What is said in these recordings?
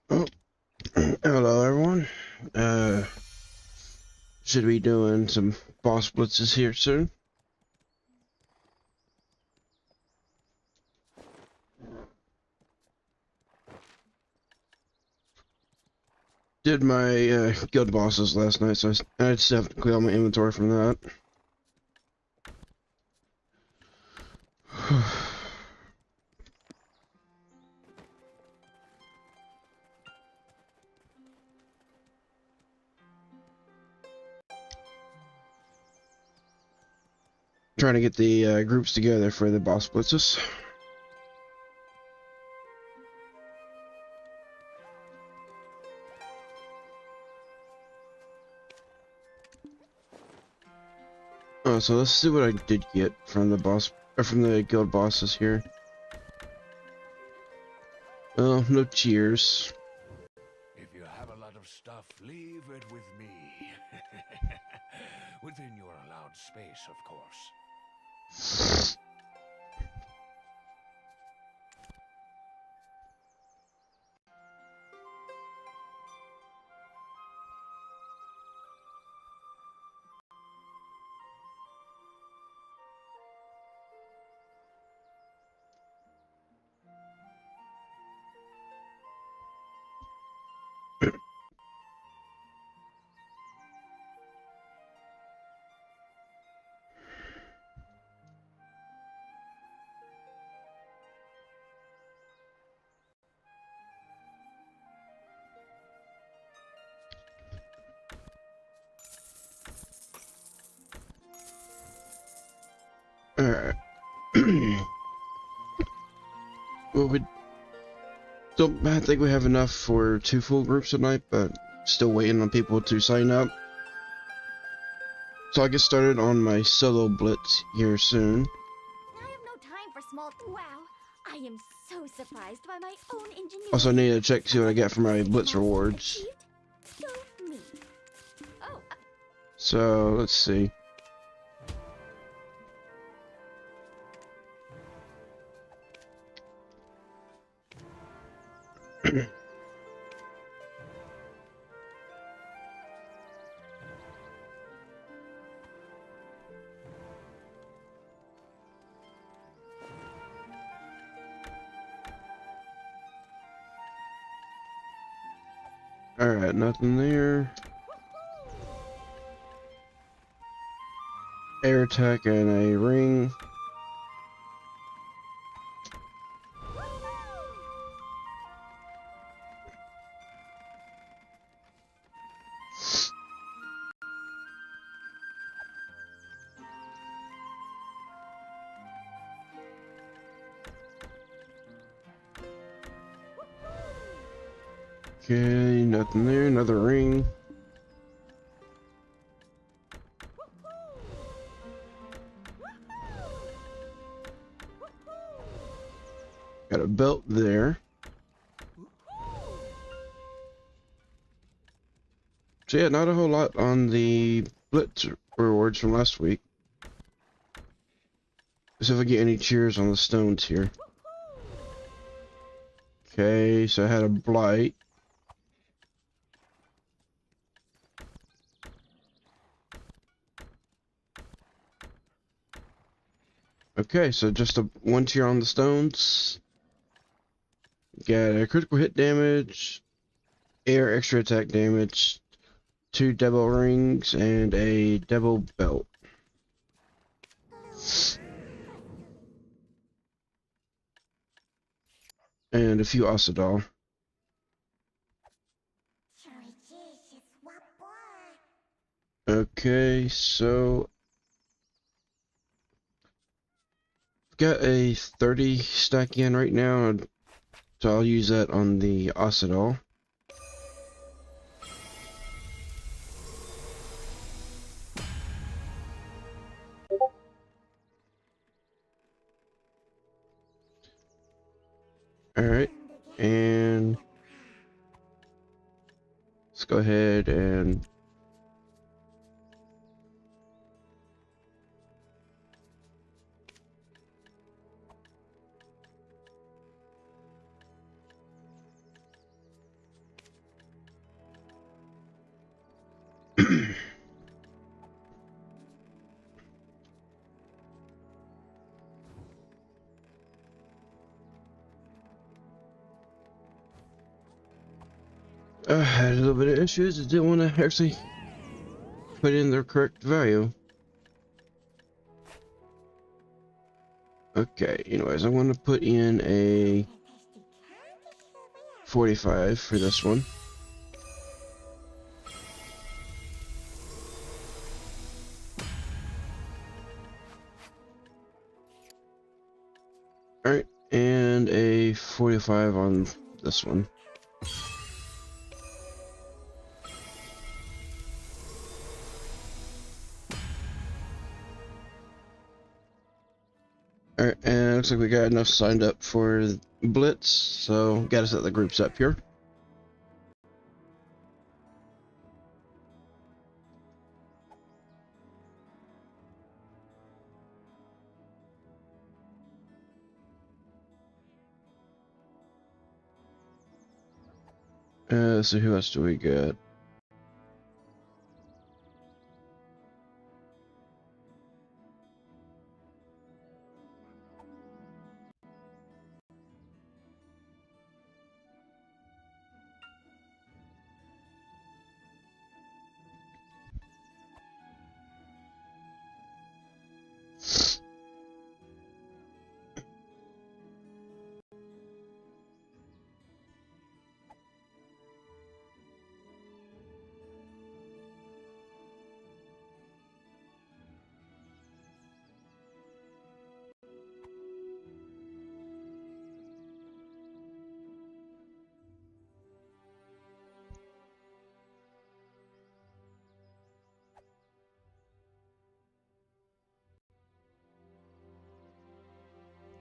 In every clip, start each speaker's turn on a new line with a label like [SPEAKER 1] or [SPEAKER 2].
[SPEAKER 1] Oh, hello everyone. Uh, should be doing some boss blitzes here soon. Did my guild bosses last night, so I just have to clear all my inventory from that. Trying to get the groups together for the boss blitzes. So let's see what I did get from the boss, or from the guild bosses here. Oh, no cheers.
[SPEAKER 2] If you have a lot of stuff, leave it with me. Within your allowed space, of course.
[SPEAKER 1] Alright. Well, I think we have enough for 2 full groups tonight, but still waiting on people to sign up. So I'll get started on my solo blitz here soon.
[SPEAKER 3] I have no time for small. Wow, I am so surprised by my own ingenuity.
[SPEAKER 1] Also need to check see what I get for my blitz rewards.
[SPEAKER 3] Go me. Oh.
[SPEAKER 1] So let's see. Alright, nothing there. Air attack and a ring. Okay, nothing there. Another ring. Got a belt there. So yeah, not a whole lot on the blitz rewards from last week. Let's see if I get any cheers on the stones here. Okay, so I had a blight. Okay, so just a 1 tier on the stones. Got a critical hit damage, air extra attack damage, 2 devil rings, and a devil belt. And a few Osadol. Okay, so I've got a 30 stack in right now, so I'll use that on the Osadol. Alright, and let's go ahead and Had a little bit of issues. It didn't want to actually put in the correct value. Okay, anyways, I want to put in a 45 for this one. Alright, and a 45 on this one. Alright, and it looks like we got enough signed up for Blitz, so gotta set the groups up here. So who else do we get?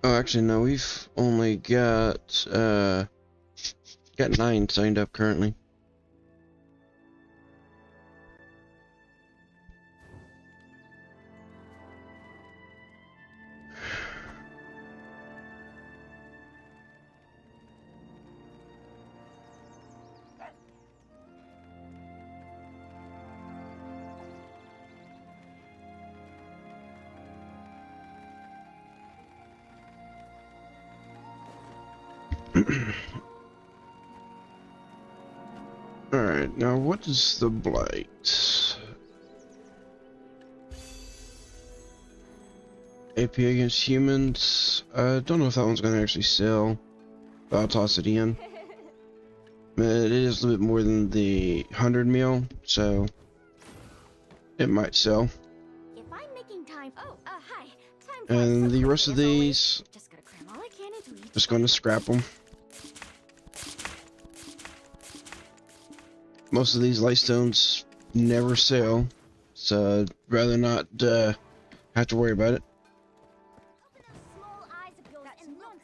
[SPEAKER 1] Oh, actually, no, we've only got 9 signed up currently. Alright, now what is the blight? AP against humans. I don't know if that one's gonna actually sell, but I'll toss it in. It is a little bit more than the 100 mil, so it might sell.
[SPEAKER 3] If I'm making time. Oh, hi. Time for
[SPEAKER 1] And the
[SPEAKER 3] some
[SPEAKER 1] rest of
[SPEAKER 3] coffee, as always.
[SPEAKER 1] these,
[SPEAKER 3] Just gonna cram all I can into each.
[SPEAKER 1] just going to scrap them. Most of these lightstones never sell, so I'd rather not have to worry about it.
[SPEAKER 3] Open those small eyes of yours and nonsense.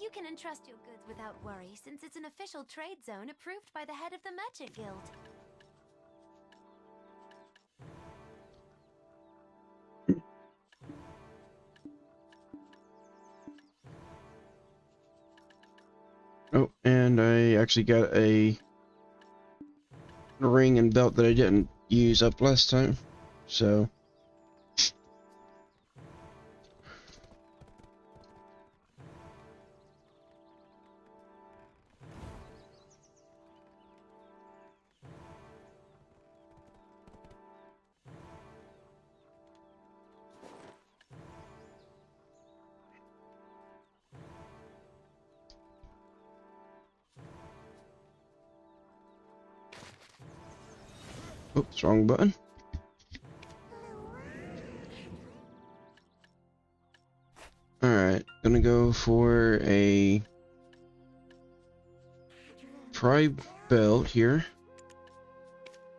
[SPEAKER 3] You can entrust your goods without worry, since it's an official trade zone approved by the head of the Merchant Guild.
[SPEAKER 1] Oh, and I actually got a ring and belt that I didn't use up last time, so. Oops, wrong button. Alright, gonna go for a Pride belt here.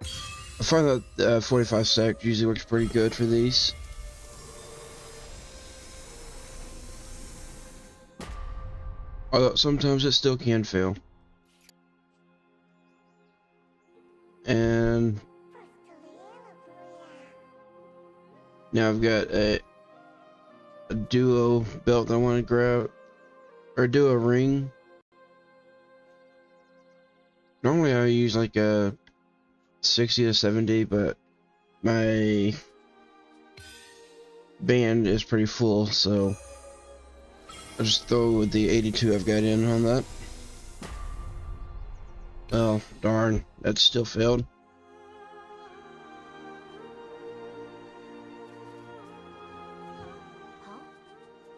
[SPEAKER 1] I find that 45 sec usually works pretty good for these. Although sometimes it still can fail. And now I've got a duo belt that I want to grab, or duo ring. Normally I use like a 60 to 70, but my band is pretty full, so I'll just throw the 82 I've got in on that. Oh, darn. That still failed.
[SPEAKER 3] Huh?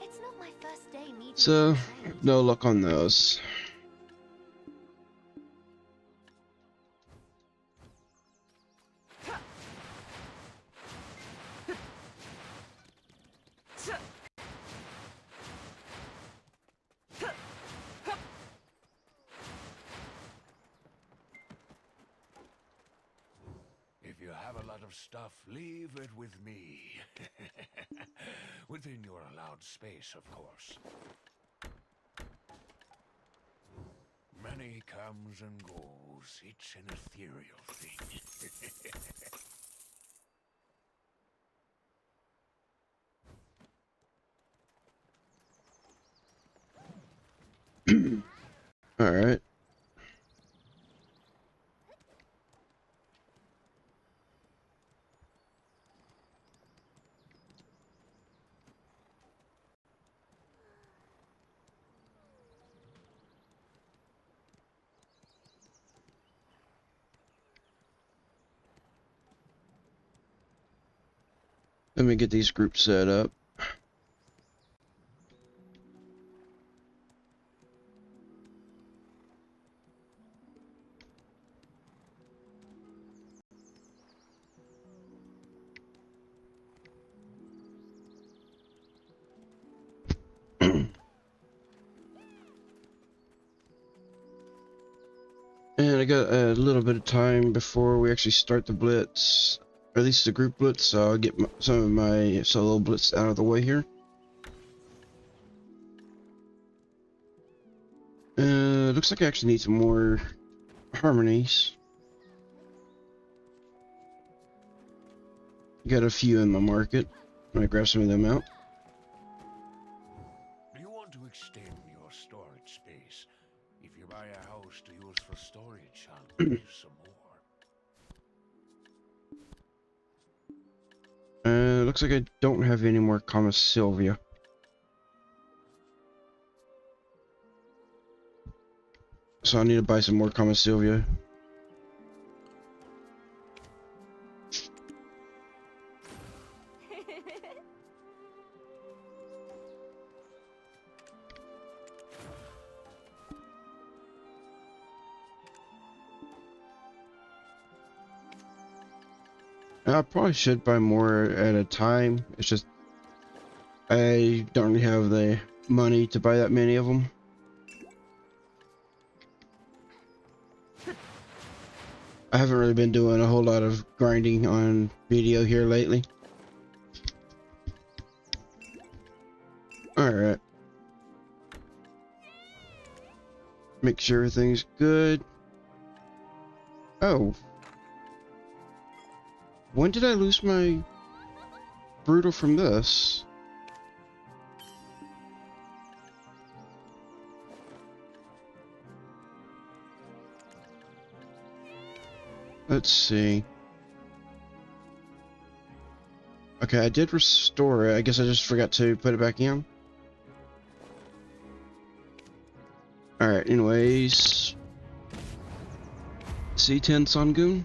[SPEAKER 3] It's not my first day meeting
[SPEAKER 1] So,
[SPEAKER 3] new trainers.
[SPEAKER 1] no luck on those.
[SPEAKER 2] If you have a lot of stuff, leave it with me. Within your allowed space, of course. Money comes and goes. It's an ethereal thing.
[SPEAKER 1] Alright. Let me get these groups set up. And I got a little bit of time before we actually start the blitz, or at least the group blitz, so I'll get some of my solo blitz out of the way here. Looks like I actually need some more harmonies. Got a few in my market. I'm gonna grab some of them out.
[SPEAKER 2] Do you want to extend your storage space? If you buy a house to use for storage, I'll give you some more.
[SPEAKER 1] Looks like I don't have any more Comma Sylvia. So I need to buy some more Comma Sylvia. I probably should buy more at a time. It's just I don't really have the money to buy that many of them. I haven't really been doing a whole lot of grinding on video here lately. Alright. Make sure everything's good. Oh. When did I lose my brutal from this? Let's see. Okay, I did restore it. I guess I just forgot to put it back in. Alright, anyways. C10 Sangoon.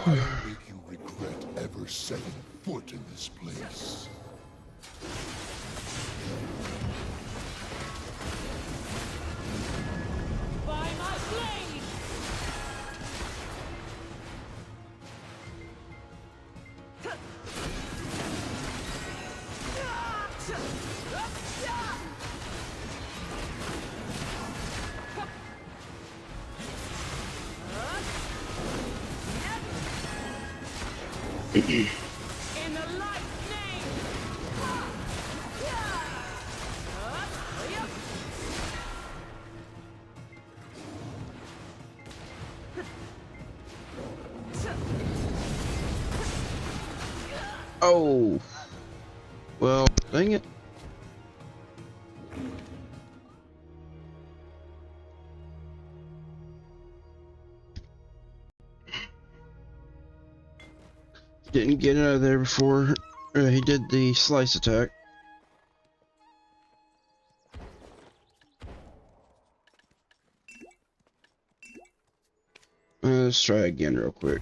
[SPEAKER 4] I'll make you regret ever setting foot in this place.
[SPEAKER 5] By my blade!
[SPEAKER 1] Oh, well, dang it. Didn't get out of there before he did the slice attack. Let's try again real quick.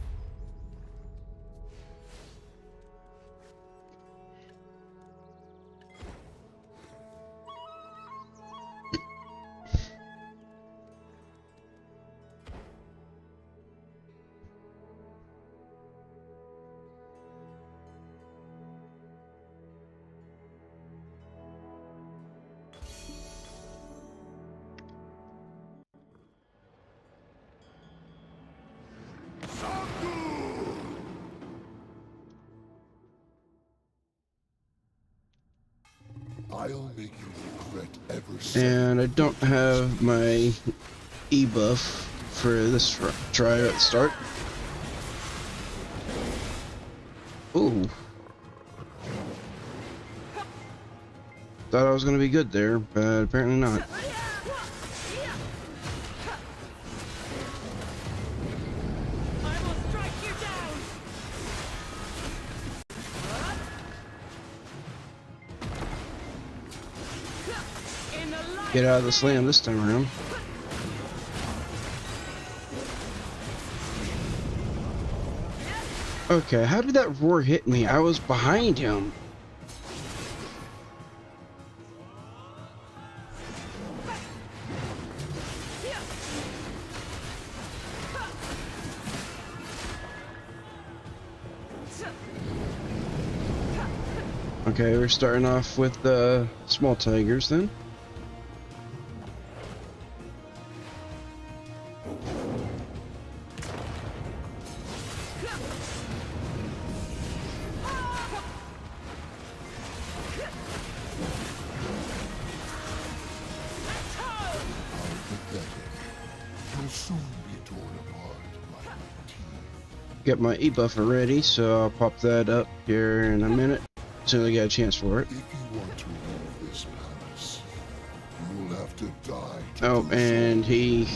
[SPEAKER 4] I'll make you regret ever setting
[SPEAKER 1] And I don't
[SPEAKER 4] foot in this
[SPEAKER 1] have my E buff for this try at the start. Ooh. Thought I was gonna be good there, but apparently not.
[SPEAKER 5] I will strike you down. In the light.
[SPEAKER 1] Get out of the slam this time around. Okay, how did that roar hit me? I was behind him. Okay, we're starting off with the small tigers then.
[SPEAKER 4] pathetic. You'll soon be torn apart by my teeth.
[SPEAKER 1] Get my E-buffer ready, so I'll pop that up here in a minute, as soon as I get a chance for it.
[SPEAKER 4] If you want to leave this palace, you will have to die to
[SPEAKER 1] Oh,
[SPEAKER 4] do so.
[SPEAKER 1] and he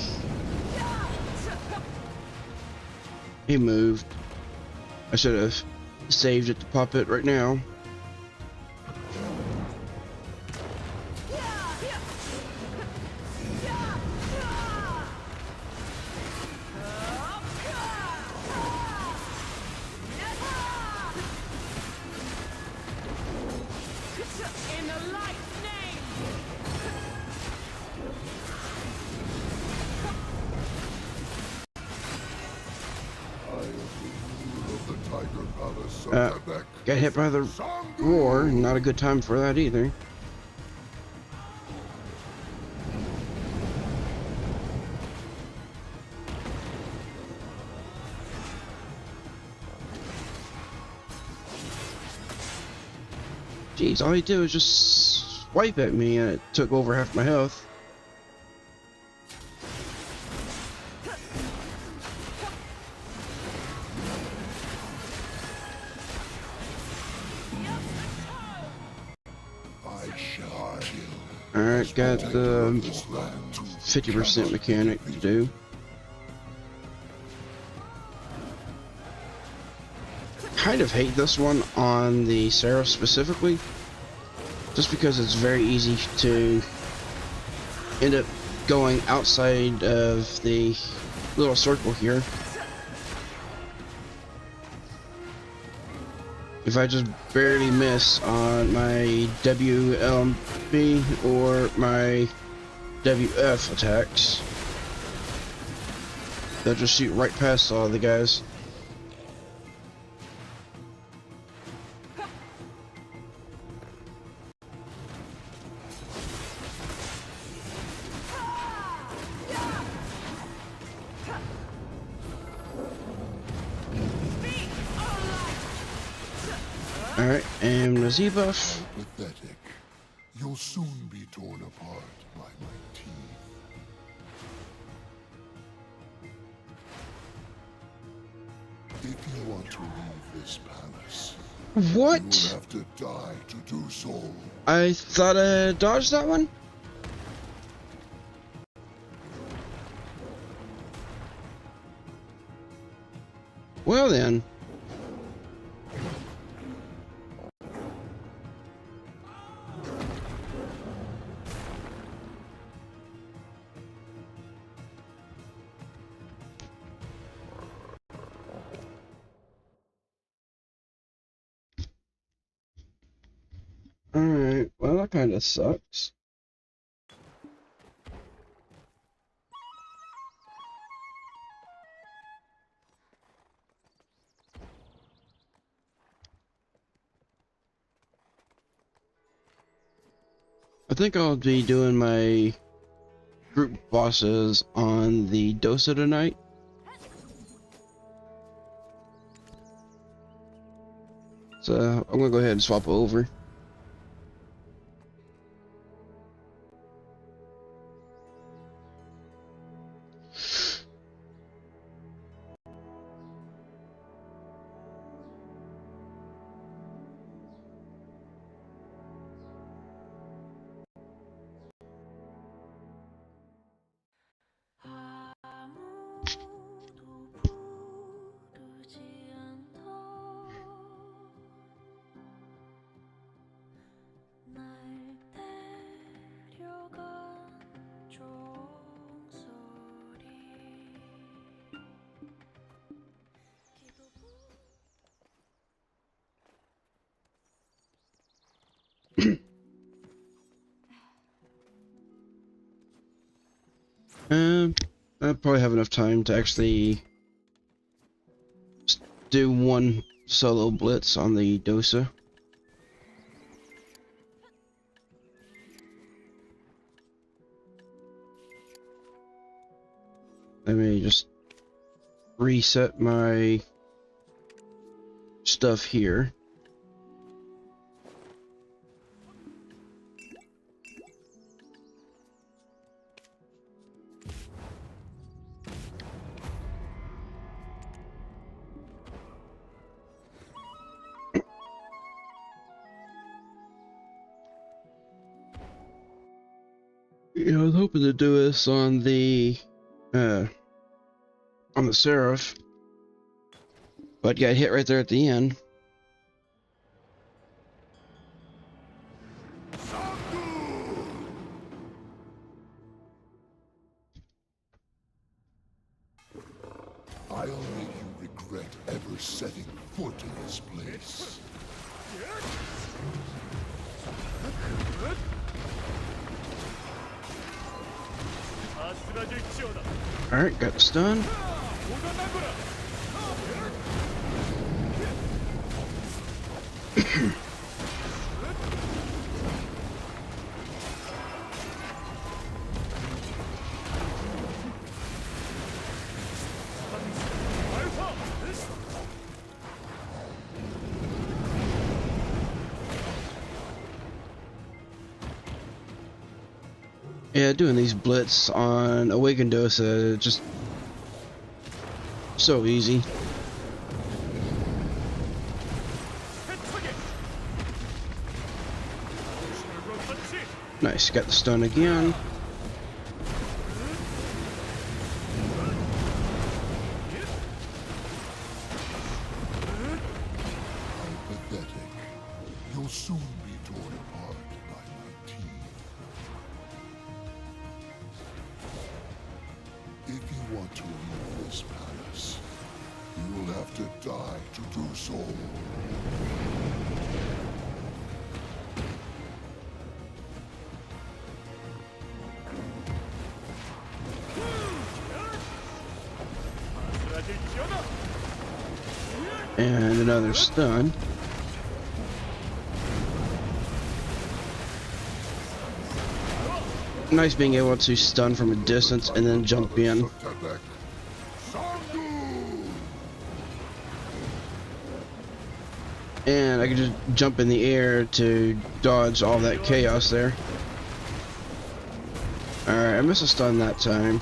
[SPEAKER 1] moved. I should have saved it to pop it right now.
[SPEAKER 5] In the light's name.
[SPEAKER 4] I am the ruler of the Tiger Palace of Quebec.
[SPEAKER 1] Got hit by the roar. Not a good time for that either. Jeez, all he did was just swipe at me and it took over half my health.
[SPEAKER 4] I shall
[SPEAKER 1] Alright, got the
[SPEAKER 4] this land to
[SPEAKER 1] 50% mechanic to do. Kind of hate this one on the Seraph specifically, just because it's very easy to end up going outside of the little circle here. If I just barely miss on my WLB or my WF attacks, they'll just shoot right past all the guys. Alright, and the Z buff.
[SPEAKER 4] pathetic. You'll soon be torn apart by my teeth. If you want to leave this palace,
[SPEAKER 1] What?
[SPEAKER 4] You'll have to die to do so.
[SPEAKER 1] I thought I dodged that one? Well then. Alright, well that kinda sucks. I think I'll be doing my group bosses on the Dosa tonight. So I'm gonna go ahead and swap over. I probably have enough time to actually do one solo blitz on the Dosa. Let me just reset my stuff here. I was hoping to do this on the Seraph, but got hit right there at the end.
[SPEAKER 4] I'll make you regret ever setting foot in this place.
[SPEAKER 1] Alright, got the stun. Yeah, doing these blitz on Awakened Dosa, just so easy. Nice, got the stun again.
[SPEAKER 4] Pathetic. You'll soon be torn apart by my team. If you want to leave this palace, you will have to die to do so.
[SPEAKER 1] And another stun. Nice being able to stun from a distance and then jump in. And I could just jump in the air to dodge all that chaos there. Alright, I missed a stun that time.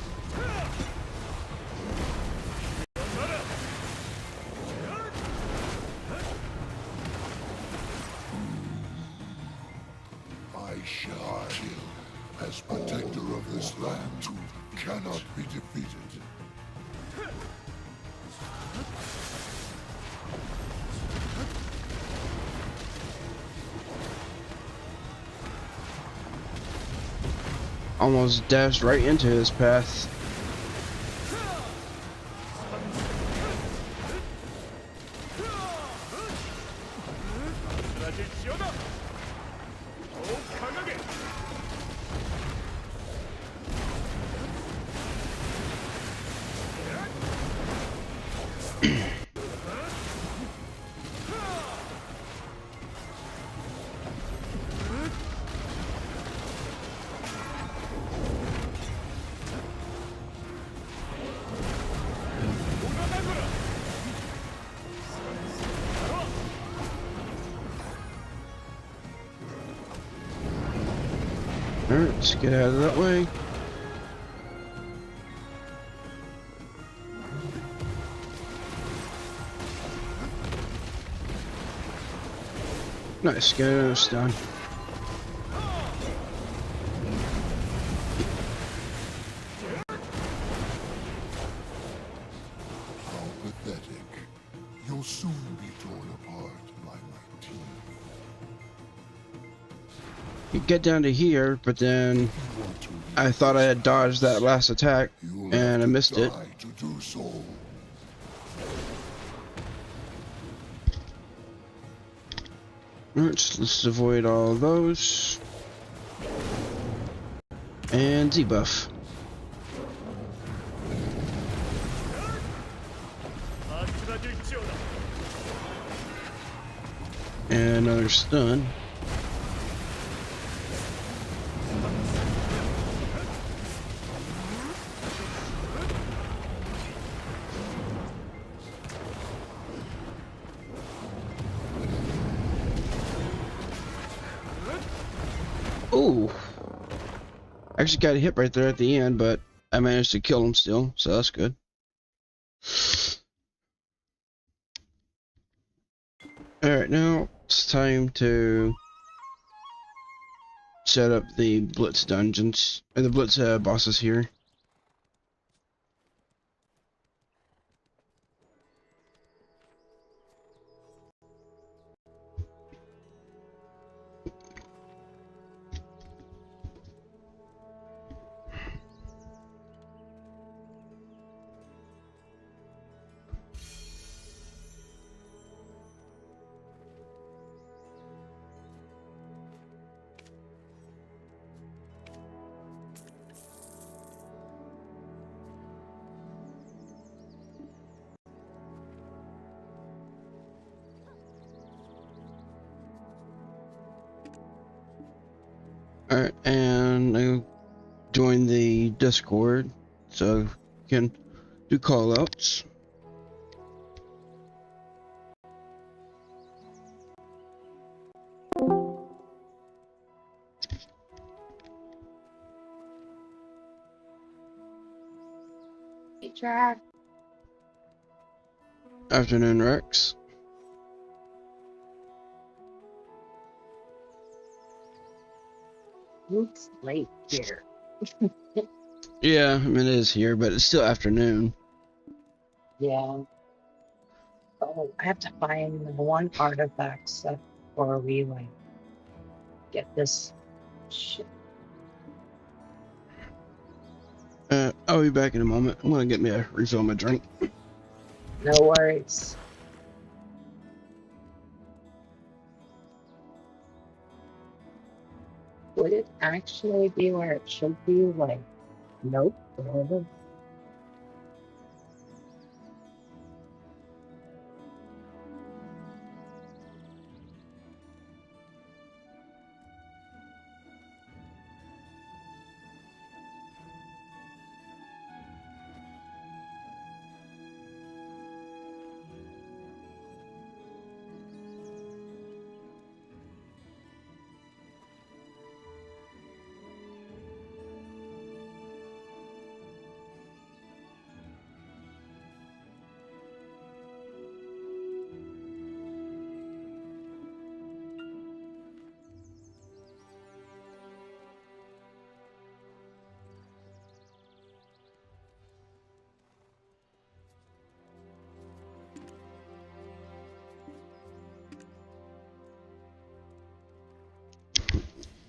[SPEAKER 4] shall kill. As protector of this land, cannot be defeated.
[SPEAKER 1] Almost dashed right into his path. Alright, let's get out of that way. Nice, get another stun.
[SPEAKER 4] How pathetic. You'll soon be torn apart by my team.
[SPEAKER 1] You get down to here, but then
[SPEAKER 4] You want to
[SPEAKER 1] I thought I had dodged that last attack,
[SPEAKER 4] You'll
[SPEAKER 1] and
[SPEAKER 4] have
[SPEAKER 1] I
[SPEAKER 4] to
[SPEAKER 1] missed it.
[SPEAKER 4] die to do so.
[SPEAKER 1] Alright, let's avoid all of those. And debuff. And another stun. Ooh. I actually got a hit right there at the end, but I managed to kill him still, so that's good. Alright, now it's time to set up the Blitz dungeons, or the Blitz bosses here. Alright, and I join the Discord so you can do call outs.
[SPEAKER 6] Hey, Jack.
[SPEAKER 1] Afternoon, Rex.
[SPEAKER 6] It's late here.
[SPEAKER 1] Yeah, I mean, it is here, but it's still afternoon.
[SPEAKER 6] Yeah. Oh, I have to find the one artifact set before we like get this shit.
[SPEAKER 1] I'll be back in a moment. I'm gonna get me a refill my drink.
[SPEAKER 6] No worries. Would it actually be where it should be? Like, nope.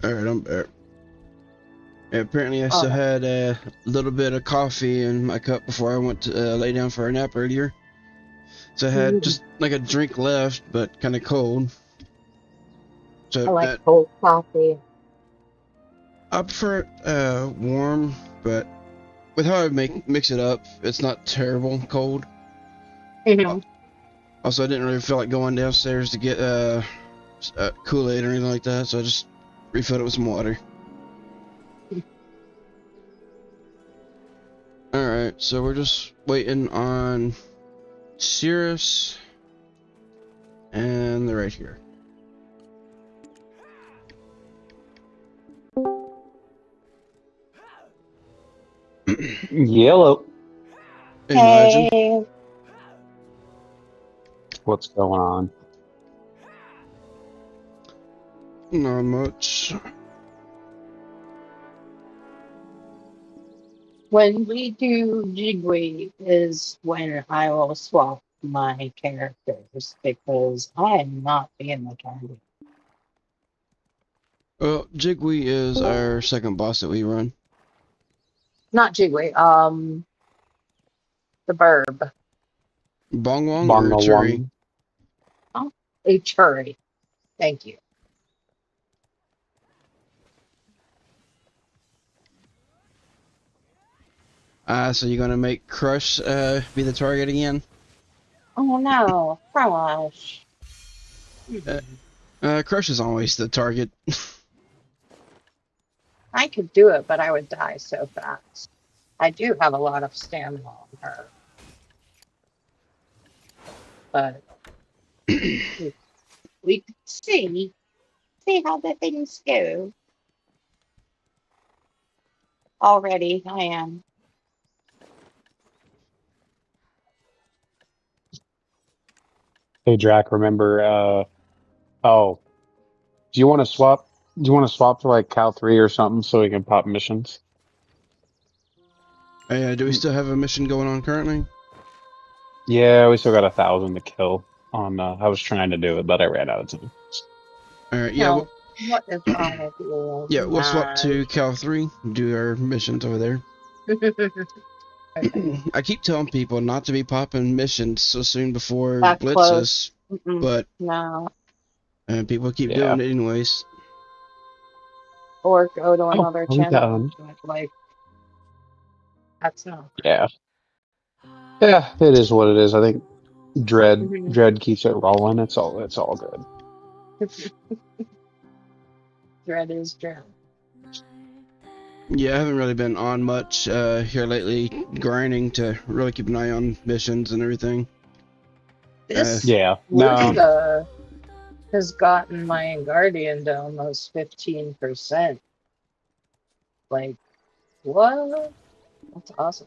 [SPEAKER 1] Alright, I'm back. Yeah, apparently I still had a little bit of coffee in my cup before I went to lay down for a nap earlier. So I had just like a drink left, but kind of cold. So
[SPEAKER 6] I like cold coffee.
[SPEAKER 1] I prefer it warm, but with how I mix it up, it's not terrible cold. Also, I didn't really feel like going downstairs to get Kool-Aid or anything like that, so I just refilled it with some water. Alright, so we're just waiting on Seraph, and they're right here.
[SPEAKER 7] Yellow.
[SPEAKER 1] Imagine.
[SPEAKER 6] Hey.
[SPEAKER 7] What's going on?
[SPEAKER 1] Not much.
[SPEAKER 6] When we do Jigwee is when I will swap my characters because I am not being the target.
[SPEAKER 1] Well, Jigwee is our second boss that we run.
[SPEAKER 6] Not Jigwee, the Burb.
[SPEAKER 1] Bongwong or Churi?
[SPEAKER 6] Oh, a Churi. Thank you.
[SPEAKER 1] So you're gonna make Crush be the target again?
[SPEAKER 6] Oh no, Crush.
[SPEAKER 1] Crush is always the target.
[SPEAKER 6] I could do it, but I would die so fast. I do have a lot of stamina on her. But we could see how the things go. Already, I am.
[SPEAKER 7] Hey, Drac, remember, oh, do you want to swap? Do you want to swap to like Cal 3 or something so we can pop missions?
[SPEAKER 1] Do we still have a mission going on currently?
[SPEAKER 7] Yeah, we still got 1,000 to kill on, I was trying to do it, but I ran out of time.
[SPEAKER 1] Alright, yeah.
[SPEAKER 6] No, what if I do?
[SPEAKER 1] Yeah, we'll swap to Cal 3, do our missions over there. I keep telling people not to be popping missions so soon before
[SPEAKER 6] That
[SPEAKER 1] blitzes,
[SPEAKER 6] close.
[SPEAKER 1] but
[SPEAKER 6] No.
[SPEAKER 1] People keep doing it anyways.
[SPEAKER 6] Or go to another
[SPEAKER 7] I'm
[SPEAKER 6] channel.
[SPEAKER 7] done.
[SPEAKER 6] Like, that's not.
[SPEAKER 7] Yeah. Yeah, it is what it is. I think Dread keeps it rolling. It's all good.
[SPEAKER 6] Dread is Dread.
[SPEAKER 1] Yeah, I haven't really been on much here lately, grinding to really keep an eye on missions and everything.
[SPEAKER 6] This
[SPEAKER 7] Yeah.
[SPEAKER 6] Luca has gotten my Guardian to almost 15%. Like, what? That's awesome.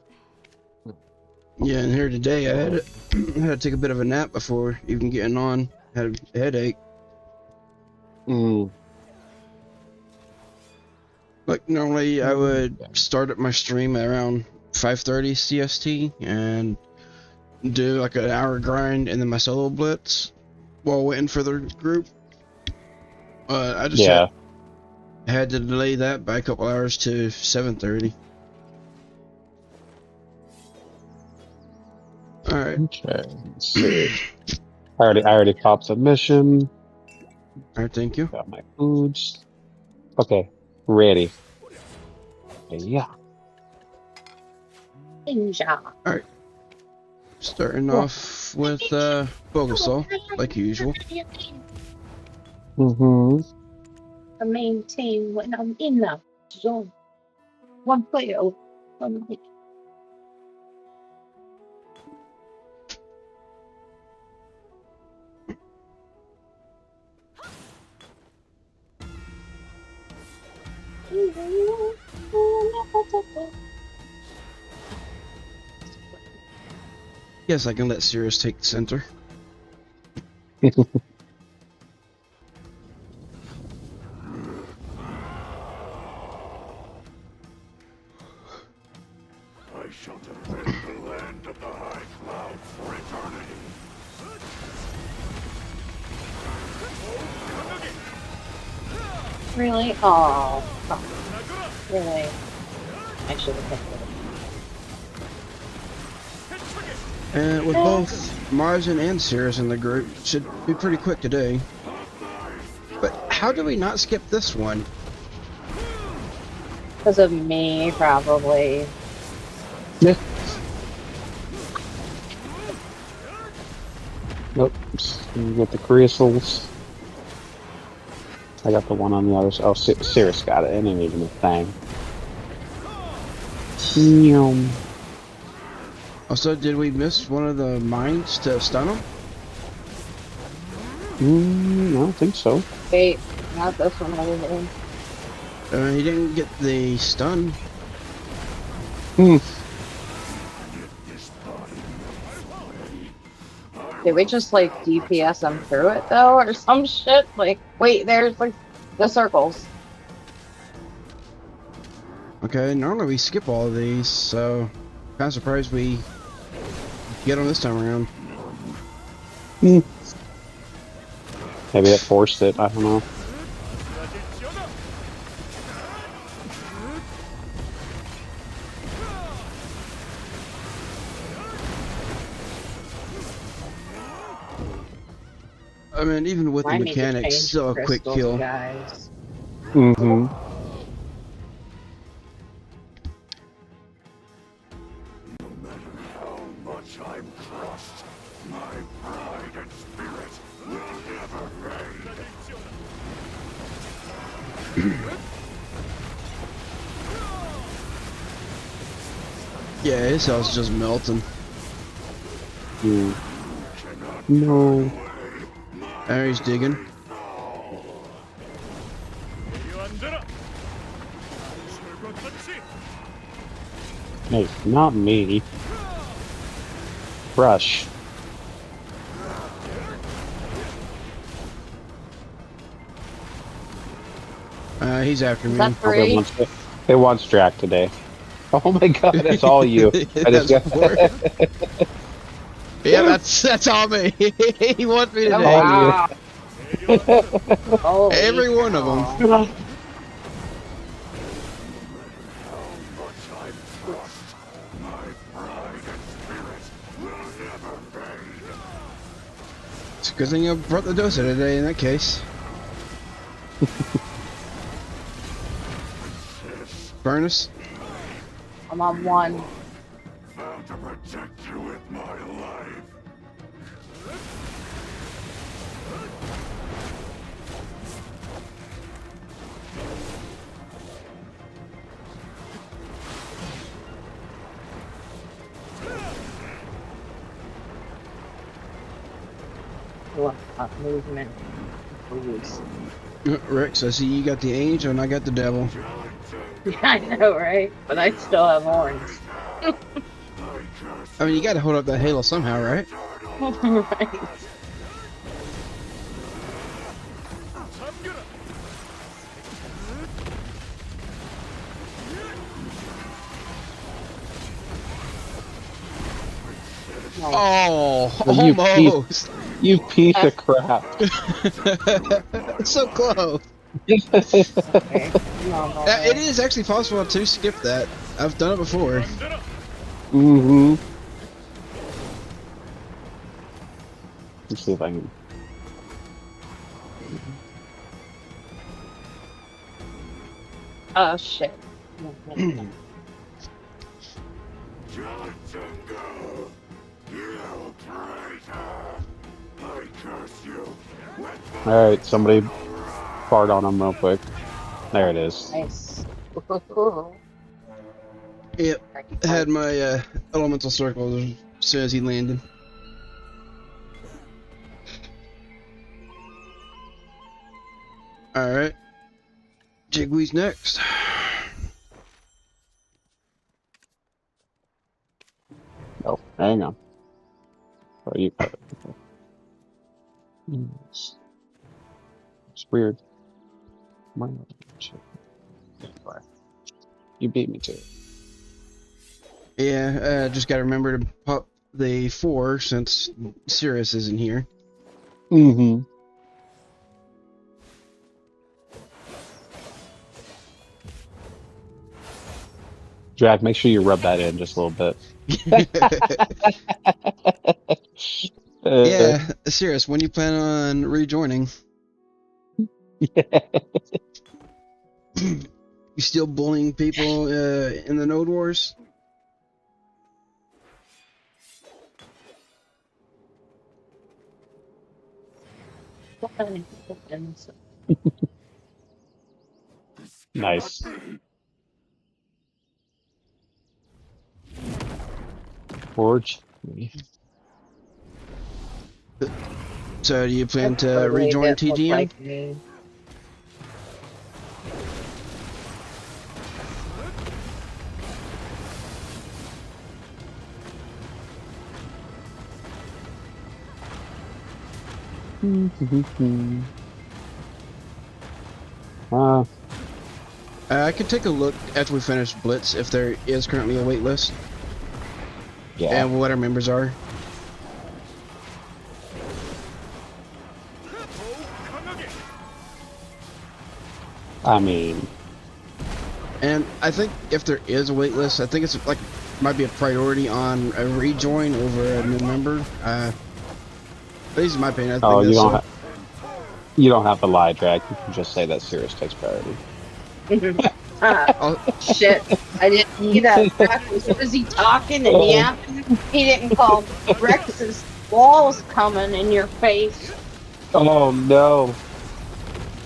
[SPEAKER 1] Yeah, and here today I had to take a bit of a nap before even getting on. Had a headache. Like normally I would start up my stream at around 5:30 CST and do like an hour grind and then my solo blitz while waiting for the group. I just had to delay that by a couple hours to 7:30. Alright.
[SPEAKER 7] Okay. Let's see. I already popped a mission.
[SPEAKER 1] Alright, thank you.
[SPEAKER 7] Got my foods. Okay. Ready. Yeah.
[SPEAKER 6] Ninja.
[SPEAKER 1] Alright. Starting off with Bulbasaur, like usual.
[SPEAKER 6] I maintain when I'm in the zone. One player. One player.
[SPEAKER 1] Yes, I can let Sirius take the center.
[SPEAKER 2] I shall defend the land of the high cloud for eternity.
[SPEAKER 6] Really? Oh, come on. Really? I should have picked it.
[SPEAKER 1] And with both Margin and Cirrus in the group, should be pretty quick today. But how did we not skip this one?
[SPEAKER 6] Because of me, probably.
[SPEAKER 7] Yeah. Nope. You get the crystals. I got the one on the other side. Oh, Cirrus got it. It ain't even a thing. Yum.
[SPEAKER 1] Also, did we miss one of the mines to stun him?
[SPEAKER 7] I don't think so.
[SPEAKER 6] Wait, not this one over here.
[SPEAKER 1] He didn't get the stun.
[SPEAKER 6] Did we just like DPS them through it though, or some shit? Like, wait, there's like the circles.
[SPEAKER 1] Okay, normally we skip all of these, so kind of surprised we get them this time around.
[SPEAKER 7] Maybe it forced it. I don't know.
[SPEAKER 1] I mean, even with the
[SPEAKER 6] I need to
[SPEAKER 1] mechanics,
[SPEAKER 6] change
[SPEAKER 1] still a quick
[SPEAKER 6] crystals,
[SPEAKER 1] kill.
[SPEAKER 6] guys.
[SPEAKER 7] Mm-hmm.
[SPEAKER 4] How much I'm crushed, my pride and spirit will never fade.
[SPEAKER 1] Yeah, his health's just melting.
[SPEAKER 7] No.
[SPEAKER 1] There he's digging.
[SPEAKER 7] Hey, not me. Brush.
[SPEAKER 1] He's after
[SPEAKER 6] Is
[SPEAKER 1] me.
[SPEAKER 6] that three?
[SPEAKER 7] They want Strack today. Oh my god, that's all you. I just got
[SPEAKER 1] Yeah, that's all me. He wants me
[SPEAKER 6] Oh,
[SPEAKER 1] today.
[SPEAKER 6] wow. Holy
[SPEAKER 1] Every one of
[SPEAKER 6] cow.
[SPEAKER 1] them. It's a good thing I brought the Dosa today in that case. Furnace?
[SPEAKER 6] I'm on one.
[SPEAKER 4] Vow to protect you with my life.
[SPEAKER 6] Movement. Please.
[SPEAKER 1] Rex, I see you got the angel and I got the devil.
[SPEAKER 6] Yeah, I know, right? But I still have horns.
[SPEAKER 1] I mean, you gotta hold up that halo somehow, right?
[SPEAKER 6] Right.
[SPEAKER 1] Oh,
[SPEAKER 7] You
[SPEAKER 1] almost.
[SPEAKER 7] You piece of crap.
[SPEAKER 1] So close.
[SPEAKER 6] Okay. No,
[SPEAKER 1] It is actually possible to skip that. I've done it before.
[SPEAKER 7] Mm-hmm. Let's see if I can.
[SPEAKER 6] Oh, shit.
[SPEAKER 7] Alright, somebody fart on him real quick. There it is.
[SPEAKER 6] Nice.
[SPEAKER 1] Yep. Had my elemental circle as soon as he landed. Alright. Jigwee's next.
[SPEAKER 7] Oh, hang on. Oh, you. It's weird. Why not? You beat me to it.
[SPEAKER 1] Yeah, just gotta remember to pop the 4 since Cirrus isn't here.
[SPEAKER 7] Mm-hmm. Jack, make sure you rub that in just a little bit.
[SPEAKER 1] Yeah, serious. When you plan on rejoining? You still bullying people in the Node Wars?
[SPEAKER 7] Nice. Forge.
[SPEAKER 1] So do you plan to
[SPEAKER 6] Totally
[SPEAKER 1] rejoin
[SPEAKER 6] didn't look
[SPEAKER 1] TGM?
[SPEAKER 6] like me.
[SPEAKER 7] Uh,
[SPEAKER 1] I could take a look after we finish Blitz if there is currently a wait list
[SPEAKER 7] yeah.
[SPEAKER 1] and what our members are.
[SPEAKER 7] I mean,
[SPEAKER 1] And I think if there is a wait list, I think it's like might be a priority on a rejoin over a new member. At least in my opinion, I think
[SPEAKER 7] oh,
[SPEAKER 1] that's so.
[SPEAKER 7] you don't have to lie, Jack. You can just say that Sirius takes priority.
[SPEAKER 1] I'll-
[SPEAKER 6] Shit, I didn't see that. Jack was busy talking and yapping. He didn't call Rex's walls coming in your face.
[SPEAKER 7] Oh no,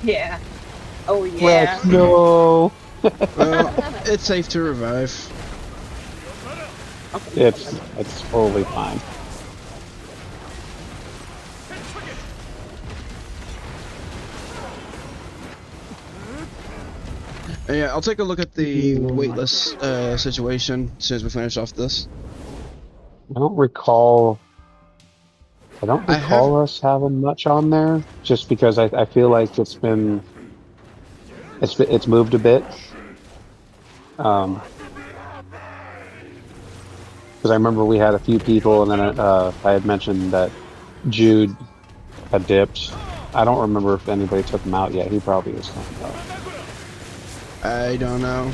[SPEAKER 6] Yeah. Oh yeah.
[SPEAKER 7] Rex, no.
[SPEAKER 1] well, it's safe to revive.
[SPEAKER 7] It's totally fine.
[SPEAKER 1] Yeah, I'll take a look at the waitlist situation as soon as we finish off this.
[SPEAKER 7] I don't recall us having much on there, just because I feel like it's moved a bit. Because I remember we had a few people, and then I had mentioned that Jude had dipped. I don't remember if anybody took him out yet. He probably was coming out.
[SPEAKER 1] I don't know.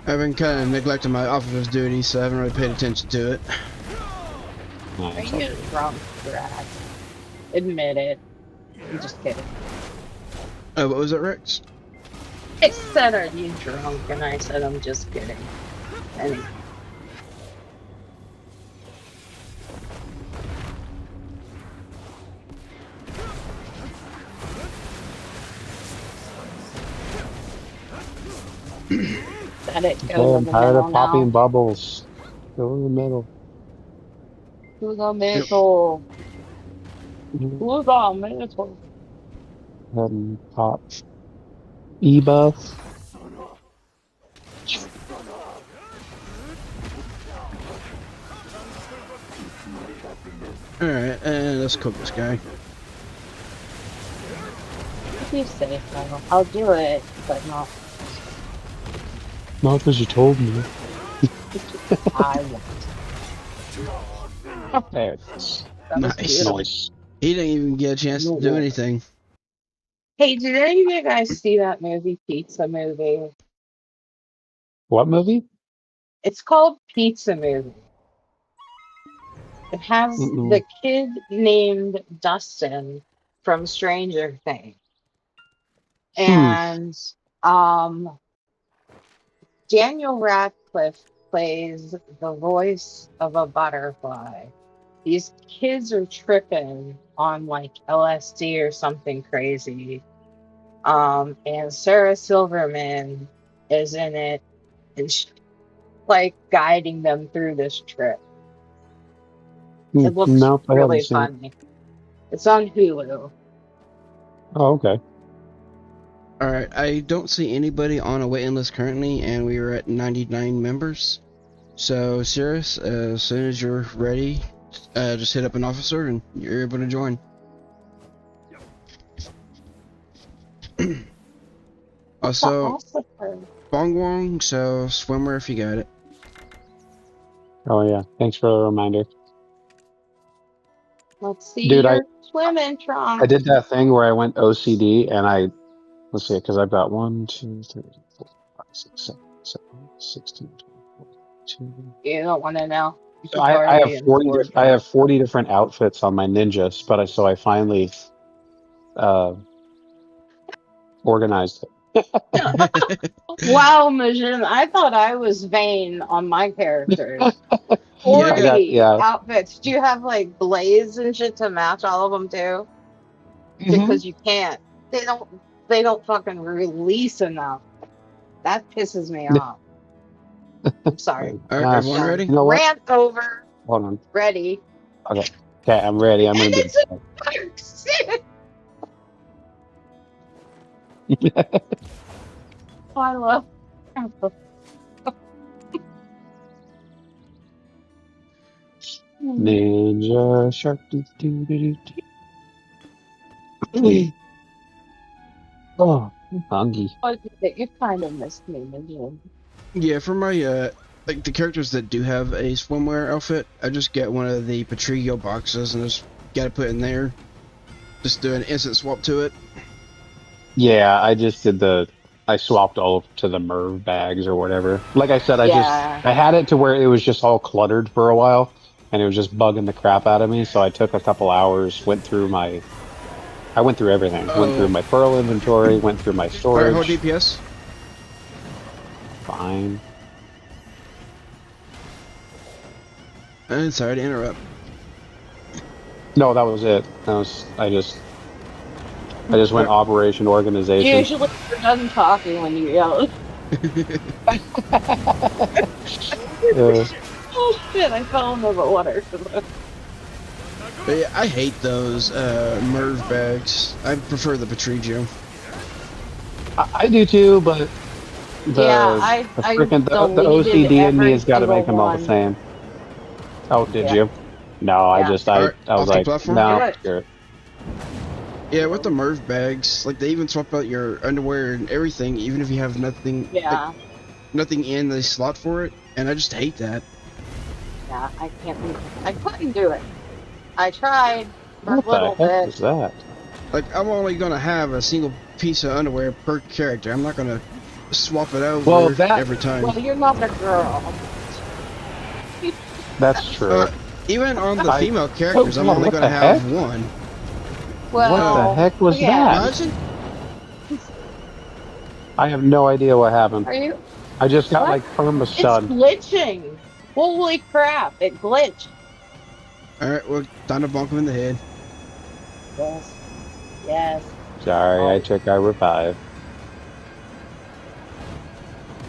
[SPEAKER 1] I've been kind of neglecting my officer's duties, so I haven't really paid attention to it.
[SPEAKER 7] No,
[SPEAKER 6] Are
[SPEAKER 7] it's
[SPEAKER 6] you
[SPEAKER 7] okay.
[SPEAKER 6] drunk, Brad? Admit it. I'm just kidding.
[SPEAKER 1] What was it, Rex?
[SPEAKER 6] I said, are you drunk? And I said, I'm just kidding. Anyway. Let it
[SPEAKER 7] Okay,
[SPEAKER 6] go
[SPEAKER 7] I'm
[SPEAKER 6] to the
[SPEAKER 7] tired
[SPEAKER 6] middle
[SPEAKER 7] of popping
[SPEAKER 6] now.
[SPEAKER 7] bubbles. Go in the middle.
[SPEAKER 6] To the middle. To the middle.
[SPEAKER 7] Pop E-buff.
[SPEAKER 1] Alright, let's cook this guy.
[SPEAKER 6] If you say so, I'll do it, but not.
[SPEAKER 7] Not because you told me.
[SPEAKER 6] I won't.
[SPEAKER 7] There it is.
[SPEAKER 6] That was
[SPEAKER 1] Nice.
[SPEAKER 6] beautiful.
[SPEAKER 7] Nice.
[SPEAKER 1] He didn't even get a chance to do anything.
[SPEAKER 6] Hey, did any of you guys see that movie, Pizza Movie?
[SPEAKER 7] What movie?
[SPEAKER 6] It's called Pizza Movie. It has
[SPEAKER 7] Mm-mm.
[SPEAKER 6] the kid named Dustin from Stranger Things. And Daniel Radcliffe plays the voice of a butterfly. These kids are tripping on like LSD or something crazy. And Sarah Silverman is in it and like guiding them through this trip. It looks
[SPEAKER 7] Nope, I haven't
[SPEAKER 6] really
[SPEAKER 7] seen it.
[SPEAKER 6] funny. It's on Hulu.
[SPEAKER 7] Oh, okay.
[SPEAKER 1] Alright, I don't see anybody on a waiting list currently, and we are at 99 members. So, Cirrus, as soon as you're ready, just hit up an officer and you're able to join. Also, Bong Wong, so swimwear if you got it.
[SPEAKER 7] Oh, yeah. Thanks for the reminder.
[SPEAKER 6] Let's see
[SPEAKER 7] Dude,
[SPEAKER 6] your swimming
[SPEAKER 7] I
[SPEAKER 6] trunk.
[SPEAKER 7] did that thing where I went OCD and let's see, because I've got 1, 2, 3, 4, 5, 6, 7, 16, 22.
[SPEAKER 6] You don't want to know.
[SPEAKER 7] So
[SPEAKER 6] It's already in
[SPEAKER 7] I
[SPEAKER 6] order.
[SPEAKER 7] have 40 different outfits on my ninjas, but I finally uh organized it.
[SPEAKER 6] Wow, Majin, I thought I was vain on my characters.
[SPEAKER 1] Yeah, I got
[SPEAKER 6] 40
[SPEAKER 7] Yeah.
[SPEAKER 6] outfits. Do you have like blaze and shit to match all of them too?
[SPEAKER 7] Hmm.
[SPEAKER 6] Because you can't. They don't fucking release enough. That pisses me off. I'm sorry.
[SPEAKER 1] All right, everyone
[SPEAKER 6] Done.
[SPEAKER 1] ready?
[SPEAKER 7] You know what?
[SPEAKER 6] Rant over.
[SPEAKER 7] Hold on.
[SPEAKER 6] Ready.
[SPEAKER 7] Okay. Okay, I'm ready. I'm
[SPEAKER 6] And
[SPEAKER 7] gonna
[SPEAKER 6] it's a dark city.
[SPEAKER 7] be.
[SPEAKER 6] I love
[SPEAKER 7] Ninja shark. Doo, doo, doo, doo, doo. Oh, I'm hungry.
[SPEAKER 6] You kind of missed me, Majin.
[SPEAKER 1] Yeah, for my like the characters that do have a swimwear outfit, I just get one of the Patricio boxes and just gotta put in there. Just do an instant swap to it.
[SPEAKER 7] Yeah, I just did I swapped all to the Merv bags or whatever. Like I said,
[SPEAKER 6] Yeah.
[SPEAKER 7] I had it to where it was just all cluttered for a while, and it was just bugging the crap out of me. So I took a couple hours, I went through everything. Went through
[SPEAKER 1] Oh,
[SPEAKER 7] my pearl inventory, went through my
[SPEAKER 1] all right, hold
[SPEAKER 7] storage.
[SPEAKER 1] DPS.
[SPEAKER 7] Fine.
[SPEAKER 1] And sorry to interrupt.
[SPEAKER 7] No, that was it. I just went operation organization.
[SPEAKER 6] Usually you're done talking when you yell.
[SPEAKER 7] Uh,
[SPEAKER 6] Oh shit, I fell into the water.
[SPEAKER 1] But yeah, I hate those Merv bags. I prefer the Patricio.
[SPEAKER 7] I do too, but
[SPEAKER 6] Yeah,
[SPEAKER 7] the
[SPEAKER 6] I
[SPEAKER 7] freaking the
[SPEAKER 6] deleted
[SPEAKER 7] OCD in me
[SPEAKER 6] every
[SPEAKER 7] has got to
[SPEAKER 6] single
[SPEAKER 7] make them all the
[SPEAKER 6] one.
[SPEAKER 7] same. Oh, did
[SPEAKER 6] Yeah,
[SPEAKER 7] you? No,
[SPEAKER 6] yeah.
[SPEAKER 1] All right,
[SPEAKER 7] I was
[SPEAKER 1] off the
[SPEAKER 7] like,
[SPEAKER 1] platform.
[SPEAKER 6] Do
[SPEAKER 7] no,
[SPEAKER 6] it.
[SPEAKER 7] screw it.
[SPEAKER 1] Yeah, with the Merv bags, like they even swap out your underwear and everything, even if you have nothing, like,
[SPEAKER 6] Yeah,
[SPEAKER 1] nothing in the slot for it. And I just hate that.
[SPEAKER 6] yeah. I couldn't do it. I tried for a
[SPEAKER 7] What the
[SPEAKER 6] little
[SPEAKER 7] heck
[SPEAKER 6] bit.
[SPEAKER 7] was that?
[SPEAKER 1] Like I'm only gonna have a single piece of underwear per character. I'm not gonna swap it
[SPEAKER 7] Well,
[SPEAKER 1] over every time.
[SPEAKER 6] Well, you're not a girl.
[SPEAKER 7] that's true.
[SPEAKER 1] Even on the
[SPEAKER 7] I-
[SPEAKER 1] female characters, I'm
[SPEAKER 7] God,
[SPEAKER 1] only
[SPEAKER 7] what
[SPEAKER 1] gonna
[SPEAKER 7] the
[SPEAKER 1] have
[SPEAKER 7] heck?
[SPEAKER 1] one.
[SPEAKER 6] Well,
[SPEAKER 7] What the heck was
[SPEAKER 6] yeah.
[SPEAKER 7] that?
[SPEAKER 1] Imagine.
[SPEAKER 7] I have no idea what happened.
[SPEAKER 6] Are you?
[SPEAKER 7] I just got
[SPEAKER 6] What?
[SPEAKER 7] like perma
[SPEAKER 6] It's
[SPEAKER 7] stun.
[SPEAKER 6] glitching. Holy crap! It glitched.
[SPEAKER 1] All right, well, time to bonk him in the head.
[SPEAKER 6] Yes. Yes.
[SPEAKER 7] Sorry, I took our revive.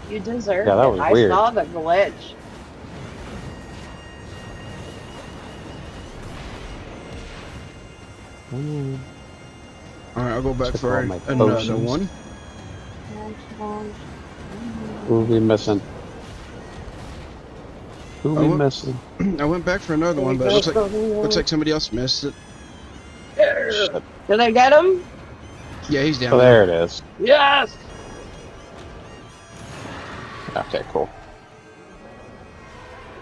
[SPEAKER 6] You deserved
[SPEAKER 7] Yeah, that
[SPEAKER 6] it.
[SPEAKER 7] was
[SPEAKER 6] I
[SPEAKER 7] weird.
[SPEAKER 6] saw the glitch.
[SPEAKER 7] Mm.
[SPEAKER 1] All right, I'll go back
[SPEAKER 7] Took
[SPEAKER 1] for
[SPEAKER 7] all my
[SPEAKER 1] another
[SPEAKER 7] potions.
[SPEAKER 1] one.
[SPEAKER 7] Who we missing? Who we
[SPEAKER 1] Oh,
[SPEAKER 7] missing?
[SPEAKER 1] I went back for another one, but it looks like somebody else missed it.
[SPEAKER 7] Shit.
[SPEAKER 6] Did I get him?
[SPEAKER 1] Yeah, he's down
[SPEAKER 7] Oh,
[SPEAKER 1] there.
[SPEAKER 7] there it is.
[SPEAKER 6] Yes.
[SPEAKER 7] Okay, cool.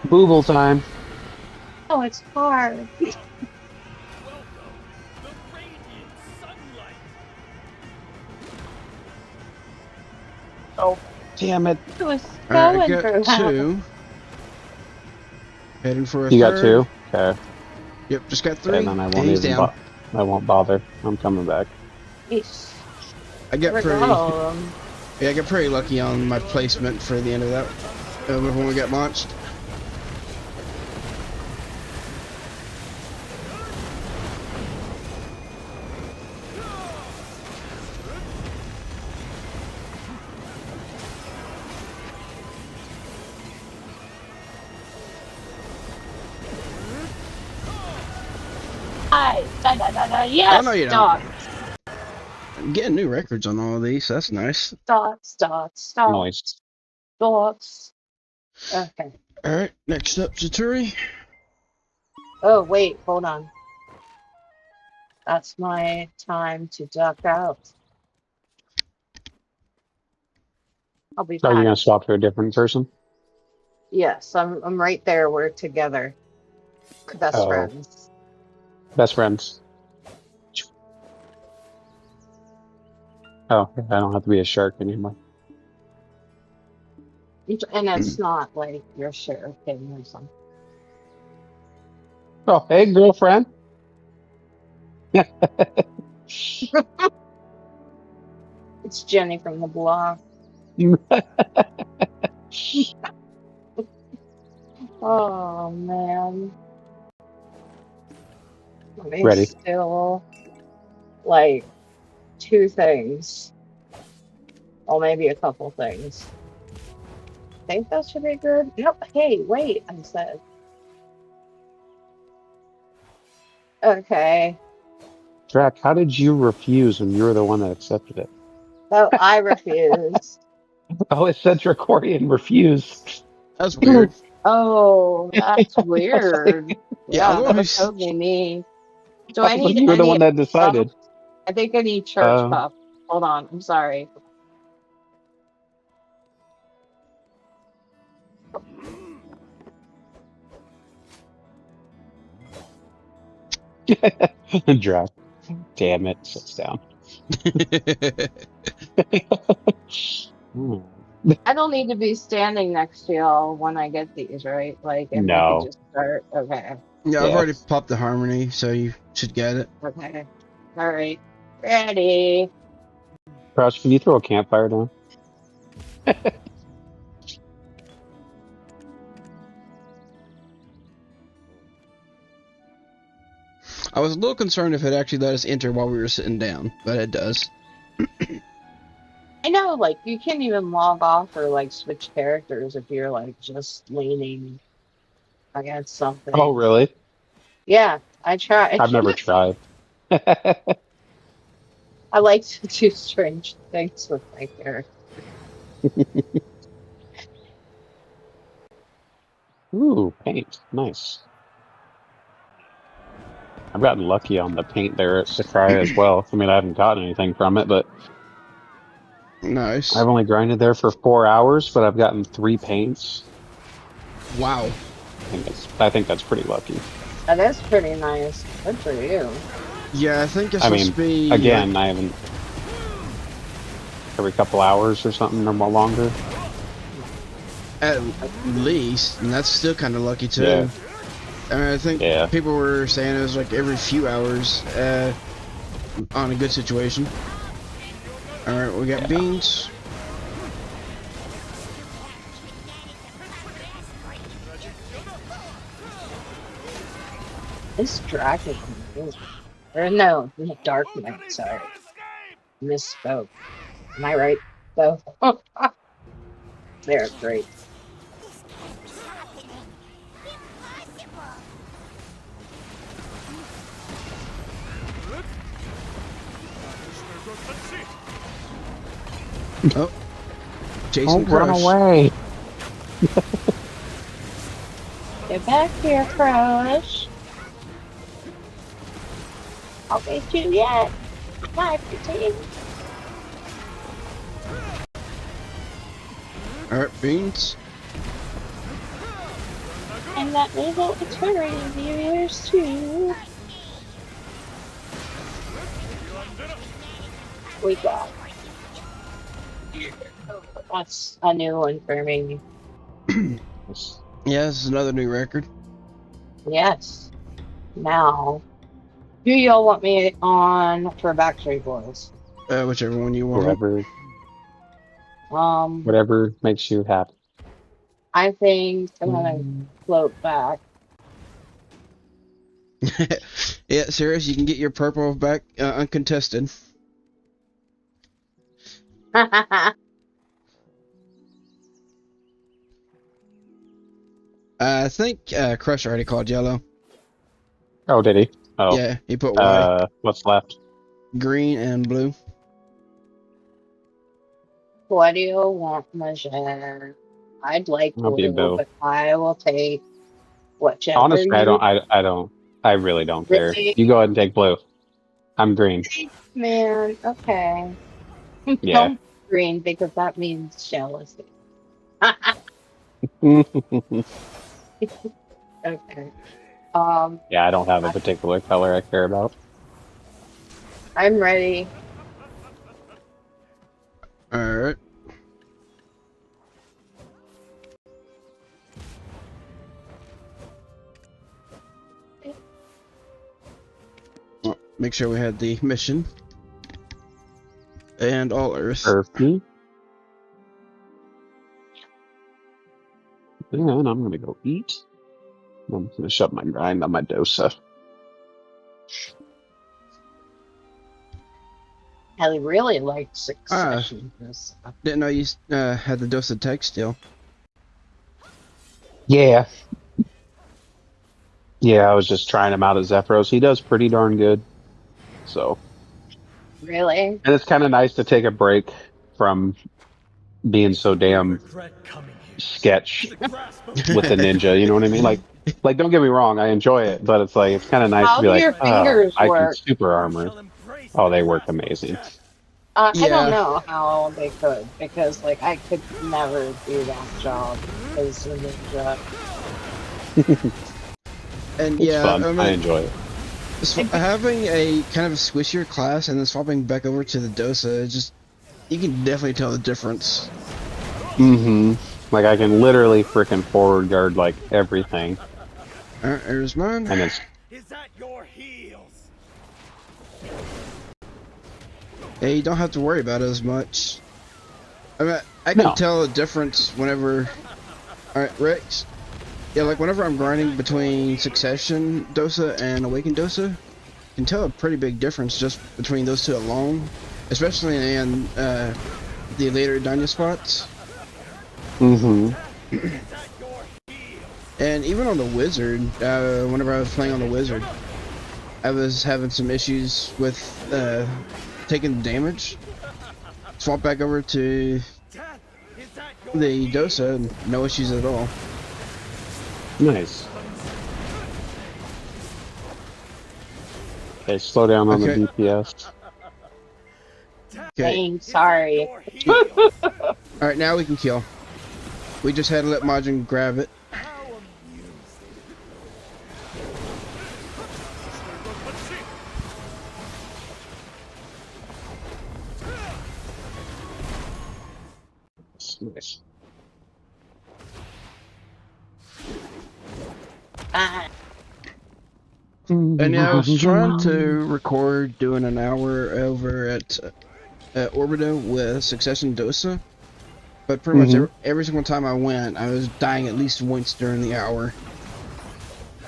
[SPEAKER 7] Booble time.
[SPEAKER 6] Oh, it's hard.
[SPEAKER 5] Welcome, the radiant sunlight.
[SPEAKER 7] Oh, damn it.
[SPEAKER 6] It was
[SPEAKER 1] All right, I
[SPEAKER 6] going
[SPEAKER 1] got
[SPEAKER 6] through hell.
[SPEAKER 1] two. Heading for a
[SPEAKER 7] You
[SPEAKER 1] third.
[SPEAKER 7] got two? Okay.
[SPEAKER 1] Yep, just got three.
[SPEAKER 7] And then I
[SPEAKER 1] and
[SPEAKER 7] won't
[SPEAKER 1] he's
[SPEAKER 7] even
[SPEAKER 1] down.
[SPEAKER 7] I won't bother. I'm coming back.
[SPEAKER 6] Yeesh.
[SPEAKER 1] I got
[SPEAKER 6] We're
[SPEAKER 1] pretty.
[SPEAKER 6] going.
[SPEAKER 1] Yeah, I got pretty lucky on my placement for the end of that. When we got launched.
[SPEAKER 6] Yes,
[SPEAKER 1] Oh, no, you don't.
[SPEAKER 6] stop,
[SPEAKER 1] I'm getting new records on all of these. So that's nice.
[SPEAKER 6] stop.
[SPEAKER 7] Noise.
[SPEAKER 6] Dots. Okay.
[SPEAKER 1] All right, next up, Jaturi.
[SPEAKER 6] Oh, wait, hold on. That's my time to duck out. I'll be
[SPEAKER 7] So you're
[SPEAKER 6] back.
[SPEAKER 7] gonna swap to a different person?
[SPEAKER 6] Yes, I'm right there. We're together. Best
[SPEAKER 7] Oh.
[SPEAKER 6] friends.
[SPEAKER 7] Best friends. Oh, I don't have to be a shark anymore.
[SPEAKER 6] And it's not like your share thing or something.
[SPEAKER 7] Oh, hey, girlfriend.
[SPEAKER 6] It's Jenny from the block. Oh man. There's
[SPEAKER 7] Ready.
[SPEAKER 6] still like 2 things. Or maybe a couple things. Think that should be good? Nope. Hey, wait, I said. Okay.
[SPEAKER 7] Drac, how did you refuse when you were the one that accepted it?
[SPEAKER 6] So I refuse.
[SPEAKER 7] Oh, it said Dracorian refused.
[SPEAKER 1] That's weird.
[SPEAKER 6] Oh, that's
[SPEAKER 7] I was like,
[SPEAKER 6] weird.
[SPEAKER 1] Yeah, I was
[SPEAKER 6] Yeah,
[SPEAKER 1] wondering
[SPEAKER 6] that's totally me. Do
[SPEAKER 7] I
[SPEAKER 6] I
[SPEAKER 7] was like,
[SPEAKER 6] need
[SPEAKER 7] you were the
[SPEAKER 6] any
[SPEAKER 7] one that
[SPEAKER 6] stuff?
[SPEAKER 7] decided.
[SPEAKER 6] I think I need church
[SPEAKER 7] Uh,
[SPEAKER 6] puff. Hold on, I'm sorry.
[SPEAKER 7] Drac, damn it, sits down. Hmm.
[SPEAKER 6] I don't need to be standing next to y'all when I get these, right? Like, and we could
[SPEAKER 7] No.
[SPEAKER 6] just start. Okay.
[SPEAKER 1] Yeah, I've
[SPEAKER 7] Yeah.
[SPEAKER 1] already popped the harmony, so you should get it.
[SPEAKER 6] Okay. All right. Ready.
[SPEAKER 7] Crouch, can you throw a campfire down?
[SPEAKER 1] I was a little concerned if it actually let us enter while we were sitting down, but it does.
[SPEAKER 6] I know, like, you can't even log off or, like, switch characters if you're, like, just leaning against
[SPEAKER 7] Oh,
[SPEAKER 6] something.
[SPEAKER 7] really?
[SPEAKER 6] Yeah, I tried.
[SPEAKER 7] I've never tried.
[SPEAKER 6] I like to do strange things with my character.
[SPEAKER 7] Ooh, paint. Nice. I've gotten lucky on the paint there at Sakurai as well. I mean, I haven't gotten anything from it, but
[SPEAKER 1] Nice.
[SPEAKER 7] I've only grinded there for 4 hours, but I've gotten 3 paints.
[SPEAKER 1] Wow.
[SPEAKER 7] I think that's pretty lucky.
[SPEAKER 6] That is pretty nice. Good for you.
[SPEAKER 1] Yeah, I think it's
[SPEAKER 7] I
[SPEAKER 1] supposed
[SPEAKER 7] mean,
[SPEAKER 1] to be
[SPEAKER 7] again, I haven't every couple hours or something or more longer.
[SPEAKER 1] at least, and that's still kind of lucky too.
[SPEAKER 7] Yeah.
[SPEAKER 1] I mean, I think
[SPEAKER 7] Yeah.
[SPEAKER 1] people were saying it was like every few hours on a good situation. All right, we got beans.
[SPEAKER 6] This dragon is. Or no, Dark Knight, sorry. Misspoke. Am I right? So, they're great.
[SPEAKER 1] Oh, Jason
[SPEAKER 7] Don't run
[SPEAKER 1] Crush.
[SPEAKER 7] away.
[SPEAKER 6] Get back here, Crush. I'll get you yet. My pretty.
[SPEAKER 1] All right, beans.
[SPEAKER 6] And that little eternity of yours too. We got. That's a new one for me.
[SPEAKER 1] Yeah, this is another new record.
[SPEAKER 6] Yes. Now, who y'all want me on for Backstreet Boys?
[SPEAKER 1] Whichever one you want.
[SPEAKER 7] Whatever makes you happy.
[SPEAKER 6] I think I'm gonna float back.
[SPEAKER 1] Yeah, Seraph, you can get your purple back uncontested. I think Crush already called yellow.
[SPEAKER 7] Oh, did he? Oh.
[SPEAKER 1] Yeah, he put Y.
[SPEAKER 7] What's left?
[SPEAKER 1] Green and blue.
[SPEAKER 6] What do you want, Major? I'd like
[SPEAKER 7] I'll be
[SPEAKER 6] blue,
[SPEAKER 7] blue.
[SPEAKER 6] but I will take whichever
[SPEAKER 7] Honestly,
[SPEAKER 6] you
[SPEAKER 7] I really don't care.
[SPEAKER 6] really.
[SPEAKER 7] You go ahead and take blue. I'm green.
[SPEAKER 6] Man, okay.
[SPEAKER 7] Yeah.
[SPEAKER 6] Don't green because that means jealousy. Okay.
[SPEAKER 7] Yeah, I don't have a particular color I care about.
[SPEAKER 6] I'm ready.
[SPEAKER 1] Alright. Well, make sure we had the mission. And all Earth.
[SPEAKER 7] Earthy. And I'm gonna go eat. I'm gonna shut my grind on my Dosa.
[SPEAKER 6] I really liked
[SPEAKER 1] Ah,
[SPEAKER 6] Succession.
[SPEAKER 1] didn't know you had the Dosa tech still.
[SPEAKER 7] Yeah. Yeah, I was just trying him out as Zephyros. He does pretty darn good. So,
[SPEAKER 6] Really?
[SPEAKER 7] and it's kind of nice to take a break from being so damn
[SPEAKER 5] Regret coming here.
[SPEAKER 7] sketch
[SPEAKER 5] To the grasp of
[SPEAKER 7] with the ninja. You know what I mean? Like don't get me wrong, I enjoy it, but it's like it's kind of nice to
[SPEAKER 6] How
[SPEAKER 7] be
[SPEAKER 6] do
[SPEAKER 7] like,
[SPEAKER 6] your fingers
[SPEAKER 7] I can
[SPEAKER 6] work?
[SPEAKER 7] super
[SPEAKER 5] you
[SPEAKER 7] armor.
[SPEAKER 5] shall embrace
[SPEAKER 7] Oh,
[SPEAKER 5] the
[SPEAKER 7] they work
[SPEAKER 5] grasp of
[SPEAKER 7] amazing.
[SPEAKER 5] death.
[SPEAKER 6] I don't
[SPEAKER 1] Yeah.
[SPEAKER 6] know how they could, because like I could never do that job as a ninja.
[SPEAKER 1] And
[SPEAKER 7] It's
[SPEAKER 1] yeah,
[SPEAKER 7] fun.
[SPEAKER 1] I
[SPEAKER 7] I
[SPEAKER 1] mean,
[SPEAKER 7] enjoy it.
[SPEAKER 1] having a kind of a swishier class and then swapping back over to the Dosa, just you can definitely tell the difference.
[SPEAKER 7] Mm-hmm. Like I can literally freaking forward guard like everything,
[SPEAKER 1] Alright, there's mine.
[SPEAKER 7] and it's
[SPEAKER 5] Is at your heels.
[SPEAKER 1] Yeah, you don't have to worry about it as much. I mean, I can
[SPEAKER 7] No.
[SPEAKER 1] tell the difference whenever. Alright, Rex. Yeah, like whenever I'm grinding between Succession Dosa and Awakened Dosa, I can tell a pretty big difference just between those two alone, especially in the later Danya spots.
[SPEAKER 7] mm-hmm.
[SPEAKER 1] And even on the Wizard, whenever I was playing on the Wizard, I was having some issues with taking damage. Swap back over to
[SPEAKER 5] Death is at your
[SPEAKER 1] the
[SPEAKER 5] heels.
[SPEAKER 1] Dosa, no issues at all.
[SPEAKER 7] Nice. Okay, slow down on
[SPEAKER 1] Okay.
[SPEAKER 7] the DPS.
[SPEAKER 1] Okay.
[SPEAKER 6] Dang, sorry.
[SPEAKER 5] Your heels.
[SPEAKER 1] Alright, now we can kill. We just had to let Majin grab it.
[SPEAKER 5] How amusing.
[SPEAKER 7] Nice.
[SPEAKER 6] Ah,
[SPEAKER 1] And yeah, I was trying to record doing an hour over at Orbido with Succession Dosa, but pretty much every single time I went, I was dying at least once during the hour.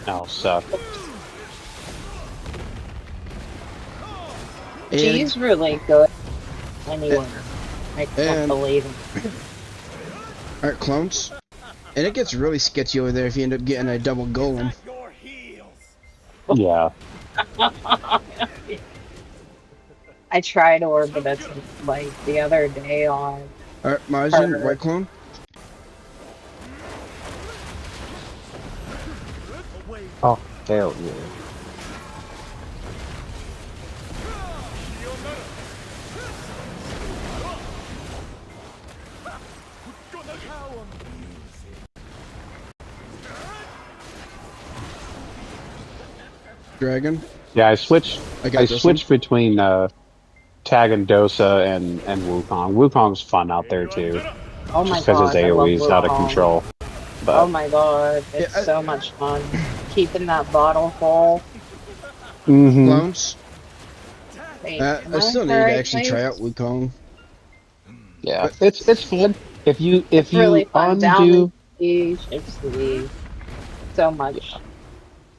[SPEAKER 7] Oh, suck.
[SPEAKER 1] And,
[SPEAKER 6] she's really good anywhere. I can't
[SPEAKER 1] and-
[SPEAKER 6] believe it.
[SPEAKER 1] Alright, clones. And it gets really sketchy over there if you end up getting a double golem.
[SPEAKER 5] At your heels.
[SPEAKER 7] Yeah.
[SPEAKER 6] I tried Orbit like the other day on.
[SPEAKER 1] Alright, Majin,
[SPEAKER 6] Her.
[SPEAKER 1] white clone.
[SPEAKER 5] Away.
[SPEAKER 7] Oh, hell yeah.
[SPEAKER 5] How amusing.
[SPEAKER 1] Dragon.
[SPEAKER 7] Yeah, I switched.
[SPEAKER 1] I got
[SPEAKER 7] I
[SPEAKER 1] this
[SPEAKER 7] switched between Tag and Dosa and Wukong. Wukong's fun out there too,
[SPEAKER 6] Oh my
[SPEAKER 7] just because his
[SPEAKER 6] god, I love
[SPEAKER 7] AOE's out of
[SPEAKER 6] Wukong.
[SPEAKER 7] control.
[SPEAKER 6] Oh
[SPEAKER 7] But
[SPEAKER 6] my god, it's
[SPEAKER 1] Yeah,
[SPEAKER 6] so much fun. Keeping that bottle full.
[SPEAKER 7] mhm.
[SPEAKER 1] Clones.
[SPEAKER 6] Wait,
[SPEAKER 1] I
[SPEAKER 6] am
[SPEAKER 1] still
[SPEAKER 6] in
[SPEAKER 1] need
[SPEAKER 6] the
[SPEAKER 1] to
[SPEAKER 6] right
[SPEAKER 1] actually try out
[SPEAKER 6] place?
[SPEAKER 1] Wukong.
[SPEAKER 7] Yeah, it's fun. If you
[SPEAKER 6] It's really fun. Down
[SPEAKER 7] undo
[SPEAKER 6] the Gypsy. So much.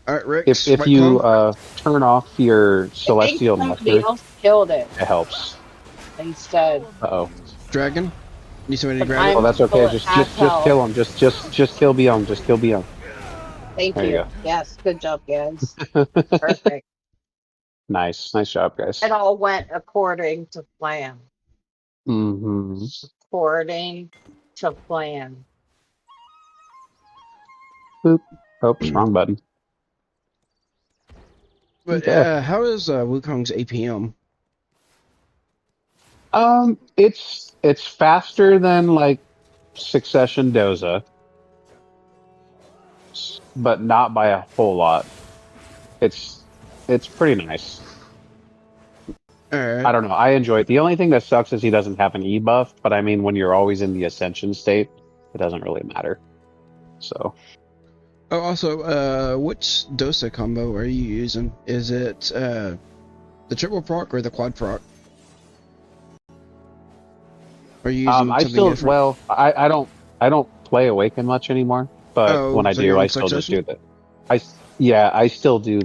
[SPEAKER 1] Alright, Rex,
[SPEAKER 7] if
[SPEAKER 1] white
[SPEAKER 7] you
[SPEAKER 1] clone.
[SPEAKER 7] turn off your
[SPEAKER 6] I think
[SPEAKER 7] celestial
[SPEAKER 6] somebody
[SPEAKER 7] nectar,
[SPEAKER 6] else killed it
[SPEAKER 7] it helps.
[SPEAKER 6] instead.
[SPEAKER 7] Uh-oh.
[SPEAKER 1] Dragon. Need somebody to
[SPEAKER 6] But
[SPEAKER 1] grab
[SPEAKER 7] Oh,
[SPEAKER 1] it?
[SPEAKER 7] that's okay.
[SPEAKER 6] still at
[SPEAKER 7] Just
[SPEAKER 6] half
[SPEAKER 7] kill him. Just kill Beyond. Just kill Beyond.
[SPEAKER 6] Thank
[SPEAKER 7] There you
[SPEAKER 6] you. Yes, good job, guys.
[SPEAKER 7] go.
[SPEAKER 6] Perfect.
[SPEAKER 7] Nice job, guys.
[SPEAKER 6] It all went according to plan.
[SPEAKER 7] Mm-hmm.
[SPEAKER 6] According to plan.
[SPEAKER 7] Boop. Oops, wrong button.
[SPEAKER 1] But
[SPEAKER 7] Okay.
[SPEAKER 1] how is Wukong's APM?
[SPEAKER 7] It's faster than like Succession Doza. but not by a whole lot. It's pretty nice.
[SPEAKER 1] Alright.
[SPEAKER 7] I don't know. I enjoy it. The only thing that sucks is he doesn't have an E buff, but I mean, when you're always in the Ascension state, it doesn't really matter. So,
[SPEAKER 1] Oh, also, which Dosa combo are you using? Is it the triple proc or the quad proc? Are you using
[SPEAKER 7] I
[SPEAKER 1] something
[SPEAKER 7] still,
[SPEAKER 1] different?
[SPEAKER 7] well, I don't play Awaken much anymore, but
[SPEAKER 1] Oh,
[SPEAKER 7] when I
[SPEAKER 1] so you're
[SPEAKER 7] do, I
[SPEAKER 1] on
[SPEAKER 7] still just
[SPEAKER 1] Succession?
[SPEAKER 7] do yeah, I still do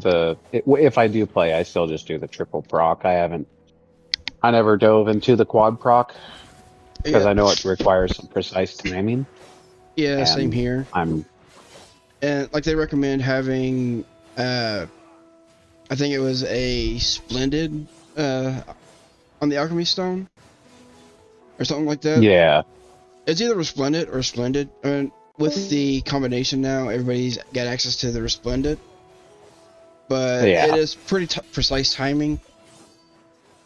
[SPEAKER 7] if I do play, I still just do the triple proc. I never dove into the quad proc because
[SPEAKER 1] Yeah,
[SPEAKER 7] I know it requires some precise timing,
[SPEAKER 1] yeah, same
[SPEAKER 7] and
[SPEAKER 1] here.
[SPEAKER 7] I'm,
[SPEAKER 1] And like they recommend having, I think it was a Splendid on the Alchemy Stone or something like that.
[SPEAKER 7] yeah,
[SPEAKER 1] It's either Resplendent or Splendid. I mean, with the combination now, everybody's got access to the Resplendent, but it
[SPEAKER 7] yeah,
[SPEAKER 1] is pretty precise timing.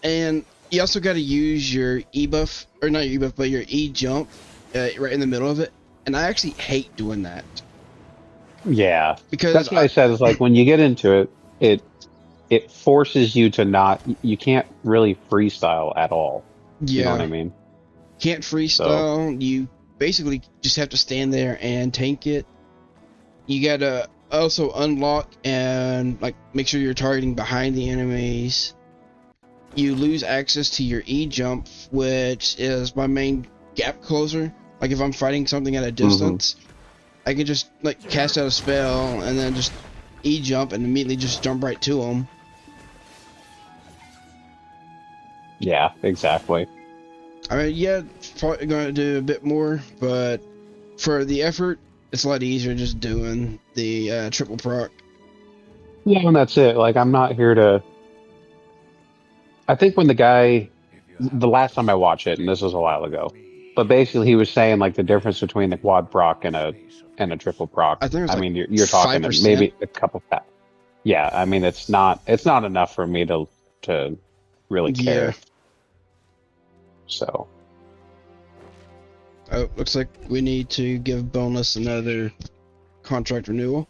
[SPEAKER 1] And you also got to use your E buff, or not your E buff, but your E jump right in the middle of it. And I actually hate doing that
[SPEAKER 7] yeah.
[SPEAKER 1] because
[SPEAKER 7] That's what I said. Is like when you get into it, it forces you to not. You can't really freestyle at all. You know what
[SPEAKER 1] yeah,
[SPEAKER 7] I mean?
[SPEAKER 1] can't
[SPEAKER 7] So,
[SPEAKER 1] freestyle. You basically just have to stand there and tank it. You gotta also unlock and like make sure you're targeting behind the enemies. You lose access to your E jump, which is my main gap closer. Like if I'm fighting something at a
[SPEAKER 7] hmm,
[SPEAKER 1] distance, I can just like cast out a spell and then just E jump and immediately just jump right to them.
[SPEAKER 7] yeah, exactly.
[SPEAKER 1] I mean, yeah, probably gonna do a bit more, but for the effort, it's a lot easier just doing the triple proc.
[SPEAKER 7] Yeah, and that's it. Like I'm not here to. I think when
[SPEAKER 2] If you have
[SPEAKER 7] the last time I watched it, and this was a while ago, but basically he was saying like the difference between the quad proc
[SPEAKER 2] space of
[SPEAKER 7] and a
[SPEAKER 2] yours.
[SPEAKER 7] triple proc.
[SPEAKER 1] I think it's
[SPEAKER 7] I
[SPEAKER 1] like
[SPEAKER 7] mean, you're talking
[SPEAKER 1] 5%.
[SPEAKER 7] maybe a couple pat. Yeah, I mean it's not enough for me to really
[SPEAKER 1] Yeah.
[SPEAKER 7] care. So
[SPEAKER 1] Oh, looks like we need to give Boneless another contract renewal.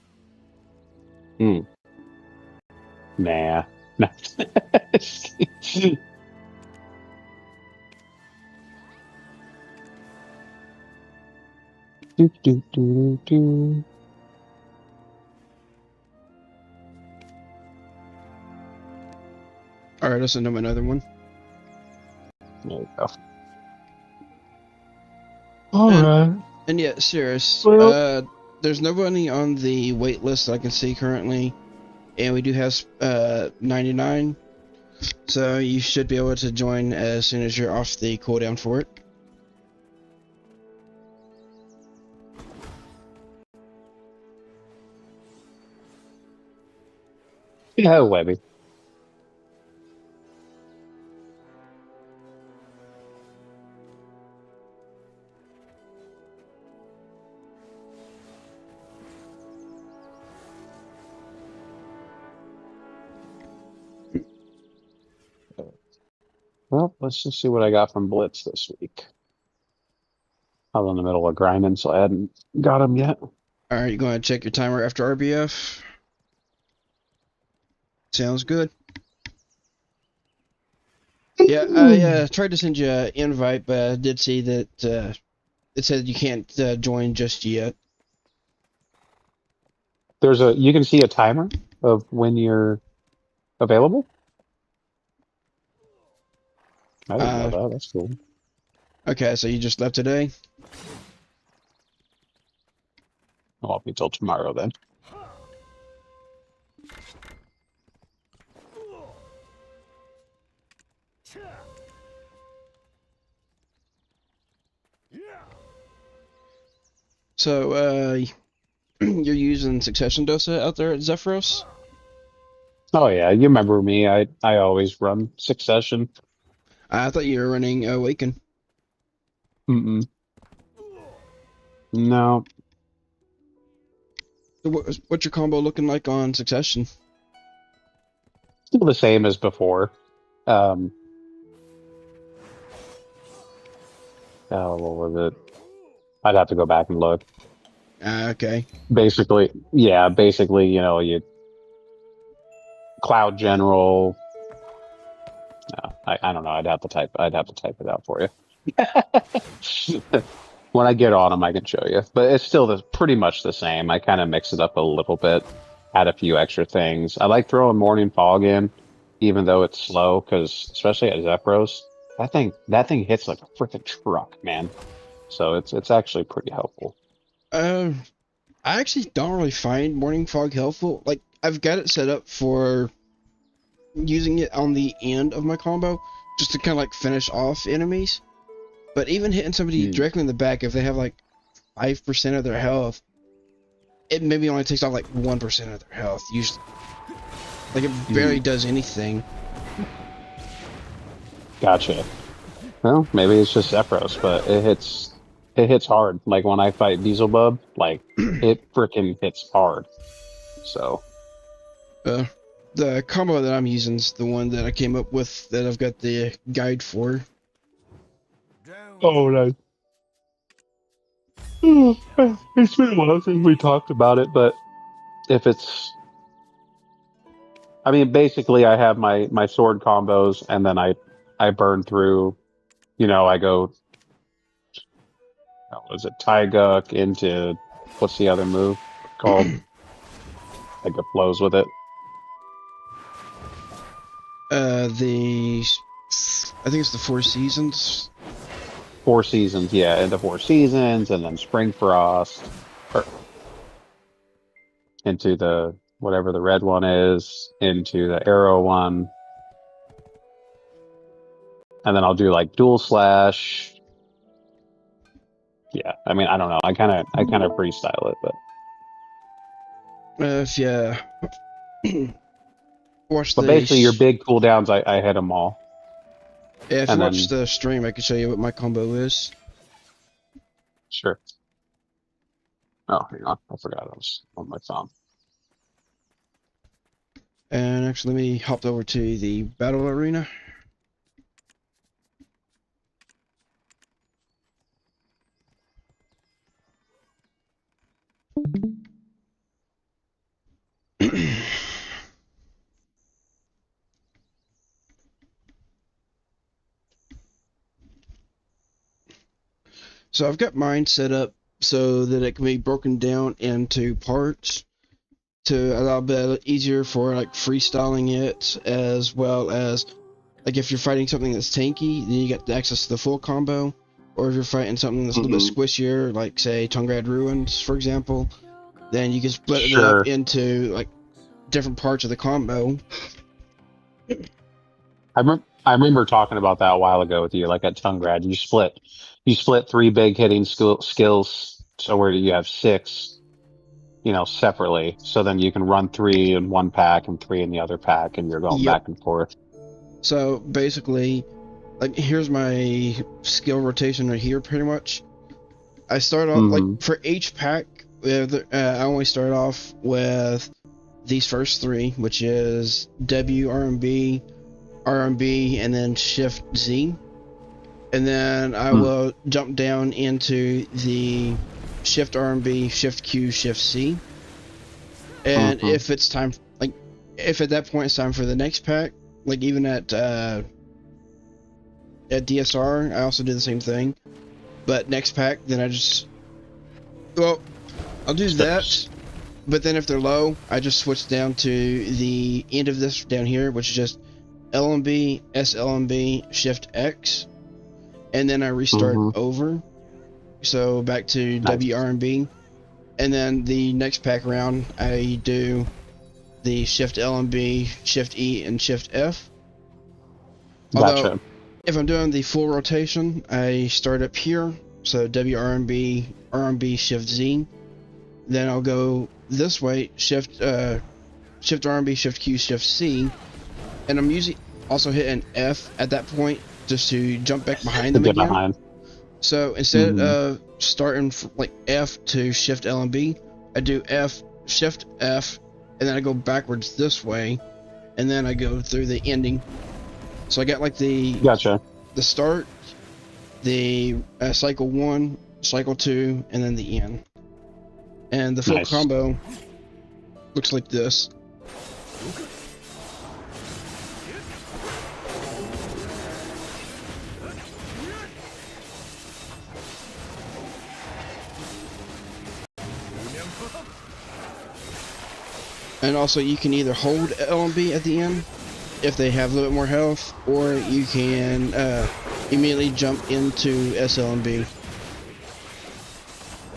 [SPEAKER 7] mm, nah. Do, do, do, do.
[SPEAKER 1] All right, let's send him another one.
[SPEAKER 7] There you go. All
[SPEAKER 1] And
[SPEAKER 7] right.
[SPEAKER 1] and yeah, serious.
[SPEAKER 7] Well,
[SPEAKER 1] There's nobody on the wait list that I can see currently, and we do have 99. So you should be able to join as soon as you're off the cooldown for it.
[SPEAKER 7] yeah, Webby. Well, let's just see what I got from Blitz this week. I was in the middle of grinding, so I hadn't got him yet.
[SPEAKER 1] All right, you're going to check your timer after RBF. Sounds good. Yeah, I tried to send you an invite, but I did see that it said you can't join just yet.
[SPEAKER 7] You can see a timer of when you're available. I didn't know
[SPEAKER 1] Uh,
[SPEAKER 7] that. That's cool.
[SPEAKER 1] okay, so you just left today?
[SPEAKER 7] I'll be till tomorrow then.
[SPEAKER 1] So, you're using Succession Dosa out there at Zephyros?
[SPEAKER 7] Oh yeah, you remember me? I always run Succession.
[SPEAKER 1] I thought you were running Awaken.
[SPEAKER 7] Mm-mm. No,
[SPEAKER 1] So what's your combo looking like on Succession?
[SPEAKER 7] still the same as before. Um, oh, what was it? I'd have to go back and look.
[SPEAKER 1] Okay.
[SPEAKER 7] Basically, yeah, basically, you know, you Cloud General. No, I don't know. I'd have to type it out for you. When I get on them, I can show you. But it's still pretty much the same. I kind of mix it up a little bit, add a few extra things. I like throwing Morning Fog in, even though it's slow, because especially at Zephyros, that thing hits like a freaking truck, man. So it's actually pretty helpful.
[SPEAKER 1] I actually don't really find Morning Fog helpful. Like, I've got it set up for using it on the end of my combo, just to kind of like finish off enemies. But even hitting somebody directly in the back, if they have like 5% of their health, it maybe only takes off like 1% of their health. Usually, like, it barely does anything.
[SPEAKER 7] Gotcha. Well, maybe it's just Zephyros, but it hits hard. Like when I fight Beelzebub, like it freaking hits hard. So
[SPEAKER 1] the combo that I'm using is the one that I came up with, that I've got the guide for.
[SPEAKER 7] oh, nice. It's been a while since we talked about it, but if it's, I mean, basically, I have my sword combos, and then I burn through. You know, I go. Was it Taiguk into what's the other move called? Like it flows with it.
[SPEAKER 1] I think it's the Four Seasons.
[SPEAKER 7] Four Seasons, yeah, into Four Seasons, and then Spring Frost, or into the whatever the red one is, into the arrow one, and then I'll do like Dual Slash. Yeah, I mean, I don't know. I kind of freestyle it, but
[SPEAKER 1] If you watch
[SPEAKER 7] but basically your big cooldowns, I hit them all.
[SPEAKER 1] Yeah, if you
[SPEAKER 7] and
[SPEAKER 1] watch
[SPEAKER 7] then-
[SPEAKER 1] the stream, I can show you what my combo is.
[SPEAKER 7] Sure. Oh, hang on, I forgot I was on my phone.
[SPEAKER 1] And actually, let me hop over to the battle arena. So I've got mine set up so that it can be broken down into parts to allow a bit easier for like freestyling it, as well as like if you're fighting something that's tanky, then you get access to the full combo. Or if you're fighting something that's a little bit squishier, like say Tungrad Ruins, for example, then you can split it up into like different parts of the combo.
[SPEAKER 7] I remember talking about that a while ago with you, like at Tungrad. You split three big hitting skills, so where you have six, you know, separately. So then you can run three in one pack and three in the other pack, and you're going back and forth.
[SPEAKER 1] So basically, like, here's my skill rotation right here, pretty much. I start off, like, for each pack, I only start off with these first three, which is W, RMB, and then Shift Z. And then I will jump down into the Shift RMB, Shift Q, Shift C. And if it's time, like, if at that point it's time for the next pack, like even at DSR, I also do the same thing. But next pack, then I just, well, I'll do that. But then if they're low, I just switch down to the end of this down here, which is just LMB, SLMB, Shift X. And then I restart over. So back to WRMB. And then the next pack round, I do the Shift LMB, Shift E, and Shift F. Although, if I'm doing the full rotation, I start up here. So WRMB, RMB, Shift Z. Then I'll go this way, Shift RMB, Shift Q, Shift C. And I'm usually also hitting F at that point, just to jump back behind them again. So instead of starting from like F to Shift LMB, I do F, Shift F, and then I go backwards this way, and then I go through the ending. So I got like the start, the cycle 1, cycle 2, and then the end. And the full
[SPEAKER 7] Nice.
[SPEAKER 1] combo looks like this. And also you can either hold L and B at the end if they have a little bit more health, or you can immediately jump into SL and B.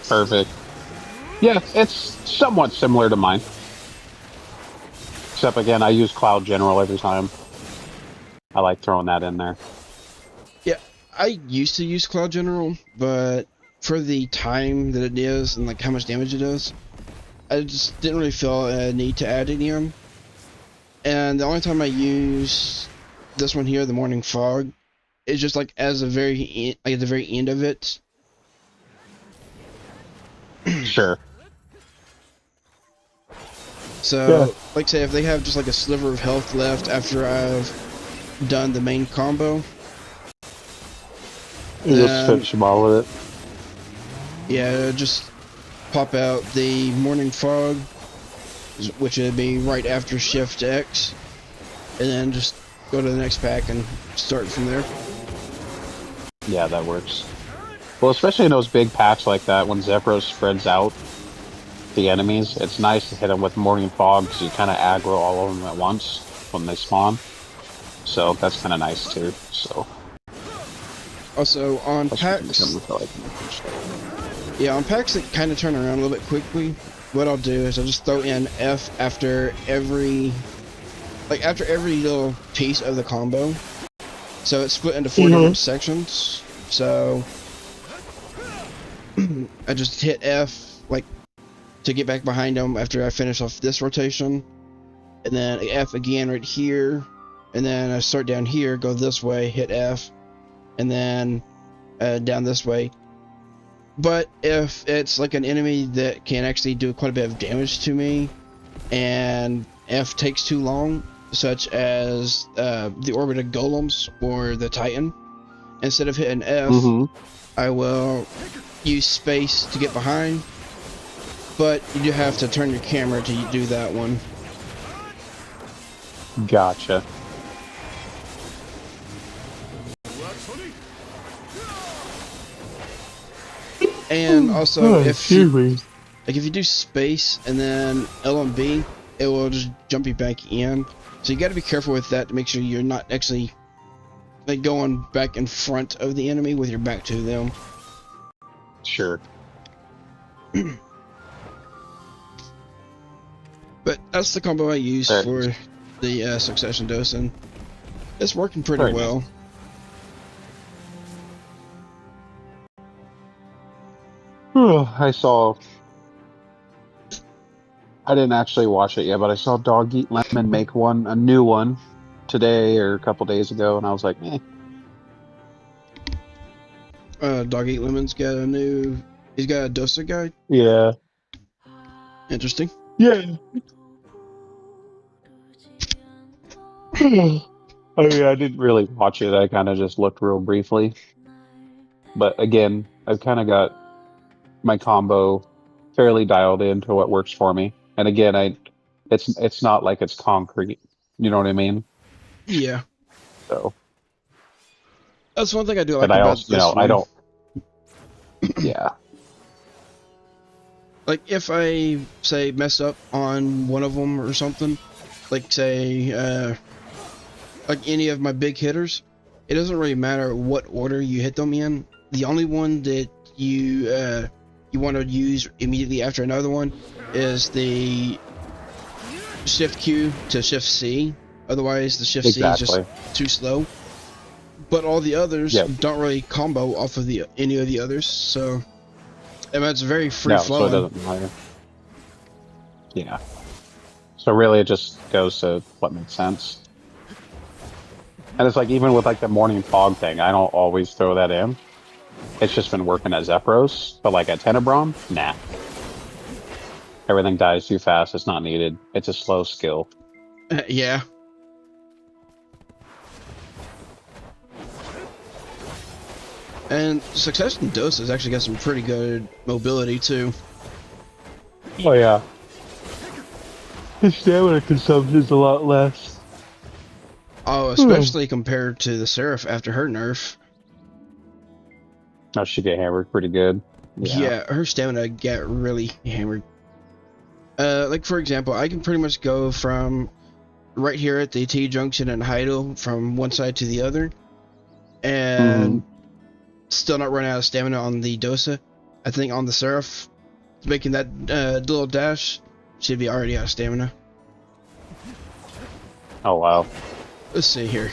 [SPEAKER 7] Perfect. Yeah, it's somewhat similar to mine. Except again, I use Cloud General every time. I like throwing that in there.
[SPEAKER 1] Yeah, I used to use Cloud General, but for the time that it is and like how much damage it does, I just didn't really feel a need to add it in. And the only time I use this one here, the Morning Fog, is just like as a very like at the very end of it.
[SPEAKER 7] Sure.
[SPEAKER 1] So, like say if they have just like a sliver of health left after I've done the main combo,
[SPEAKER 7] You just finish them all with it.
[SPEAKER 1] yeah, just pop out the Morning Fog, which would be right after Shift X, and then just go to the next pack and start from there.
[SPEAKER 7] Yeah, that works. Well, especially in those big packs like that, when Zephyros spreads out the enemies, it's nice to hit them with Morning Fog because you kind of aggro all of them at once when they spawn. So that's kind of nice too. So
[SPEAKER 1] Also on packs, yeah, on packs that kind of turn around a little bit quickly, what I'll do is I'll just throw in F after every little piece of the combo. So it's split into 4 different sections. So I just hit F like to get back behind them after I finish off this rotation, and then F again right here, and then I start down here, go this way, hit F, and then down this way. But if it's like an enemy that can actually do quite a bit of damage to me, and F takes too long, such as the Orbited Golems or the Titan, instead of hitting F, I will use space to get behind, but you do have to turn your camera to do that one.
[SPEAKER 7] Gotcha.
[SPEAKER 1] And also, if you do space and then L and B, it will just jump you back in. So you got to be careful with that to make sure you're not actually like going back in front of the enemy with your back to them.
[SPEAKER 7] Sure.
[SPEAKER 1] But that's the combo I use
[SPEAKER 7] Right.
[SPEAKER 1] for the Succession Dosa, and it's working pretty
[SPEAKER 7] Very
[SPEAKER 1] well.
[SPEAKER 7] I didn't actually watch it yet, but I saw Dog Eat Lemon make a new one today or a couple days ago, and I was like, eh.
[SPEAKER 1] Dog Eat Lemon's got he's got a Dosa guide.
[SPEAKER 7] Yeah.
[SPEAKER 1] Interesting.
[SPEAKER 7] Yeah. I mean, I didn't really watch it. I kind of just looked real briefly. But again, I've kind of got my combo fairly dialed into what works for me. And again, it's not like it's concrete. You know what I mean?
[SPEAKER 1] Yeah.
[SPEAKER 7] So.
[SPEAKER 1] That's one thing I do like
[SPEAKER 7] But I
[SPEAKER 1] about
[SPEAKER 7] also,
[SPEAKER 1] this one.
[SPEAKER 7] I don't. Yeah.
[SPEAKER 1] Like if I say mess up on one of them or something, like say like any of my big hitters, it doesn't really matter what order you hit them in. The only one that you want to use immediately after another one is the Shift Q to Shift C. Otherwise, the Shift C is just too slow. But all the others don't really combo off of any of the others, so I mean, it's very free flowing.
[SPEAKER 7] So it doesn't matter. Yeah. So really, it just goes to what makes sense. And it's like even with like the Morning Fog thing, I don't always throw that in. It's just been working at Zephyros, but like at Tenebron, nah. Everything dies too fast. It's not needed. It's a slow skill.
[SPEAKER 1] Yeah. And Succession Dosa has actually got some pretty good mobility too.
[SPEAKER 7] Oh yeah. His stamina consumption is a lot less.
[SPEAKER 1] Oh, especially compared to the Seraph after her nerf.
[SPEAKER 7] Oh, she get hammered pretty good.
[SPEAKER 1] Yeah, her stamina got really hammered. Like for example, I can pretty much go from right here at the T junction and Heidel from one side to the other, and still not run out of stamina on the Dosa. I think on the Seraph, making that little dash, should be already out of stamina.
[SPEAKER 7] Oh wow.
[SPEAKER 1] Let's see here.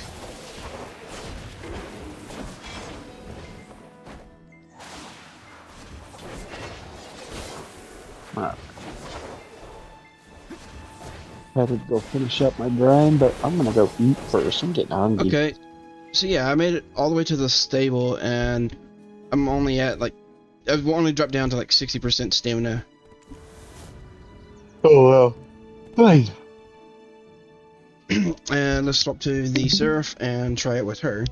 [SPEAKER 7] Alright. Had to go finish up my grind, but I'm gonna go eat first. I'm getting hungry.
[SPEAKER 1] Okay, so yeah, I made it all the way to the stable, and I'm only at like, I've only dropped down to like 60% stamina.
[SPEAKER 7] Oh wow. Fine.
[SPEAKER 1] And let's swap to the Seraph and try it with her.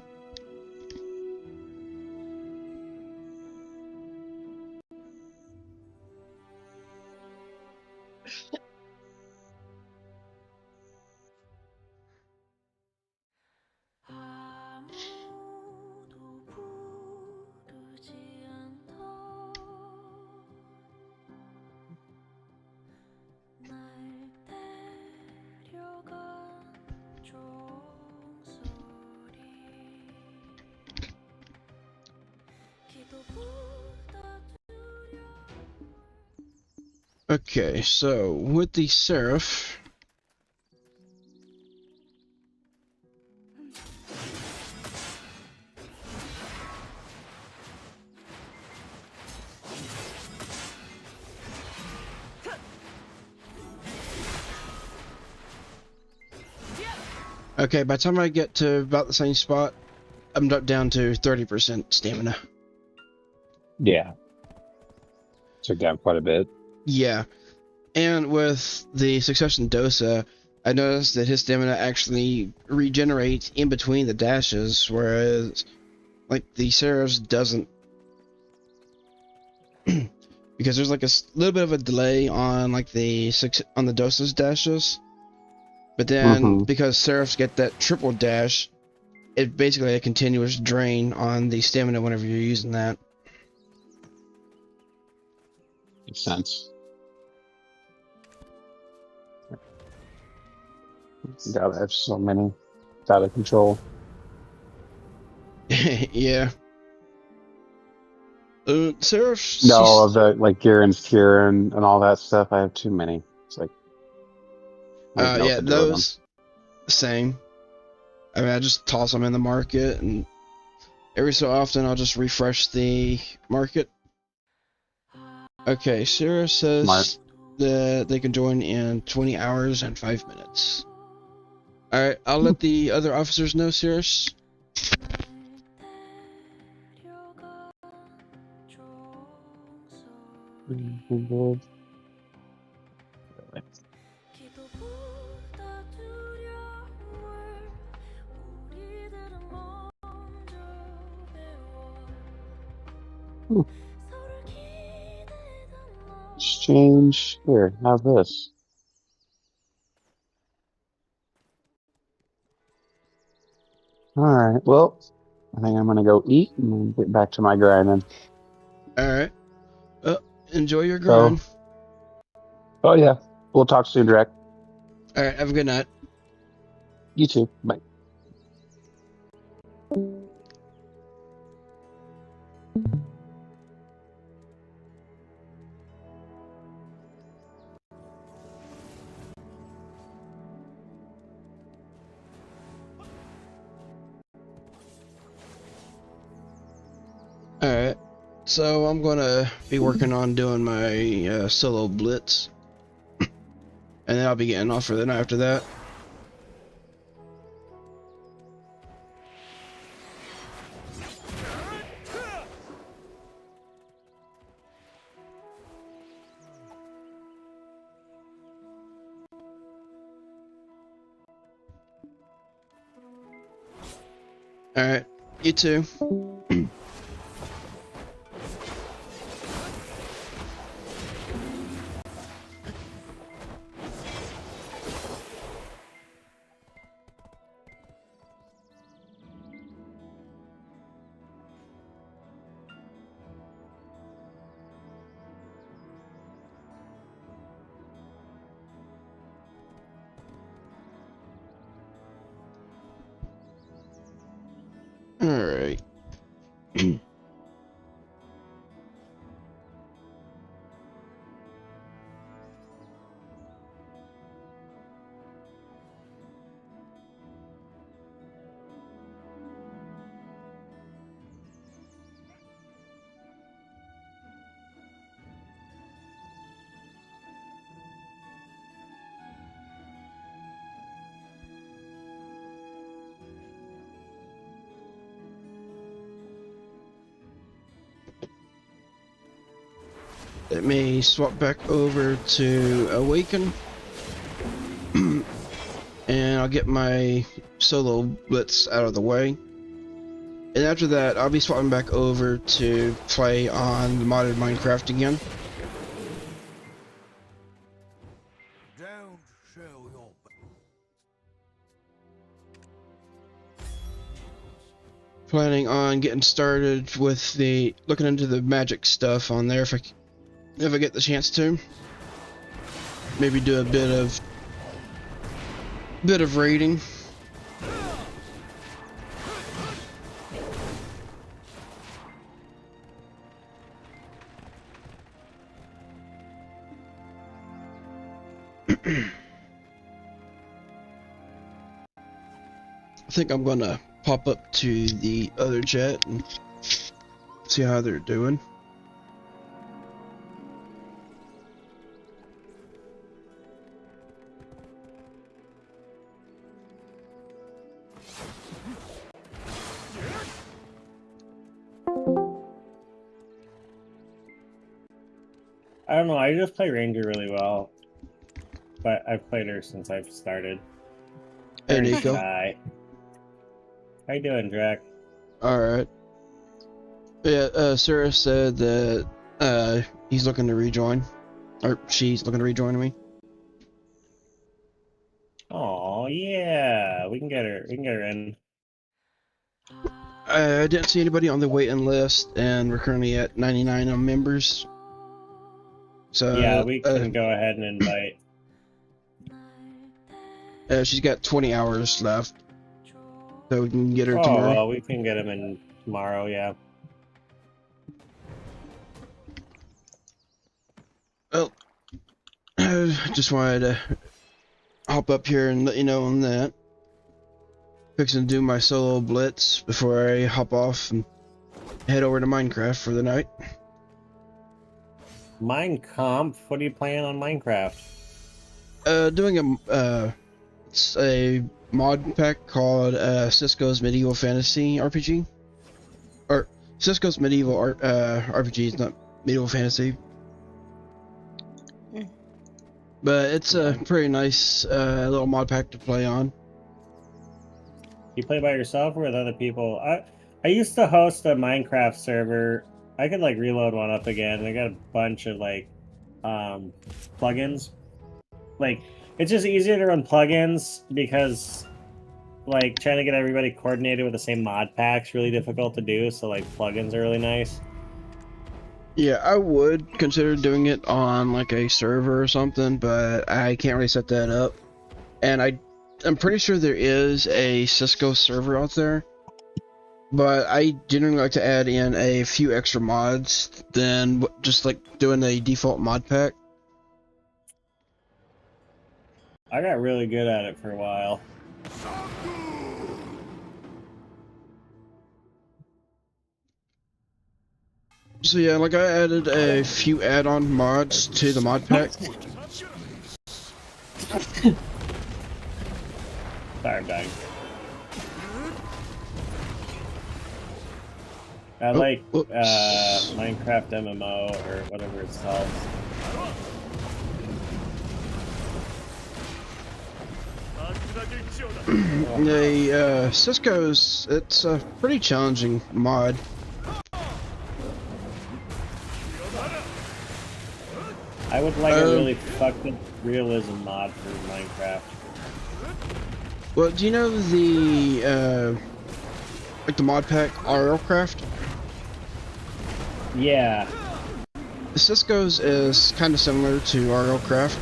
[SPEAKER 1] Okay, so with the Seraph, okay, by the time I get to about the same spot, I'm down to 30% stamina.
[SPEAKER 7] Yeah. Took down quite a bit.
[SPEAKER 1] Yeah, and with the Succession Dosa, I noticed that his stamina actually regenerates in between the dashes, whereas like the Seraph's doesn't. Because there's like a little bit of a delay on like the Dosa's dashes, but then because Seraphs get that triple dash, it's basically a continuous drain on the stamina whenever you're using that.
[SPEAKER 7] Makes sense. God, I have so many. It's out of control.
[SPEAKER 1] Yeah. Seraph.
[SPEAKER 7] No, of the like Garen and all that stuff. I have too many. It's like. I don't know
[SPEAKER 1] Yeah,
[SPEAKER 7] what to do with them.
[SPEAKER 1] those. Same. I mean, I just toss them in the market, and every so often I'll just refresh the market. Okay, Sarah says
[SPEAKER 7] Smart.
[SPEAKER 1] that they can join in 20 hours and 5 minutes. Alright, I'll let the other officers know, Cirrus.
[SPEAKER 7] Exchange. Here, have this. Alright, well, I think I'm gonna go eat and get back to my grinding.
[SPEAKER 1] Alright. Well, enjoy your grind.
[SPEAKER 7] Oh yeah. We'll talk soon, Direct.
[SPEAKER 1] Alright, have a good night.
[SPEAKER 7] You too. Bye.
[SPEAKER 1] Alright, so I'm gonna be working on doing my solo Blitz. And then I'll be getting off for the night after that. Alright, you too. let me swap back over to Awaken. And I'll get my solo Blitz out of the way. And after that, I'll be swapping back over to play on the modded Minecraft again.
[SPEAKER 2] Don't show your
[SPEAKER 1] Planning on getting started with the looking into the magic stuff on there if I get the chance to. Maybe do a bit of raiding. I think I'm gonna pop up to the other chat and see how they're doing.
[SPEAKER 8] I don't know, I just play Ranger really well. But I've played her since I've started.
[SPEAKER 1] Hey, Nico.
[SPEAKER 8] Hi. How you doing, Drac?
[SPEAKER 1] Alright. Yeah, Seraph said that he's looking to rejoin. Or she's looking to rejoin me.
[SPEAKER 8] Oh yeah, we can get her in.
[SPEAKER 1] I didn't see anybody on the waiting list, and we're currently at 99 members. So
[SPEAKER 8] Yeah, we can go ahead and invite.
[SPEAKER 1] She's got 20 hours left, so we can get her
[SPEAKER 8] Oh,
[SPEAKER 1] tomorrow.
[SPEAKER 8] well, we can get him in tomorrow, yeah.
[SPEAKER 1] Well, just wanted to hop up here and let you know on that. Fixing to do my solo Blitz before I hop off and head over to Minecraft for the night.
[SPEAKER 8] Minecraft? What are you playing on Minecraft?
[SPEAKER 1] Doing it's a mod pack called Cisco's Medieval Fantasy RPG. Or Cisco's Medieval RPG is not Medieval Fantasy. But it's a pretty nice little mod pack to play on.
[SPEAKER 8] You play by yourself or with other people? I used to host a Minecraft server. I could like reload one up again. I got a bunch of like plugins. Like it's just easier to run plugins because like trying to get everybody coordinated with the same mod pack's really difficult to do. So like plugins are really nice.
[SPEAKER 1] Yeah, I would consider doing it on like a server or something, but I can't really set that up. And I'm pretty sure there is a Cisco server out there, but I generally like to add in a few extra mods than just like doing a default mod pack.
[SPEAKER 8] I got really good at it for a while.
[SPEAKER 1] So yeah, like I added a few add-on mods to the mod pack.
[SPEAKER 8] Sorry, bag. I like Minecraft MMO or whatever it's called.
[SPEAKER 1] The Cisco's, it's a pretty challenging mod.
[SPEAKER 8] I would like a really fucked up realism mod for Minecraft.
[SPEAKER 1] Well, do you know the like the mod pack RLCraft?
[SPEAKER 8] Yeah.
[SPEAKER 1] The Cisco's is kind of similar to RLCraft.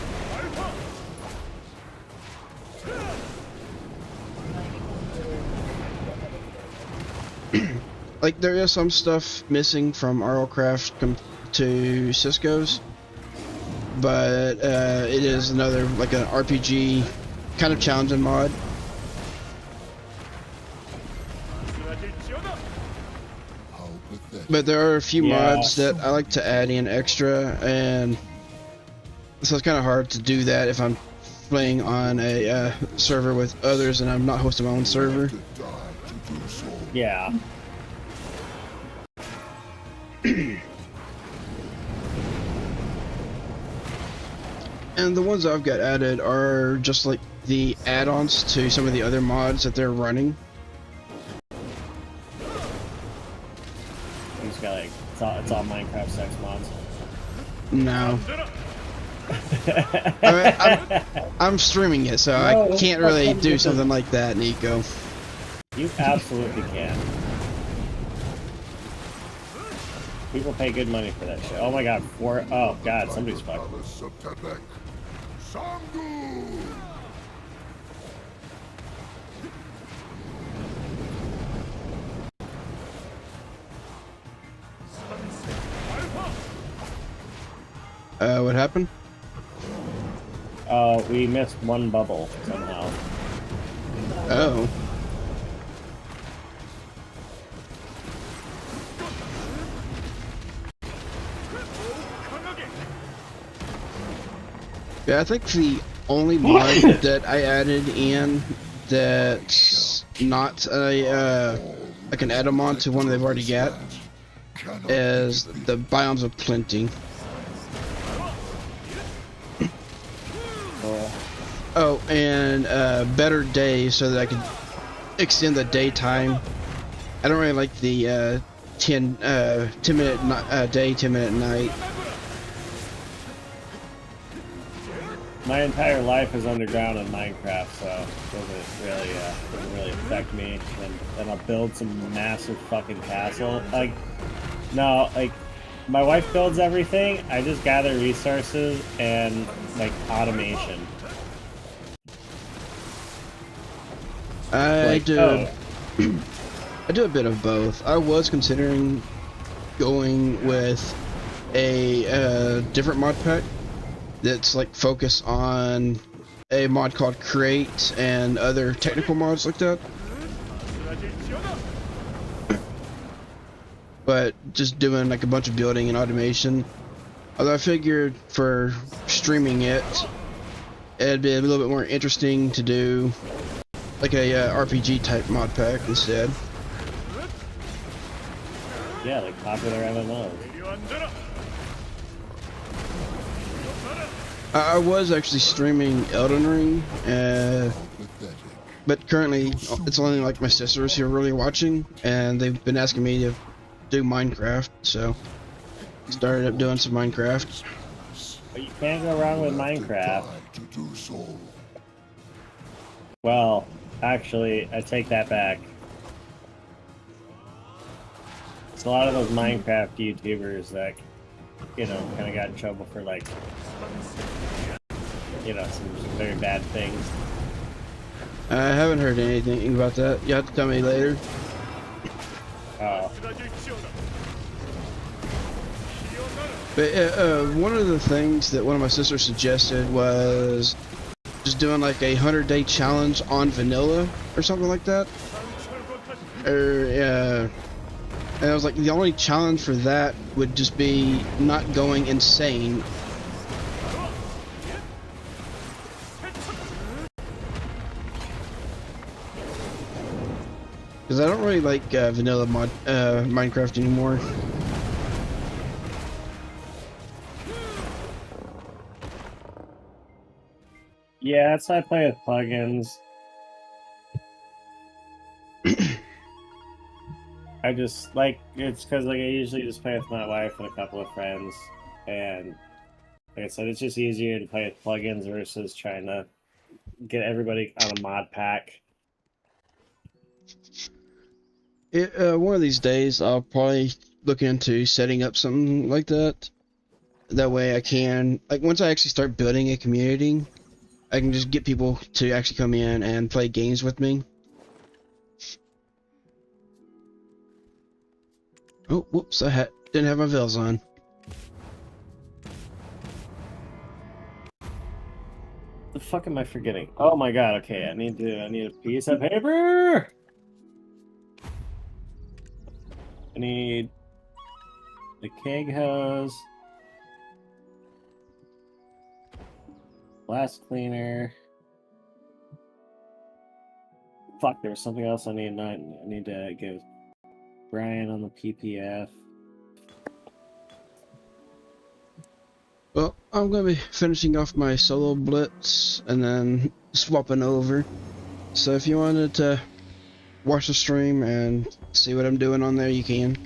[SPEAKER 1] Like there is some stuff missing from RLCraft to Cisco's, but it is another like an RPG kind of challenging mod. But there are a few mods that I like to add in extra, and so it's kind of hard to do that if I'm playing on a server with others and I'm not hosting my own server.
[SPEAKER 8] Yeah.
[SPEAKER 1] And the ones I've got added are just like the add-ons to some of the other mods that they're running.
[SPEAKER 8] He's got like it's all Minecraft sex mods.
[SPEAKER 1] No. I mean, I'm streaming it, so I can't really do something like that, Nico.
[SPEAKER 8] You absolutely can. People pay good money for that shit. Oh my god, oh god, somebody's fucked.
[SPEAKER 1] What happened?
[SPEAKER 8] We missed one bubble somehow.
[SPEAKER 1] Oh. Yeah, I think the only mod that I added in that's not a like an add-on to one they've already got is the Biomes of Plenty. Oh, and better day so that I could extend the daytime. I don't really like the 10-minute day, 10-minute night.
[SPEAKER 8] My entire life is underground in Minecraft, so it doesn't really affect me. And I'll build some massive fucking castle. Like, no, like my wife builds everything. I just gather resources and like automation.
[SPEAKER 1] I do a bit of both. I was considering going with a different mod pack that's like focused on a mod called Create and other technical mods like that. But just doing like a bunch of building and automation. Although I figured for streaming it, it'd be a little bit more interesting to do like a RPG type mod pack instead.
[SPEAKER 8] Yeah, like popular MMOs.
[SPEAKER 1] I was actually streaming Elden Ring, but currently it's only like my sisters who are really watching, and they've been asking me to do Minecraft, so started up doing some Minecraft.
[SPEAKER 8] But you can't go wrong with Minecraft. Well, actually, I take that back. It's a lot of those Minecraft YouTubers that, you know, kind of got in trouble for, like, you know, some very bad things.
[SPEAKER 1] I haven't heard anything about that. You have to tell me later.
[SPEAKER 8] Oh.
[SPEAKER 1] But one of the things that one of my sisters suggested was just doing like a 100-day challenge on vanilla or something like that. And I was like, the only challenge for that would just be not going insane. Because I don't really like vanilla Minecraft anymore.
[SPEAKER 8] Yeah, that's why I play with plugins. I just, like, it's because, like, I usually just play with my wife and a couple of friends. And, like I said, it's just easier to play with plugins versus trying to get everybody on a mod pack.
[SPEAKER 1] One of these days, I'll probably look into setting up something like that. That way I can, like, once I actually start building a community, I can just get people to actually come in and play games with me. Oh, whoops, I didn't have my veils on.
[SPEAKER 8] The fuck am I forgetting? Oh my god, okay, I need a piece of paper! I need the keg hose, glass cleaner. Fuck, there was something else I need. I need to give Brian on the PPF.
[SPEAKER 1] Well, I'm gonna be finishing off my solo Blitz and then swapping over. So if you wanted to watch the stream and see what I'm doing on there, you can.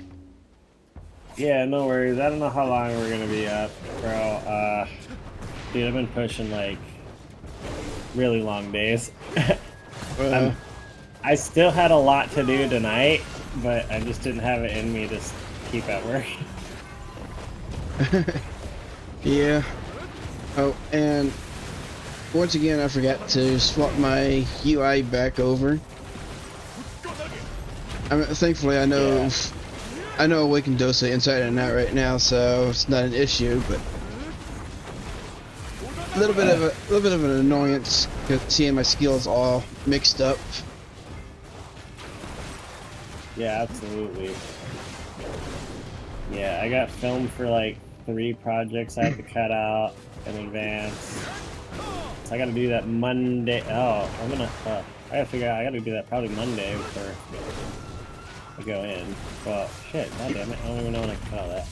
[SPEAKER 8] Yeah, no worries. I don't know how long we're gonna be up, bro. Dude, I've been pushing like really long days. I still had a lot to do tonight, but I just didn't have it in me to keep at work.
[SPEAKER 1] Yeah. Oh, and once again, I forgot to swap my UI back over. I mean, thankfully, I know Awakened Dosa inside and out right now, so it's not an issue. But a little bit of an annoyance seeing my skills all mixed up.
[SPEAKER 8] Yeah, absolutely. Yeah, I got filmed for like 3 projects I had to cut out in advance. So I gotta do that Monday. Oh, I gotta figure out, I gotta do that probably Monday before I go in. Well, shit, god damn it, I don't even know when I can cut all that.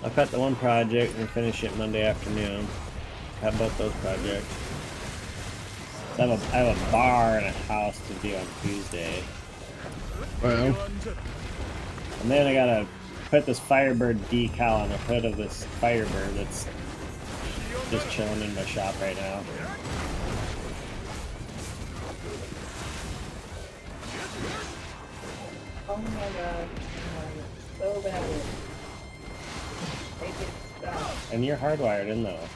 [SPEAKER 8] I'll cut the one project and finish it Monday afternoon. Cut both those projects. So I have a bar and a house to do on Tuesday.
[SPEAKER 1] Well,
[SPEAKER 8] and then I gotta put this Firebird decal on the hood of this Firebird that's just chilling in my shop right now.
[SPEAKER 9] Oh my god. So bad. Make it stop.
[SPEAKER 8] And you're hardwired in though.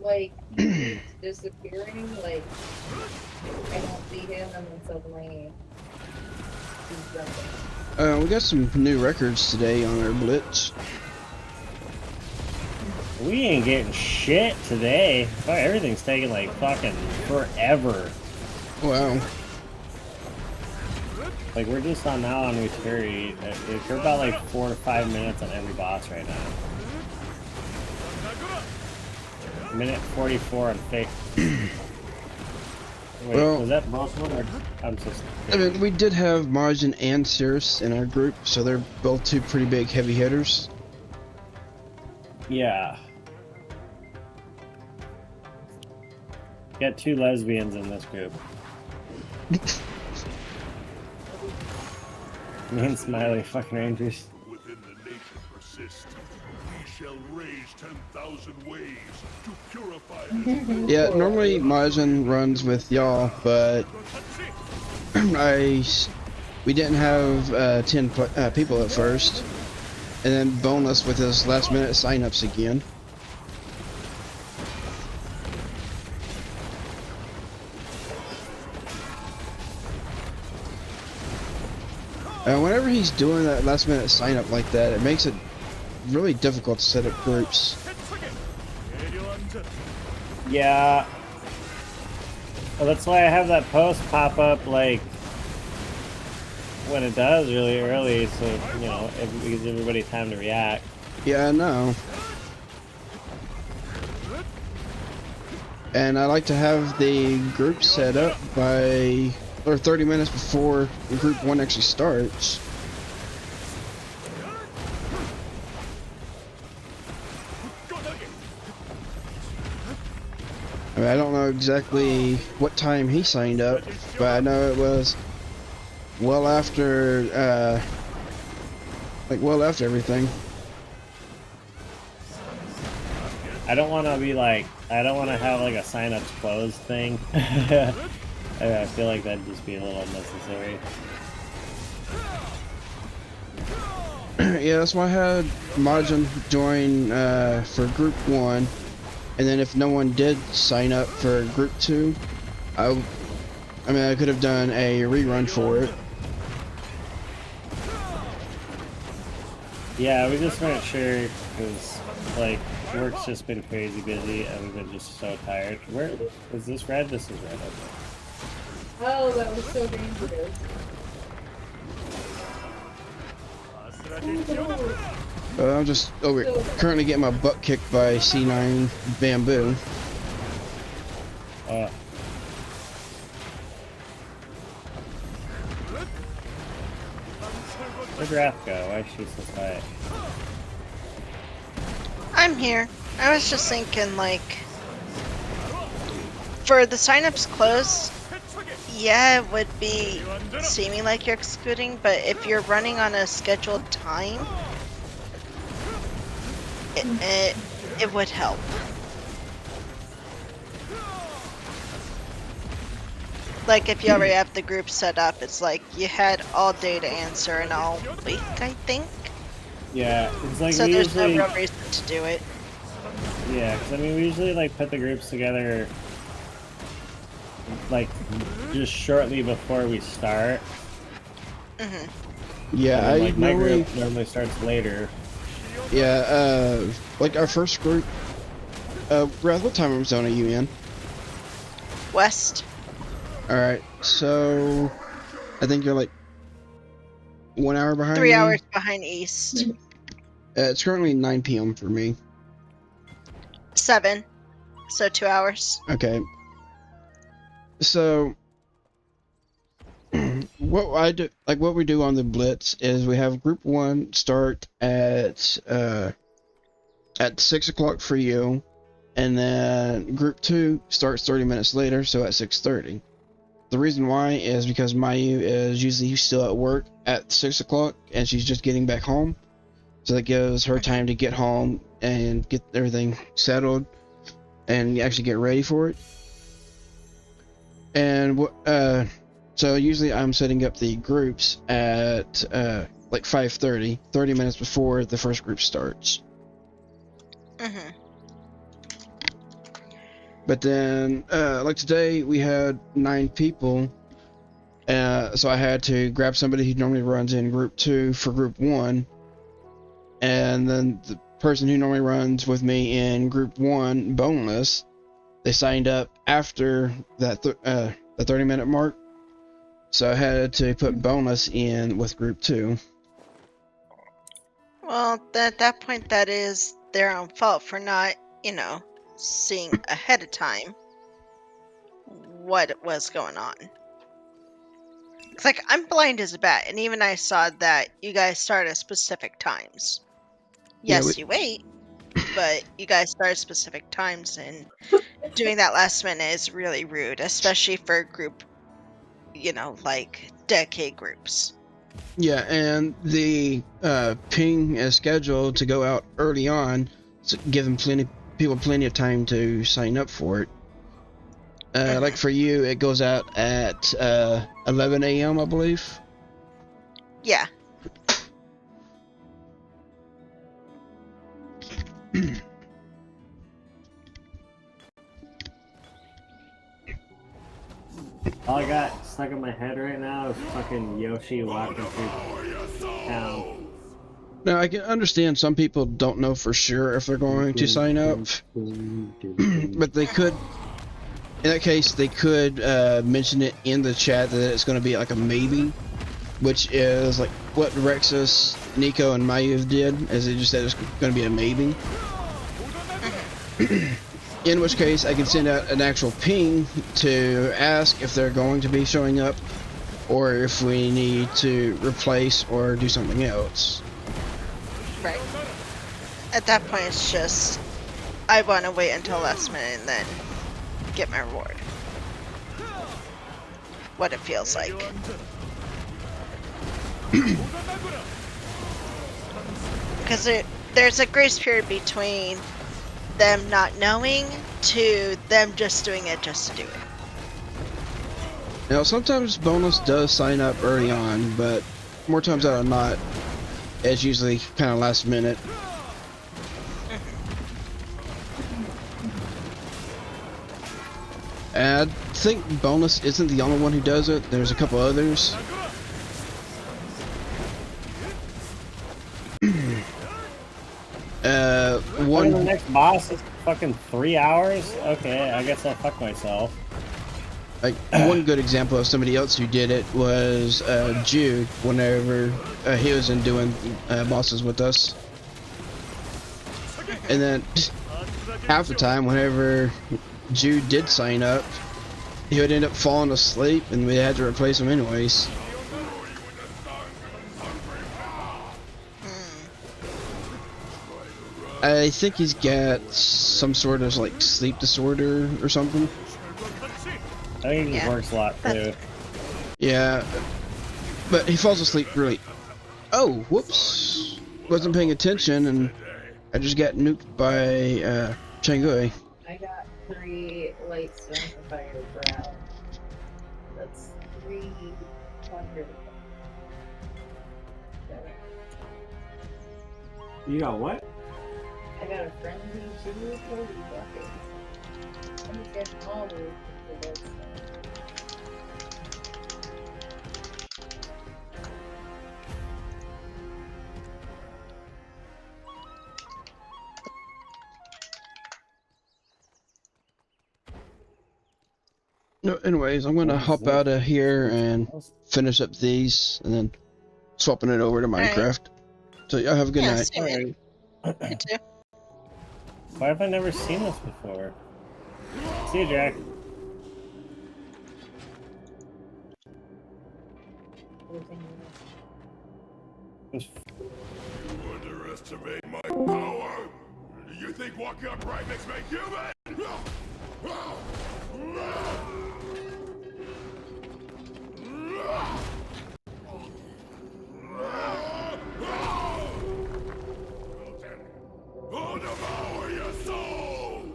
[SPEAKER 9] Like, he's disappearing, like, I don't see him and then suddenly he's jumping.
[SPEAKER 1] we got some new records today on our Blitz.
[SPEAKER 8] We ain't getting shit today. Fuck, everything's taking like fucking forever.
[SPEAKER 1] Wow.
[SPEAKER 8] Like, we're just on now on Uteri. We're about like 4 to 5 minutes on every boss right now. Minute 44 on fake. Wait,
[SPEAKER 1] well,
[SPEAKER 8] was that both of them? Or I'm just.
[SPEAKER 1] I mean, we did have Margin and Cirrus in our group, so they're both 2 pretty big heavy hitters.
[SPEAKER 8] Yeah. Got 2 lesbians in this group. Me and Smiley fucking Rangers.
[SPEAKER 4] Within the nation persist. We shall raise 10,000 ways to purify this.
[SPEAKER 1] Yeah, normally Margin runs with y'all, but we didn't have 10 people at first, and then boneless with his last minute signups again. Whenever he's doing that last minute sign up like that, it makes it really difficult to set up groups.
[SPEAKER 8] Yeah. Well, that's why I have that post pop up like when it does really early, so you know it gives everybody time to react.
[SPEAKER 1] Yeah, I know. And I like to have the group set up by 30 minutes before group 1 actually starts. I mean, I don't know exactly what time he signed up, but I know it was well after, well after everything.
[SPEAKER 8] I don't want to be like, I don't want to have like a sign-ups closed thing. I feel like that'd just be a little unnecessary.
[SPEAKER 1] Yeah, that's why I had Margin join for group 1, and then if no one did sign up for group 2, I mean I could have done a rerun for it.
[SPEAKER 8] Yeah, we just weren't sure because like work's just been crazy busy and we've been just so tired. Where is this red? This is red. Okay.
[SPEAKER 9] Oh, that was so dangerous.
[SPEAKER 1] I'm just currently getting my butt kicked by C9 Bamboo.
[SPEAKER 8] Where'd Raph go? Why is she so quiet?
[SPEAKER 10] I'm here. I was just thinking, like, for the signups closed, yeah, it would be seeming like you're excluding, but if you're running on a scheduled time, it would help. Like, if you already have the group set up, it's like you had all day to answer and all week, I think.
[SPEAKER 8] Yeah, it's like
[SPEAKER 10] So
[SPEAKER 8] we
[SPEAKER 10] there's
[SPEAKER 8] usually,
[SPEAKER 10] no real reason to do it.
[SPEAKER 8] yeah, because I mean, we usually like put the groups together like just shortly before we start.
[SPEAKER 1] Yeah,
[SPEAKER 8] And
[SPEAKER 1] I
[SPEAKER 8] then, like my
[SPEAKER 1] normally,
[SPEAKER 8] group normally starts later.
[SPEAKER 1] yeah, like our first group. Wrath, what time zone are you in?
[SPEAKER 10] West.
[SPEAKER 1] All right, so I think you're like 1 hour behind
[SPEAKER 10] 3
[SPEAKER 1] me.
[SPEAKER 10] hours behind East.
[SPEAKER 1] It's currently 9 p.m. for me.
[SPEAKER 10] 7. So 2 hours.
[SPEAKER 1] Okay. So what I do, like what we do on the Blitz, is we have Group 1 start at 6 o'clock for you, and then Group 2 starts 30 minutes later, so at 6:30. The reason why is because Mayu is usually still at work at 6 o'clock, and she's just getting back home. So that gives her time to get home and get everything settled and actually get ready for it. And so usually I'm setting up the groups at like 5:30, 30 minutes before the first group starts. But then, like today, we had 9 people, so I had to grab somebody who normally runs in Group 2 for Group 1, and then the person who normally runs with me in Group 1, boneless, they signed up after that the 30-minute mark, so I had to put boneless in with Group 2.
[SPEAKER 10] Well, at that point, that is their own fault for not, seeing ahead of time what was going on. It's like, I'm blind as a bat, and even I saw that you guys start at specific times. Yes, you wait, but you guys start at specific times, and doing that last minute is really rude, especially for a group, like decade groups.
[SPEAKER 1] Yeah, and the ping is scheduled to go out early on, to give them people plenty of time to sign up for it. Like for you, it goes out at 11 a.m., I believe.
[SPEAKER 10] Yeah.
[SPEAKER 8] All I got stuck in my head right now is fucking Yoshi walking through town.
[SPEAKER 1] Now, I can understand some people don't know for sure if they're going to sign up, but they could, in that case, they could mention it in the chat that it's going to be like a maybe, which is like what Rexus, Nico, and Mayu did, as they just said it's going to be a maybe. In which case, I can send out an actual ping to ask if they're going to be showing up, or if we need to replace or do something else.
[SPEAKER 10] Right. At that point, it's just, I want to wait until last minute and then get my reward. What it feels like. Because there's a grace period between them not knowing to them just doing it just to do it.
[SPEAKER 1] Now, sometimes bonus does sign up early on, but more times than not, it's usually kind of last minute. And I think bonus isn't the only one who does it. There's a couple others.
[SPEAKER 8] The next boss is fucking 3 hours? Okay, I guess I'll fuck myself.
[SPEAKER 1] Like, one good example of somebody else who did it was Jude, whenever he was in doing bosses with us. And then half the time, whenever Jude did sign up, he would end up falling asleep, and we had to replace him anyways. I think he's got some sort of like sleep disorder or something.
[SPEAKER 8] I think he
[SPEAKER 10] Yeah.
[SPEAKER 8] works a lot too.
[SPEAKER 1] Yeah, but he falls asleep really. Oh, whoops! Wasn't paying attention, and I just got nuked by Changui.
[SPEAKER 9] I got 3 light stone for fire ground. That's 300.
[SPEAKER 8] You got what?
[SPEAKER 9] I got a friendly 2 holy buckets. I'm just getting all the way to the light stone.
[SPEAKER 1] No, anyways, I'm gonna hop out of here and finish up these, and then swapping it over to
[SPEAKER 10] right.
[SPEAKER 1] Minecraft. So y'all have a good
[SPEAKER 10] Yeah,
[SPEAKER 1] night.
[SPEAKER 10] same here. You too.
[SPEAKER 8] Why have I never seen this before? See you, Jack. Just
[SPEAKER 4] You underestimate my power! Do you think walking upright makes me human? I'll devour your souls!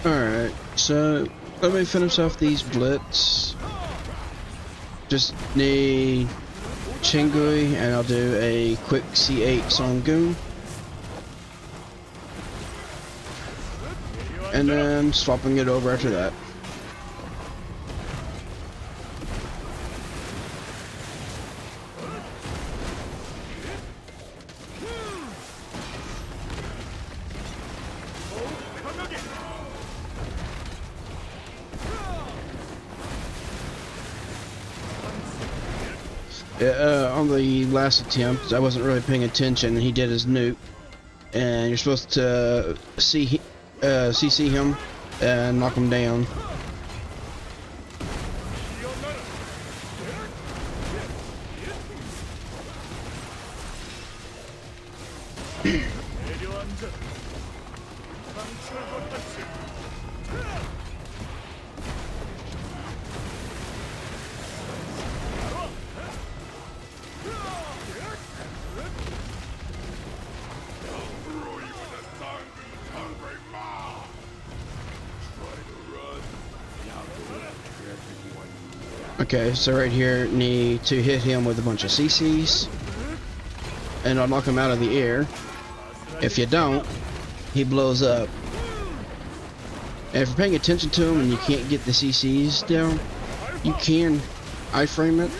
[SPEAKER 1] Alright, so let me finish off these Blitz. Just need Chingui, and I'll do a quick C8 Songun. And then swapping it over after that. Yeah, on the last attempt, I wasn't really paying attention, and he did his nuke. And you're supposed to CC him and knock him down. Okay, so right here, need to hit him with a bunch of CCs, and I'll knock him out of the air. If you don't, he blows up. And if you're paying attention to him and you can't get the CCs down, you can iframe it.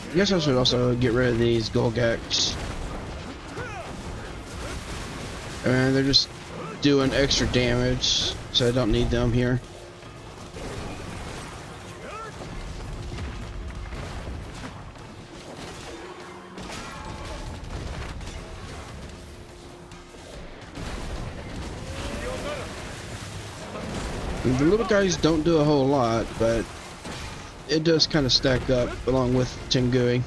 [SPEAKER 1] I guess I should also get rid of these Golgaks. And they're just doing extra damage, so I don't need them here. And the little guys don't do a whole lot, but it does kind of stack up along with Tenggui.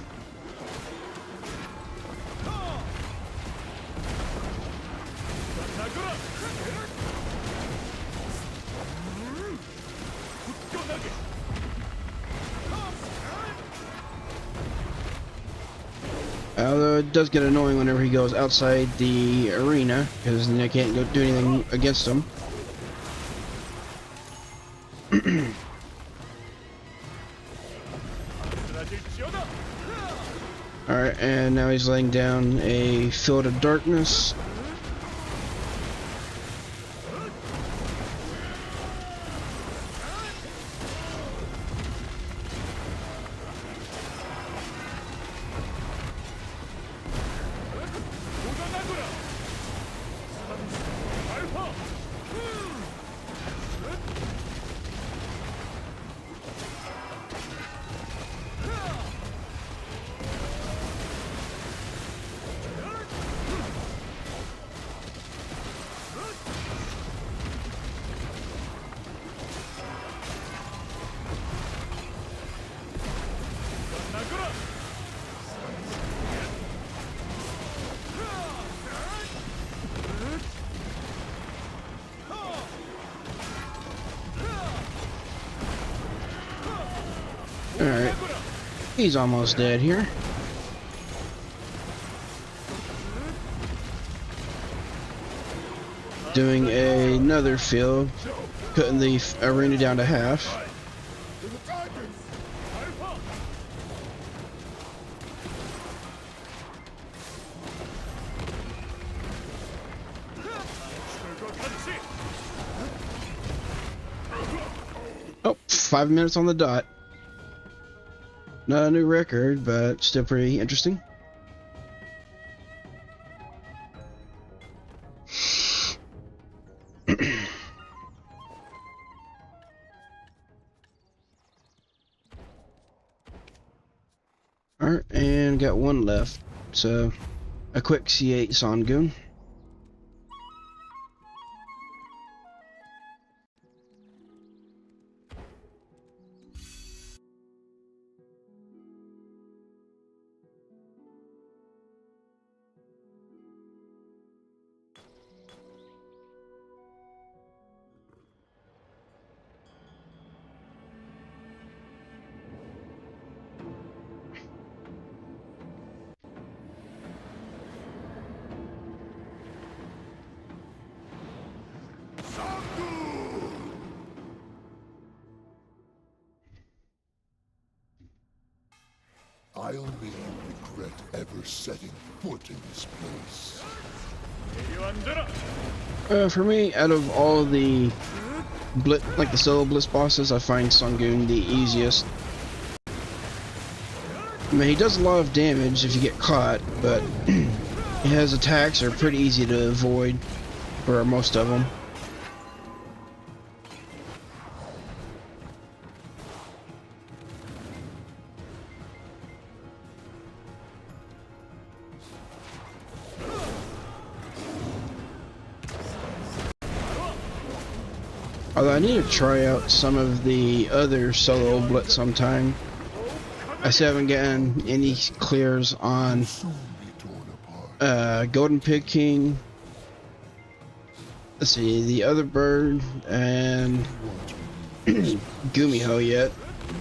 [SPEAKER 1] Although does get annoying whenever he goes outside the arena, because then I can't go do anything against him. Alright, and now he's laying down a field of darkness. Alright, he's almost dead here. Doing another field, cutting the arena down to half. Oh, 5 minutes on the dot. Not a new record, but still pretty interesting. Alright, and got one left. So, a quick C8 Songun.
[SPEAKER 4] I'll make you regret ever setting foot in this place.
[SPEAKER 1] For me, out of all the Blitz, like the solo Blitz bosses, I find Songun the easiest. I mean, he does a lot of damage if you get caught, but his attacks are pretty easy to avoid for most of them. Although I need to try out some of the other solo Blitz sometime. I still haven't gotten any clears on Golden Pig King. Let's see, the other bird and Gumiho yet.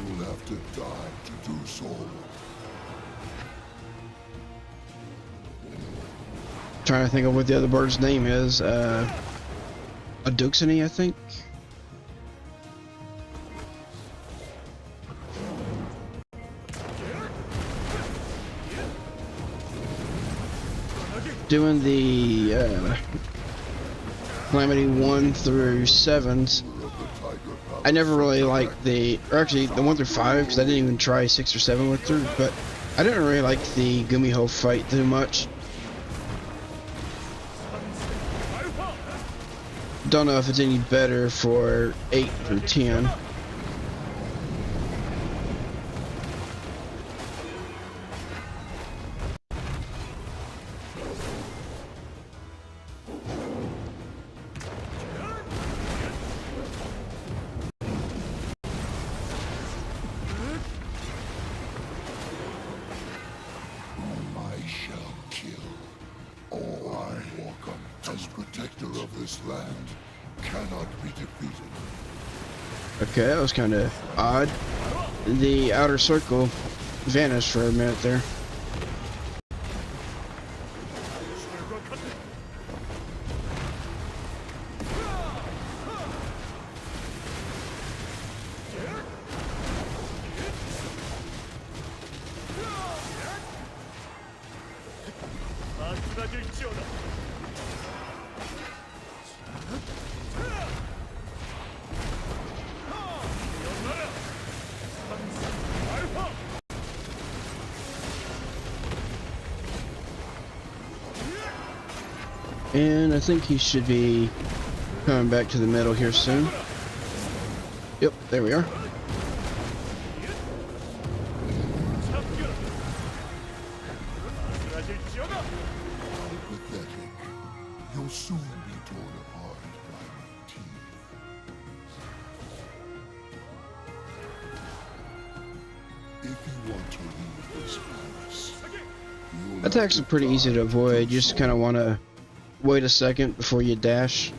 [SPEAKER 4] You'll have to die to do so.
[SPEAKER 1] Trying to think of what the other bird's name is. A Duxony, I think. Doing the Calamity 1 through 7s. I never really liked the, or actually the 1 through 5, because I didn't even try 6 or 7 went through, but I didn't really like the Gumiho fight too much. Don't know if it's any better for 8 through 10. Okay, that was kind of odd. The outer circle vanished for a minute there. And I think he should be coming back to the middle here soon. Yep, there we are.
[SPEAKER 4] Pathetic. You'll soon be torn apart by my teeth. If you want to leave this palace, you'll have
[SPEAKER 1] Attacks
[SPEAKER 4] to
[SPEAKER 1] are pretty easy to
[SPEAKER 4] die
[SPEAKER 1] avoid. You just kind of want to wait a second before you dash.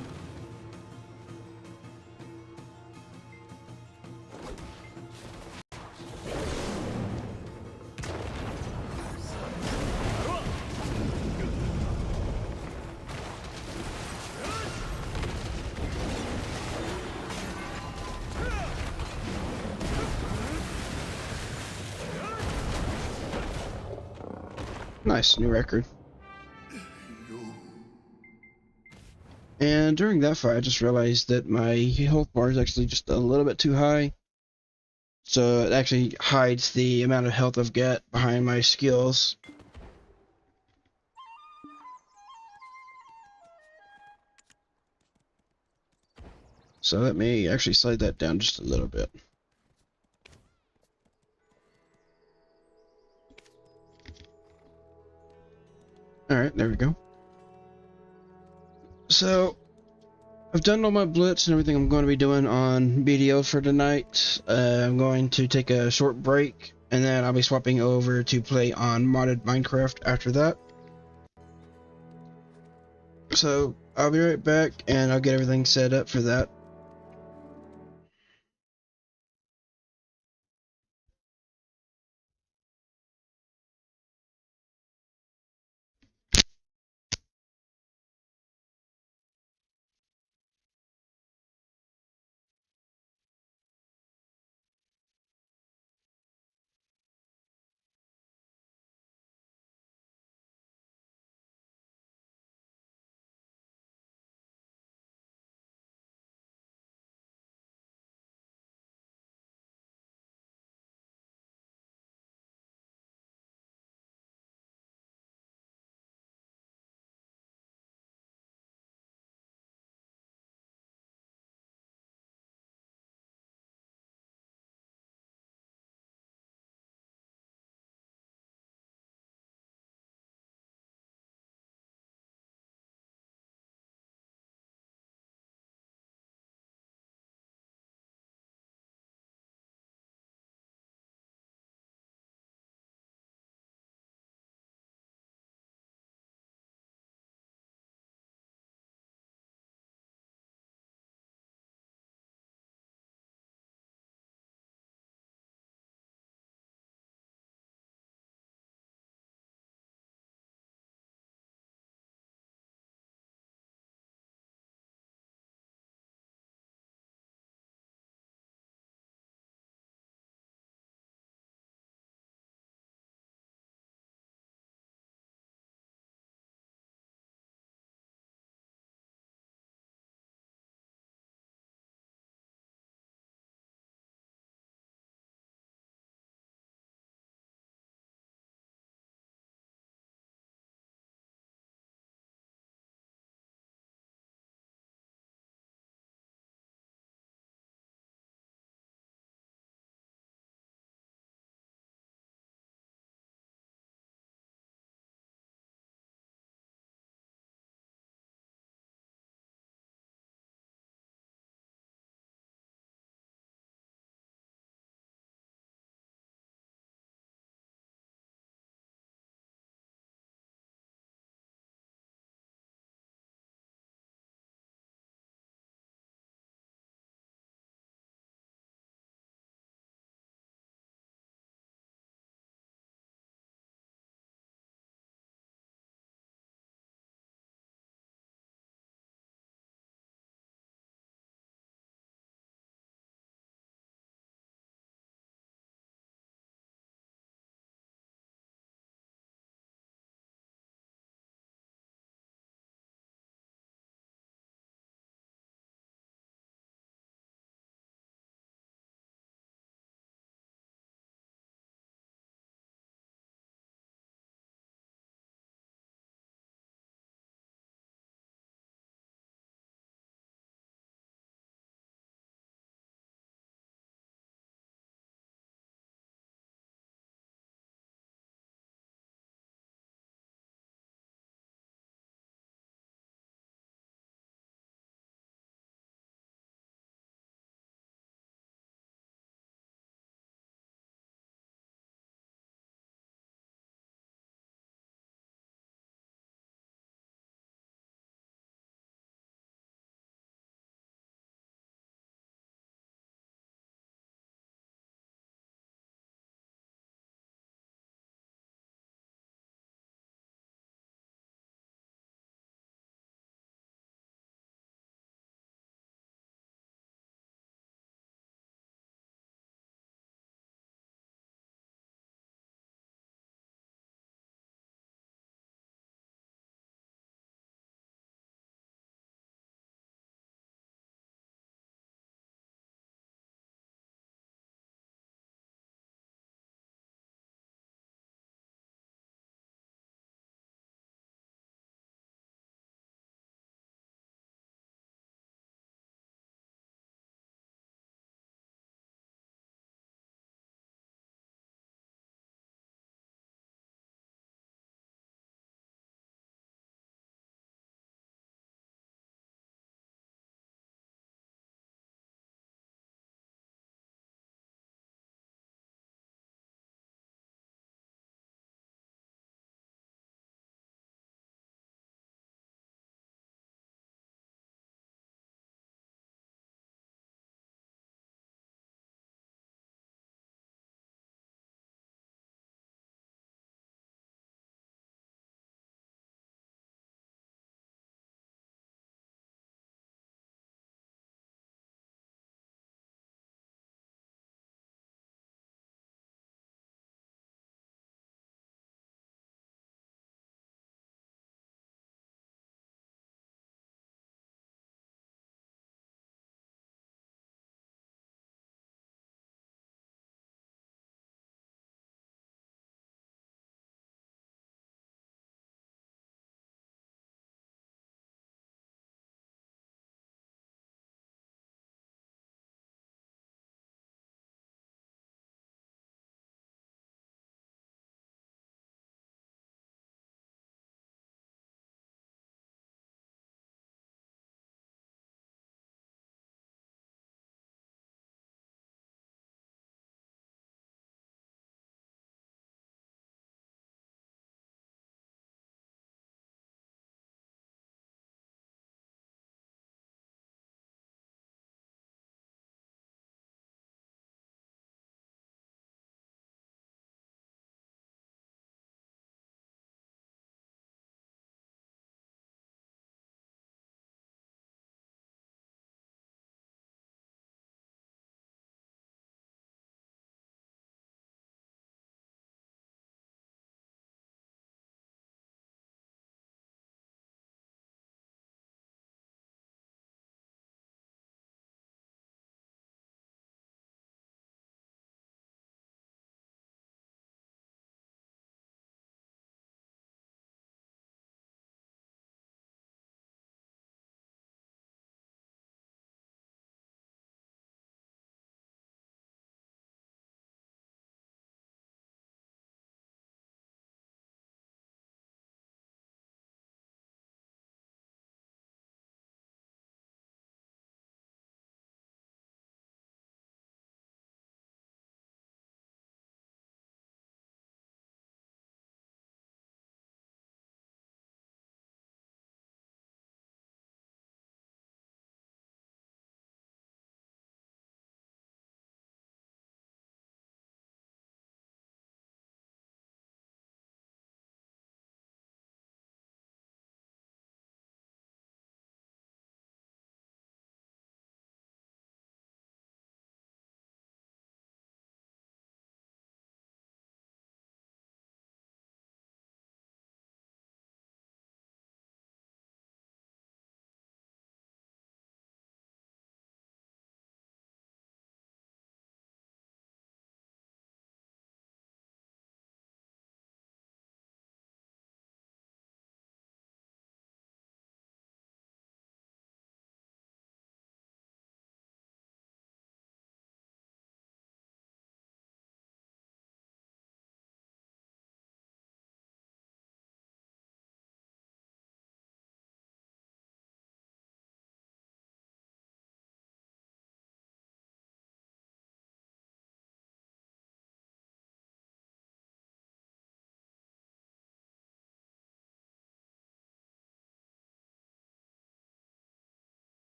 [SPEAKER 1] Nice, new record. And during that fight, I just realized that my health bar is actually just a little bit too high. So it actually hides the amount of health I've got behind my skills. So let me actually slide that down just a little bit. Alright, there we go. So, I've done all my blitz and everything I'm going to be doing on BDO for tonight. I'm going to take a short break, and then I'll be swapping over to play on modded Minecraft after that. So, I'll be right back, and I'll get everything set up for that.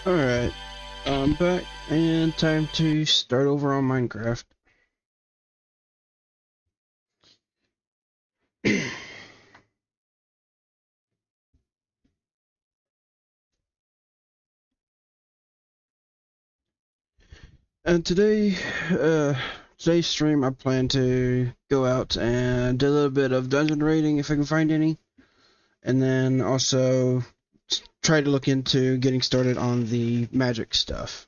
[SPEAKER 1] Alright, I'm back, and time to start over on Minecraft. And today's stream, I plan to go out and do a little bit of dungeon raiding if I can find any, and then also try to look into getting started on the magic stuff.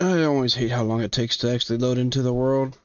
[SPEAKER 1] I always hate how long it takes to actually load into the world.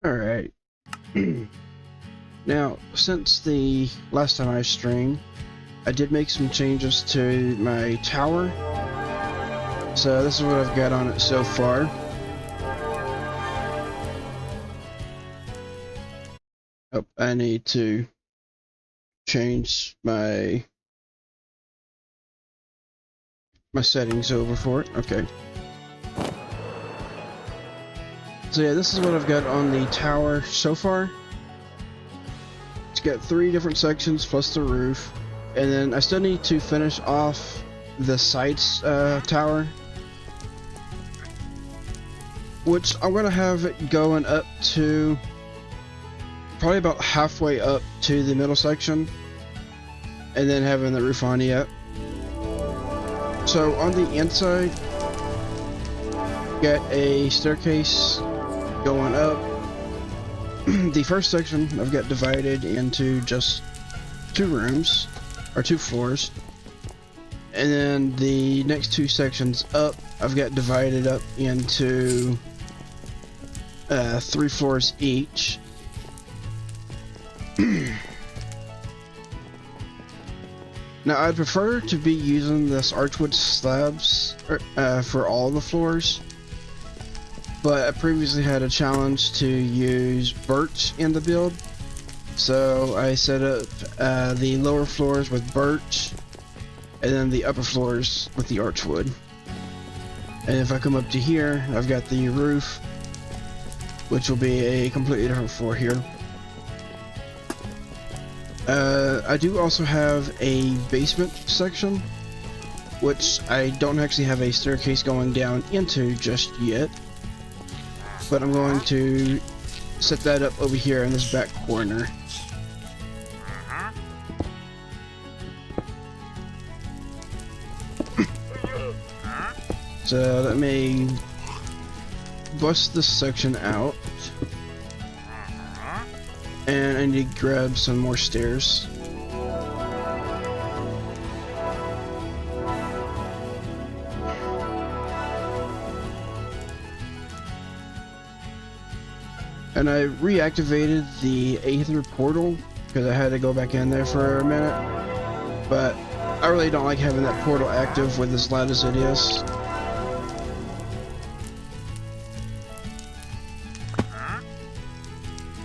[SPEAKER 1] Alright. Now, since the last time I streamed, I did make some changes to my tower. So this is what I've got on it so far. Oh, I need to change my settings over for it. Okay. So yeah, this is what I've got on the tower so far. It's got 3 different sections plus the roof, and then I still need to finish off the sides tower, which I'm gonna have it going up to probably about halfway up to the middle section, and then having the roof on yet. So on the inside, got a staircase going up. The first section I've got divided into just 2 rooms, or 2 floors, and then the next 2 sections up I've got divided up into 3 floors each. Now I'd prefer to be using this archwood slabs for all the floors, but I previously had a challenge to use birch in the build, so I set up the lower floors with birch, and then the upper floors with the archwood. And if I come up to here, I've got the roof, which will be a completely different floor here. I do also have a basement section, which I don't actually have a staircase going down into just yet, but I'm going to set that up over here in this back corner. So let me bust this section out. And I need to grab some more stairs. And I reactivated the Aether portal because I had to go back in there for a minute. But I really don't like having that portal active with as loud as it is.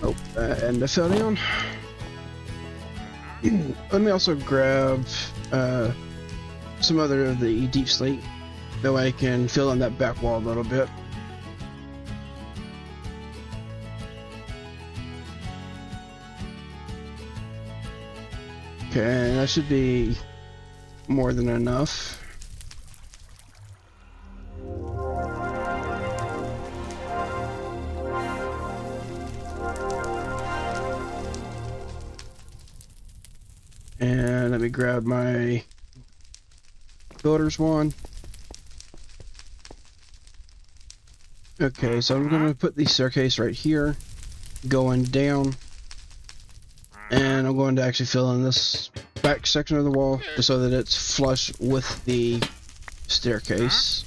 [SPEAKER 1] Oh, and I fell down. Let me also grab some other of the deep slate. That way I can fill in that back wall a little bit. Okay, that should be more than enough. And let me grab my builder's wand. Okay, so I'm gonna put the staircase right here, going down. And I'm going to actually fill in this back section of the wall just so that it's flush with the staircase.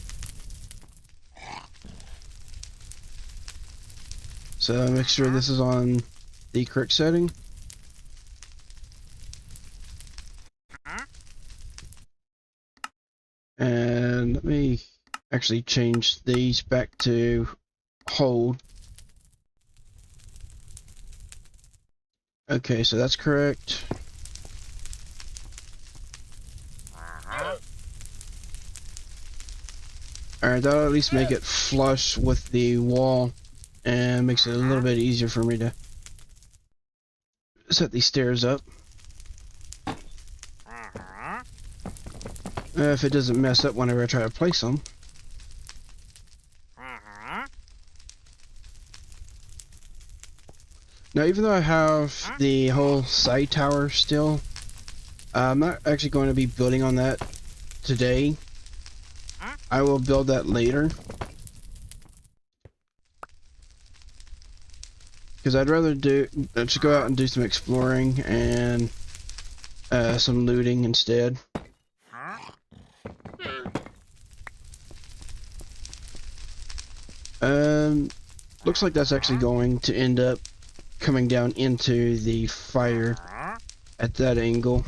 [SPEAKER 1] So make sure this is on the correct setting. And let me actually change these back to hold. Okay, so that's correct. Alright, that'll at least make it flush with the wall and makes it a little bit easier for me to set these stairs up. If it doesn't mess up whenever I try to place them. Now, even though I have the whole side tower still, I'm not actually going to be building on that today. I will build that later. Because I'd rather just go out and do some exploring and some looting instead. Looks like that's actually going to end up coming down into the fire at that angle.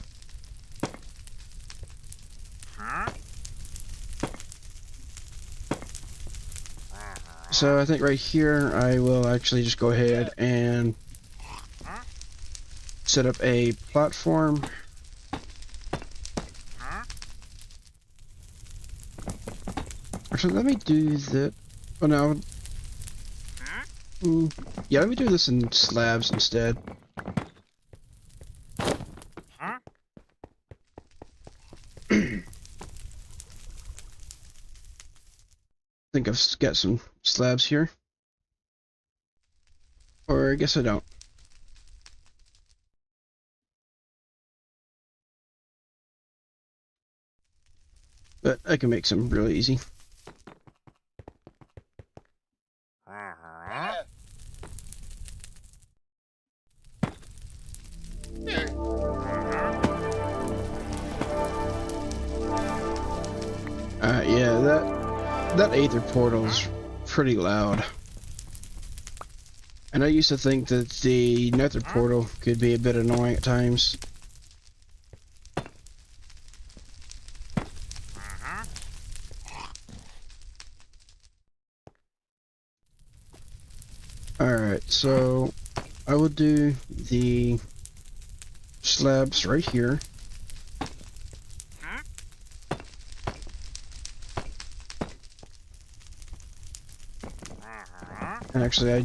[SPEAKER 1] So I think right here I will actually just go ahead and set up a platform. Actually, let me do that. Oh no. Yeah, let me do this in slabs instead. I think I've got some slabs here. Or I guess I don't. But I can make some real easy. Yeah, that Aether portal's pretty loud. And I used to think that the Nether portal could be a bit annoying at times. Alright, so I will do the slabs right here. And actually, I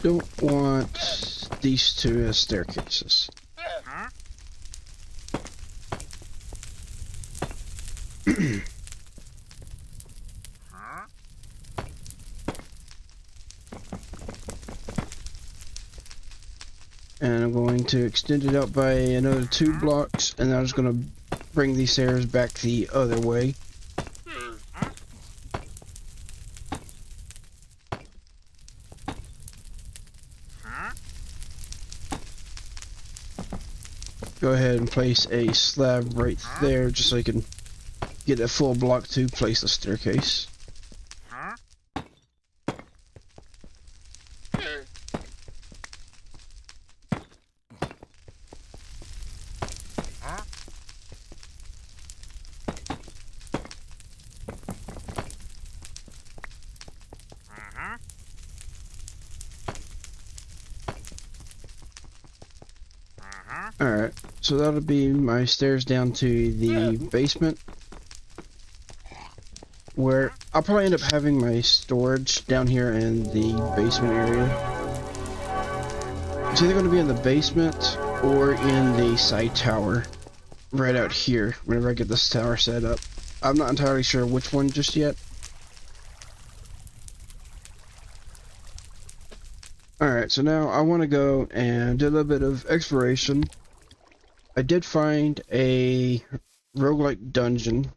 [SPEAKER 1] don't want these two as staircases. And I'm going to extend it out by another 2 blocks, and I'm just going to bring these stairs back the other way. ahead and place a slab right there just so I can get a full block to place the staircase. Alright, so that'll be my stairs down to the basement, where I'll probably end up having my storage down here in the basement area. It's either going to be in the basement or in the side tower right out here whenever I get this tower set up. I'm not entirely sure which one just yet. Alright, so now I want to go and do a little bit of exploration. I did find a roguelike dungeon,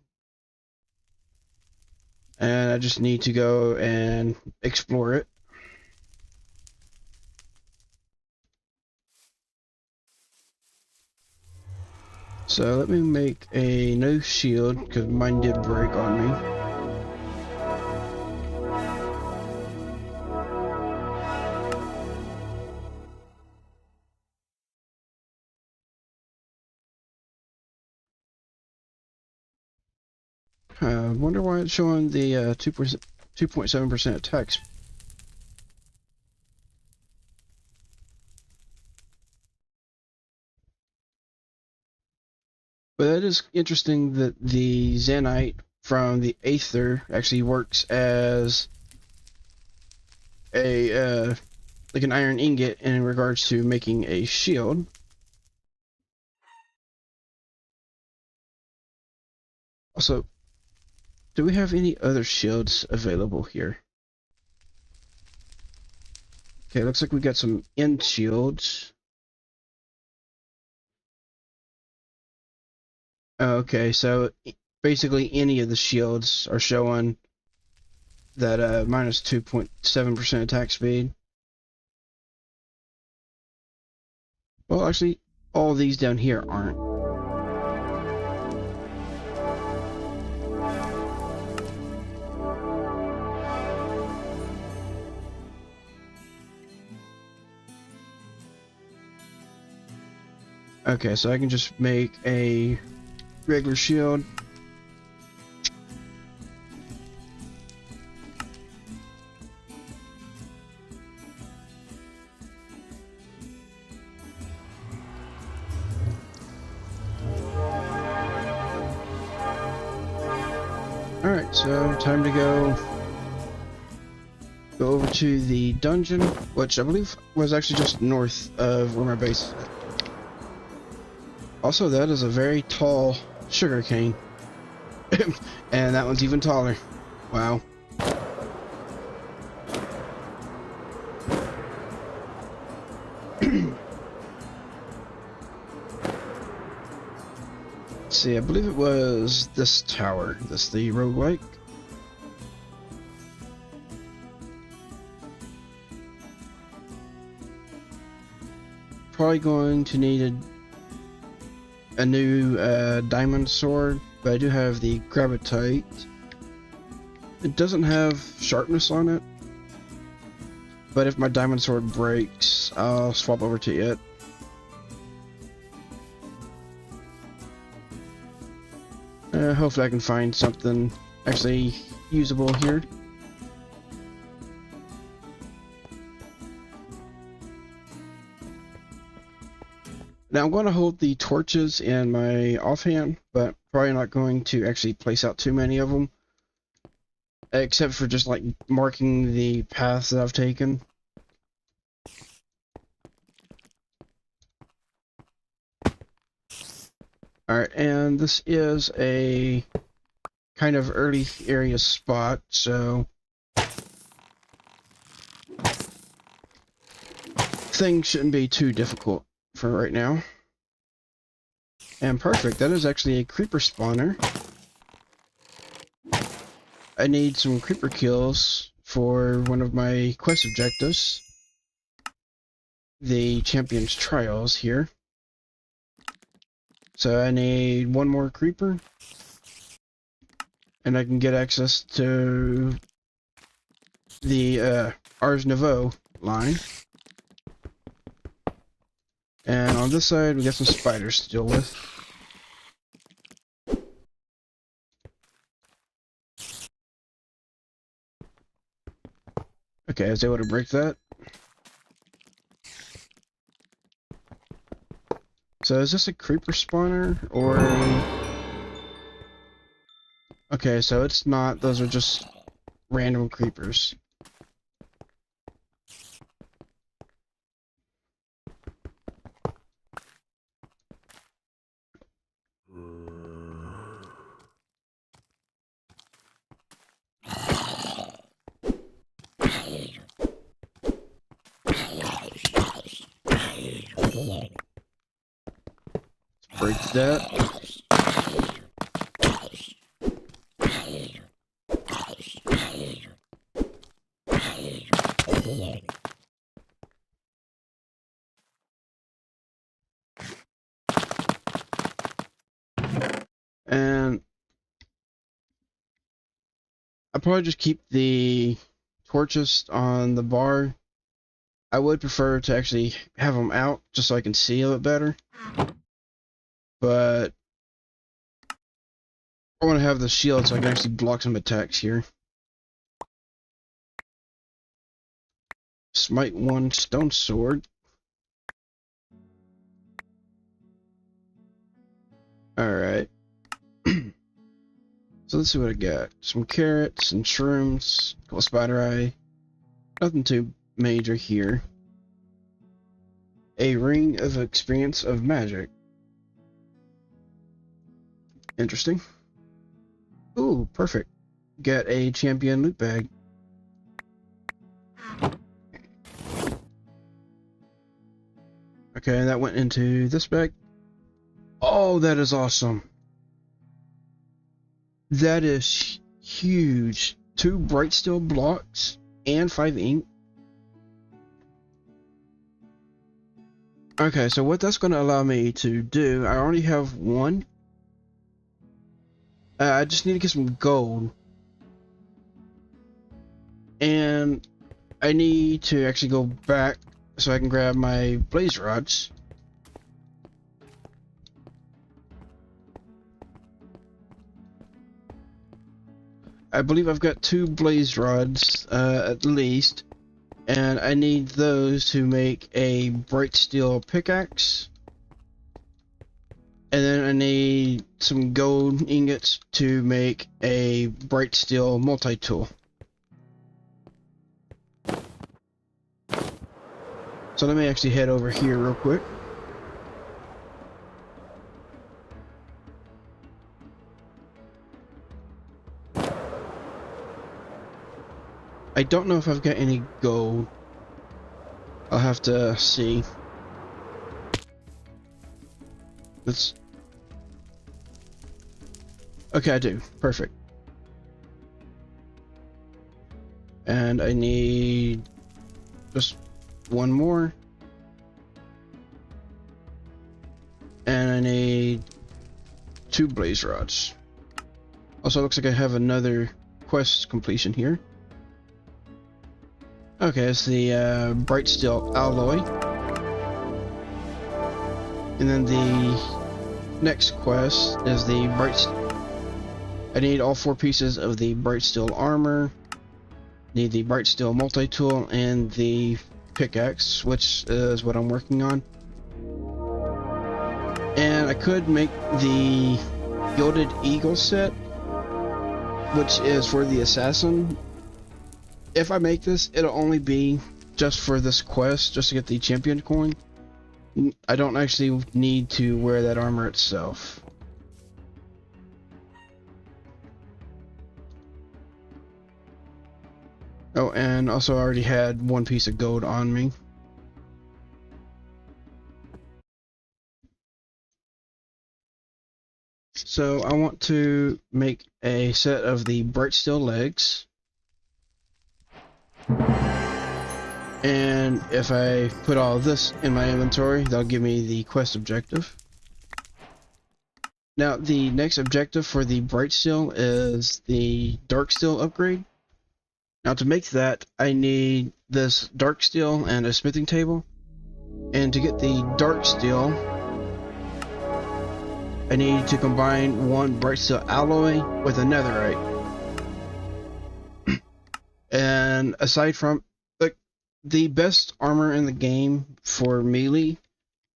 [SPEAKER 1] and I just need to go and explore it. So let me make a new shield, because mine did break on me. I wonder why it's showing the 2.7% attack speed. But that is interesting that the Zanite from the Aether actually works as a like an iron ingot in regards to making a shield. Also, do we have any other shields available here? Okay, looks like we got some end shields. Okay, so basically any of the shields are showing that minus 2.7% attack speed. Well, actually, all these down here aren't. Okay, so I can just make a regular shield. Alright, so time to go over to the dungeon, which I believe was actually just north of where my base is. Also, that is a very tall sugar cane. And that one's even taller. Wow. Let's see, I believe it was this tower. This the roguelike. Probably going to need a new diamond sword, but I do have the gravitite. It doesn't have sharpness on it, but if my diamond sword breaks, I'll swap over to it. Hopefully I can find something actually usable here. Now I'm going to hold the torches in my offhand, but probably not going to actually place out too many of them, except for just like marking the paths that I've taken. Alright, and this is a kind of early area spot, so things shouldn't be too difficult for right now. And perfect, that is actually a creeper spawner. I need some creeper kills for one of my quest objectives, the Champion's Trials here. So I need one more creeper. And I can get access to the Ars Nouveau line. And on this side, we got some spiders to deal with. Okay, I was able to break that. So is this a creeper spawner or okay, so it's not, those are just random creepers. Break that. And I'll probably just keep the torches on the bar. I would prefer to actually have them out just so I can see a little bit better. But I want to have the shield so I can actually block some attacks here. Smite 1 stone sword. Alright. So let's see what I got. Some carrots and shrooms. Couple spider eye. Nothing too major here. A ring of experience of magic. Interesting. Ooh, perfect. Get a champion loot bag. Okay, that went into this bag. Oh, that is awesome. That is huge. 2 bright steel blocks and 5 ink. Okay, so what that's going to allow me to do, I already have 1. I just need to get some gold. And I need to actually go back so I can grab my blaze rods. I believe I've got 2 blaze rods, at least. And I need those to make a bright steel pickaxe. And then I need some gold ingots to make a bright steel multi-tool. So let me actually head over here real quick. I don't know if I've got any gold. I'll have to see. Let's... Okay, I do. Perfect. And I need just 1 more. And I need 2 blaze rods. Also, looks like I have another quest completion here. Okay, it's the bright steel alloy. And then the next quest is the I need all 4 pieces of the bright steel armor. Need the bright steel multi-tool and the pickaxe, which is what I'm working on. And I could make the Gilded Eagle set, which is for the assassin. If I make this, it'll only be just for this quest, just to get the champion coin. I don't actually need to wear that armor itself. Oh, and also I already had 1 piece of gold on me. So I want to make a set of the bright steel legs. And if I put all of this in my inventory, that'll give me the quest objective. Now, the next objective for the Bright Steel is the Dark Steel upgrade. Now, to make that, I need this Dark Steel and a smithing table. And to get the Dark Steel, I need to combine one Bright Steel alloy with a netherite. And aside from, like, the best armor in the game for melee,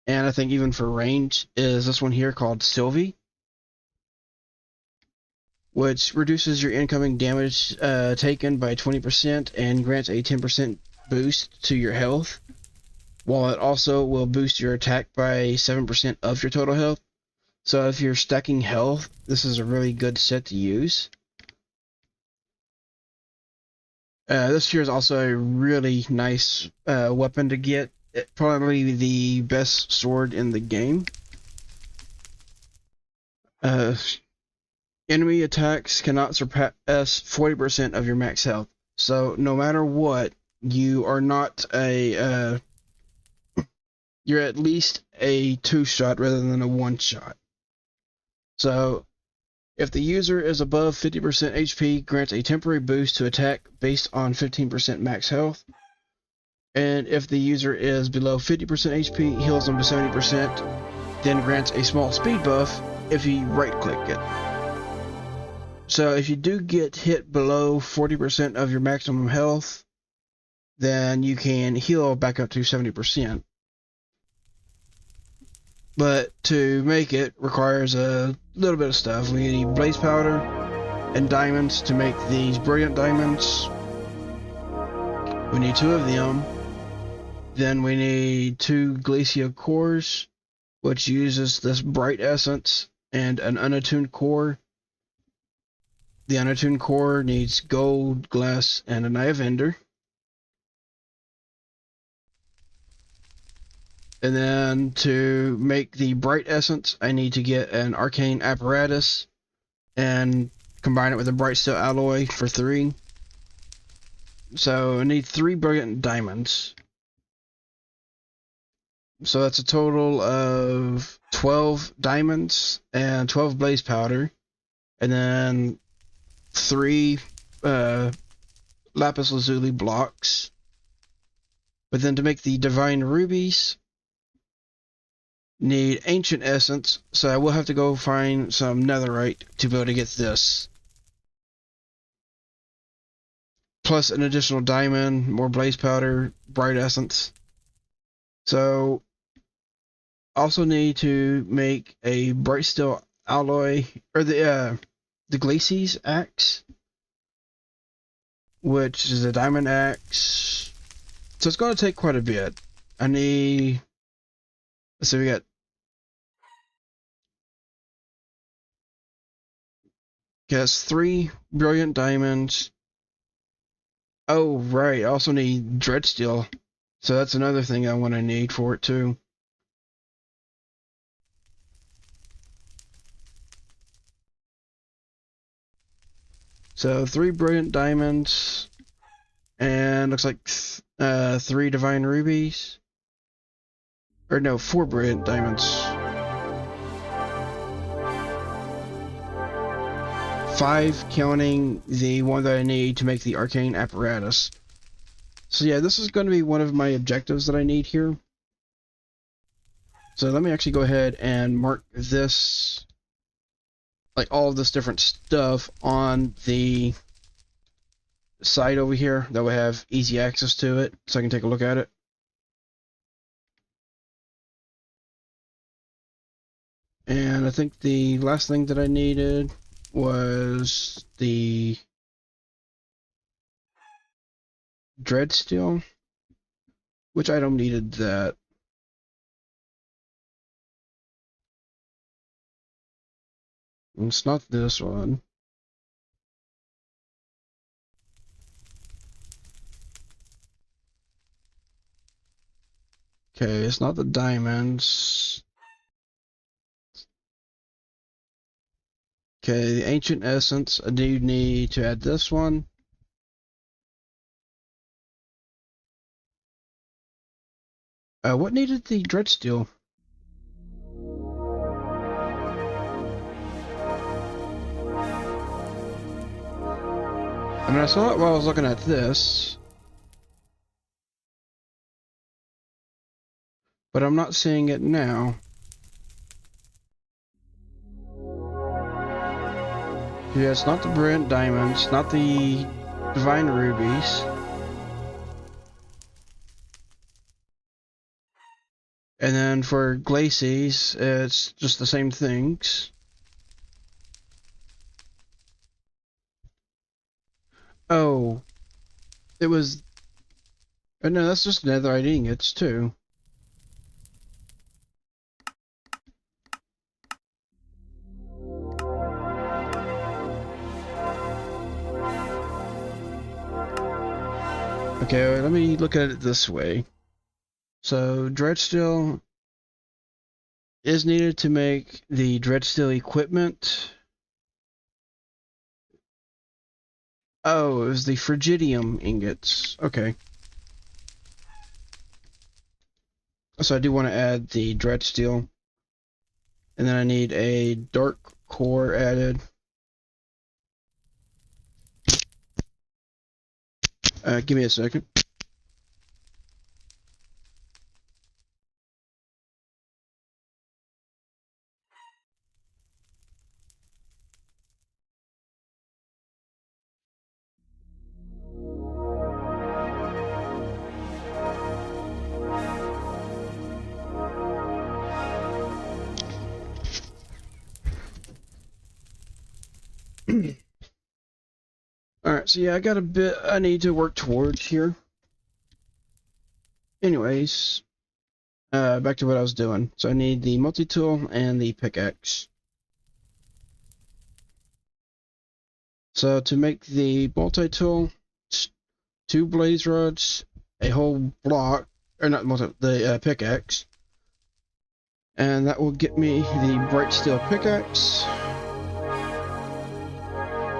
[SPEAKER 1] and I think even for range, is this one here called Sylvie, which reduces your incoming damage taken by 20% and grants a 10% boost to your health, while it also will boost your attack by 7% of your total health. So if you're stacking health, this is a really good set to use. This here is also a really nice weapon to get. Probably the best sword in the game. Enemy attacks cannot surpass 40% of your max health. So no matter what, you are not a you're at least a 2-shot rather than a 1-shot. So if the user is above 50% HP, grants a temporary boost to attack based on 15% max health. And if the user is below 50% HP, heals them to 70%, then grants a small speed buff if you right-click it. So if you do get hit below 40% of your maximum health, then you can heal back up to 70%. But to make it requires a little bit of stuff. We need blaze powder and diamonds to make these brilliant diamonds. We need 2 of them. Then we need 2 glacial cores, which uses this bright essence and an unattuned core. The unattuned core needs gold, glass, and an eye of ender. And then to make the bright essence, I need to get an arcane apparatus and combine it with a bright steel alloy for 3. So I need 3 brilliant diamonds. So that's a total of 12 diamonds and 12 blaze powder. And then 3 lapis lazuli blocks. But then to make the divine rubies, need ancient essence, so I will have to go find some netherite to be able to get this. Plus an additional diamond, more blaze powder, bright essence. So also need to make a bright steel alloy, or the glacis axe, which is a diamond axe. So it's going to take quite a bit. I need, so we got, yes, 3 brilliant diamonds. Oh, right, I also need dread steel. So that's another thing I want to need for it too. So 3 brilliant diamonds, and looks like 3 divine rubies. Or no, 4 brilliant diamonds. 5 counting the one that I need to make the arcane apparatus. So yeah, this is going to be one of my objectives that I need here. So let me actually go ahead and mark this, like all of this different stuff on the side over here. That way I have easy access to it so I can take a look at it. And I think the last thing that I needed was the dread steel. Which item needed that? It's not this one. Okay, it's not the diamonds. Okay, the ancient essence, I do need to add this one. What needed the dread steel? I mean, I saw it while I was looking at this, but I'm not seeing it now. Yeah, it's not the brilliant diamonds, not the divine rubies. And then for glacies, it's just the same things. Oh, it was... Oh no, that's just netherite ingots too. Okay, let me look at it this way. So, Dreadsteel is needed to make the Dreadsteel equipment. Oh, it was the Frigidium ingots. Okay. So I do want to add the Dreadsteel. And then I need a Dark Core added. Give me a second. Alright, so yeah, I got a bit I need to work towards here. Anyways, back to what I was doing. So I need the multi-tool and the pickaxe. So to make the multi-tool, 2 blaze rods, a whole block, or not the pickaxe, and that will get me the bright steel pickaxe,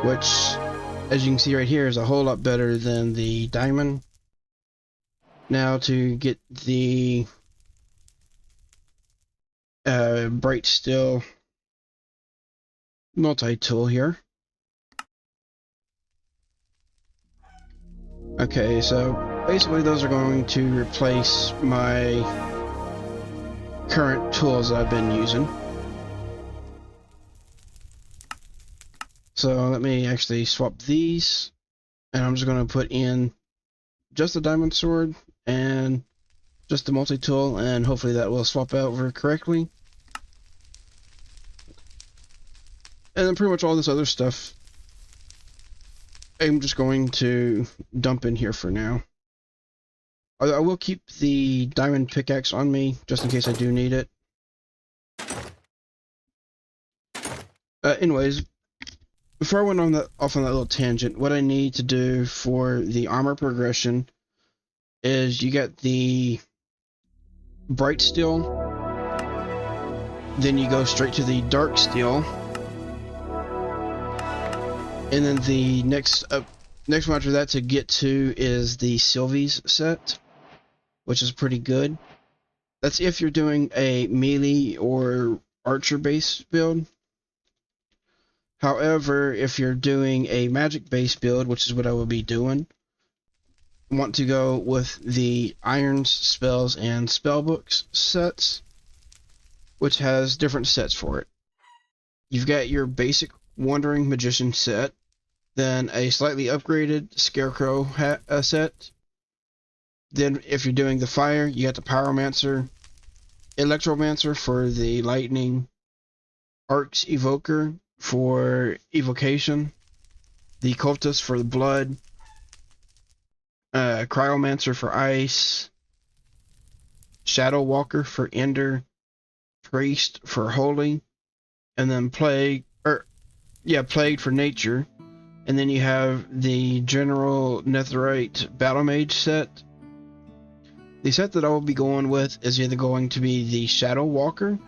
[SPEAKER 1] which, as you can see right here, is a whole lot better than the diamond. Now to get the bright steel multi-tool here. Okay, so basically those are going to replace my current tools that I've been using. So let me actually swap these, and I'm just going to put in just the diamond sword and just the multi-tool, and hopefully that will swap over correctly. And then pretty much all this other stuff I'm just going to dump in here for now. I will keep the diamond pickaxe on me, just in case I do need it. Anyways, before I went off on that little tangent, what I need to do for the armor progression is you get the bright steel, then you go straight to the dark steel, and then the next one after that to get to is the Sylvie's set, which is pretty good. That's if you're doing a melee or archer based build. However, if you're doing a magic based build, which is what I will be doing, want to go with the Irons, Spells, and Spellbooks sets, which has different sets for it. You've got your basic Wandering Magician set, then a slightly upgraded Scarecrow set. Then if you're doing the fire, you got the Pyromancer, Electromancer for the lightning, Arc's Evoker for evocation, the Cultist for the blood, Cryomancer for ice, Shadow Walker for ender, Priest for holy, and then Plagued for nature. And then you have the general Netherite Battle Mage set. The set that I will be going with is either going to be the Shadow Walker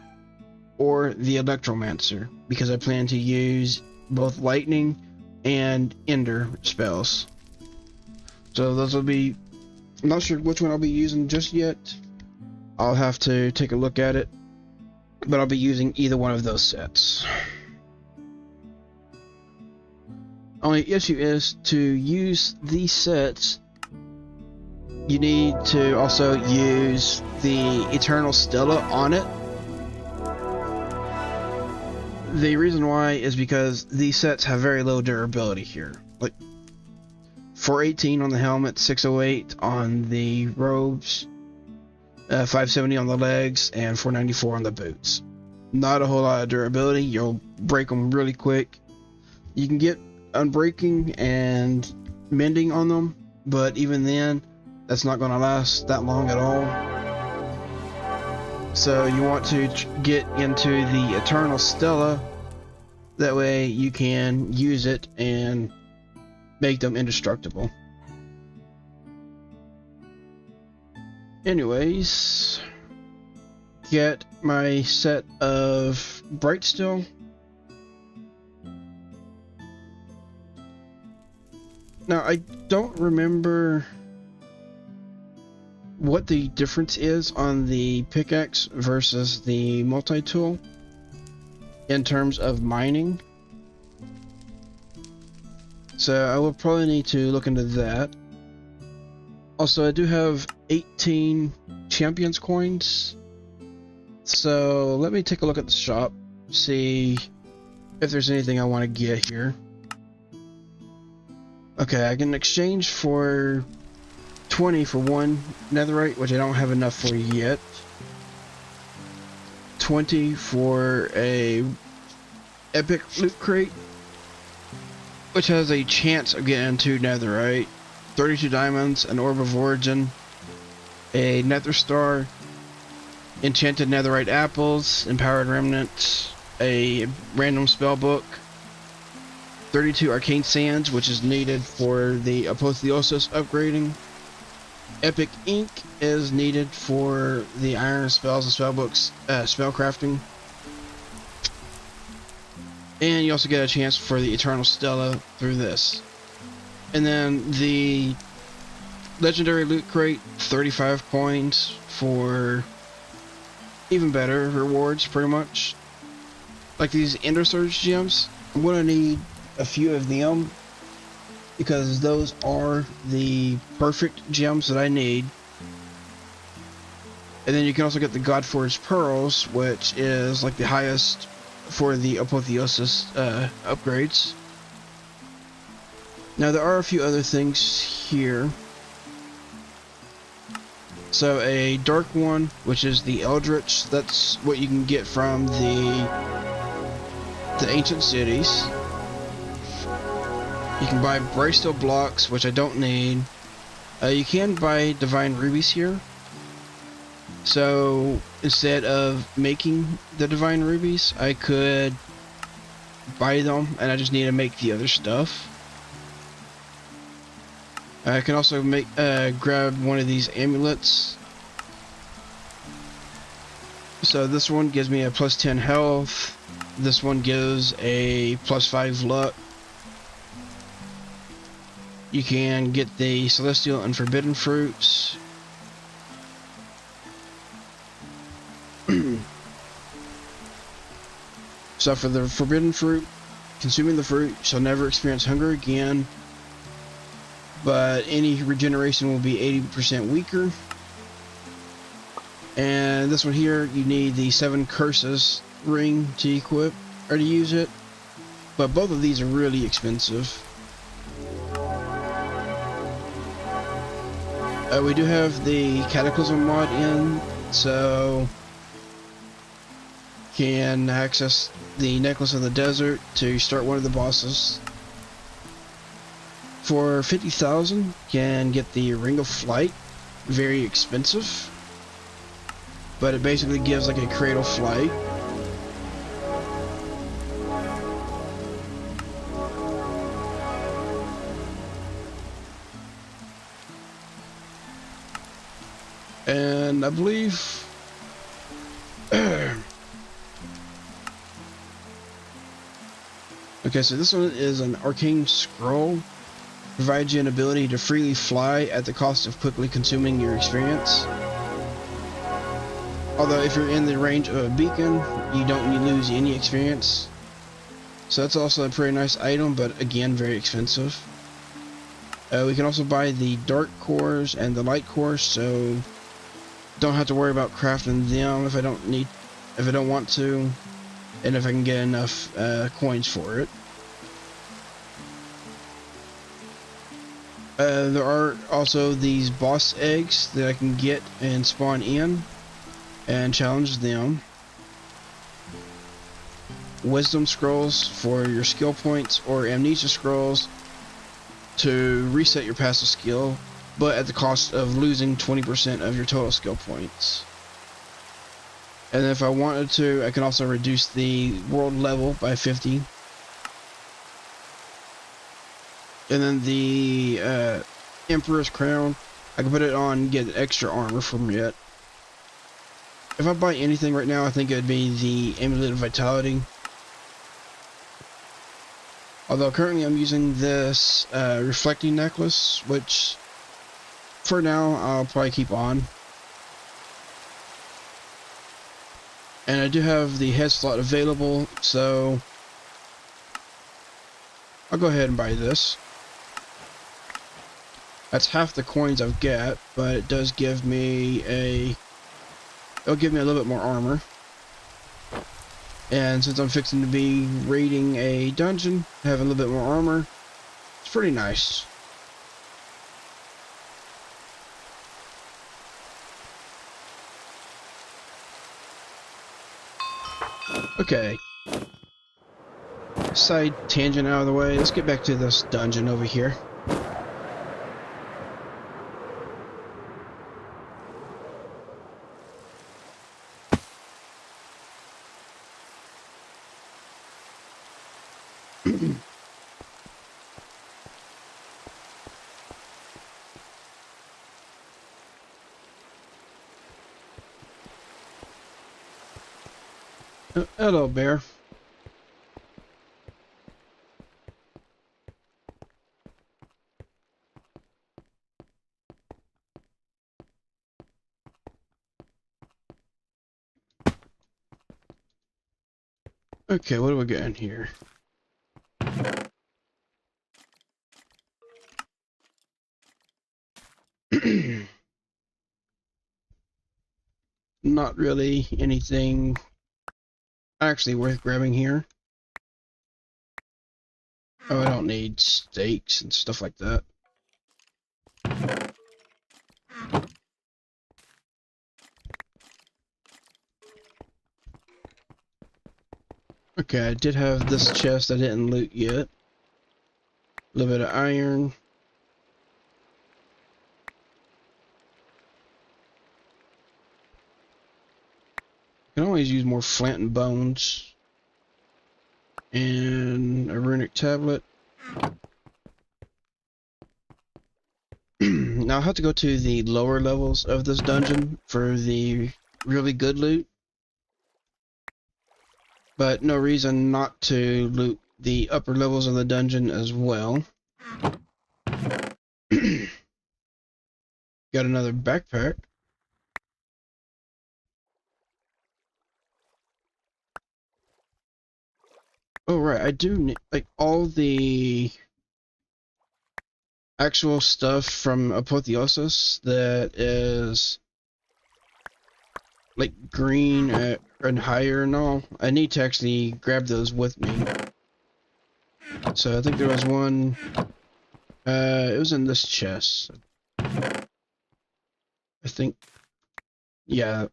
[SPEAKER 1] or the Electromancer, because I plan to use both lightning and ender spells. So those will be, I'm not sure which one I'll be using just yet. I'll have to take a look at it, but I'll be using either one of those sets. Only issue is to use these sets, you need to also use the Eternal Stella on it. The reason why is because these sets have very low durability here. Like 418 on the helmet, 608 on the robes, 570 on the legs, and 494 on the boots. Not a whole lot of durability. You'll break them really quick. You can get unbreaking and mending on them, but even then, that's not going to last that long at all. So you want to get into the Eternal Stella. That way you can use it and make them indestructible. Anyways, get my set of Bright Steel. Now, I don't remember what the difference is on the pickaxe versus the multi-tool in terms of mining. So I will probably need to look into that. Also, I do have 18 Champions coins. So let me take a look at the shop, see if there's anything I want to get here. Okay, I can exchange for 20 for one netherite, which I don't have enough for yet. 20 for a epic loot crate, which has a chance of getting 2 netherite. 32 diamonds, an orb of origin, a nether star, enchanted netherite apples, empowered remnants, a random spell book, 32 arcane sands, which is needed for the apotheosis upgrading. Epic ink is needed for the iron spells and spellbooks spell crafting. And you also get a chance for the Eternal Stella through this. And then the legendary loot crate, 35 coins for even better rewards, pretty much. Like these Ender Surge gems, I'm gonna need a few of them because those are the perfect gems that I need. And then you can also get the Godforged Pearls, which is like the highest for the apotheosis upgrades. Now there are a few other things here. So a dark one, which is the Eldritch, that's what you can get from the ancient cities. You can buy Bright Steel blocks, which I don't need. You can buy divine rubies here. So instead of making the divine rubies, I could buy them, and I just need to make the other stuff. I can also make grab one of these amulets. So this one gives me a plus 10 health. This one gives a plus 5 luck. You can get the celestial and forbidden fruits. So for the forbidden fruit, consuming the fruit shall never experience hunger again, but any regeneration will be 80% weaker. And this one here, you need the 7 curses ring to equip or to use it, but both of these are really expensive. We do have the Cataclysm mod in, so can access the Necklace of the Desert to start one of the bosses. For 50,000, can get the Ring of Flight, very expensive, but it basically gives like a cradle flight. And I believe okay, so this one is an arcane scroll. Provides you an ability to freely fly at the cost of quickly consuming your experience. Although if you're in the range of a beacon, you don't lose any experience. So that's also a pretty nice item, but again, very expensive. We can also buy the dark cores and the light cores, so don't have to worry about crafting them if I don't want to, and if I can get enough coins for it. There are also these boss eggs that I can get and spawn in and challenge them. Wisdom scrolls for your skill points, or amnesia scrolls to reset your passive skill, but at the cost of losing 20% of your total skill points. And if I wanted to, I can also reduce the world level by 50. And then the Emperor's Crown, I can put it on and get extra armor from it. If I buy anything right now, I think it would be the Amulet of Vitality. Although currently I'm using this reflecting necklace, which for now I'll probably keep on. And I do have the head slot available, so I'll go ahead and buy this. That's half the coins I've got, but it does give me it'll give me a little bit more armor. And since I'm fixing to be raiding a dungeon, having a little bit more armor, it's pretty nice. Okay. Side tangent out of the way, let's get back to this dungeon over here. Hello, bear. Okay, what do we got in here? Not really anything actually worth grabbing here. Oh, I don't need steaks and stuff like that. Okay, I did have this chest I didn't loot yet. A little bit of iron. I can always use more flint and bones. And a runic tablet. Now I'll have to go to the lower levels of this dungeon for the really good loot. But no reason not to loot the upper levels of the dungeon as well. Got another backpack. Oh right, I do need like all the actual stuff from Apotheosis that is like green and higher and all. I need to actually grab those with me. So I think there was one. It was in this chest. I think. Yeah.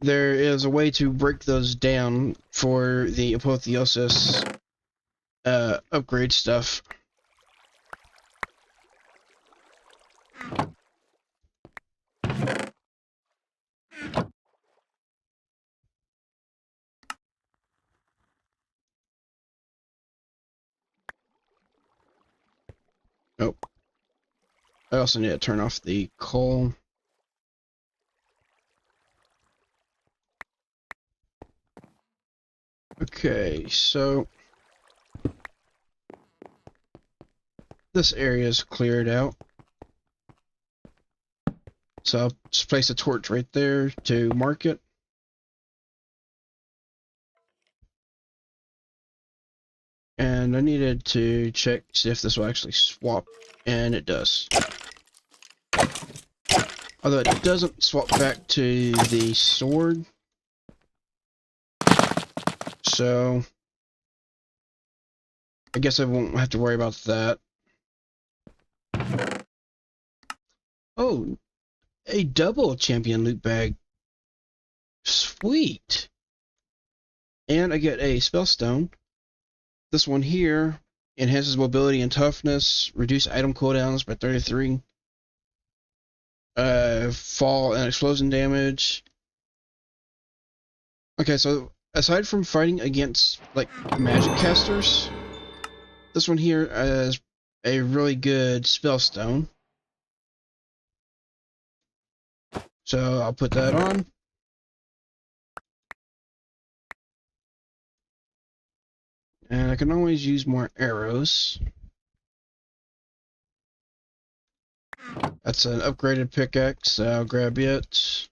[SPEAKER 1] There is a way to break those down for the Apotheosis upgrade stuff. Oh. I also need to turn off the coal. Okay, so this area is cleared out. So I'll just place a torch right there to mark it. And I needed to check see if this will actually swap, and it does. Although it doesn't swap back to the sword. So I guess I won't have to worry about that. Oh, a double champion loot bag. Sweet. And I get a spell stone. This one here enhances mobility and toughness, reduce item cooldowns by 33, fall and explosion damage. Okay, so aside from fighting against like magic casters, this one here is a really good spell stone. So I'll put that on. And I can always use more arrows. That's an upgraded pickaxe, so I'll grab it.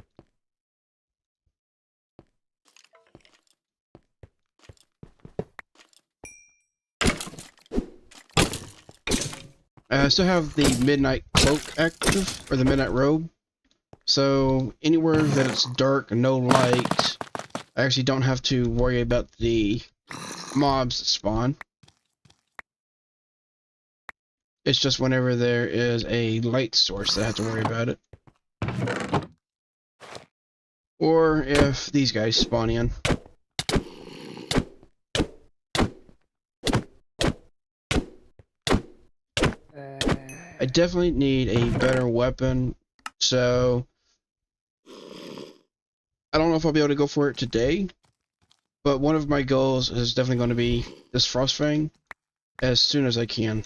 [SPEAKER 1] I still have the midnight cloak active, or the midnight robe. So anywhere that it's dark and no light, I actually don't have to worry about the mobs that spawn. It's just whenever there is a light source that I have to worry about it. Or if these guys spawn in. I definitely need a better weapon, so I don't know if I'll be able to go for it today, but one of my goals is definitely going to be this Frostfang as soon as I can.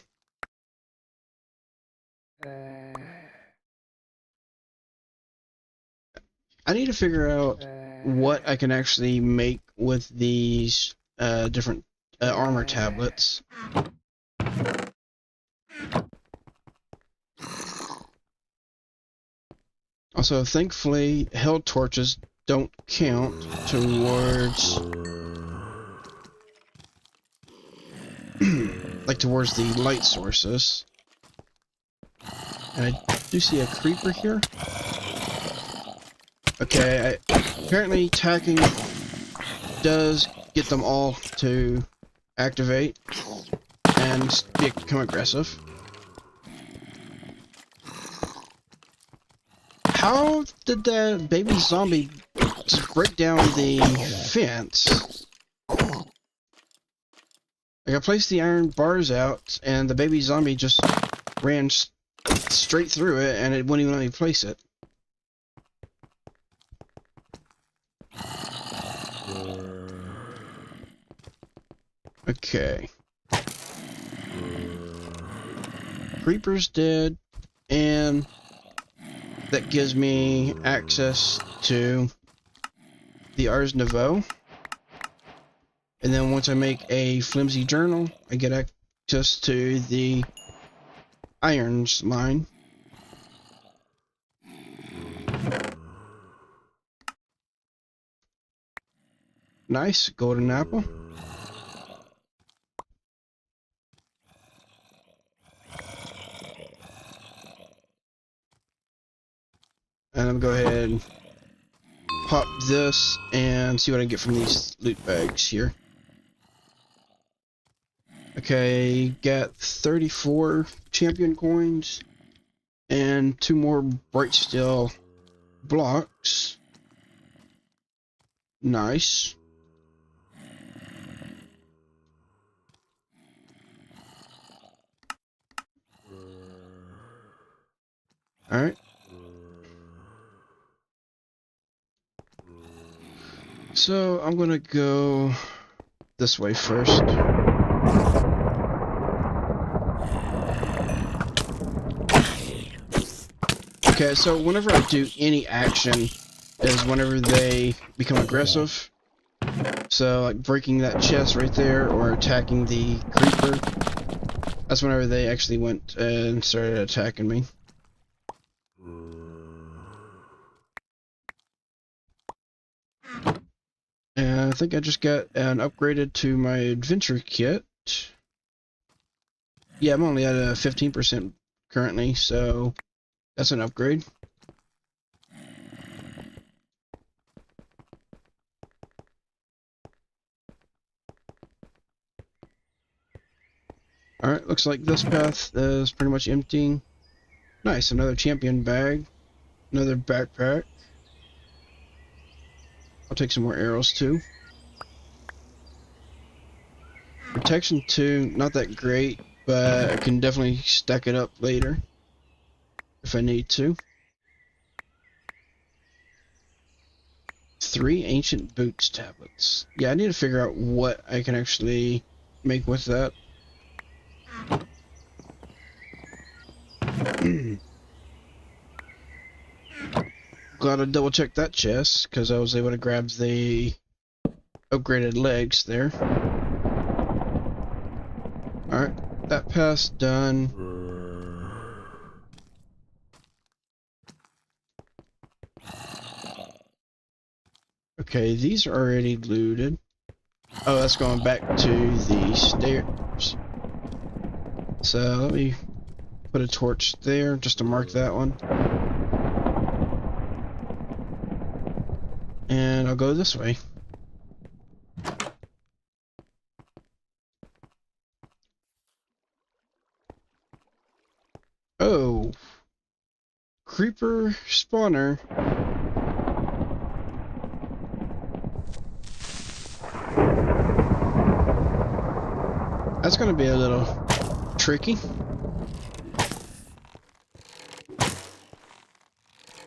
[SPEAKER 1] I need to figure out what I can actually make with these different armor tablets. Also, thankfully, hell torches don't count towards like towards the light sources. And I do see a creeper here. Okay, apparently tacking does get them all to activate and become aggressive. How did the baby zombie just break down the fence? Like, I placed the iron bars out, and the baby zombie just ran straight through it, and it wouldn't even let me place it. Okay. Creeper's dead, and that gives me access to the Ars Nouveau. And then once I make a flimsy journal, I get access to the Irons line. Nice, golden apple. And I'm gonna go ahead and pop this and see what I get from these loot bags here. Okay, got 34 champion coins and 2 more bright steel blocks. Nice. Alright. So I'm gonna go this way first. Okay, so whenever I do any action is whenever they become aggressive. So like breaking that chest right there or attacking the creeper. That's whenever they actually went and started attacking me. And I think I just got an upgraded to my adventure kit. Yeah, I'm only at a 15% currently, so that's an upgrade. Alright, looks like this path is pretty much empty. Nice, another champion bag. Another backpack. I'll take some more arrows too. Protection 2, not that great, but I can definitely stack it up later if I need to. 3 ancient boots tablets. Yeah, I need to figure out what I can actually make with that. Glad I double checked that chest because I was able to grab the upgraded legs there. Alright, that path's done. Okay, these are already looted. Oh, that's going back to the stairs. So let me put a torch there just to mark that one. And I'll go this way. Oh, creeper spawner. That's gonna be a little tricky.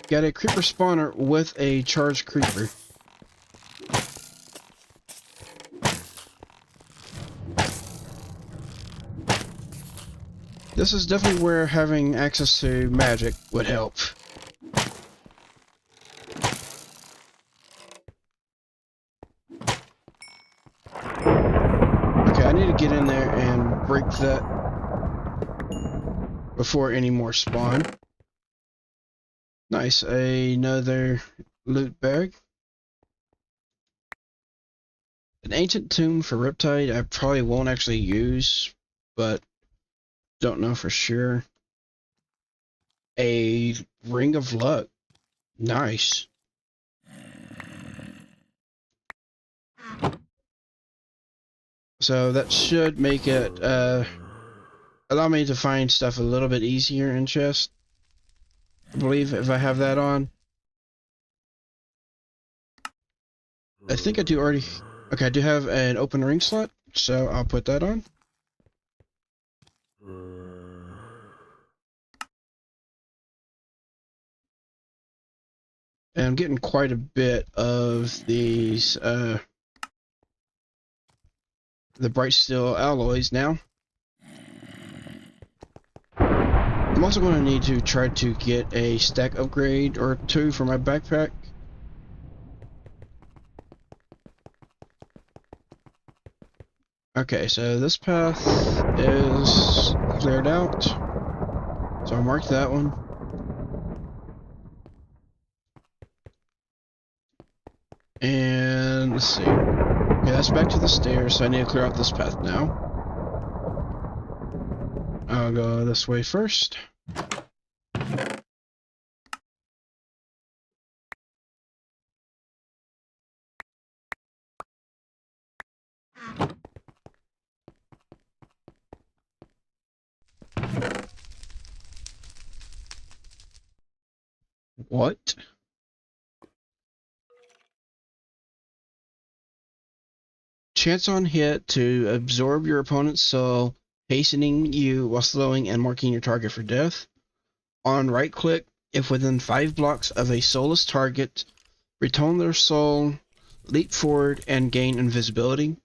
[SPEAKER 1] Got a creeper spawner with a charged creeper. This is definitely where having access to magic would help. Okay, I need to get in there and break that before any more spawn. Nice, another loot bag. An ancient tomb for Riptide I probably won't actually use, but don't know for sure. A ring of luck. Nice. So that should make it allow me to find stuff a little bit easier in chest. I believe if I have that on. I think I do already. Okay, I do have an open ring slot, so I'll put that on. And I'm getting quite a bit of these the bright steel alloys now. I'm also going to need to try to get a stack upgrade or two for my backpack. Okay, so this path is cleared out. So I'll mark that one. And let's see. Okay, that's back to the stairs, so I need to clear out this path now. I'll go this way first. What? Chance on hit to absorb your opponent's soul, hastening you while slowing and marking your target for death. On right click, if within 5 blocks of a soulless target, return their soul, leap forward, and gain invisibility.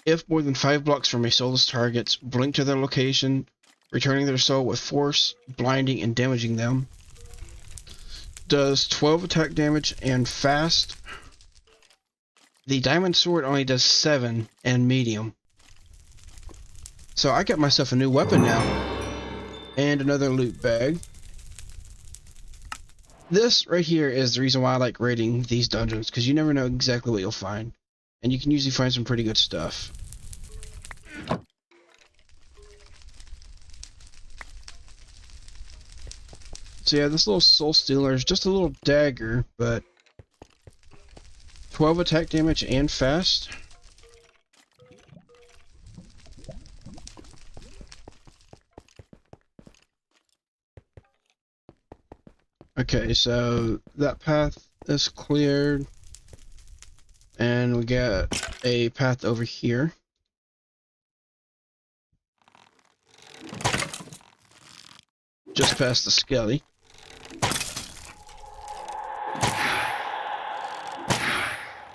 [SPEAKER 1] If more than 5 blocks from a soulless target, blink to their location, returning their soul with force, blinding, and damaging them. Does 12 attack damage and fast. The diamond sword only does 7 and medium. So I got myself a new weapon now. And another loot bag. This right here is the reason why I like raiding these dungeons, because you never know exactly what you'll find. And you can usually find some pretty good stuff. So yeah, this little soul stealer is just a little dagger, but 12 attack damage and fast. Okay, so that path is cleared, and we got a path over here. Just past the skelly.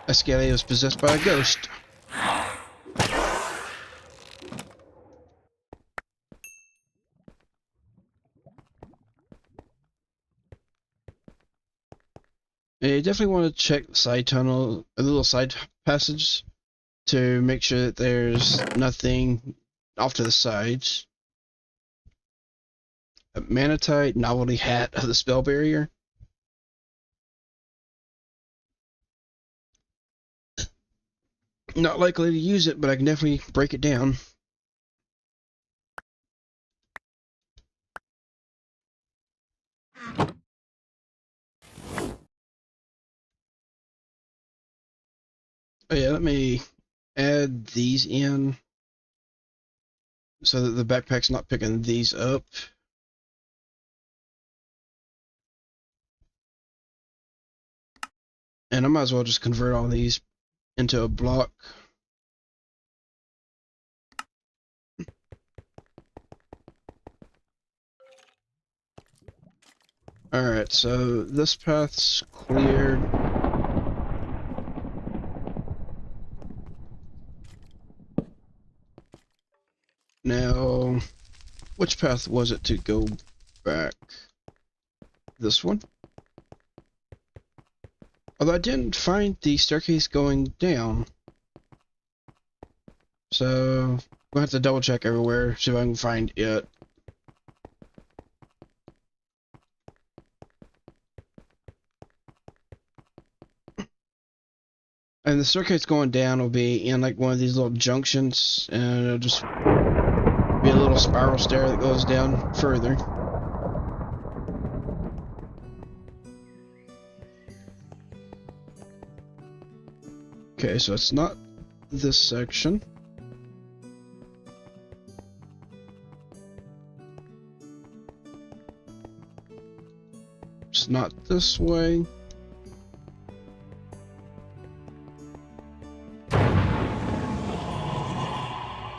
[SPEAKER 1] A skelly was possessed by a ghost. You definitely want to check the side tunnel, a little side passage, to make sure that there's nothing off to the sides. A manatite novelty hat of the spell barrier. Not likely to use it, but I can definitely break it down. Oh yeah, let me add these in so that the backpack's not picking these up. And I might as well just convert all these into a block. Alright, so this path's cleared. Now, which path was it to go back? This one? Although I didn't find the staircase going down. So, we'll have to double check everywhere, see if I can find it. And the staircase going down will be in like one of these little junctions, and it'll just be a little spiral stair that goes down further. Okay, so it's not this section. It's not this way.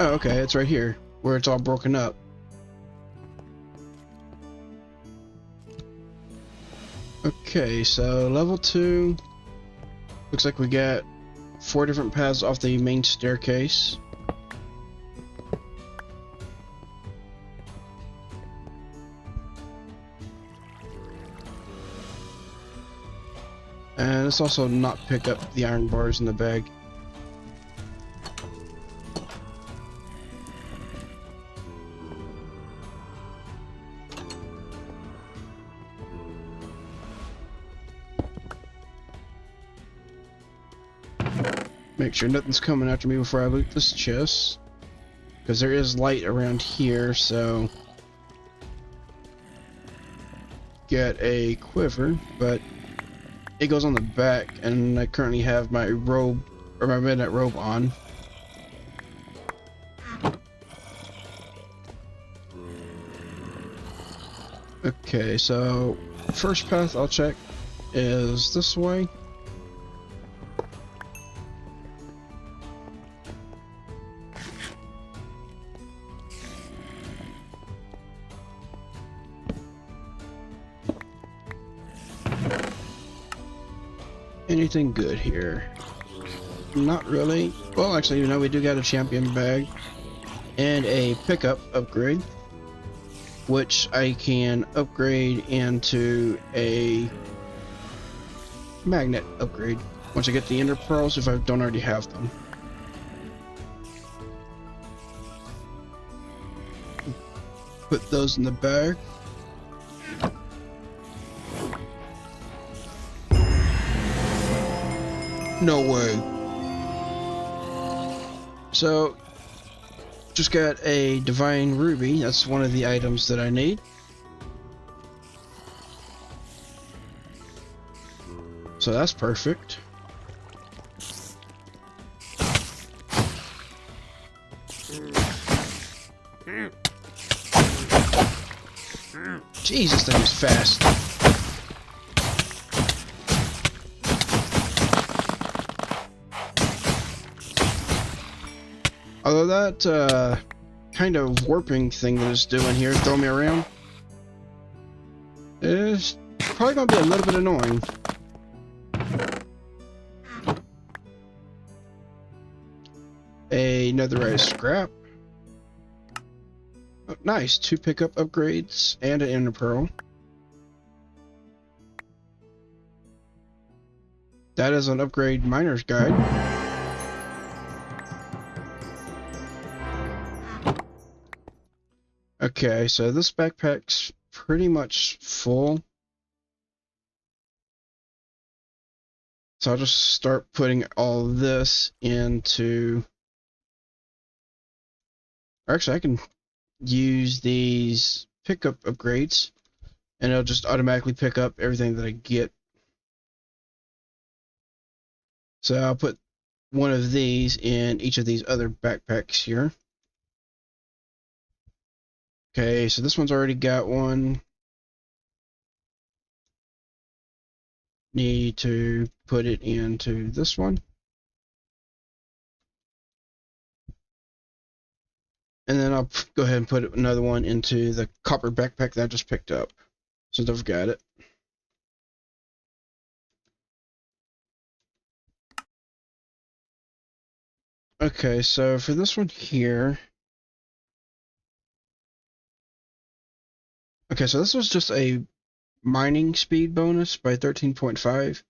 [SPEAKER 1] Oh, okay, it's right here, where it's all broken up. Okay, so level 2. Looks like we got 4 different paths off the main staircase. And let's also not pick up the iron bars in the bag. Make sure nothing's coming after me before I loot this chest, because there is light around here, so get a quiver, but it goes on the back, and I currently have my robe, or my midnight robe on. Okay, so first path I'll check is this way. Anything good here? Not really. Well, actually, you know, we do got a champion bag and a pickup upgrade, which I can upgrade into a magnet upgrade once I get the ender pearls, if I don't already have them. Put those in the bag. No way. So, just got a divine ruby. That's one of the items that I need. So that's perfect. Jeez, this thing is fast. Although that kind of warping thing that it's doing here, throwing me around, is probably going to be a little bit annoying. Another scrap. Oh, nice. 2 pickup upgrades and an ender pearl. That is an upgrade miner's guide. Okay, so this backpack's pretty much full. So I'll just start putting all this into... Actually, I can use these pickup upgrades, and it'll just automatically pick up everything that I get. So I'll put one of these in each of these other backpacks here. Okay, so this one's already got one. Need to put it into this one. And then I'll go ahead and put another one into the copper backpack that I just picked up, since I've got it. Okay, so for this one here... Okay, so this was just a mining speed bonus by 13.5.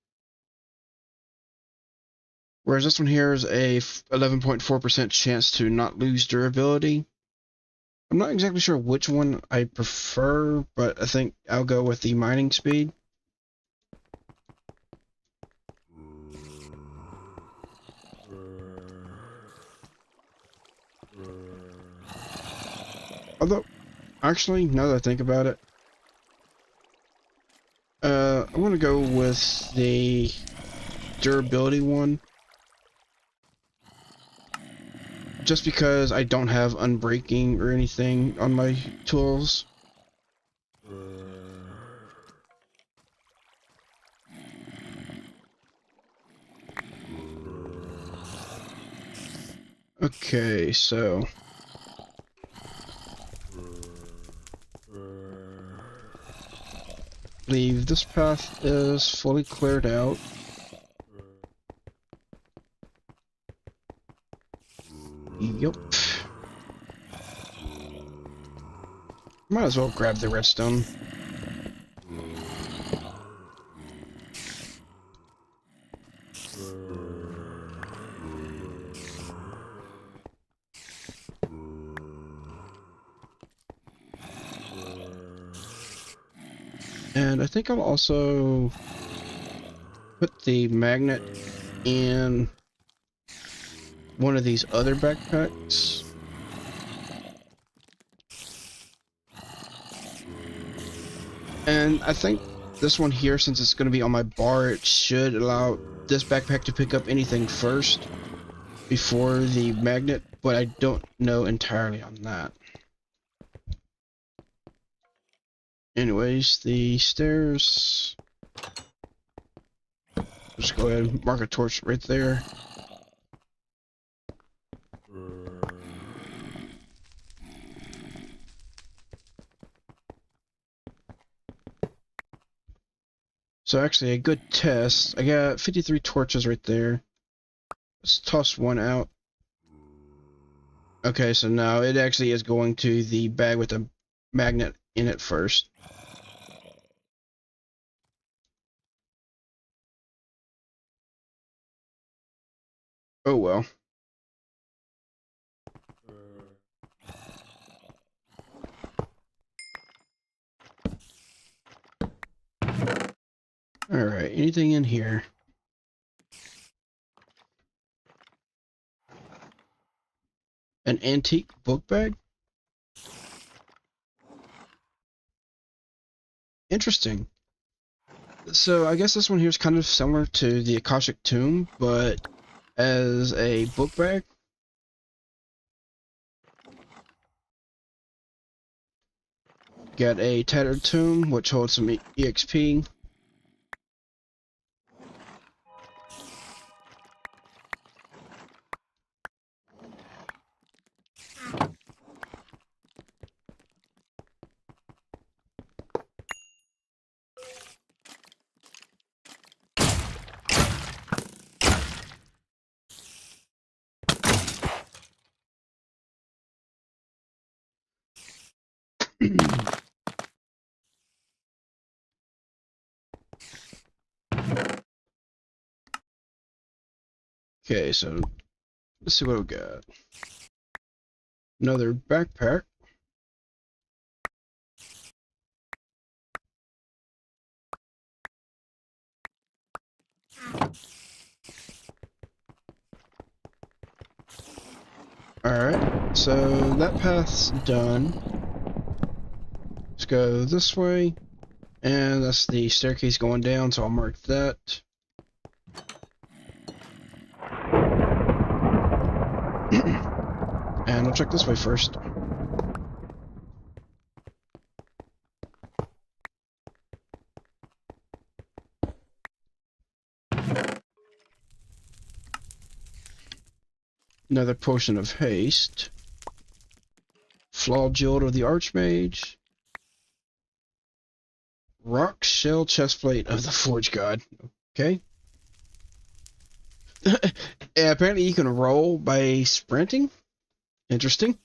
[SPEAKER 1] Whereas this one here is a 11.4% chance to not lose durability. I'm not exactly sure which one I prefer, but I think I'll go with the mining speed. Although, actually, now that I think about it, I want to go with the durability one. Just because I don't have unbreaking or anything on my tools. Okay, so... Leave this path is fully cleared out. Yup. Might as well grab the redstone. And I think I'll also put the magnet in one of these other backpacks. And I think this one here, since it's going to be on my bar, it should allow this backpack to pick up anything first before the magnet, but I don't know entirely on that. Anyways, the stairs... Just go ahead and mark a torch right there. So actually a good test. I got 53 torches right there. Let's toss one out. Okay, so now it actually is going to the bag with the magnet in it first. Oh well. Alright, anything in here? An antique book bag? Interesting. So I guess this one here is kind of similar to the Akashic Tomb, but as a book bag. Got a Tattered Tomb, which holds some EXP. Okay, so let's see what we got. Another backpack. Alright, so that path's done. Let's go this way. And that's the staircase going down, so I'll mark that. And I'll check this way first. Another potion of haste. Flawed Jewel of the Archmage. Rock Shell Chestplate of the Forge God. Okay. Yeah, apparently you can roll by sprinting. Interesting.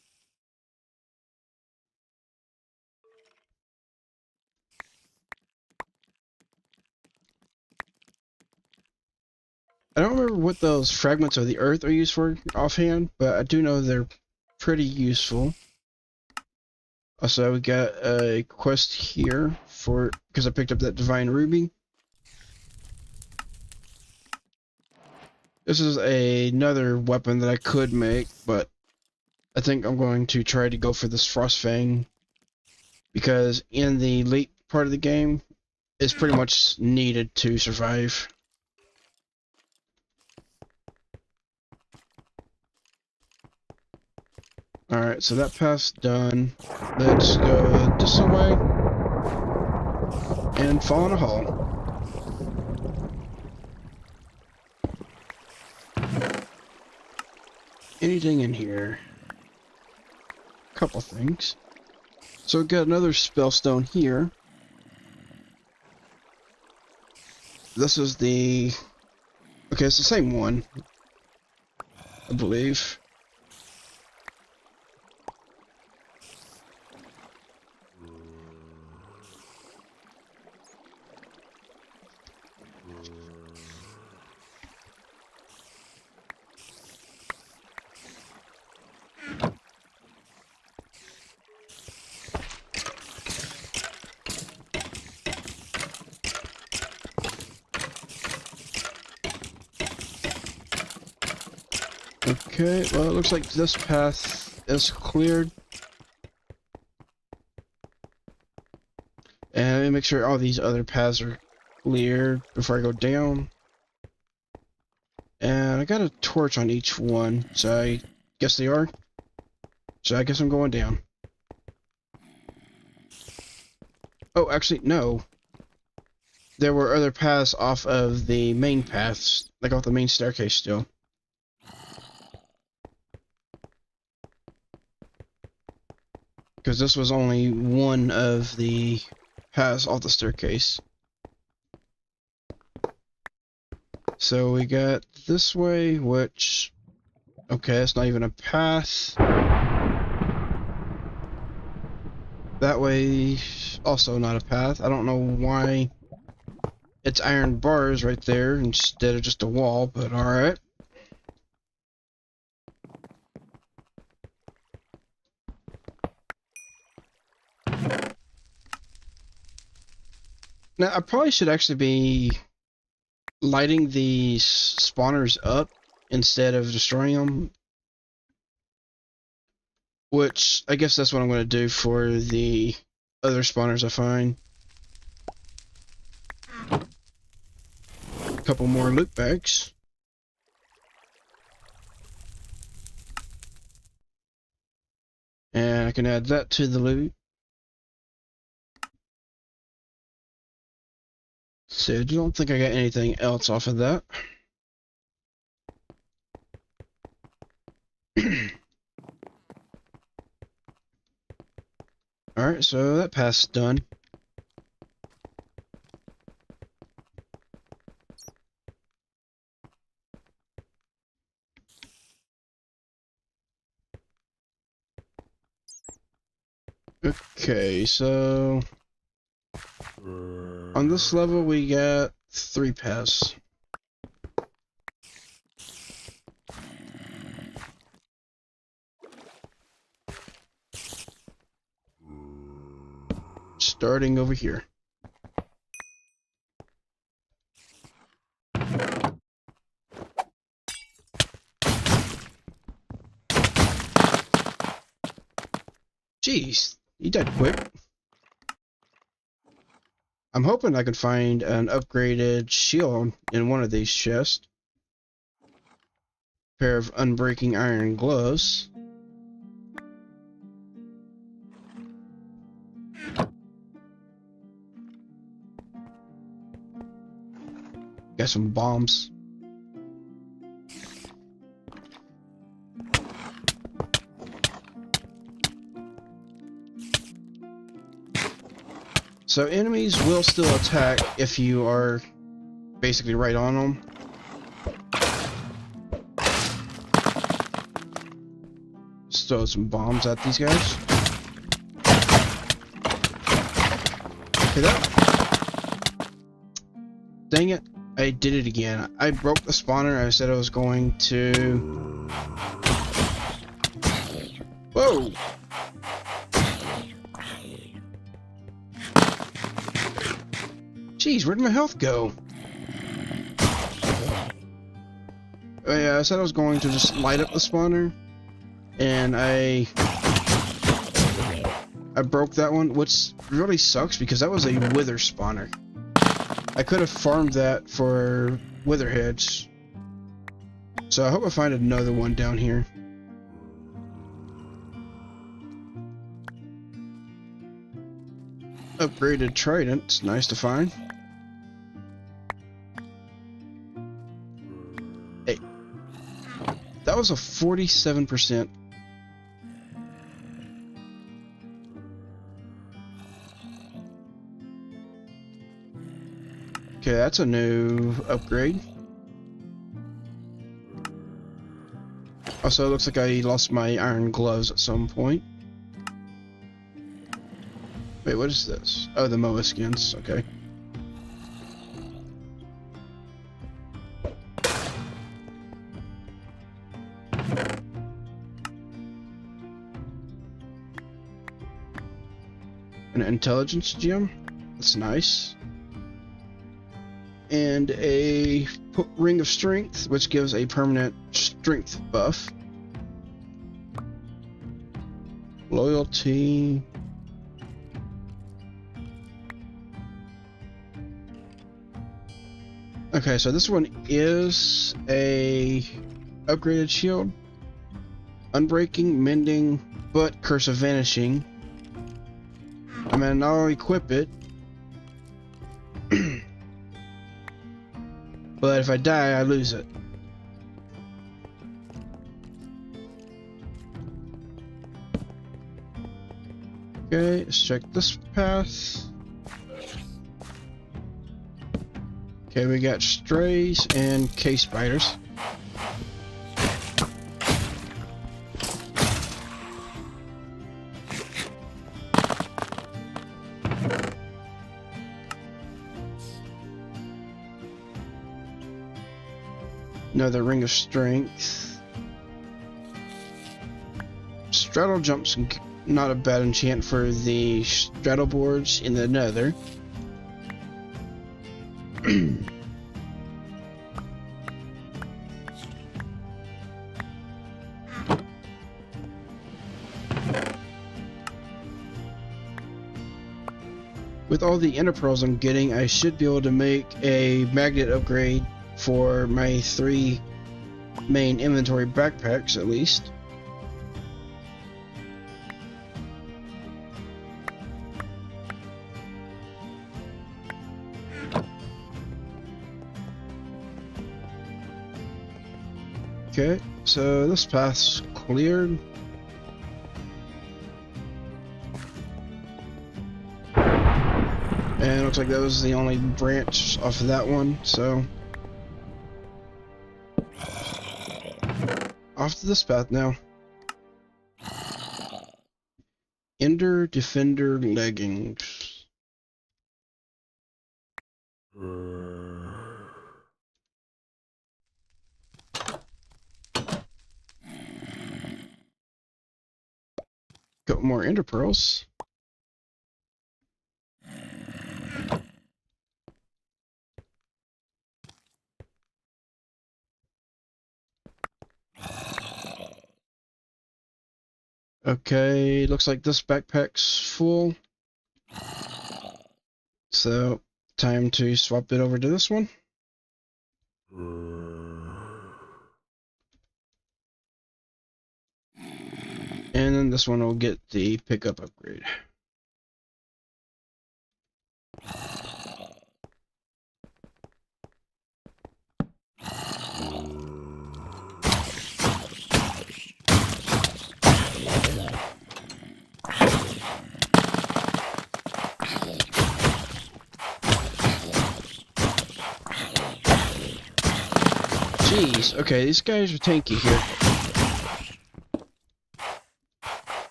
[SPEAKER 1] I don't remember what those fragments of the earth are used for offhand, but I do know they're pretty useful. Also, we got a quest here for because I picked up that Divine Ruby. This is another weapon that I could make, but I think I'm going to try to go for this Frostfang because in the late part of the game, it's pretty much needed to survive. Alright, so that path's done. Let's go this way and fall in a hole. Anything in here? Couple things. So we've got another spellstone here. This is the... Okay, it's the same one, I believe. Okay, well, it looks like this path is cleared. And let me make sure all these other paths are cleared before I go down. And I got a torch on each one, so I guess they are. So I guess I'm going down. Oh, actually, no. There were other paths off of the main paths, like off the main staircase still. Because this was only one of the paths off the staircase. So we got this way, which... Okay, it's not even a path. That way, also not a path. I don't know why it's iron bars right there instead of just a wall, but alright. Now, I probably should actually be lighting these spawners up instead of destroying them. Which, I guess that's what I'm going to do for the other spawners I find. couple more loot bags. And I can add that to the loot. So I don't think I got anything else off of that. Alright, so that path's done. Okay, so on this level we got 3 paths. Starting over here. Jeez, you died quick. I'm hoping I can find an upgraded shield in one of these chests. Pair of unbreaking iron gloves. Got some bombs. So enemies will still attack if you are basically right on them. Just throw some bombs at these guys. Okay, that. Dang it. I did it again. I broke the spawner. I said I was going to... Whoa! Jeez, where'd my health go? Oh yeah, I said I was going to just light up the spawner. And I broke that one, which really sucks because that was a wither spawner. I could have farmed that for wither heads. So I hope I find another one down here. Upgraded trident, it's nice to find. Hey, that was a 47%. Okay, that's a new upgrade. Also, it looks like I lost my iron gloves at some point. Wait, what is this? Oh, the Moa skins, okay. An intelligence gem, that's nice. And a ring of strength, which gives a permanent strength buff. Loyalty. Okay, so this one is a upgraded shield. Unbreaking, mending, but curse of vanishing. I mean, I'll equip it. But if I die, I lose it. Okay, let's check this path. Okay, we got strays and cave spiders. Another ring of strength. Straddle jumps, not a bad enchant for the straddle boards in the nether. With all the ender pearls I'm getting, I should be able to make a magnet upgrade for my 3 main inventory backpacks at least. Okay, so this path's cleared. And it looks like that was the only branch off of that one, so off to this path now. Ender Defender leggings. Got more ender pearls. Okay, looks like this backpack's full. So, time to swap it over to this one. And then this one will get the pickup upgrade. Jeez, okay, these guys are tanky here.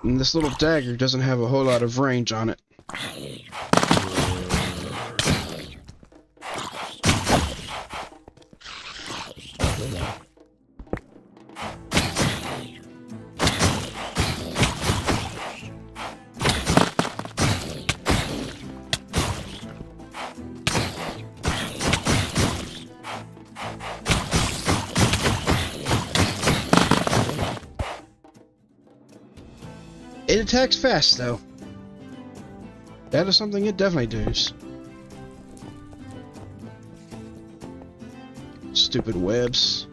[SPEAKER 1] And this little dagger doesn't have a whole lot of range on it. It attacks fast, though. That is something it definitely does. Stupid webs.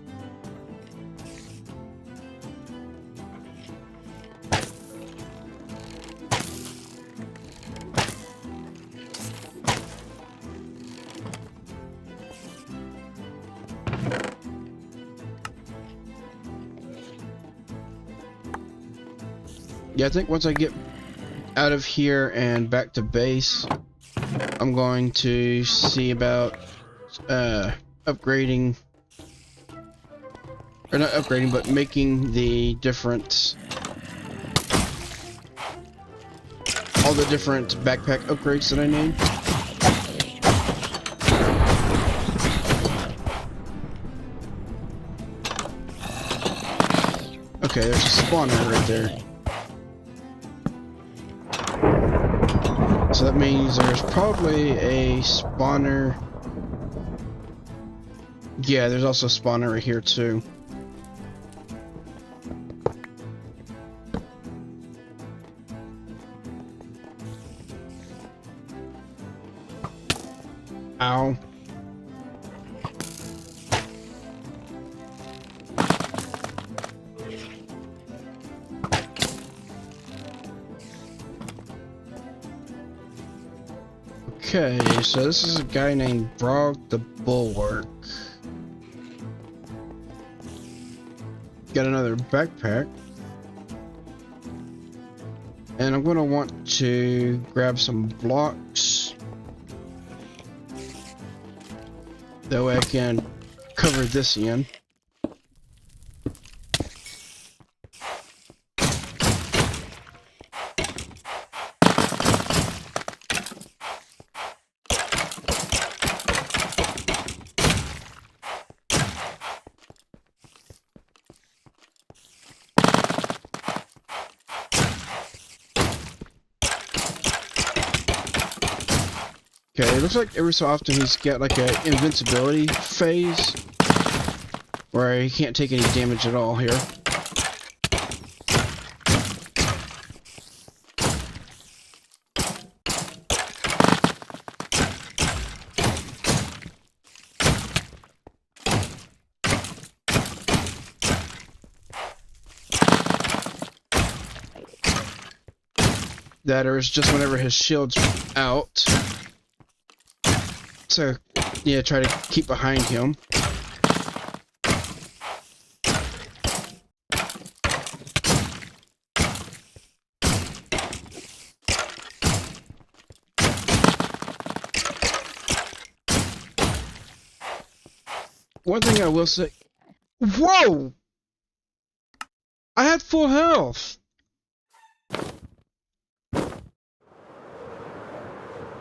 [SPEAKER 1] Yeah, I think once I get out of here and back to base, I'm going to see about upgrading, or not upgrading, but making the different, all the different backpack upgrades that I need. Okay, there's a spawner right there. So that means there's probably a spawner. Yeah, there's also a spawner right here too. Ow. Okay, so this is a guy named Brog the Bulwark. Got another backpack. And I'm going to want to grab some blocks. That way I can cover this in. Okay, it looks like every so often he's got like an invincibility phase where he can't take any damage at all here. that, or it's just whenever his shield's out. So, yeah, try to keep behind him. One thing I will say... Whoa! I had full health!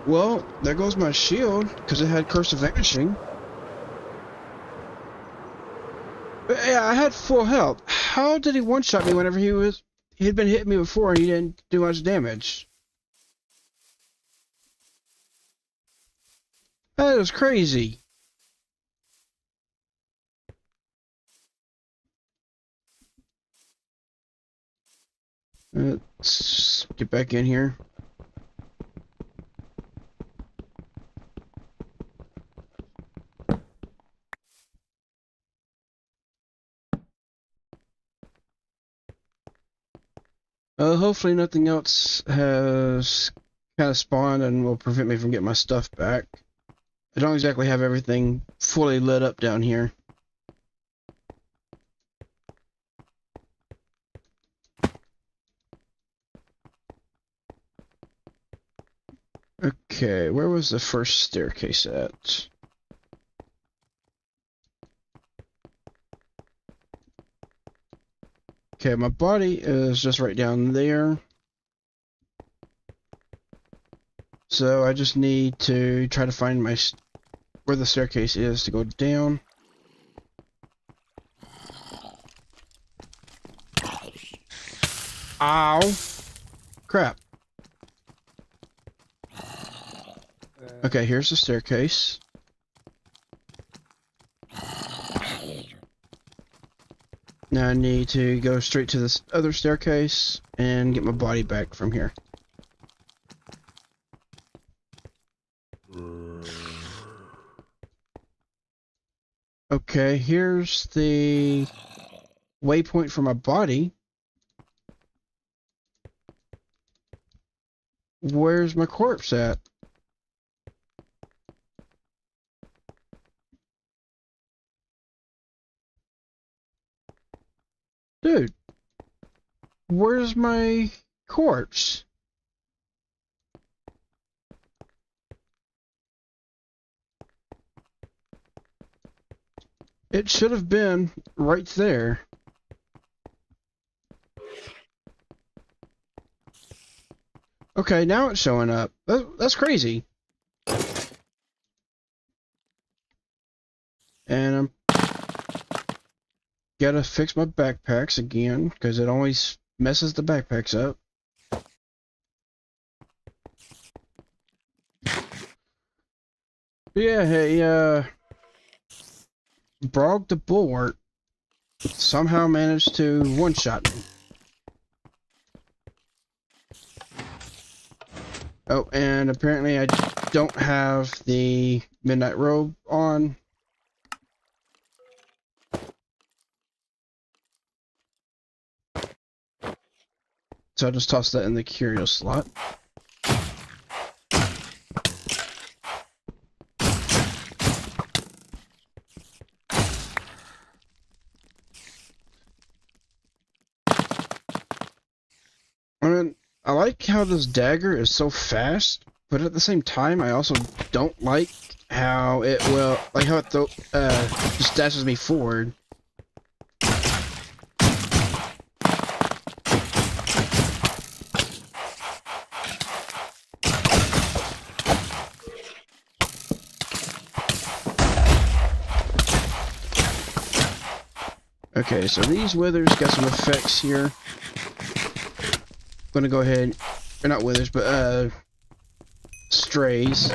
[SPEAKER 1] Well, there goes my shield, because it had Curse of Vanishing. But yeah, I had full health. How did he one-shot me whenever he'd been hitting me before and he didn't do much damage? That is crazy. Let's get back in here. Hopefully nothing else has kind of spawned and will prevent me from getting my stuff back. I don't exactly have everything fully lit up down here. Okay, where was the first staircase at? Okay, my body is just right down there. So I just need to try to find where the staircase is to go down. Ow! Crap. Okay, here's the staircase. Now I need to go straight to this other staircase and get my body back from here. Okay, here's the waypoint for my body. Where's my corpse at? Dude, where's my corpse? It should have been right there. Okay, now it's showing up. That's crazy. And I'm gotta fix my backpacks again, because it always messes the backpacks up. Yeah, hey, Brog the Bulwark somehow managed to one-shot me. Oh, and apparently I don't have the Midnight Robe on. So I'll just toss that in the curio slot. I mean, I like how this dagger is so fast, but at the same time, I also don't like how it just dashes me forward. Okay, so these withers got some effects here. I'm gonna go ahead, or not withers, but strays.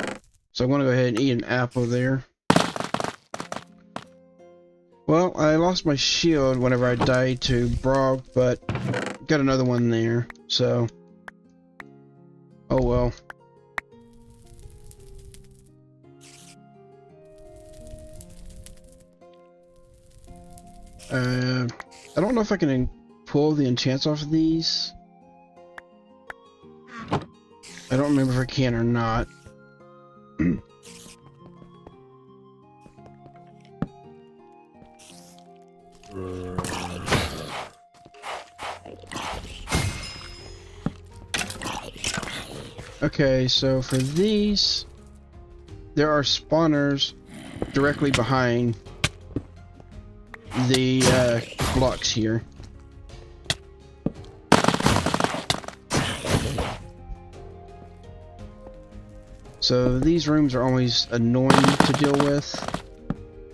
[SPEAKER 1] So I'm gonna go ahead and eat an apple there. Well, I lost my shield whenever I died to Brog, but got another one there, so oh well. I don't know if I can pull the enchants off of these. I don't remember if I can or not. Okay, so for these, there are spawners directly behind the blocks here. So these rooms are always annoying to deal with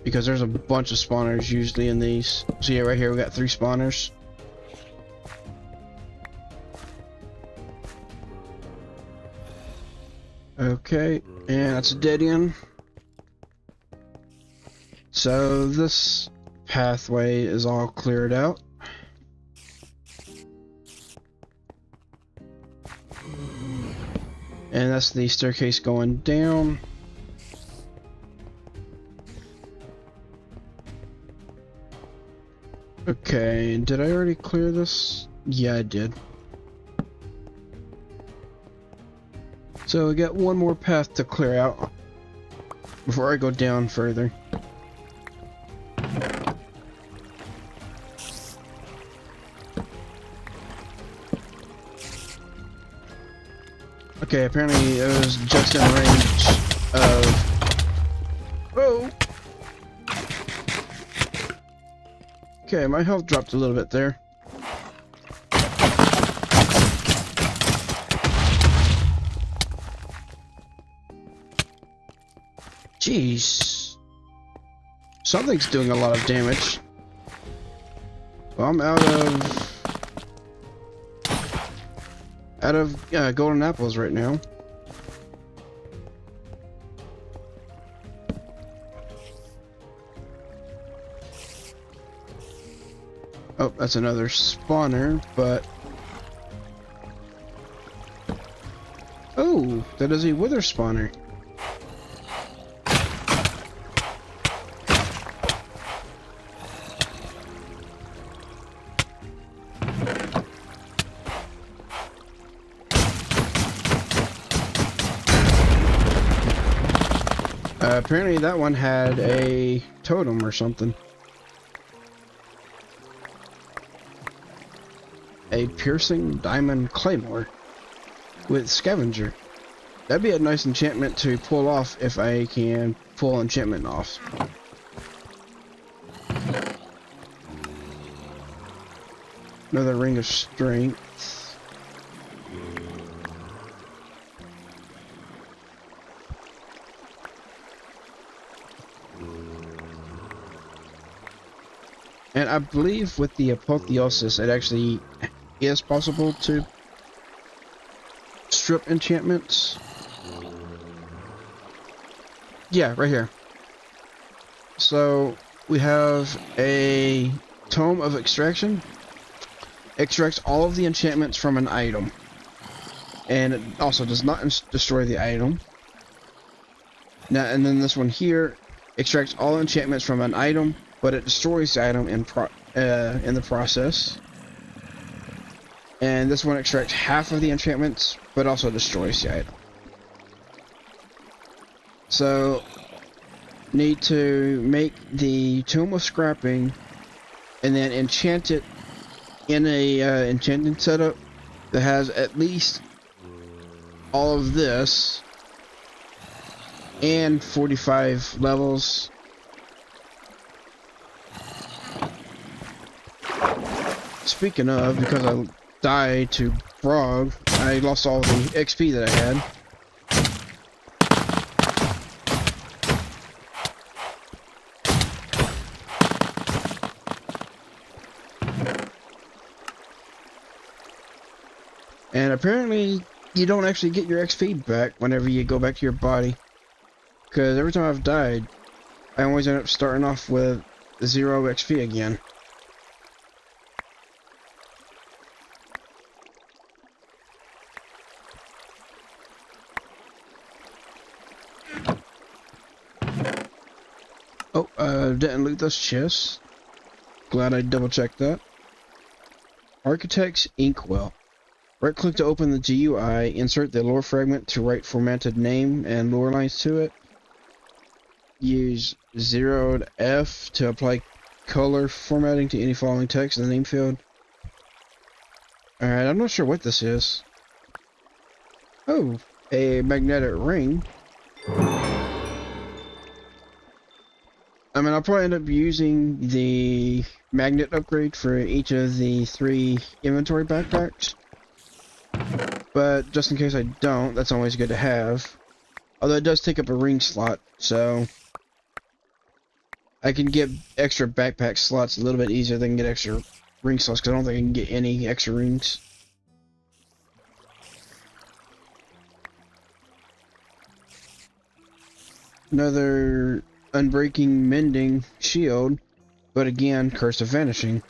[SPEAKER 1] because there's a bunch of spawners usually in these. So yeah, right here we got 3 spawners. Okay, and that's a dead end. So this pathway is all cleared out. And that's the staircase going down. Okay, did I already clear this? Yeah, I did. So we got one more path to clear out before I go down further. Okay, apparently it was just in range of... Whoa! Okay, my health dropped a little bit there. Jeez. Something's doing a lot of damage. Well, I'm out of golden apples right now. Oh, that's another spawner, but... Oh, that is a wither spawner. Apparently that one had a totem or something. A piercing diamond claymore with scavenger. That'd be a nice enchantment to pull off if I can pull enchantment off. Another ring of strength. And I believe with the apotheosis, it actually is possible to strip enchantments. Yeah, right here. So we have a Tome of Extraction. Extracts all of the enchantments from an item. And it also does not destroy the item. Now, and then this one here extracts all enchantments from an item, but it destroys the item in the process. And this one extracts half of the enchantments, but also destroys the item. So, need to make the Tomb of Scrapping, and then enchant it in a enchanting setup that has at least all of this, and 45 levels. Speaking of, because I died to Frog, I lost all the XP that I had. And apparently, you don't actually get your XP back whenever you go back to your body. Because every time I've died, I always end up starting off with 0 XP again. Oh, didn't loot those chests. Glad I double checked that. Architect's Inkwell. Right click to open the GUI, insert the lore fragment to write formatted name and lore lines to it. Use 0F to apply color formatting to any following text in the name field. Alright, I'm not sure what this is. Oh, a magnetic ring. I mean, I'll probably end up using the magnet upgrade for each of the 3 inventory backpacks. But just in case I don't, that's always good to have. Although it does take up a ring slot, so I can get extra backpack slots a little bit easier than get extra ring slots, because I don't think I can get any extra rings. Another unbreaking mending shield, but again, curse of vanishing.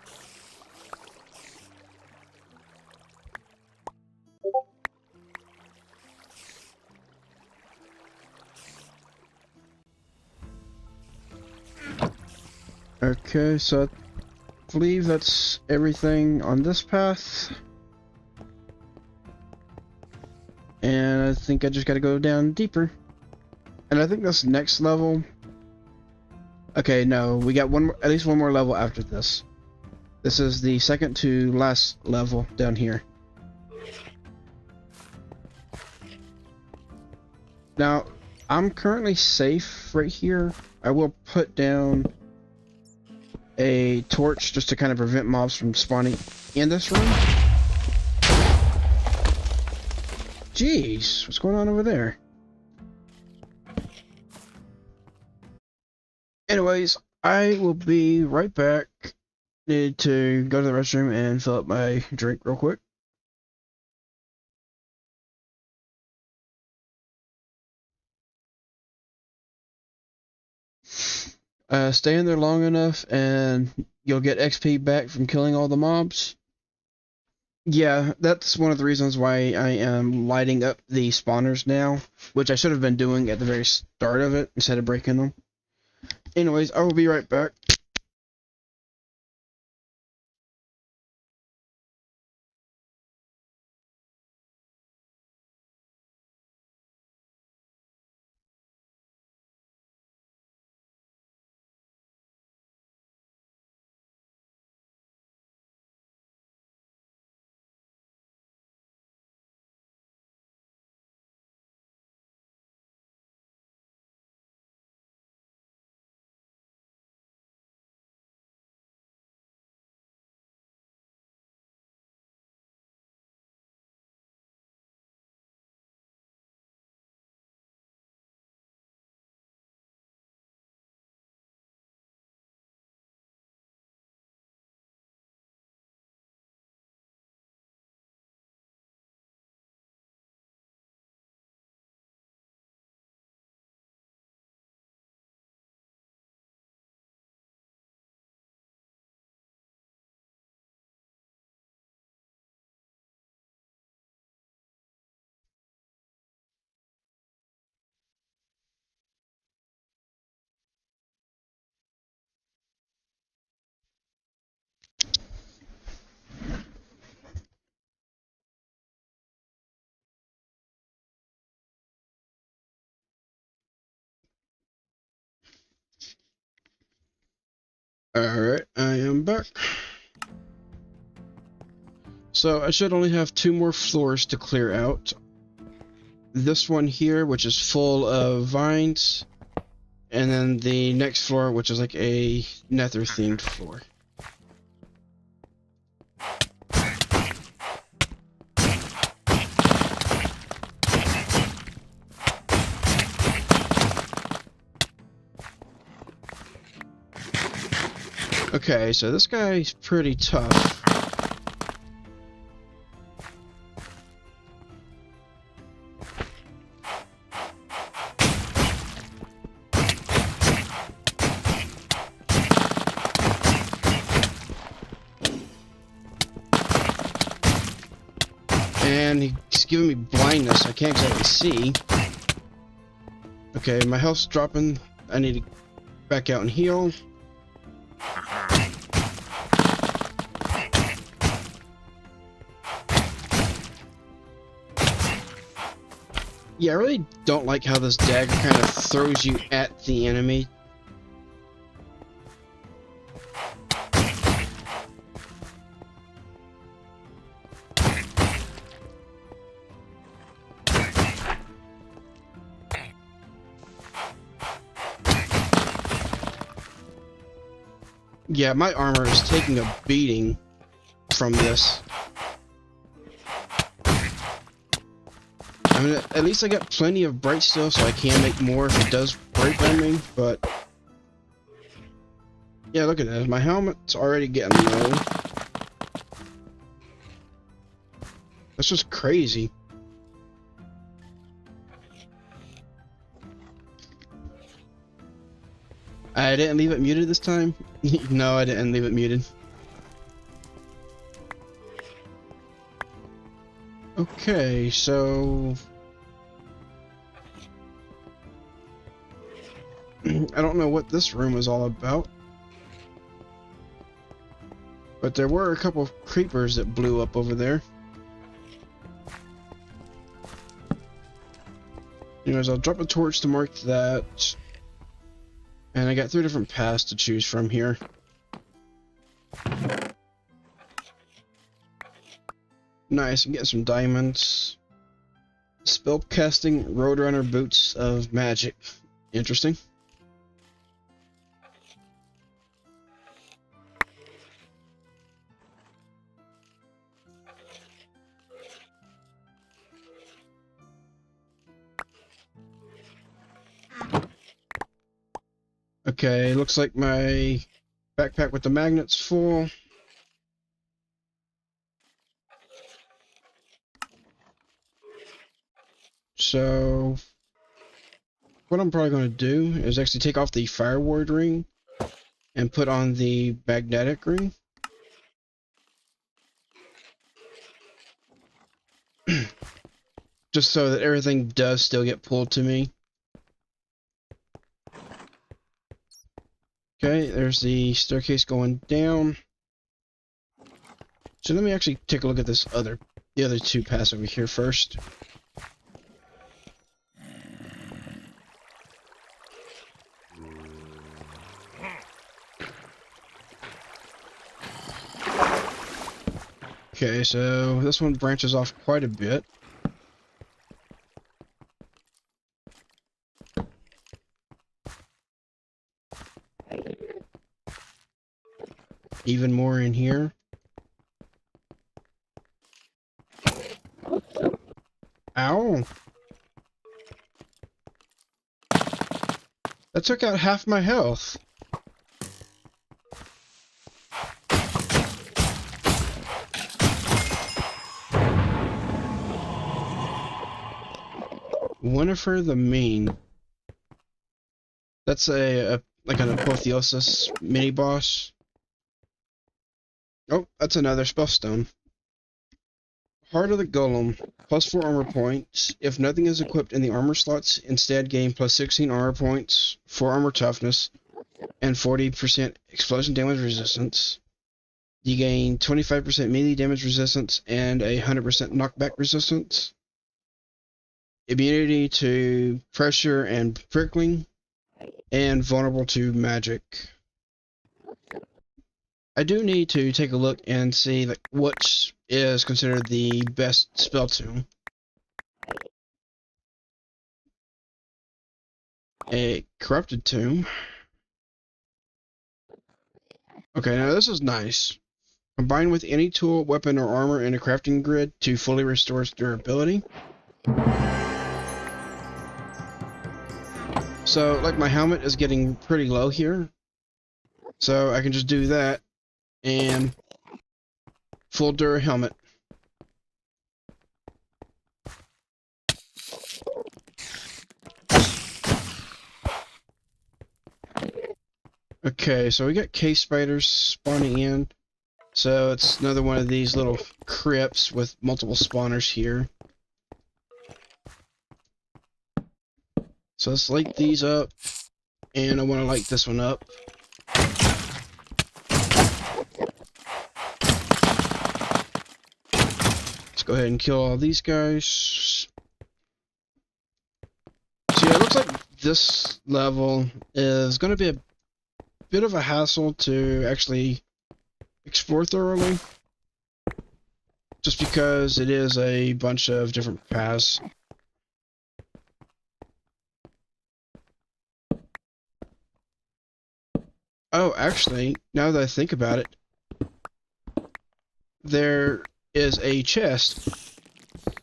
[SPEAKER 1] Okay, so I believe that's everything on this path. And I think I just gotta go down deeper. And I think this next level... Okay, no, we got one more, at least one more level after this. This is the second to last level down here. Now, I'm currently safe right here. I will put down a torch just to kind of prevent mobs from spawning in this room. Jeez, what's going on over there? Anyways, I will be right back. Need to go to the restroom and fill up my drink real quick. Stay in there long enough and you'll get XP back from killing all the mobs. Yeah, that's one of the reasons why I am lighting up the spawners now, which I should have been doing at the very start of it instead of breaking them. Anyways, I will be right back. Alright, I am back. So I should only have 2 more floors to clear out. This one here, which is full of vines, and then the next floor, which is like a nether themed floor. Okay, so this guy's pretty tough. And he's giving me blindness, I can't exactly see. Okay, my health's dropping. I need to back out and heal. Yeah, I really don't like how this dagger kind of throws you at the enemy. Yeah, my armor is taking a beating from this. I mean, at least I got plenty of bright still, so I can make more if it does break on me, but... Yeah, look at that. My helmet's already getting low. That's just crazy. I didn't leave it muted this time? No, I didn't leave it muted. Okay, so... I don't know what this room is all about. But there were a couple of creepers that blew up over there. Anyways, I'll drop a torch to mark that. And I got 3 different paths to choose from here. Nice, I'm getting some diamonds. Spellcasting Roadrunner Boots of Magic. Interesting. Okay, looks like my backpack with the magnet's full. So, what I'm probably going to do is actually take off the Fire Ward ring and put on the magnetic ring. Just so that everything does still get pulled to me. Okay, there's the staircase going down. So let me actually take a look at the other 2 paths over here first. Okay, so this one branches off quite a bit. Even more in here. Ow! That took out half my health. Winifred the Mean. That's like an apotheosis mini boss. Oh, that's another spellstone. Heart of the Golem, +4 armor points. If nothing is equipped in the armor slots, instead gain +16 armor points, 4 armor toughness, and 40% explosion damage resistance. You gain 25% melee damage resistance and 100% knockback resistance. Immunity to pressure and prickling, and vulnerable to magic. I do need to take a look and see what is considered the best spell tomb. A corrupted tomb. Okay, now this is nice. Combine with any tool, weapon, or armor in a crafting grid to fully restore its durability. So, like, my helmet is getting pretty low here. So I can just do that. And full Dura helmet. Okay, so we got cave spiders spawning in. So it's another one of these little crypts with multiple spawners here. So let's light these up. And I want to light this one up. Let's go ahead and kill all these guys. this level is going to be a bit of a hassle to actually explore thoroughly, just because it is a bunch of different paths. Oh, actually, now that I think about it, there is a chest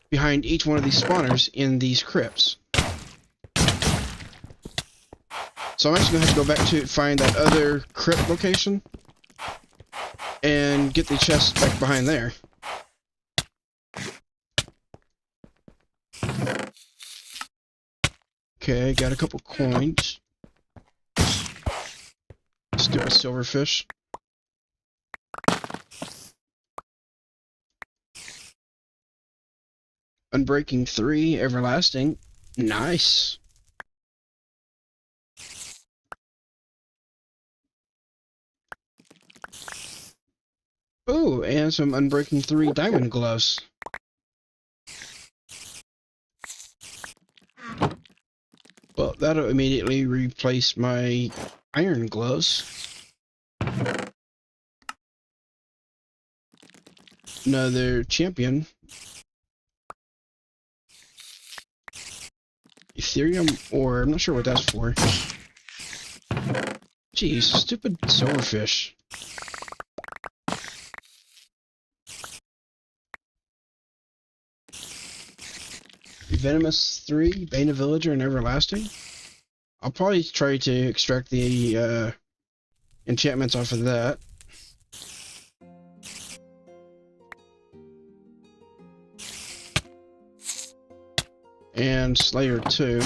[SPEAKER 1] behind each one of these spawners in these crypts. So I'm actually going to have to go back to find that other crypt location and get the chest back behind there. Okay, got a couple coins. Stupid silverfish. Unbreaking 3, everlasting. Nice. Oh, and some Unbreaking 3 diamond gloves. Well, that'll immediately replace my iron gloves. Another champion. Ethereum ore, I'm not sure what that's for. Jeez, stupid silverfish. Venomous 3, Bane of Villager, and Everlasting. I'll probably try to extract the enchantments off of that. And Slayer 2.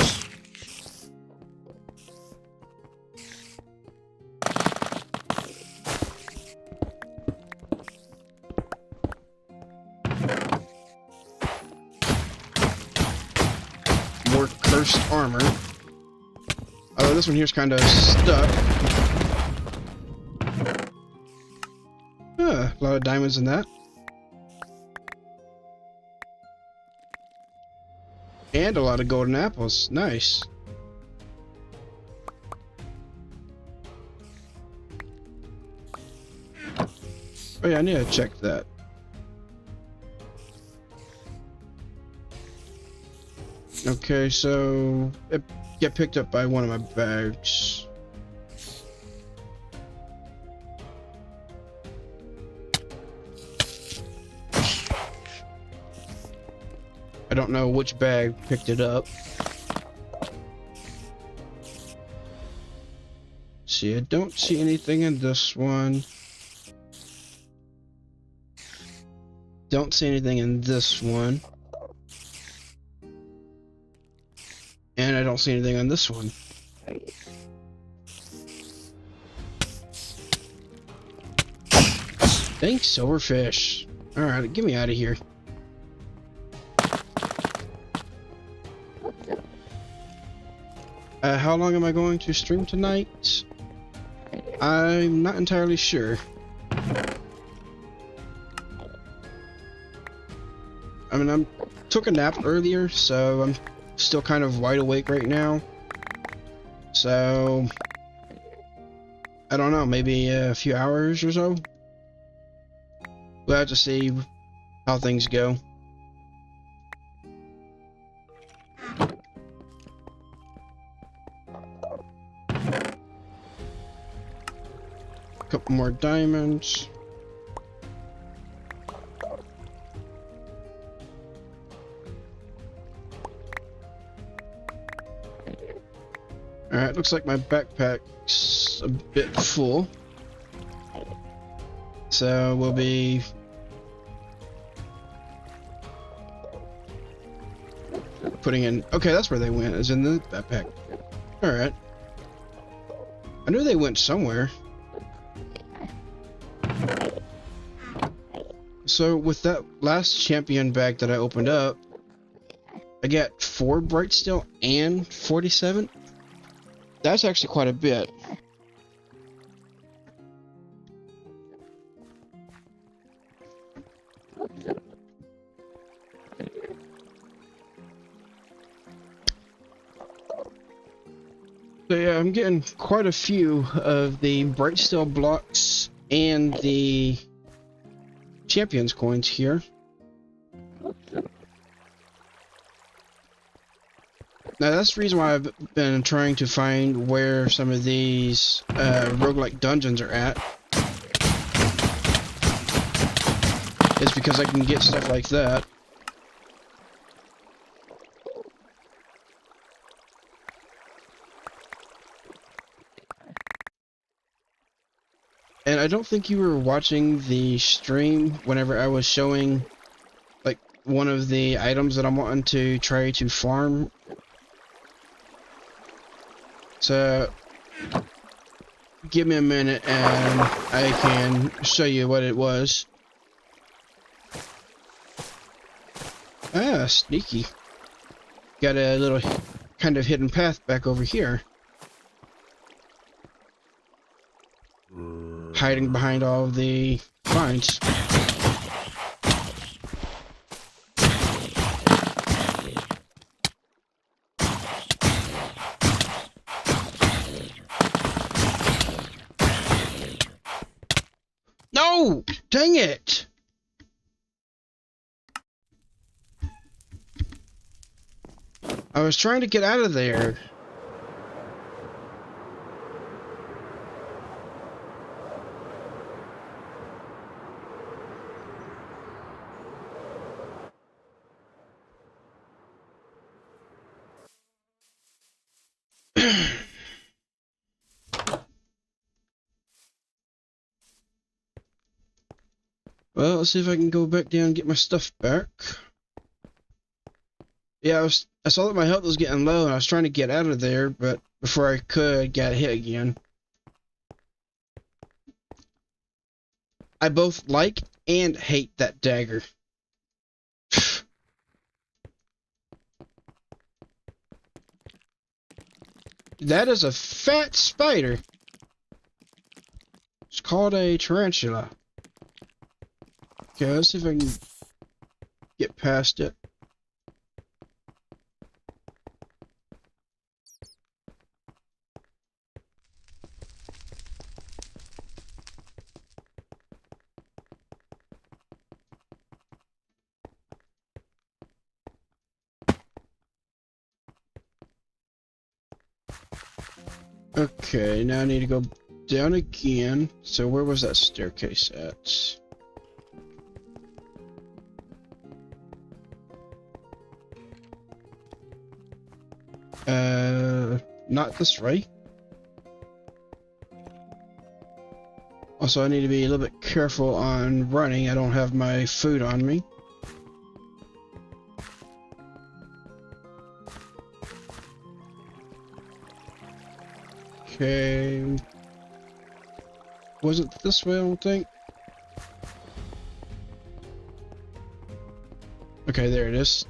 [SPEAKER 1] More cursed armor. Although this one here's kind of stuck. A lot of diamonds in that. And a lot of golden apples. Nice. Oh yeah, I need to check that. Okay, so it get picked up by one of my bags. I don't know which bag picked it up. See, I don't see anything in this one. Don't see anything in this one. And I don't see anything on this one. Thanks, silverfish. Alright, get me out of here. How long am I going to stream tonight? I'm not entirely sure. I mean, I took a nap earlier, so I'm still kind of wide awake right now. So, I don't know, maybe a few hours or so? We'll have to see how things go. Couple more diamonds. Alright, looks like my backpack's a bit full. So we'll be putting in... Okay, that's where they went, is in the backpack. Alright. I knew they went somewhere. So with that last champion bag that I opened up, I got 4 bright steel and 47. That's actually quite a bit. Yeah, I'm getting quite a few of the bright steel blocks and the champions coins here. Now that's the reason why I've been trying to find where some of these roguelike dungeons are at. It's because I can get stuff like that. And I don't think you were watching the stream whenever I was showing like one of the items that I'm wanting to try to farm. So give me a minute and I can show you what it was. Ah, sneaky. Got a little kind of hidden path back over here. Hiding behind all of the vines. No! Dang it! I was trying to get out of there. Well, let's see if I can go back down and get my stuff back. Yeah, I saw that my health was getting low and I was trying to get out of there, but before I could, got hit again. I both like and hate that dagger. That is a fat spider. It's called a tarantula. Okay, let's see if I can get past it. Okay, now I need to go down again. So where was that staircase at? Not this way. Also, I need to be a little bit careful on running. I don't have my food on me. Okay. Wasn't this way, I don't think. Okay, there it is.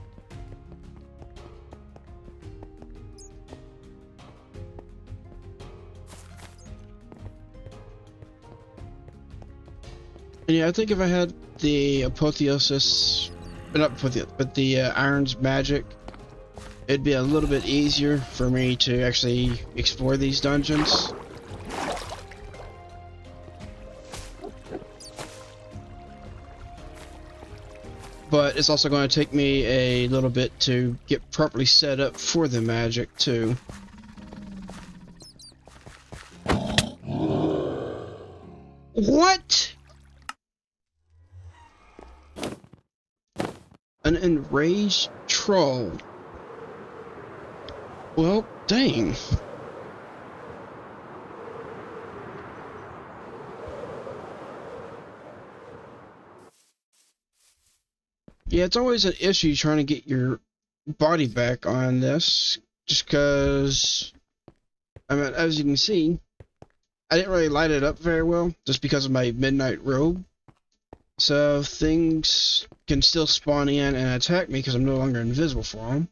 [SPEAKER 1] And yeah, I think if I had the apotheosis, not apotheosis, but the Iron's magic, it'd be a little bit easier for me to actually explore these dungeons. But it's also going to take me a little bit to get properly set up for the magic too. What? An enraged troll. Well, dang. Yeah, it's always an issue trying to get your body back on this, just because, I mean, as you can see, I didn't really light it up very well, just because of my midnight robe. So things can still spawn in and attack me because I'm no longer invisible for them.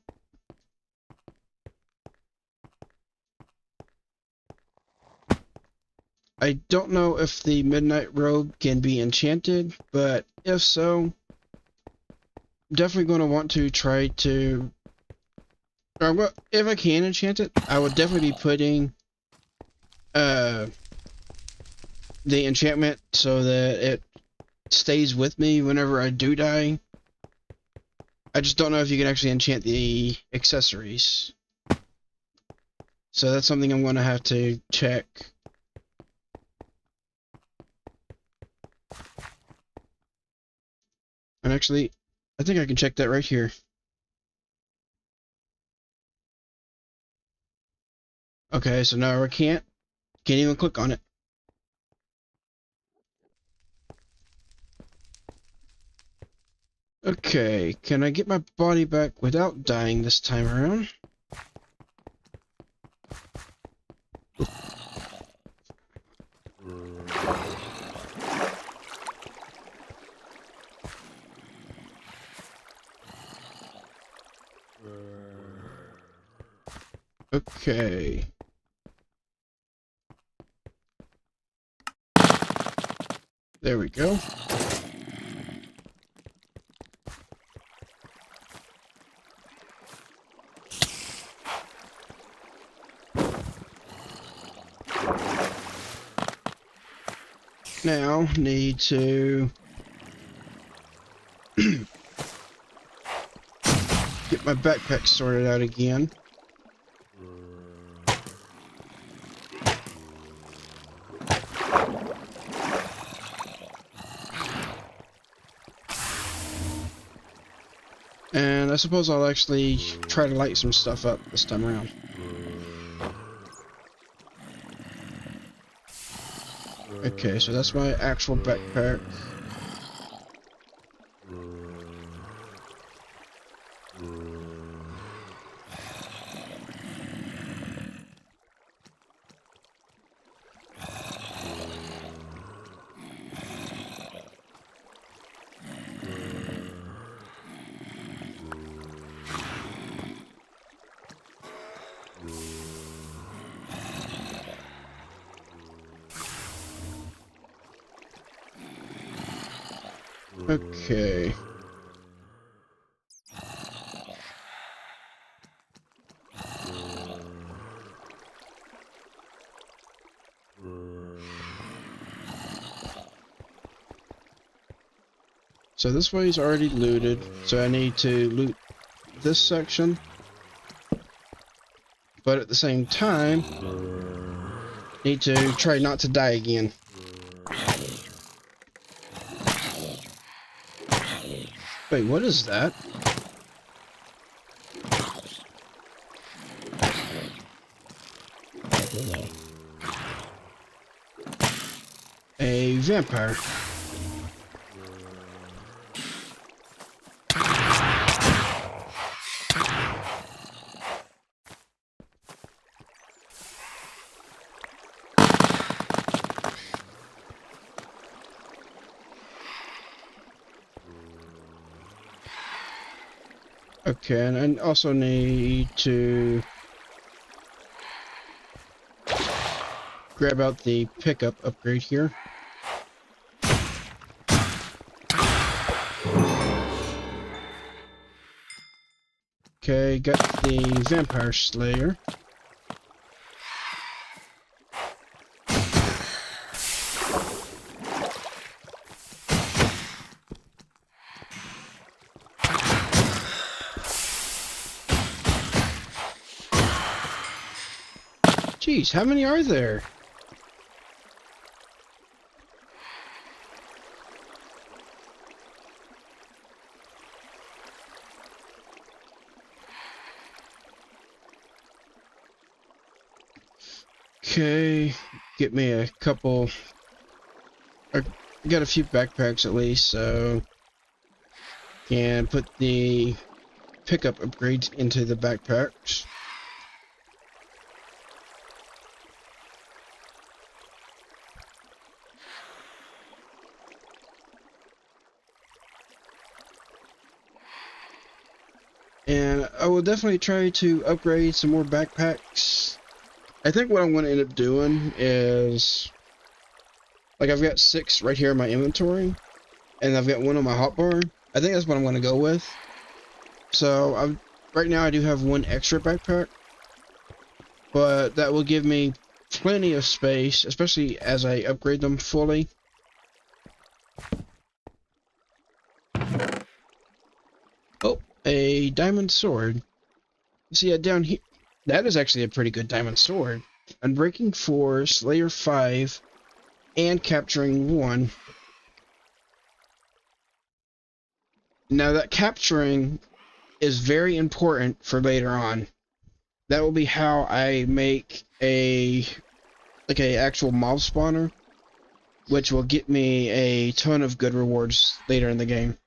[SPEAKER 1] I don't know if the midnight robe can be enchanted, but if so, I'm definitely going to want to try to, or well, if I can enchant it, I would definitely be putting the enchantment so that it stays with me whenever I do die. I just don't know if you can actually enchant the accessories. So that's something I'm going to have to check. And actually, I think I can check that right here. Okay, so now I can't even click on it. Okay, can I get my body back without dying this time around? Okay. There we go. Now, need to get my backpack sorted out again. And I suppose I'll actually try to light some stuff up this time around. Okay, so that's my actual backpack. Okay. So this way is already looted, so I need to loot this section. But at the same time, need to try not to die again. Wait, what is that? A vampire. Okay, and I also need to grab out the pickup upgrade here. Okay, got the Vampire Slayer. Jeez, how many are there? Okay, get me a couple. I got a few backpacks at least, so can put the pickup upgrades into the backpacks. And I will definitely try to upgrade some more backpacks. I think what I'm going to end up doing is, like, I've got 6 right here in my inventory, and I've got 1 on my hotbar. I think that's what I'm going to go with. So right now I do have 1 extra backpack, but that will give me plenty of space, especially as I upgrade them fully. Oh, a diamond sword. See, down here, that is actually a pretty good diamond sword. Unbreaking 4, Slayer 5, and capturing 1. Now that capturing is very important for later on. That will be how I make a actual mob spawner, which will get me a ton of good rewards later in the game.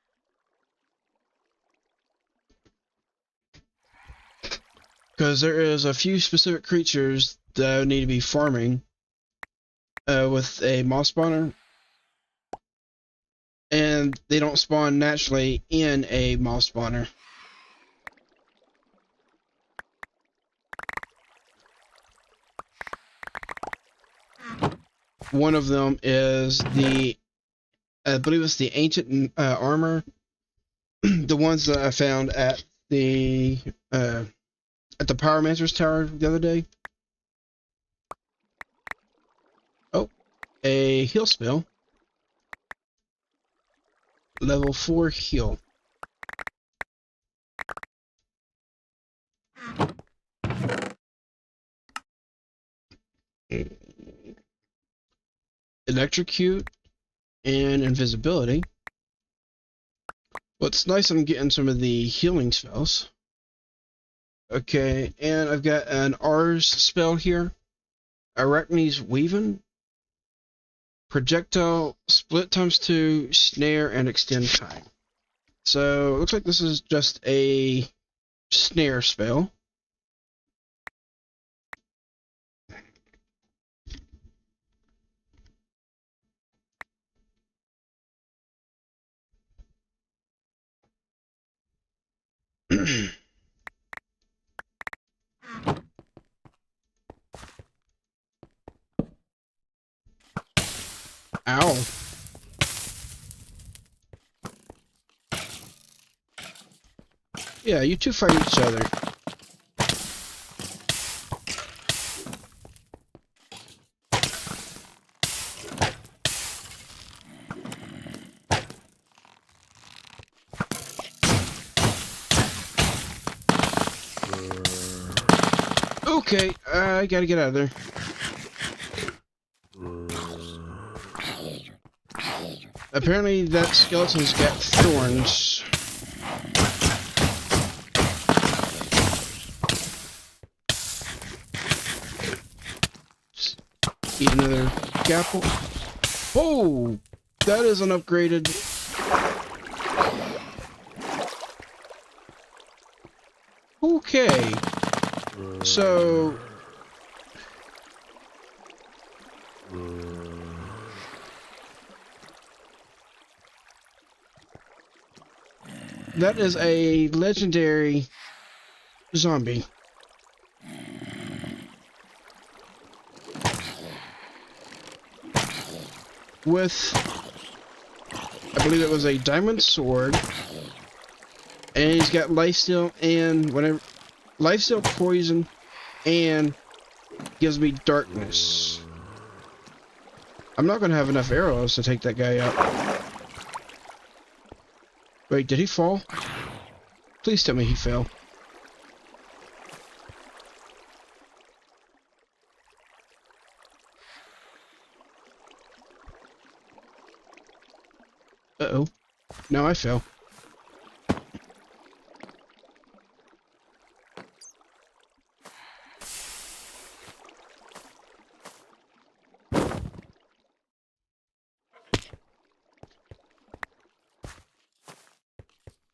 [SPEAKER 1] Because there is a few specific creatures that I need to be farming with a mob spawner, and they don't spawn naturally in a mob spawner. One of them is I believe it's the ancient armor, the ones that I found at the Pyromancer's Tower the other day. Oh, a heal spell. Level 4 heal. Electrocute and invisibility. What's nice, I'm getting some of the healing spells. Okay, and I've got an R's spell here. Arachne's Weaving. Projectile, split ×2, snare, and extend time. So, it looks like this is just a snare spell. Ow. Yeah, you two fight each other. Okay, I gotta get out of there. Apparently that skeleton's got thorns. Just eat another apple. Oh, that is an upgraded. Okay, so that is a legendary zombie. With, I believe it was a diamond sword, and he's got lifesteal and whatever, lifesteal, poison, and gives me darkness. I'm not gonna have enough arrows to take that guy out. Wait, did he fall? Please tell me he fell. Uh-oh. Now I fell.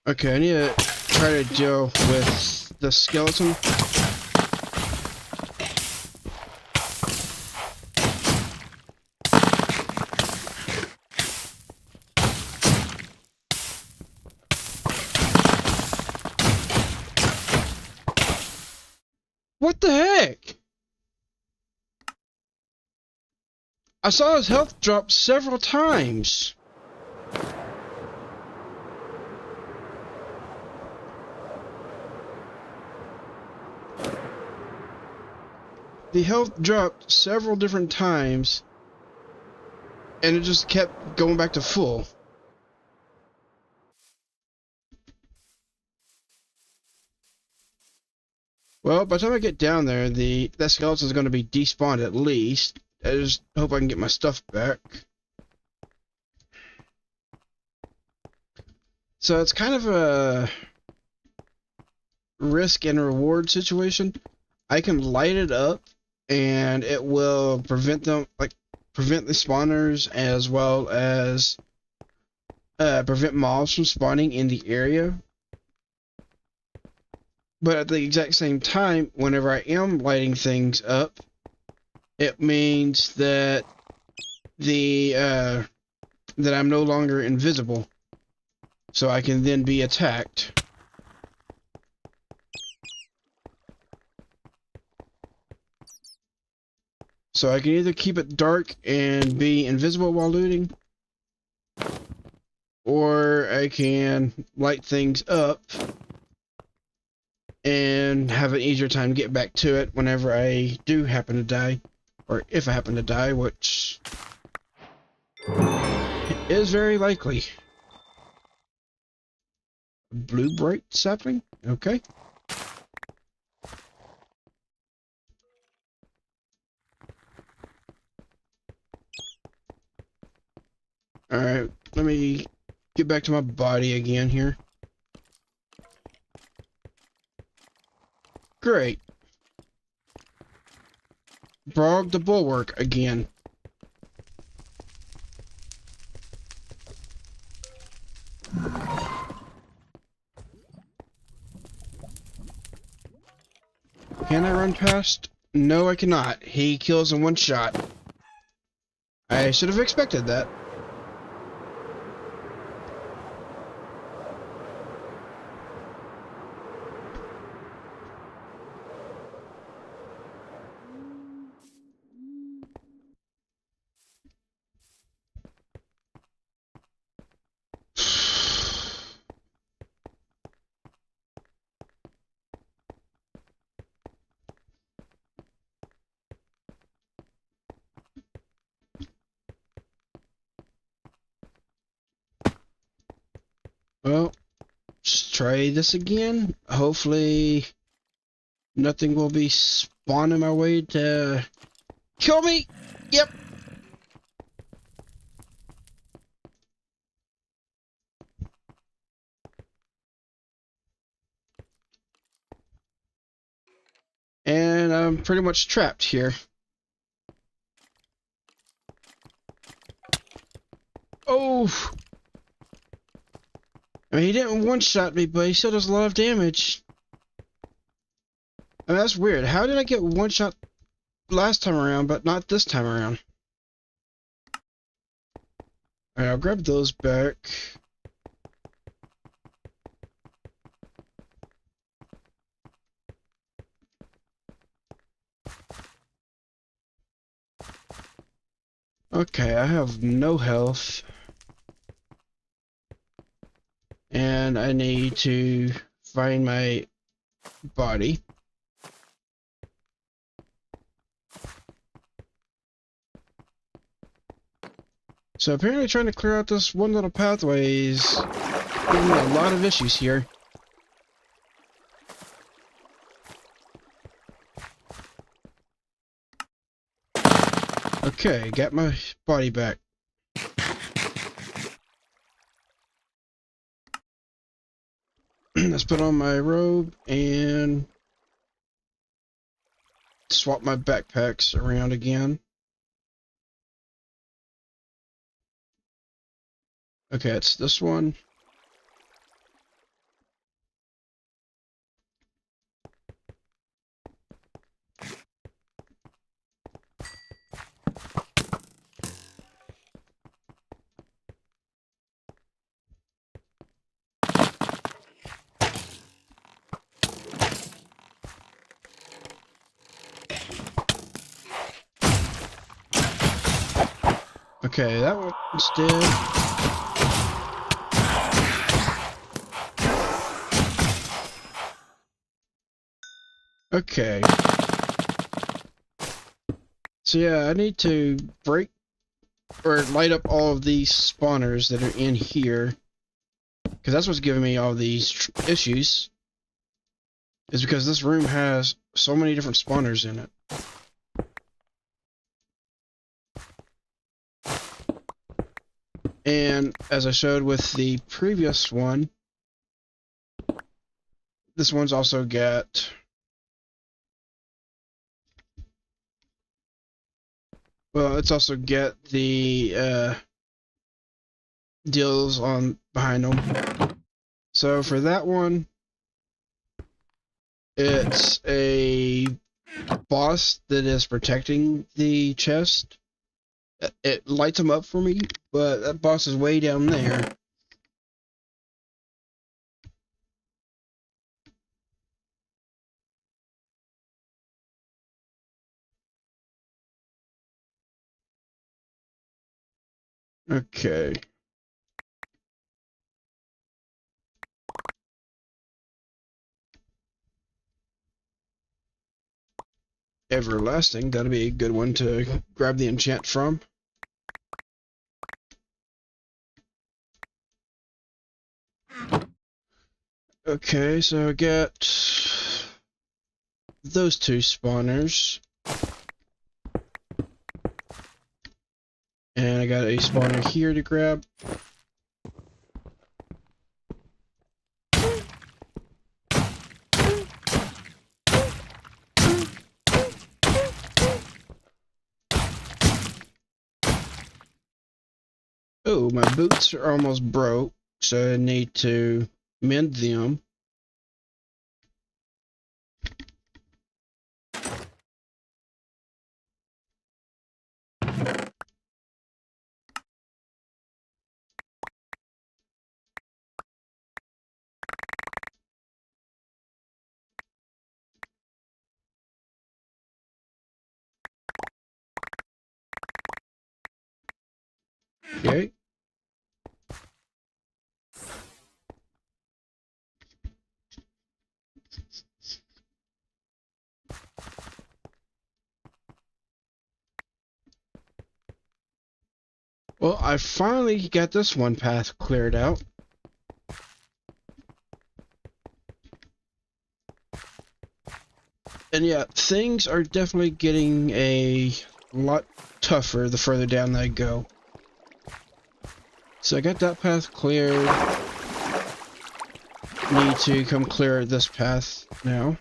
[SPEAKER 1] Okay, I need to try to deal with the skeleton. What the heck? I saw his health drop several times. the health dropped several different times, and it just kept going back to full. Well, by the time I get down there, that skeleton is going to be despawned at least. I just hope I can get my stuff back. So it's kind of a risk and reward situation. I can light it up, and it will prevent them, prevent the spawners, as well as prevent mobs from spawning in the area. But at the exact same time, whenever I am lighting things up, it means that that I'm no longer invisible, so I can then be attacked. So I can either keep it dark and be invisible while looting, or I can light things up and have an easier time to get back to it whenever I do happen to die, or if I happen to die, which is very likely. Blue bright sapling? Okay. Alright, let me get back to my body again here. Great. Brog the bulwark again. Can I run past? No, I cannot. He kills in one shot. I should have expected that. Well, let's try this again. Hopefully, nothing will be spawning my way to kill me. Yep. And I'm pretty much trapped here. Oh! I mean, he didn't one-shot me, but he still does a lot of damage. I mean, that's weird. How did I get one-shot last time around, but not this time around? Alright, I'll grab those back. Okay, I have no health. And I need to find my body. So apparently trying to clear out this one little pathway is giving me a lot of issues here. Okay, got my body back. Let's put on my robe and swap my backpacks around again. Okay, it's this one. Okay, that one's dead. Okay. So yeah, I need to break or light up all of these spawners that are in here, because that's what's giving me all these issues, is because this room has so many different spawners in it. And as I showed with the previous one, this one's also got, well, it's also got the deals on behind them. So for that one, it's a boss that is protecting the chest. It lights them up for me, but that boss is way down there. Okay. Everlasting, that'll be a good one to grab the enchant from. Okay, so I got those two spawners. And I got a spawner here to grab. Oh, my boots are almost broke, so I need to mend them. Okay. Well, I finally got this one path cleared out. And yeah, things are definitely getting a lot tougher the further down they go. So I got that path cleared. Need to come clear this path now.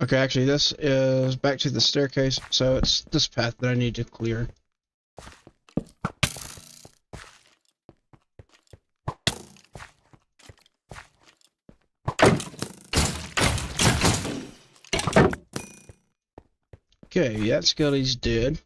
[SPEAKER 1] Okay, actually this is back to the staircase, so it's this path that I need to clear. Okay, that Skelly's dead.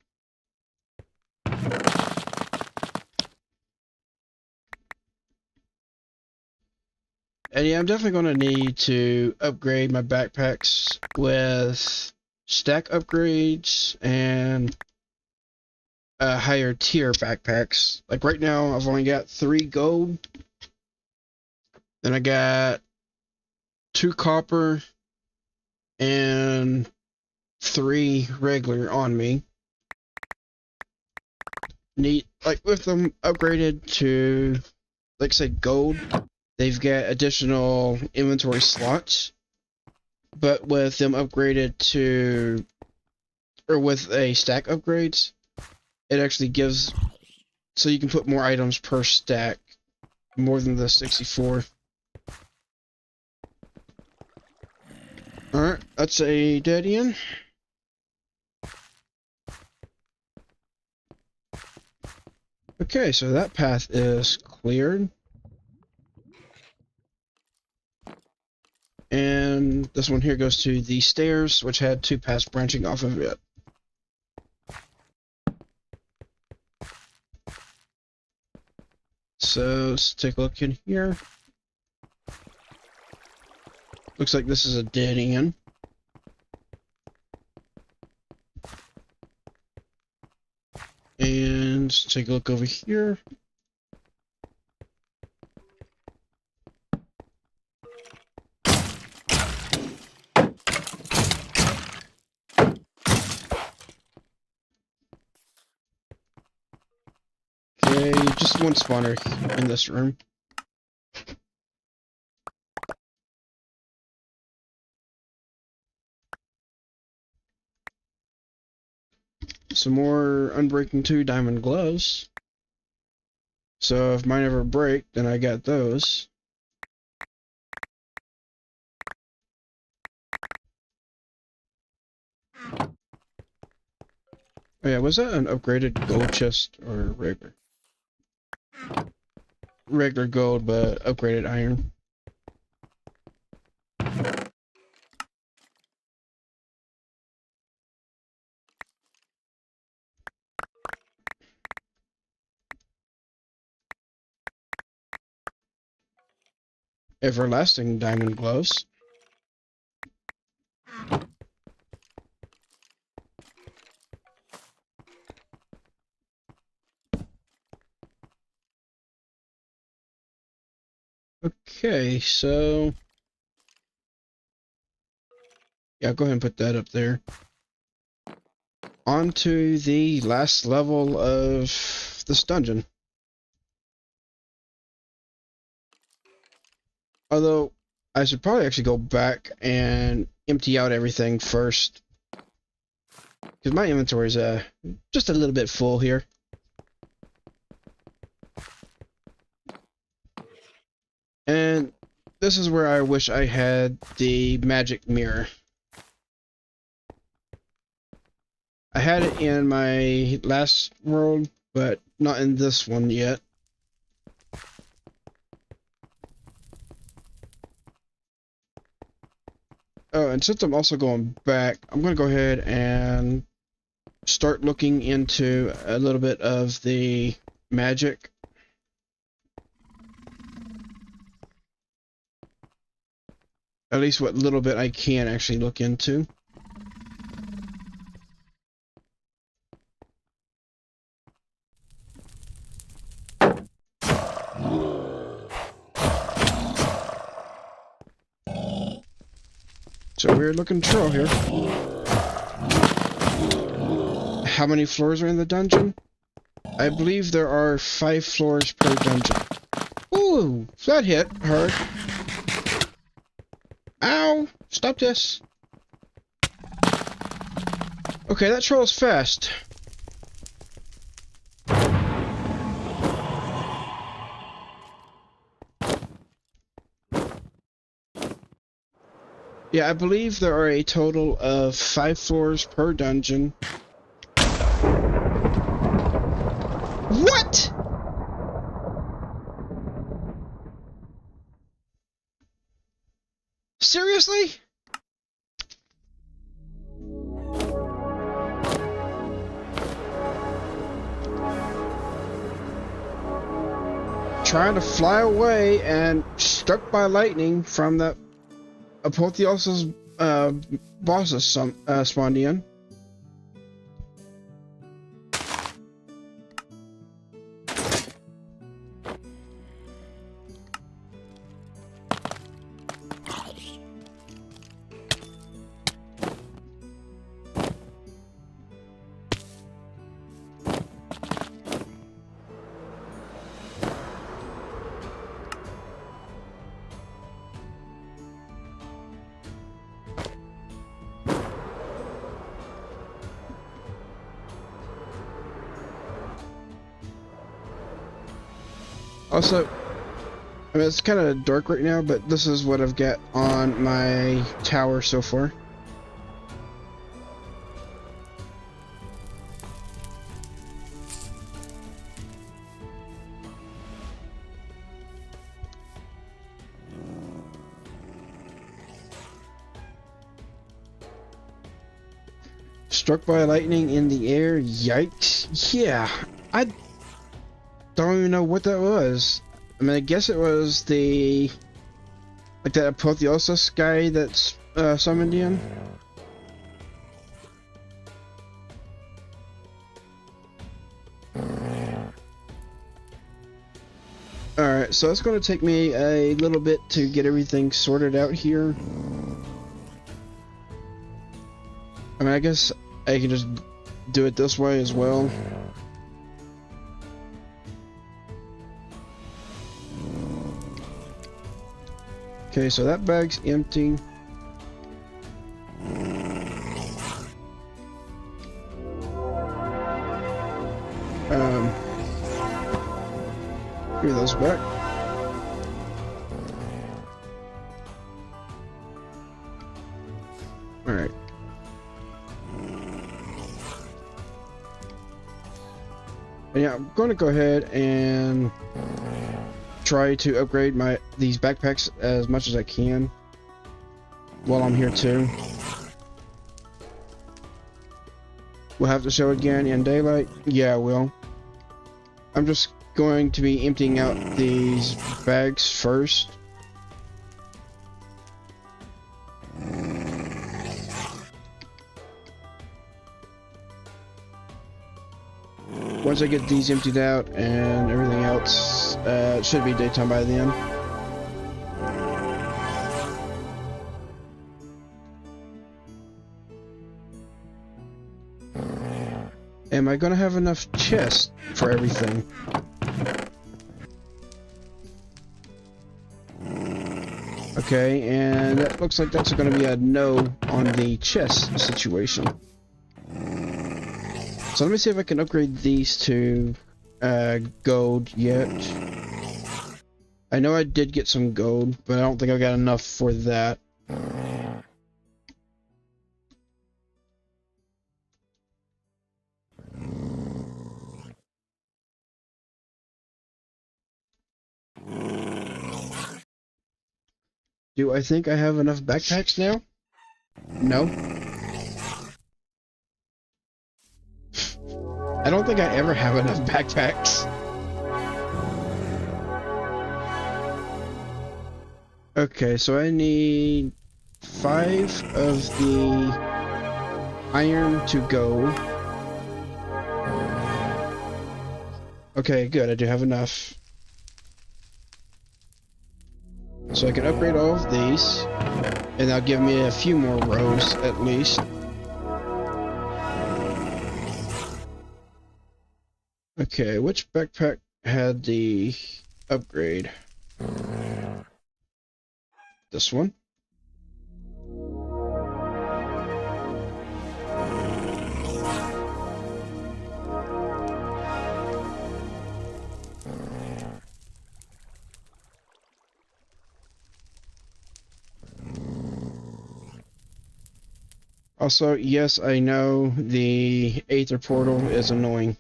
[SPEAKER 1] And yeah, I'm definitely going to need to upgrade my backpacks with stack upgrades and higher tier backpacks. Like right now, I've only got 3 gold. Then I got 2 copper and 3 regular on me. Like with them upgraded to, like I said, gold, they've got additional inventory slots. But with them upgraded to, or with a stack upgrades, it actually gives, so you can put more items per stack, more than the 64. Alright, that's a dead end. Okay, so that path is cleared. And this one here goes to the stairs, which had 2 paths branching off of it. So let's take a look in here. Looks like this is a dead end. And let's take a look over here. just one spawner in this room. Some more Unbreaking 2 diamond gloves. So if mine ever break, then I got those. Oh yeah, was that an upgraded gold chest or regular? Regular gold, but upgraded iron. Everlasting diamond gloves. Okay, so yeah, go ahead and put that up there. On to the last level of this dungeon. Although, I should probably actually go back and empty out everything first. Because my inventory is just a little bit full here. And this is where I wish I had the magic mirror. I had it in my last world, but not in this one yet. Oh, and since I'm also going back, I'm going to go ahead and start looking into a little bit of the magic. At least what little bit I can actually look into. It's a weird looking troll here. How many floors are in the dungeon? I believe there are 5 floors per dungeon. Ooh, that hit hard. Ow! Stop this. Okay, that troll's fast. Yeah, I believe there are a total of 5 floors per dungeon. What?! Seriously? Trying to fly away and struck by lightning from the Apotheosis bosses spawned in. Also, I mean, it's kind of dark right now, but this is what I've got on my tower so far. Struck by lightning in the air, yikes. Yeah, I don't even know what that was. I mean, I guess it was the, like that Apotheosis guy that's summoned in. Alright, so it's going to take me a little bit to get everything sorted out here. I mean, I guess I can just do it this way as well. Okay, so that bag's empty. Give me those back. Alright. Yeah, I'm going to go ahead and try to upgrade these backpacks as much as I can while I'm here too. We'll have to show again in daylight. Yeah, I will. I'm just going to be emptying out these bags first. Once I get these emptied out and everything else, it should be daytime by then. Am I gonna have enough chests for everything? Okay, and that looks like that's gonna be a no on the chest situation. So let me see if I can upgrade these to gold yet. I know I did get some gold, but I don't think I got enough for that. Do I think I have enough backpacks now? No. I don't think I ever have enough backpacks. Okay, so I need 5 of the iron to go. Okay, good, I do have enough. So I can upgrade all of these, and that'll give me a few more rows at least. Okay, which backpack had the upgrade? This one. Also, yes, I know the Aether portal is annoying.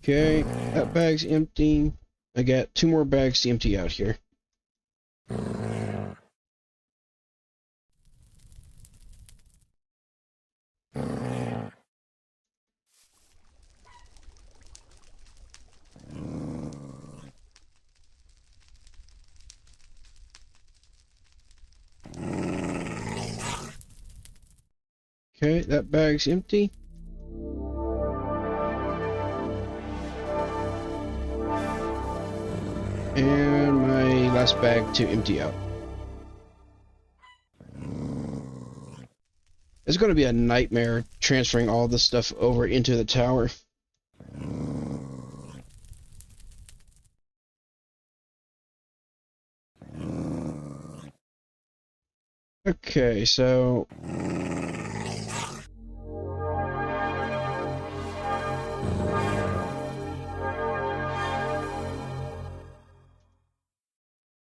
[SPEAKER 1] Okay, that bag's empty. I got 2 more bags to empty out here. Okay, that bag's empty. And my last bag to empty out. It's going to be a nightmare transferring all this stuff over into the tower. Okay, so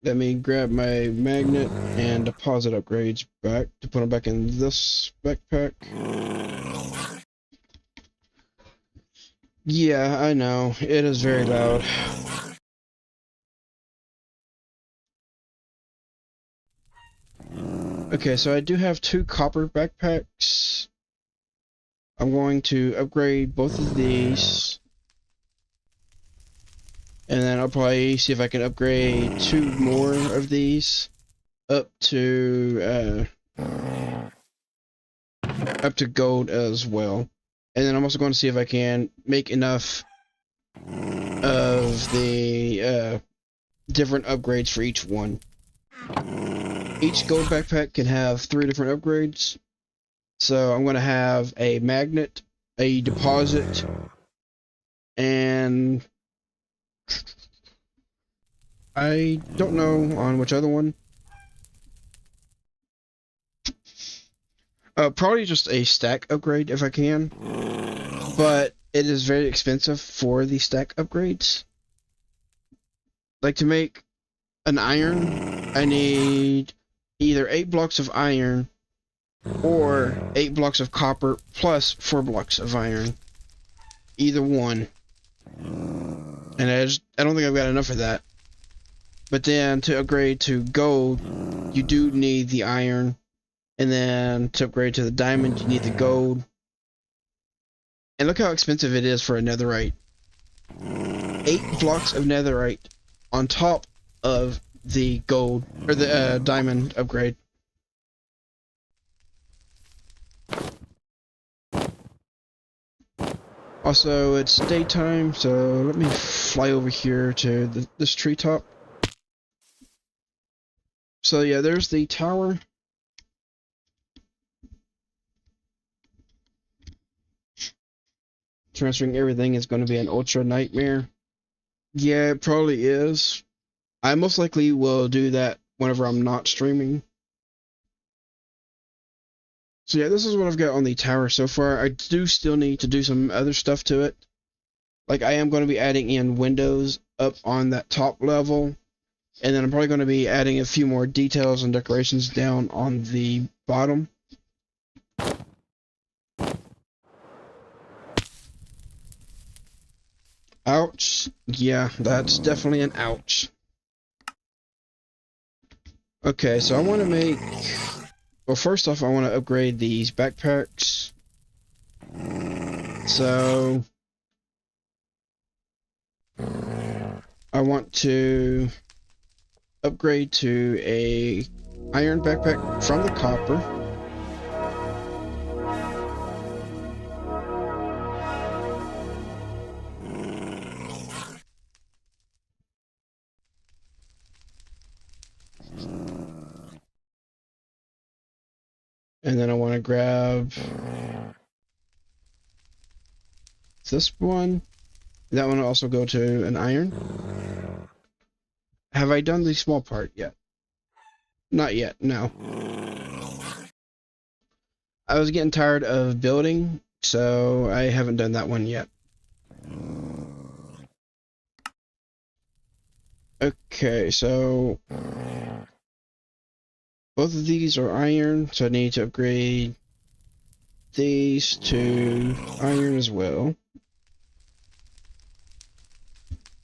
[SPEAKER 1] let me grab my magnet and deposit upgrades back to put them back in this backpack. Yeah, I know. It is very loud. Okay, so I do have 2 copper backpacks. I'm going to upgrade both of these. And then I'll probably see if I can upgrade 2 more of these up to up to gold as well. And then I'm also going to see if I can make enough of the different upgrades for each one. Each gold backpack can have 3 different upgrades. So I'm going to have a magnet, a deposit, and I don't know on which other one. Probably just a stack upgrade if I can. But it is very expensive for the stack upgrades. Like to make an iron, I need either 8 blocks of iron or 8 blocks of copper plus 4 blocks of iron. Either one. And I don't think I've got enough of that. But then to upgrade to gold, you do need the iron. And then to upgrade to the diamond, you need the gold. And look how expensive it is for a netherite. 8 blocks of netherite on top of the gold, or the diamond upgrade. Also, it's daytime, so let me fly over here to this treetop. So yeah, there's the tower. Transferring everything is going to be an ultra nightmare. Yeah, it probably is. I most likely will do that whenever I'm not streaming. So yeah, this is what I've got on the tower so far. I do still need to do some other stuff to it. Like I am going to be adding in windows up on that top level. And then I'm probably going to be adding a few more details and decorations down on the bottom. Ouch. Yeah, that's definitely an ouch. Okay, so I want to make... Well, first off, I want to upgrade these backpacks. So... I want to upgrade to a iron backpack from the copper. And then I want to grab this one. That one will also go to an iron. Have I done the small part yet? Not yet, no. I was getting tired of building, so I haven't done that one yet. Okay, so both of these are iron, so I need to upgrade these to iron as well.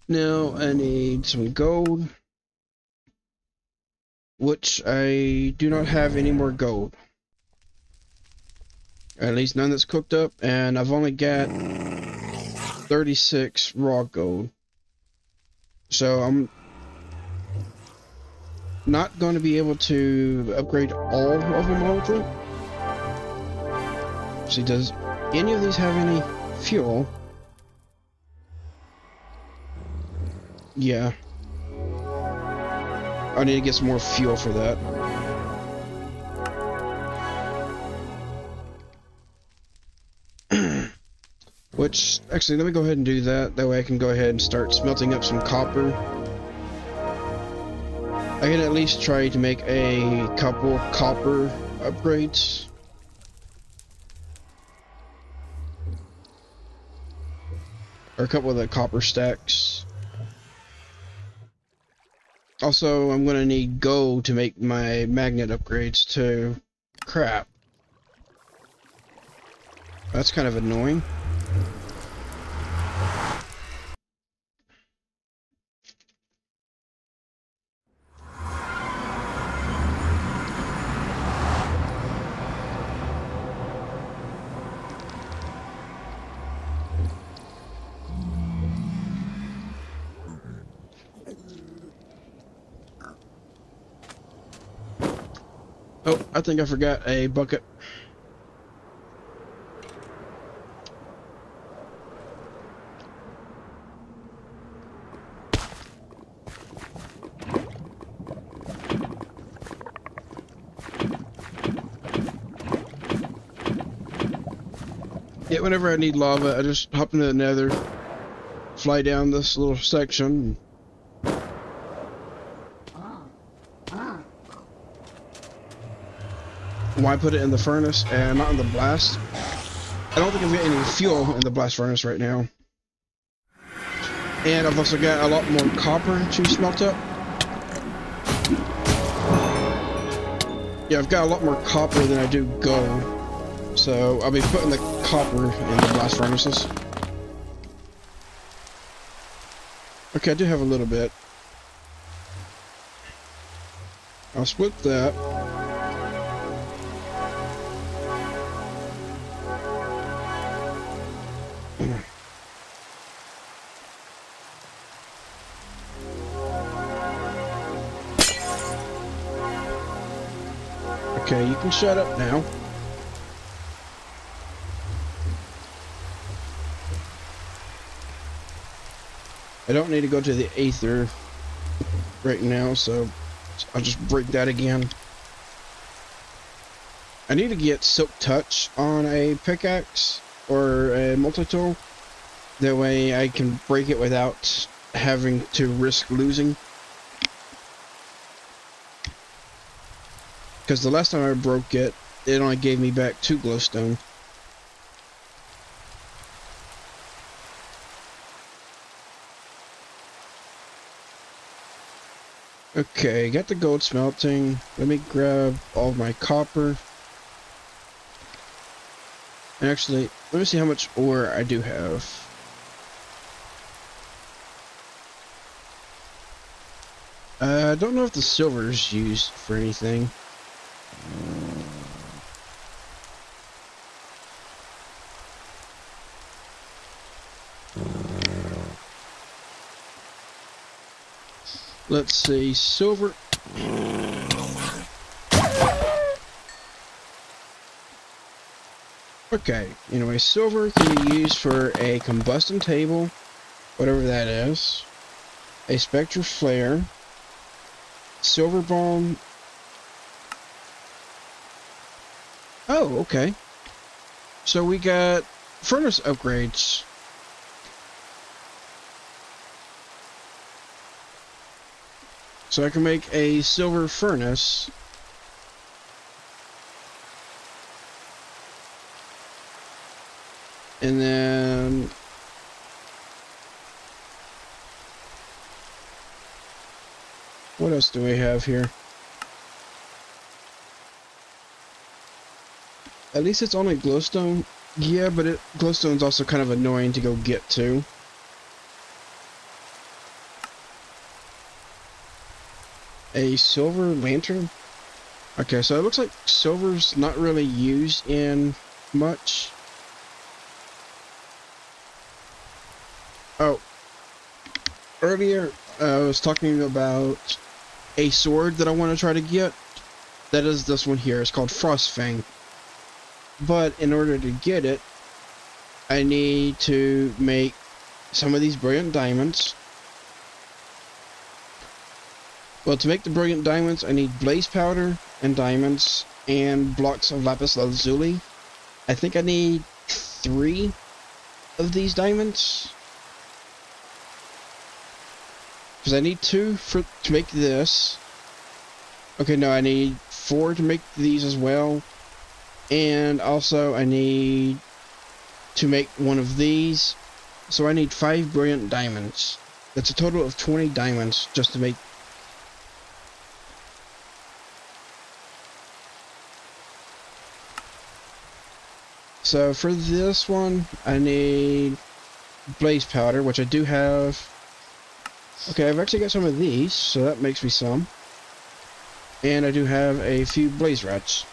[SPEAKER 1] Now I need some gold, which I do not have any more gold. At least none that's cooked up, and I've only got 36 raw gold. So I'm not going to be able to upgrade all of them all through. See, does any of these have any fuel? Yeah. I need to get some more fuel for that. Which, actually, let me go ahead and do that. That way I can go ahead and start smelting up some copper. I can at least try to make a couple copper upgrades. Or a couple of the copper stacks. Also, I'm going to need gold to make my magnet upgrades too. Crap. That's kind of annoying. Oh, I think I forgot a bucket. Yeah, whenever I need lava, I just hop into the nether, fly down this little section. Why put it in the furnace and not in the blast? I don't think I've got any fuel in the blast furnace right now. And I've also got a lot more copper to smelt up. Yeah, I've got a lot more copper than I do gold. So I'll be putting the copper in the blast furnaces. Okay, I do have a little bit. I'll split that. Okay, you can shut up now. I don't need to go to the Aether right now, so I'll just break that again. I need to get Silk Touch on a pickaxe or a multi-tool. That way I can break it without having to risk losing. Because the last time I broke it, it only gave me back 2 glowstone. Okay, got the gold smelting. Let me grab all my copper. And actually, let me see how much ore I do have. I don't know if the silver is used for anything. Let's see, silver. Okay, anyway, silver can be used for a combustion table, whatever that is, a spectral flare, silver bomb. Oh, okay. So we got furnace upgrades. So I can make a silver furnace. And then what else do we have here? At least it's only glowstone. Yeah, but glowstone's also kind of annoying to go get to. A silver lantern? Okay, so it looks like silver's not really used in much. Oh, earlier I was talking about a sword that I want to try to get. That is this one here. It's called Frostfang. But in order to get it, I need to make some of these brilliant diamonds. Well, to make the brilliant diamonds, I need blaze powder and diamonds and blocks of lapis lazuli. I think I need 3 of these diamonds. Because I need 2 to make this. Okay, no, I need 4 to make these as well. And also I need to make 1 of these. So I need 5 brilliant diamonds. That's a total of 20 diamonds just to make. So for this one, I need blaze powder, which I do have. Okay, I've actually got some of these, so that makes me some. And I do have a few blaze rods.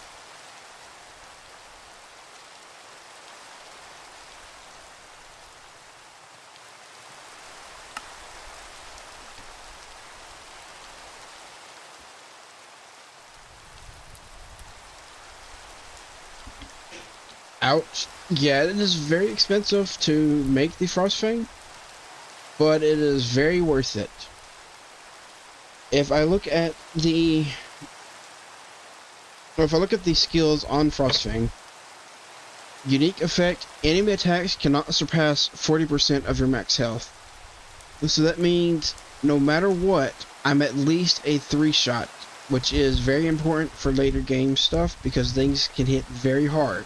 [SPEAKER 1] Ouch. Yeah, it is very expensive to make the Frostfang, but it is very worth it. If I look at the skills on Frostfang, unique effect, enemy attacks cannot surpass 40% of your max health. So that means no matter what, I'm at least a 3-shot, which is very important for later game stuff because things can hit very hard.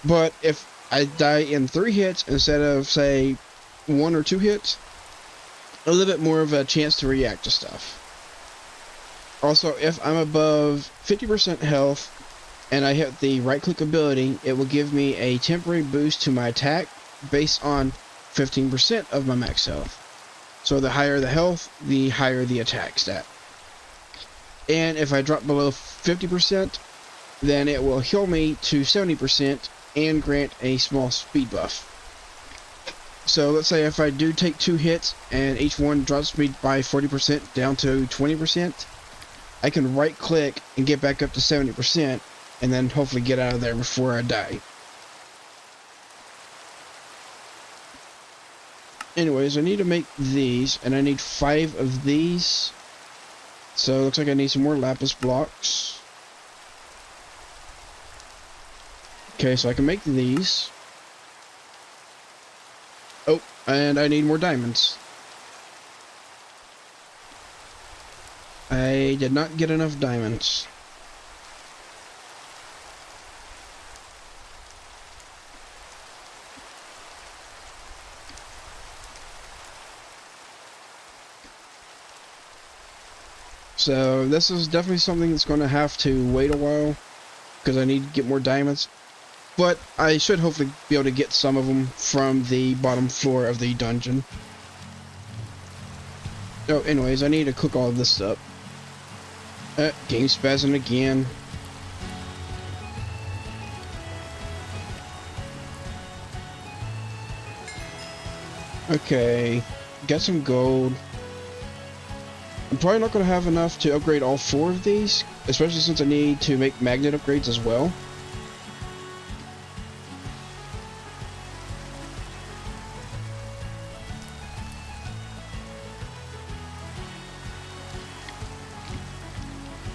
[SPEAKER 1] But if I die in 3 hits instead of, say, 1 or 2 hits, a little bit more of a chance to react to stuff. Also, if I'm above 50% health and I hit the right-click ability, it will give me a temporary boost to my attack based on 15% of my max health. So the higher the health, the higher the attack stat. And if I drop below 50%, then it will heal me to 70% and grant a small speed buff. So let's say if I do take 2 hits and each one drops me by 40% down to 20%, I can right click and get back up to 70% and then hopefully get out of there before I die. Anyways, I need to make these, and I need 5 of these. So it looks like I need some more lapis blocks. Okay, so I can make these. Oh, and I need more diamonds. I did not get enough diamonds. So this is definitely something that's going to have to wait a while because I need to get more diamonds. But I should hopefully be able to get some of them from the bottom floor of the dungeon. Oh, anyways, I need to cook all of this up. Game spazzing again. Okay, got some gold. I'm probably not going to have enough to upgrade all 4 of these, especially since I need to make magnet upgrades as well.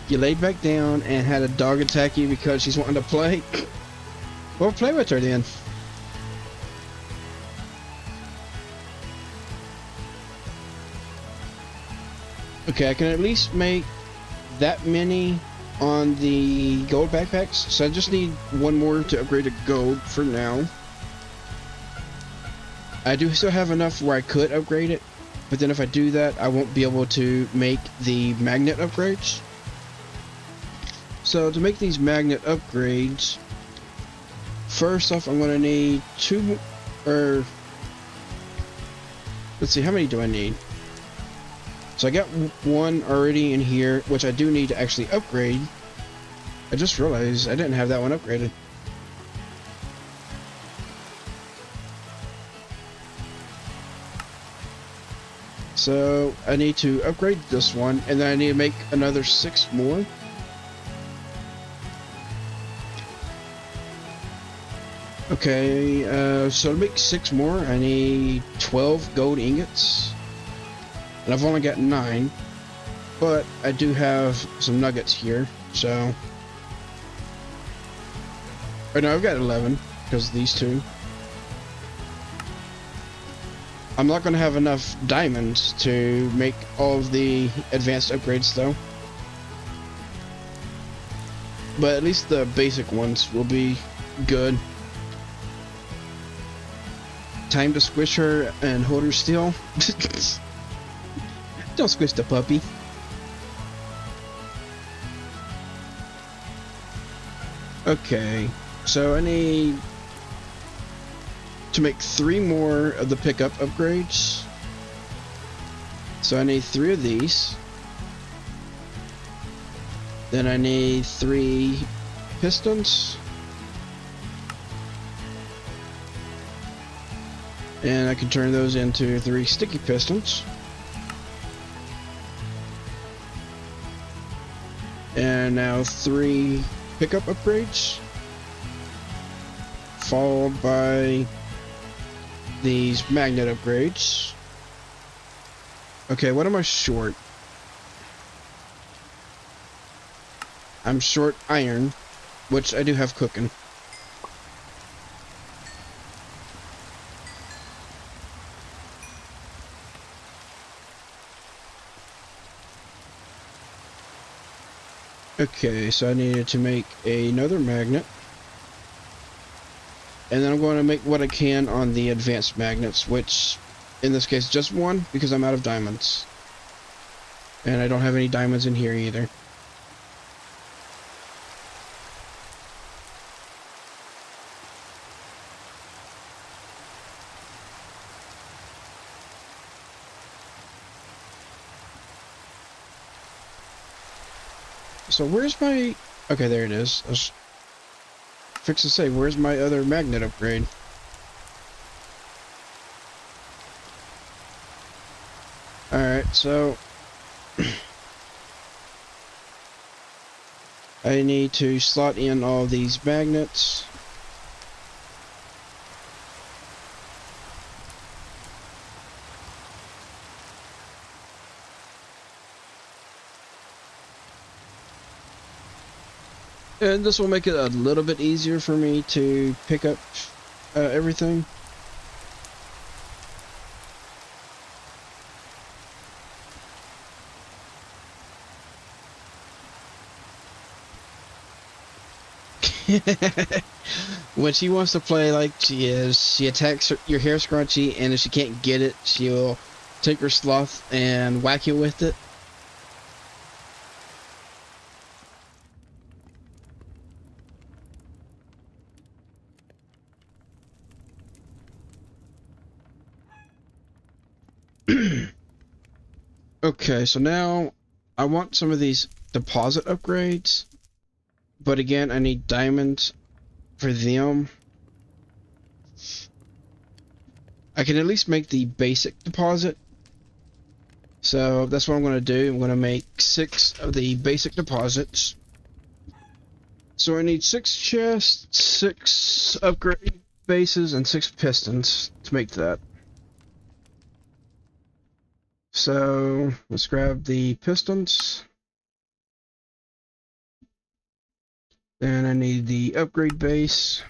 [SPEAKER 1] You laid back down and had a dog attack you because she's wanting to play? Well, play with her then. Okay, I can at least make that many on the gold backpacks, so I just need 1 more to upgrade to gold for now. I do still have enough where I could upgrade it, but then if I do that, I won't be able to make the magnet upgrades. So to make these magnet upgrades, first off I'm going to need 2, or let's see, how many do I need? So I got 1 already in here, which I do need to actually upgrade. I just realized I didn't have that one upgraded. So I need to upgrade this one, and then I need to make another 6 more. Okay, so to make 6 more, I need 12 gold ingots. And I've only got 9, but I do have some nuggets here, so... Or no, I've got 11, because of these 2. I'm not going to have enough diamonds to make all of the advanced upgrades, though. But at least the basic ones will be good. Time to squish her and hold her still. Don't squish the puppy. Okay, so I need to make 3 more of the pickup upgrades. So I need 3 of these. Then I need 3 pistons. And I can turn those into 3 sticky pistons. And now 3 pickup upgrades. followed by these magnet upgrades. Okay, what am I short? I'm short iron, which I do have cooking. Okay, so I needed to make another magnet. And then I'm going to make what I can on the advanced magnets, which in this case just one because I'm out of diamonds. And I don't have any diamonds in here either. So where's my... Okay, there it is. I was fixed to say, where's my other magnet upgrade? Alright, so... I need to slot in all these magnets. And this will make it a little bit easier for me to pick up everything. When she wants to play like she is, she attacks your hair scrunchie, and if she can't get it, she'll take her sloth and whack you with it. Okay, so now I want some of these deposit upgrades, but again, I need diamonds for them. I can at least make the basic deposit. So that's what I'm going to do. I'm going to make 6 of the basic deposits. So I need 6 chests, 6 upgrade bases, and 6 pistons to make that. So let's grab the pistons. Then I need the upgrade base.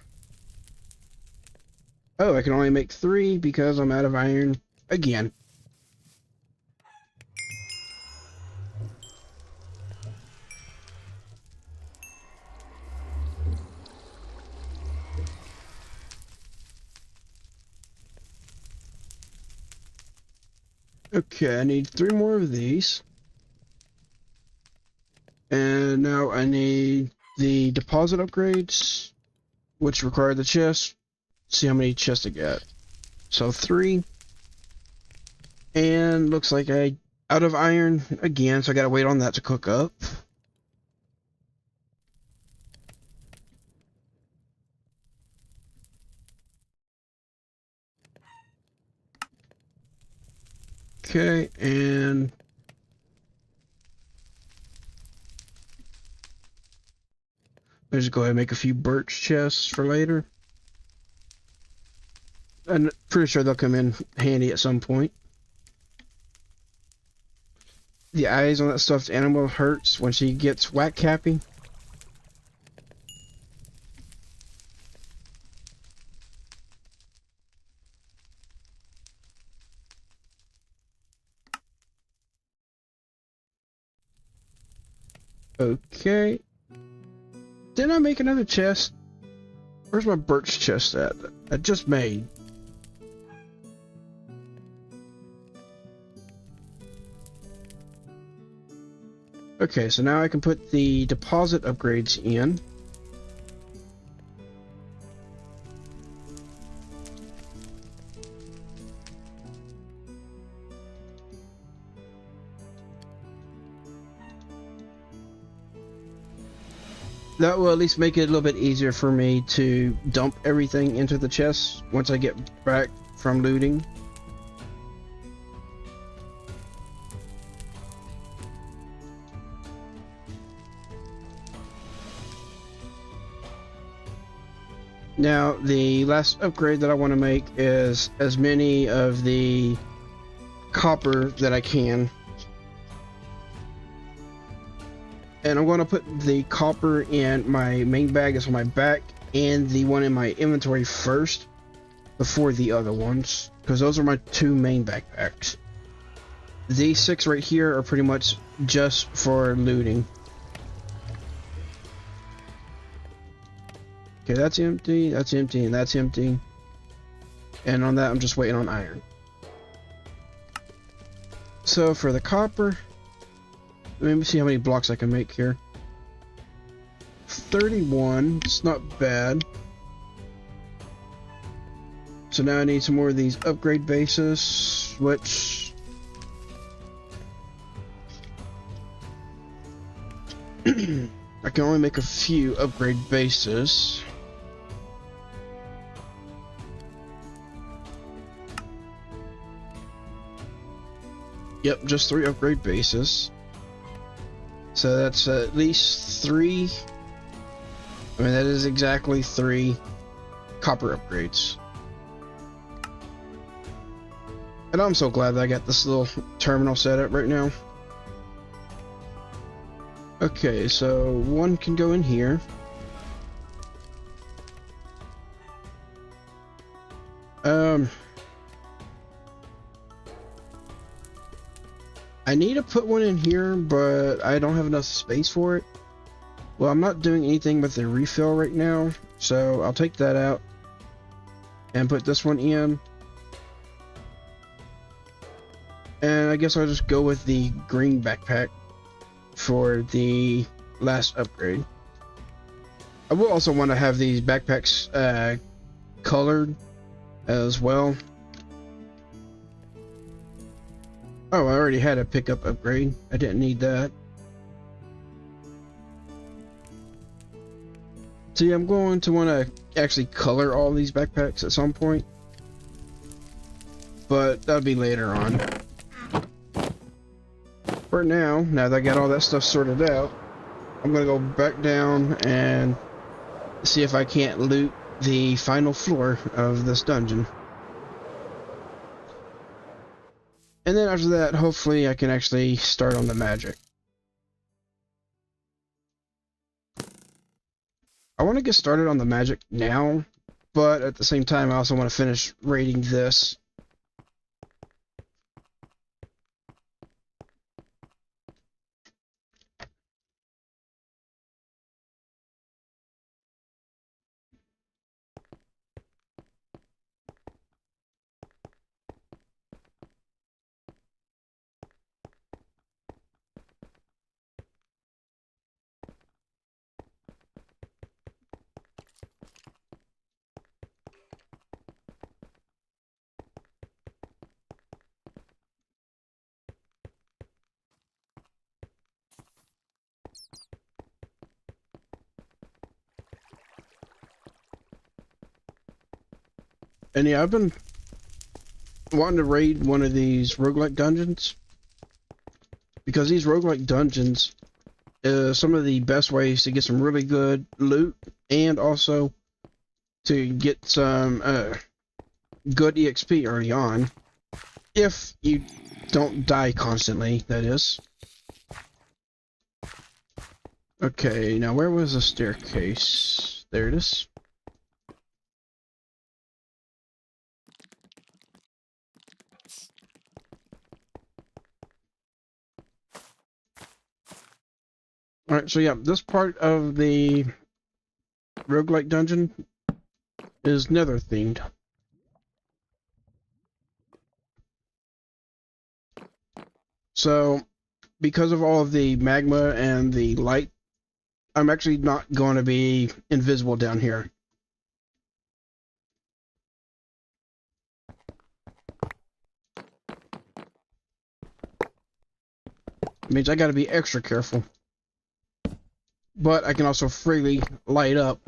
[SPEAKER 1] Oh, I can only make 3 because I'm out of iron again. Okay, I need 3 more of these. And now I need the deposit upgrades, which require the chest. See how many chests I got. So 3. And looks like I out of iron again, so I gotta wait on that to cook up. Okay, and let's just go ahead and make a few birch chests for later. I'm pretty sure they'll come in handy at some point. The eyes on that stuffed animal hurts when she gets whack cappy. Okay. Didn't I make another chest? Where's my birch chest at? I just made. Okay, so now I can put the deposit upgrades in. That will at least make it a little bit easier for me to dump everything into the chest once I get back from looting. Now, the last upgrade that I want to make is as many of the copper that I can. And I'm going to put the copper in my main bag that's on my back and the one in my inventory first before the other ones, because those are my two main backpacks. These 6 right here are pretty much just for looting. Okay, that's empty, and that's empty. And on that, I'm just waiting on iron. So for the copper, let me see how many blocks I can make here. 31, it's not bad. So now I need some more of these upgrade bases, which I can only make a few upgrade bases. Yep, just 3 upgrade bases. So that's at least 3. I mean, that is exactly 3 copper upgrades. And I'm so glad that I got this little terminal set up right now. Okay, so 1 can go in here. I need to put 1 in here, but I don't have enough space for it. Well, I'm not doing anything with the refill right now, so I'll take that out and put this one in. And I guess I'll just go with the green backpack for the last upgrade. I will also want to have these backpacks colored as well. Oh, I already had a pickup upgrade. I didn't need that. See, I'm going to want to actually color all these backpacks at some point, but that'll be later on. For now that I got all that stuff sorted out, I'm gonna go back down and see if I can't loot the final floor of this dungeon. And then after that, hopefully I can actually start on the magic. I want to get started on the magic now, but at the same time I also want to finish raiding this. And yeah, I've been wanting to raid one of these roguelike dungeons, because these roguelike dungeons is some of the best ways to get some really good loot and also to get some good EXP early on, if you don't die constantly, that is. Okay, now where was the staircase? There it is. Alright, so yeah, this part of the roguelike dungeon is nether themed. So, because of all of the magma and the light, I'm actually not going to be invisible down here. It means I gotta be extra careful. But I can also freely light up.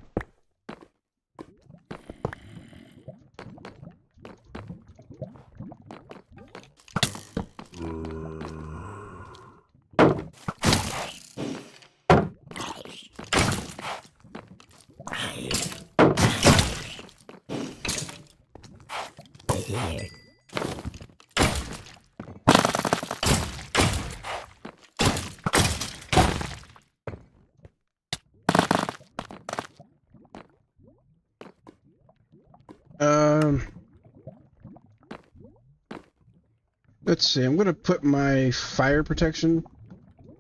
[SPEAKER 1] Let's see, I'm gonna put my fire protection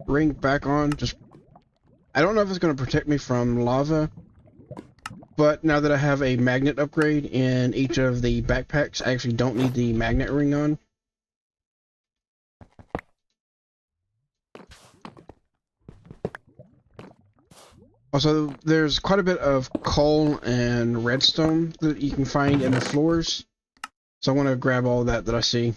[SPEAKER 1] ring back on. I don't know if it's gonna protect me from lava, but now that I have a magnet upgrade in each of the backpacks, I actually don't need the magnet ring on. Also, there's quite a bit of coal and redstone that you can find in the floors, so I want to grab all that I see.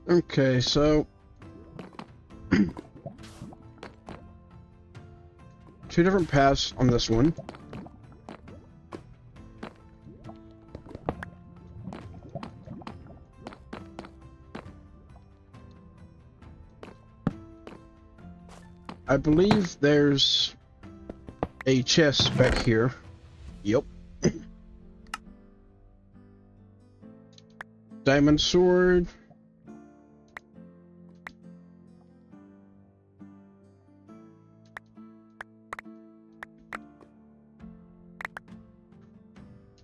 [SPEAKER 1] Okay, so two different paths on this one. I believe there's a chest back here. Yep. Diamond sword.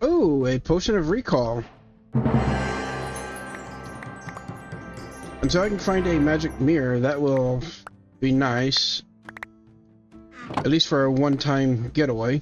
[SPEAKER 1] Oh, a potion of recall. Until I can find a magic mirror, that will be nice. At least for a one-time getaway.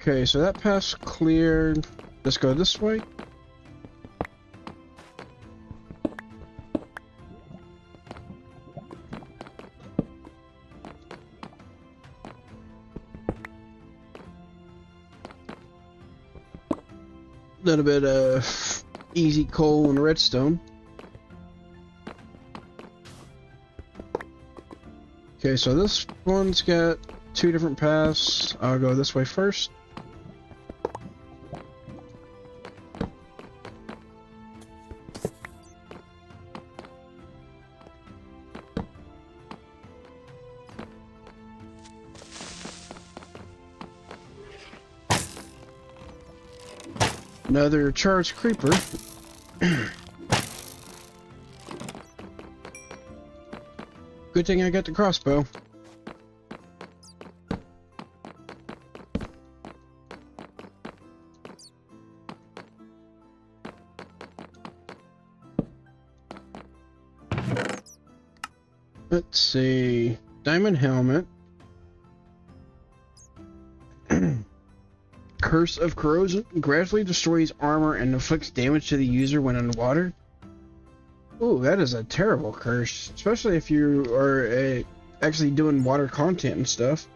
[SPEAKER 1] Okay, so that path's cleared. Let's go this way. A little bit of easy coal and redstone. Okay, so this one's got two different paths. I'll go this way first. Another charged creeper. Good thing I got the crossbow. Let's see. Diamond helmet. Curse of Corrosion gradually destroys armor and inflicts damage to the user when underwater. Ooh, that is a terrible curse, especially if you are actually doing water content and stuff.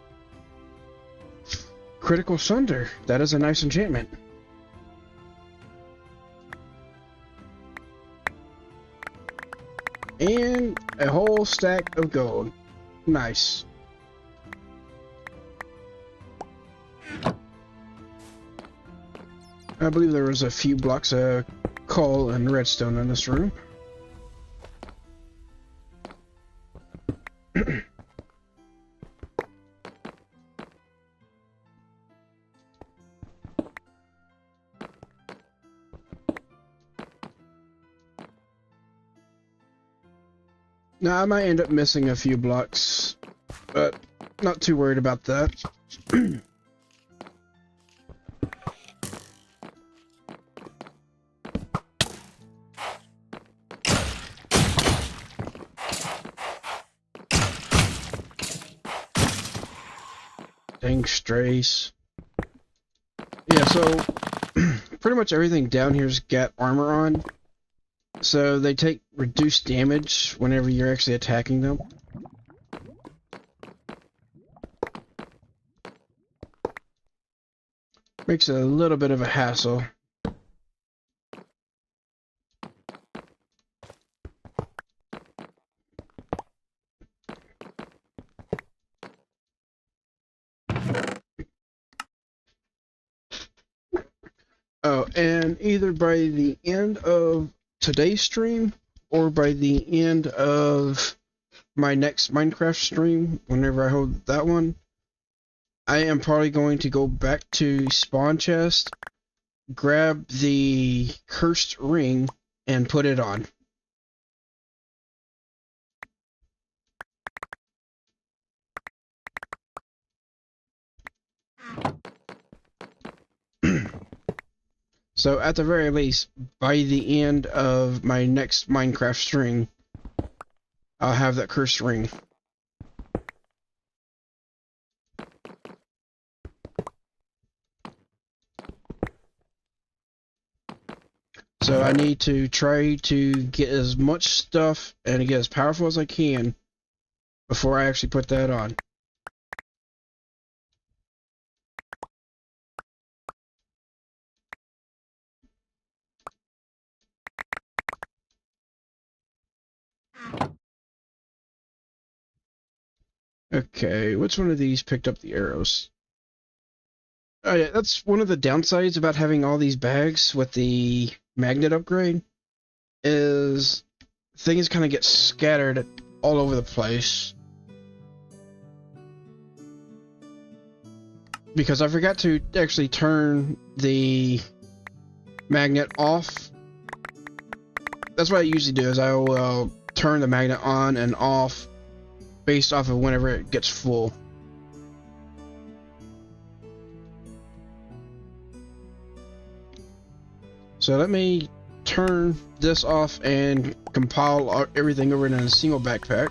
[SPEAKER 1] Critical Sunder, that is a nice enchantment. And a whole stack of gold. Nice. I believe there was a few blocks of coal and redstone in this room. Now, I might end up missing a few blocks, but not too worried about that. Dang strays. Yeah, so pretty much everything down here's got armor on. So they take reduced damage whenever you're actually attacking them. Makes it a little bit of a hassle. Oh, and either by the end of today's stream or by the end of my next Minecraft stream, whenever I hold that one, I am probably going to go back to Spawn Chest, grab the cursed ring, and put it on. So at the very least, by the end of my next Minecraft stream, I'll have that cursed ring. So I need to try to get as much stuff and get as powerful as I can before I actually put that on. Okay, which one of these picked up the arrows? Oh yeah, that's one of the downsides about having all these bags with the magnet upgrade, is things kind of get scattered all over the place. Because I forgot to actually turn the magnet off. That's what I usually do, is I will turn the magnet on and off based off of whenever it gets full. So let me turn this off and compile everything over in a single backpack.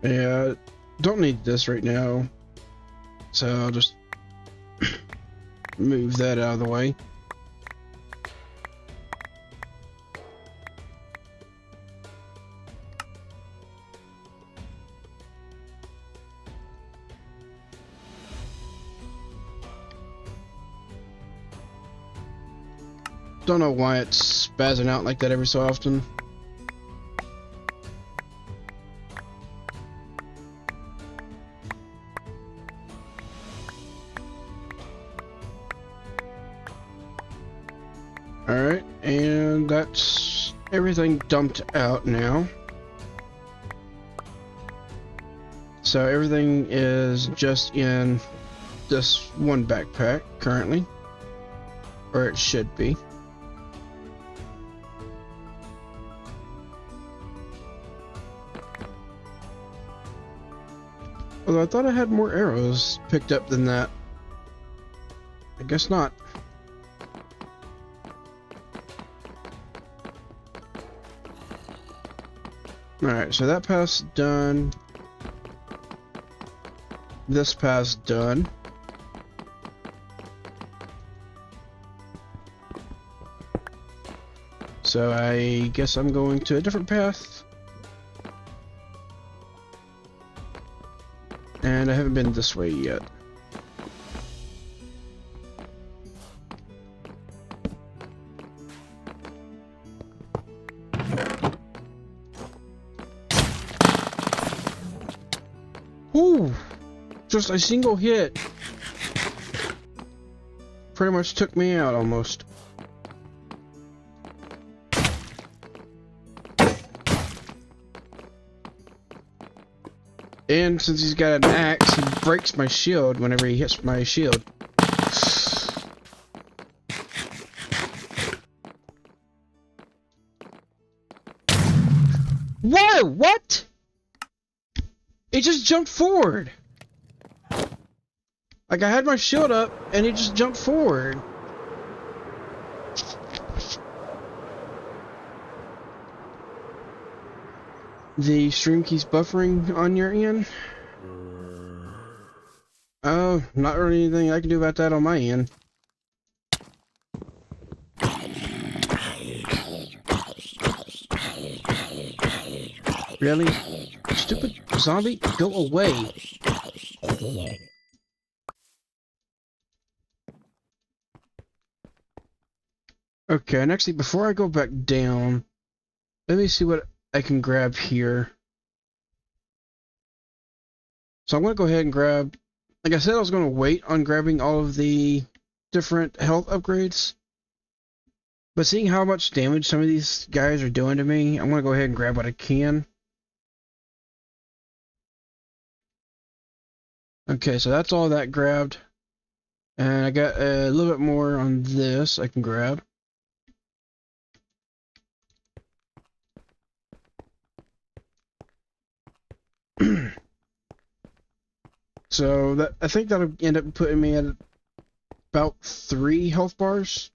[SPEAKER 1] Yeah, don't need this right now, so I'll just move that out of the way. Don't know why it's spazzing out like that every so often. Alright, and that's everything dumped out now. So everything is just in this one backpack currently, or it should be. Although I thought I had more arrows picked up than that. I guess not. Alright, so that path's done. This path's done. So I guess I'm going to a different path. And I haven't been this way yet. Whew! Just a single hit pretty much took me out almost. And since he's got an axe, he breaks my shield whenever he hits my shield. Whoa! What? It just jumped forward. Like I had my shield up and it just jumped forward. The stream keeps buffering on your end? Oh, not really anything I can do about that on my end. Really? Stupid zombie, go away. Okay, and actually, before I go back down, let me see what I can grab here. So I'm going to go ahead and grab, like I said, I was going to wait on grabbing all of the different health upgrades. But seeing how much damage some of these guys are doing to me, I'm going to go ahead and grab what I can. Okay, so that's all that grabbed. And I got a little bit more on this I can grab. So that I think that'll end up putting me at about 3 health bars.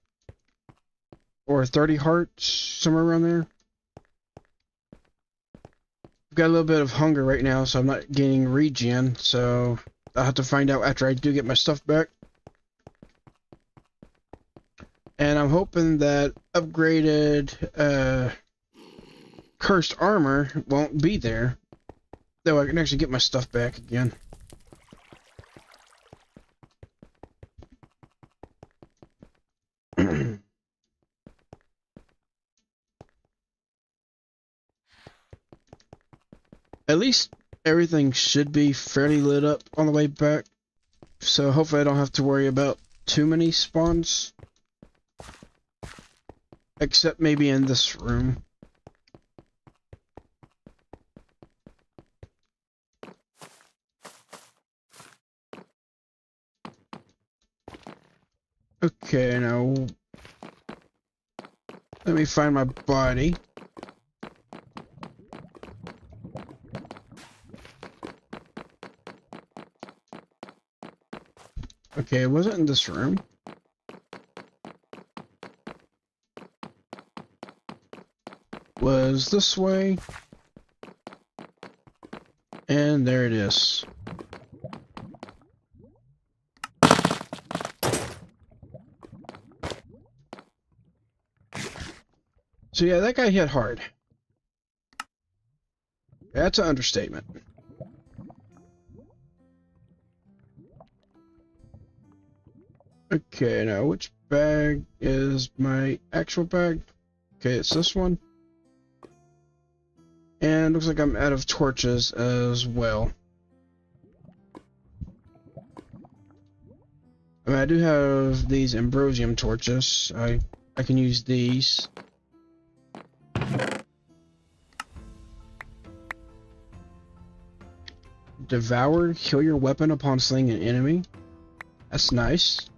[SPEAKER 1] Or 30 hearts, somewhere around there. I've got a little bit of hunger right now, so I'm not getting regen, so I'll have to find out after I do get my stuff back. And I'm hoping that upgraded cursed armor won't be there. Though I can actually get my stuff back again. At least everything should be fairly lit up on the way back. So hopefully I don't have to worry about too many spawns. Except maybe in this room. Okay, now let me find my body. Okay, it wasn't in this room. Was this way. And there it is. So yeah, that guy hit hard. That's an understatement. Okay, now which bag is my actual bag? Okay, it's this one. And looks like I'm out of torches as well. I mean, I do have these ambrosium torches. I can use these. Devour, kill your weapon upon slaying an enemy. That's nice.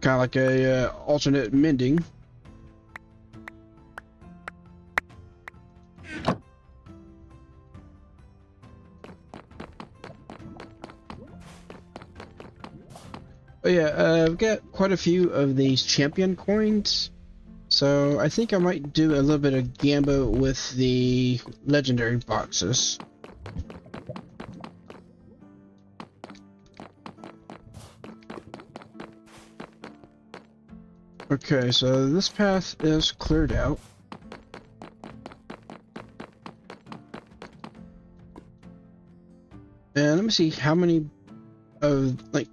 [SPEAKER 1] Kind of like a alternate mending. Oh yeah, I've got quite a few of these champion coins, so I think I might do a little bit of gambo with the legendary boxes. Okay, so this path is cleared out. And let me see how many of, like,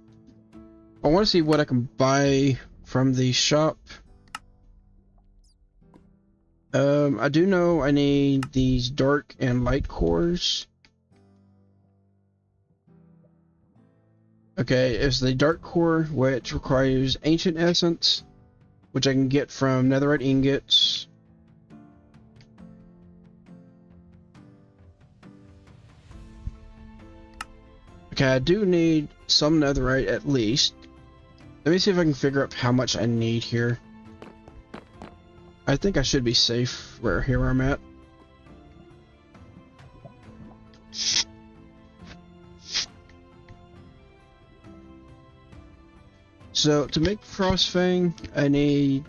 [SPEAKER 1] I want to see what I can buy from the shop. I do know I need these dark and light cores. Okay, it's the dark core, which requires ancient essence, which I can get from netherite ingots. Okay, I do need some netherite at least. Let me see if I can figure out how much I need here. I think I should be safe where here I'm at. So to make Frostfang, I need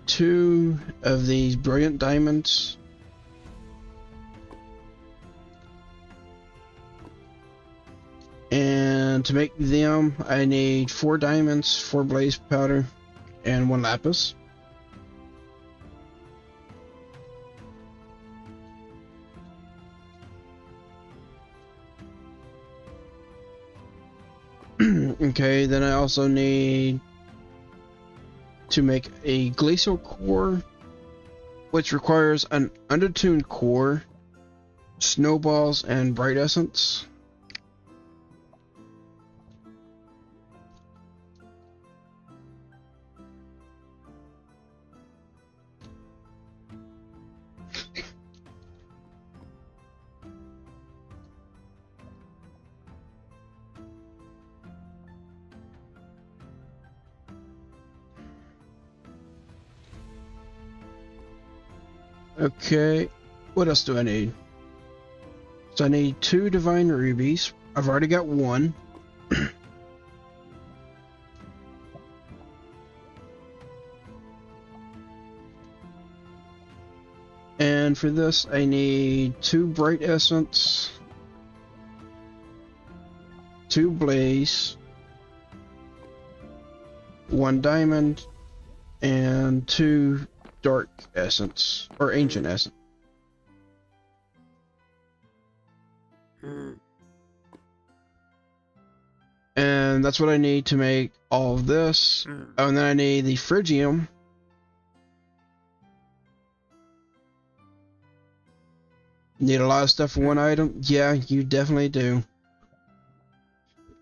[SPEAKER 1] 2 of these brilliant diamonds. And to make them, I need 4 diamonds, 4 blaze powder, and 1 lapis. Okay, then I also need to make a glacial core, which requires an undertuned core, snowballs, and bright essence. Okay, what else do I need? So I need 2 divine rubies. I've already got 1. And for this, I need 2 bright essence, 2 blaze, 1 diamond, and 2 dark essence, or ancient essence. And that's what I need to make all of this. Oh, and then I need the Phrygium. Need a lot of stuff for one item? Yeah, you definitely do.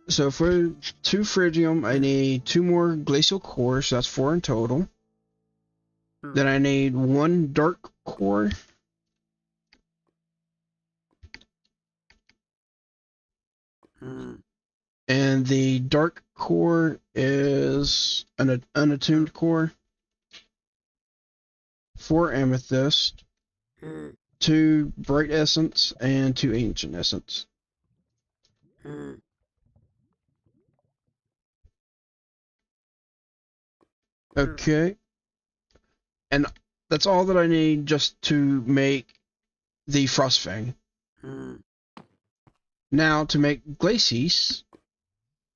[SPEAKER 1] So for 2 Phrygium, I need 2 more glacial cores, so that's 4 in total. Then I need 1 dark core. And the dark core is an unattuned core. 4 amethyst, 2 bright essence, and 2 ancient essence. Okay. And that's all that I need just to make the Frostfang. Now to make Glacies.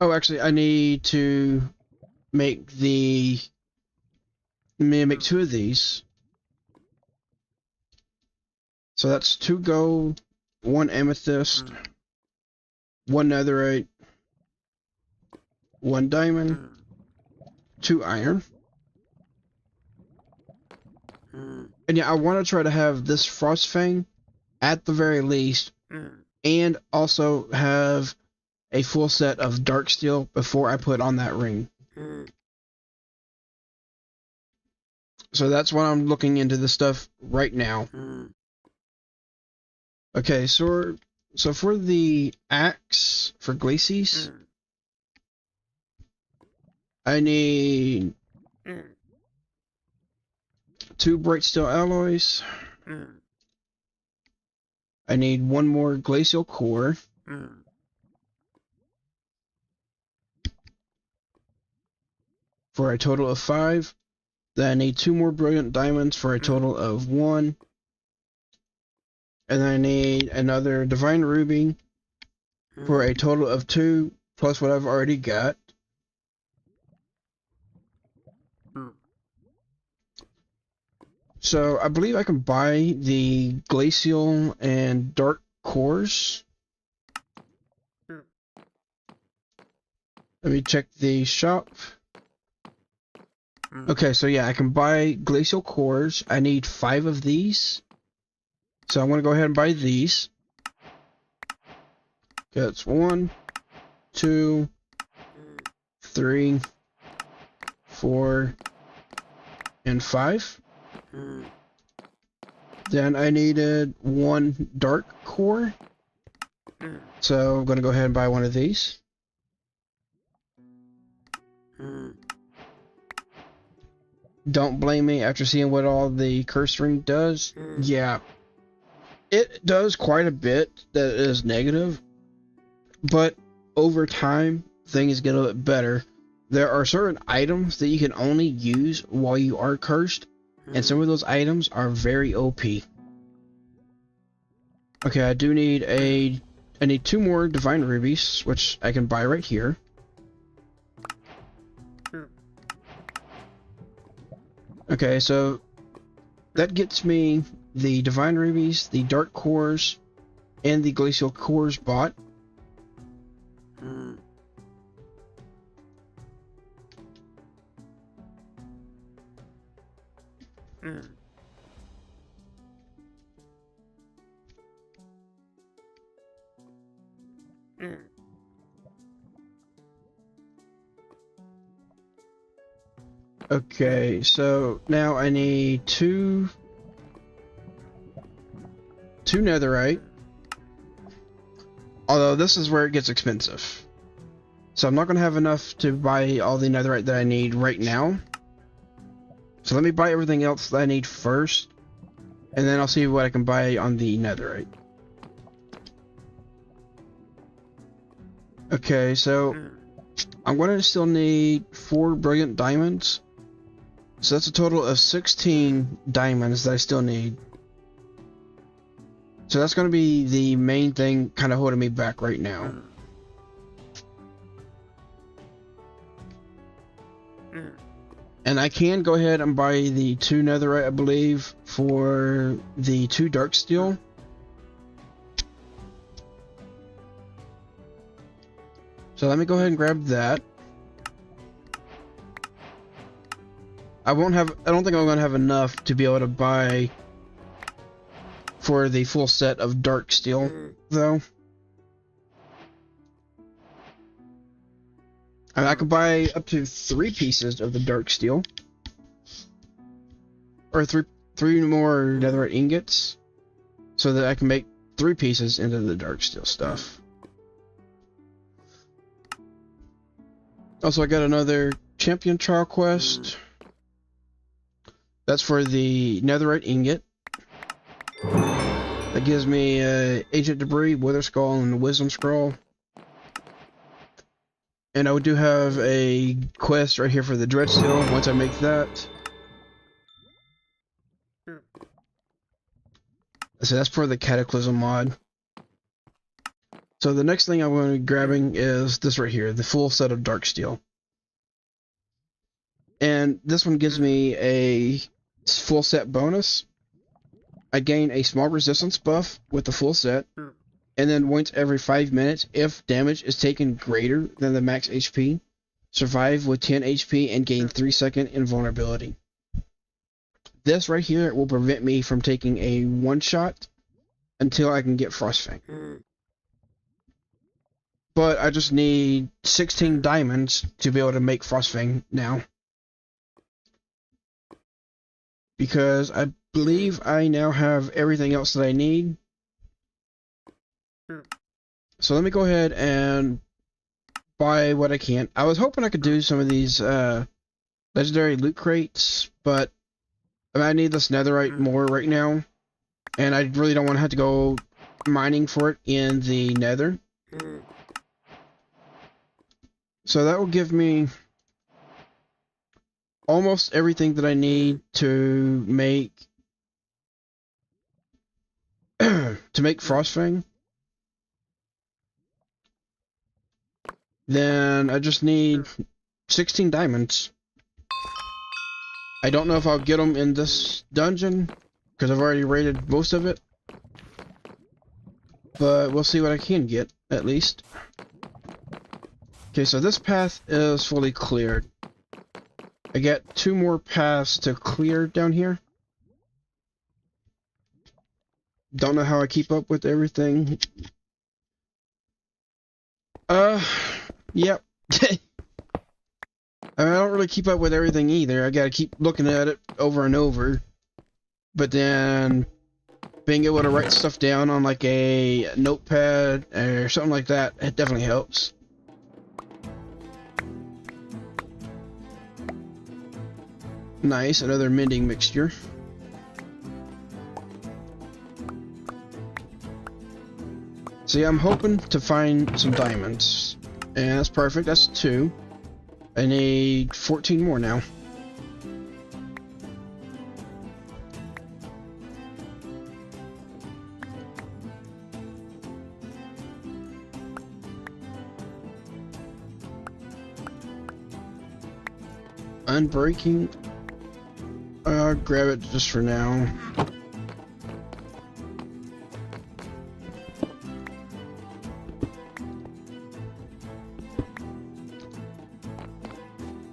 [SPEAKER 1] Oh, actually, I need to make the. Make 2 of these. So that's 2 gold, 1 amethyst, 1 netherite, 1 diamond, 2 iron. And yeah, I want to try to have this Frostfang at the very least, and also have a full set of dark steel before I put on that ring. So that's why I'm looking into this stuff right now. Okay, so for the axe for Glacies, I need 2 bright steel alloys. I need 1 more glacial core. For a total of 5. Then I need 2 more brilliant diamonds for a total of 1. And then I need another divine ruby for a total of 2, plus what I've already got. So I believe I can buy the glacial and dark cores. Let me check the shop. Okay, so yeah, I can buy glacial cores. I need 5 of these. So I'm going to go ahead and buy these. That's 1, 2, 3, 4, and 5. Then I needed 1 dark core. So I'm going to go ahead and buy 1 of these. don't blame me after seeing what all the curse ring does. Yeah, it does quite a bit that is negative, but over time, things get a little bit better. There are certain items that you can only use while you are cursed, and some of those items are very OP. Okay, I need 2 more divine rubies, which I can buy right here. Okay, so that gets me the divine rubies, the dark cores, and the glacial cores bought. Okay, so now I need two netherite. Although this is where it gets expensive. So I'm not going to have enough to buy all the netherite that I need right now. So let me buy everything else that I need first, and then I'll see what I can buy on the netherite. Okay, so I'm going to still need 4 brilliant diamonds. So that's a total of 16 diamonds that I still need. So that's going to be the main thing kind of holding me back right now. And I can go ahead and buy the 2 netherite, I believe, for the 2 dark steel. So let me go ahead and grab that. I don't think I'm going to have enough to be able to buy for the full set of dark steel, though. And I could buy up to 3 pieces of the dark steel. Or three more netherite ingots. So that I can make 3 pieces into the dark steel stuff. Also, I got another champion trial quest. That's for the netherite ingot. That gives me Agent Debris, Wither Skull, and Wisdom Scroll. And I do have a quest right here for the Dreadsteel once I make that. So that's for the Cataclysm mod. So the next thing I'm going to be grabbing is this right here, the full set of Dark Steel. And this one gives me a full set bonus. I gain a small resistance buff with the full set. And then once every 5 minutes, if damage is taken greater than the max HP, survive with 10 HP and gain 3-second invulnerability. This right here will prevent me from taking a one-shot until I can get Frostfang. But I just need 16 diamonds to be able to make Frostfang now. Because I believe I now have everything else that I need. So let me go ahead and buy what I can. I was hoping I could do some of these legendary loot crates, but I need this netherite more right now. And I really don't want to have to go mining for it in the nether. So that will give me almost everything that I need to make Frostfang. Then I just need 16 diamonds. I don't know if I'll get them in this dungeon because I've already raided most of it. But we'll see what I can get, at least. Okay, so this path is fully cleared. I got 2 more paths to clear down here. Don't know how I keep up with everything. Yep. I don't really keep up with everything either. I gotta keep looking at it over and over. But then being able to write stuff down on like a notepad or something like that, it definitely helps. Nice, another mending mixture. See, I'm hoping to find some diamonds. And that's perfect, that's 2. I need 14 more now. Unbreaking. I'll grab it just for now.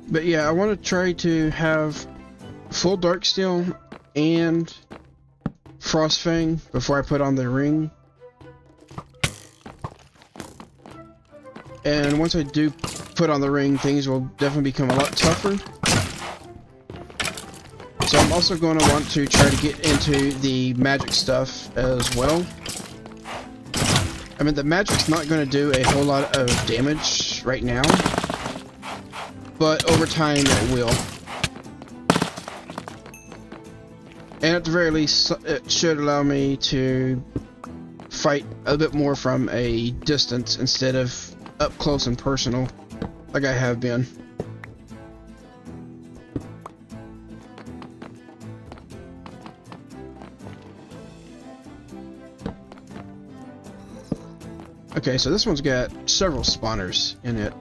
[SPEAKER 1] But yeah, I want to try to have full dark steel and frostfang before I put on the ring. And once I do put on the ring, things will definitely become a lot tougher. So I'm also going to want to try to get into the magic stuff as well. I mean, the magic's not going to do a whole lot of damage right now, but over time it will. And at the very least, it should allow me to fight a bit more from a distance instead of up close and personal, like I have been. Okay, so this one's got several spawners in it.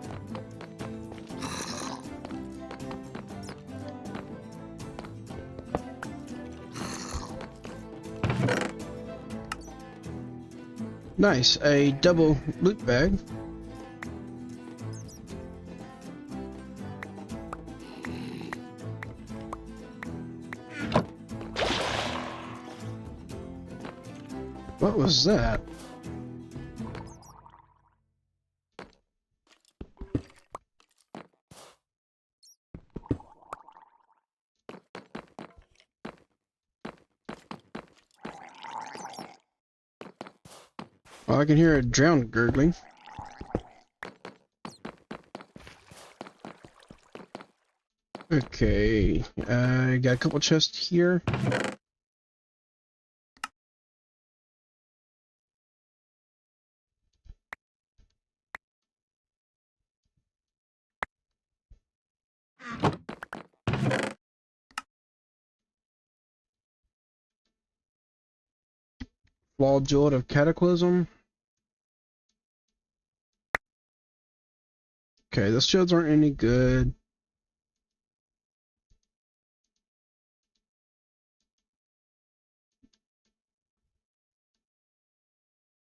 [SPEAKER 1] Nice, a double loot bag. What was that? Well, I can hear a drown gurgling. Okay, I got a couple chests here. Flawed Jewel of Cataclysm. Okay, those shields aren't any good.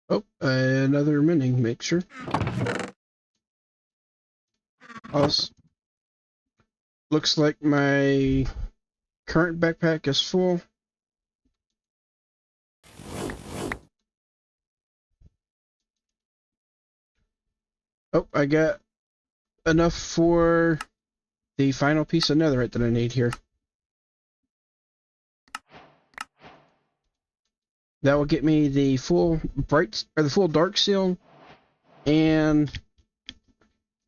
[SPEAKER 1] Oh, another mending mixture. Also, looks like my current backpack is full. Oh, I got enough for the final piece of netherite that I need here. That will get me the full bright or the full dark seal and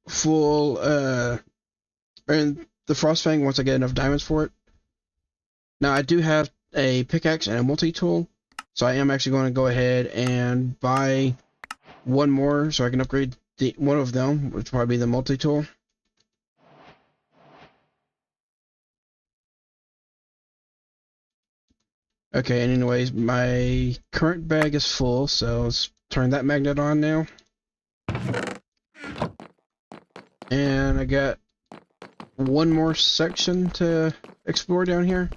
[SPEAKER 1] full and the frostfang once I get enough diamonds for it. Now I do have a pickaxe and a multi-tool, so I am actually going to go ahead and buy one more so I can upgrade one of them, which will probably be the multi-tool. Okay, and anyways, my current bag is full, so let's turn that magnet on now. And I got one more section to explore down here.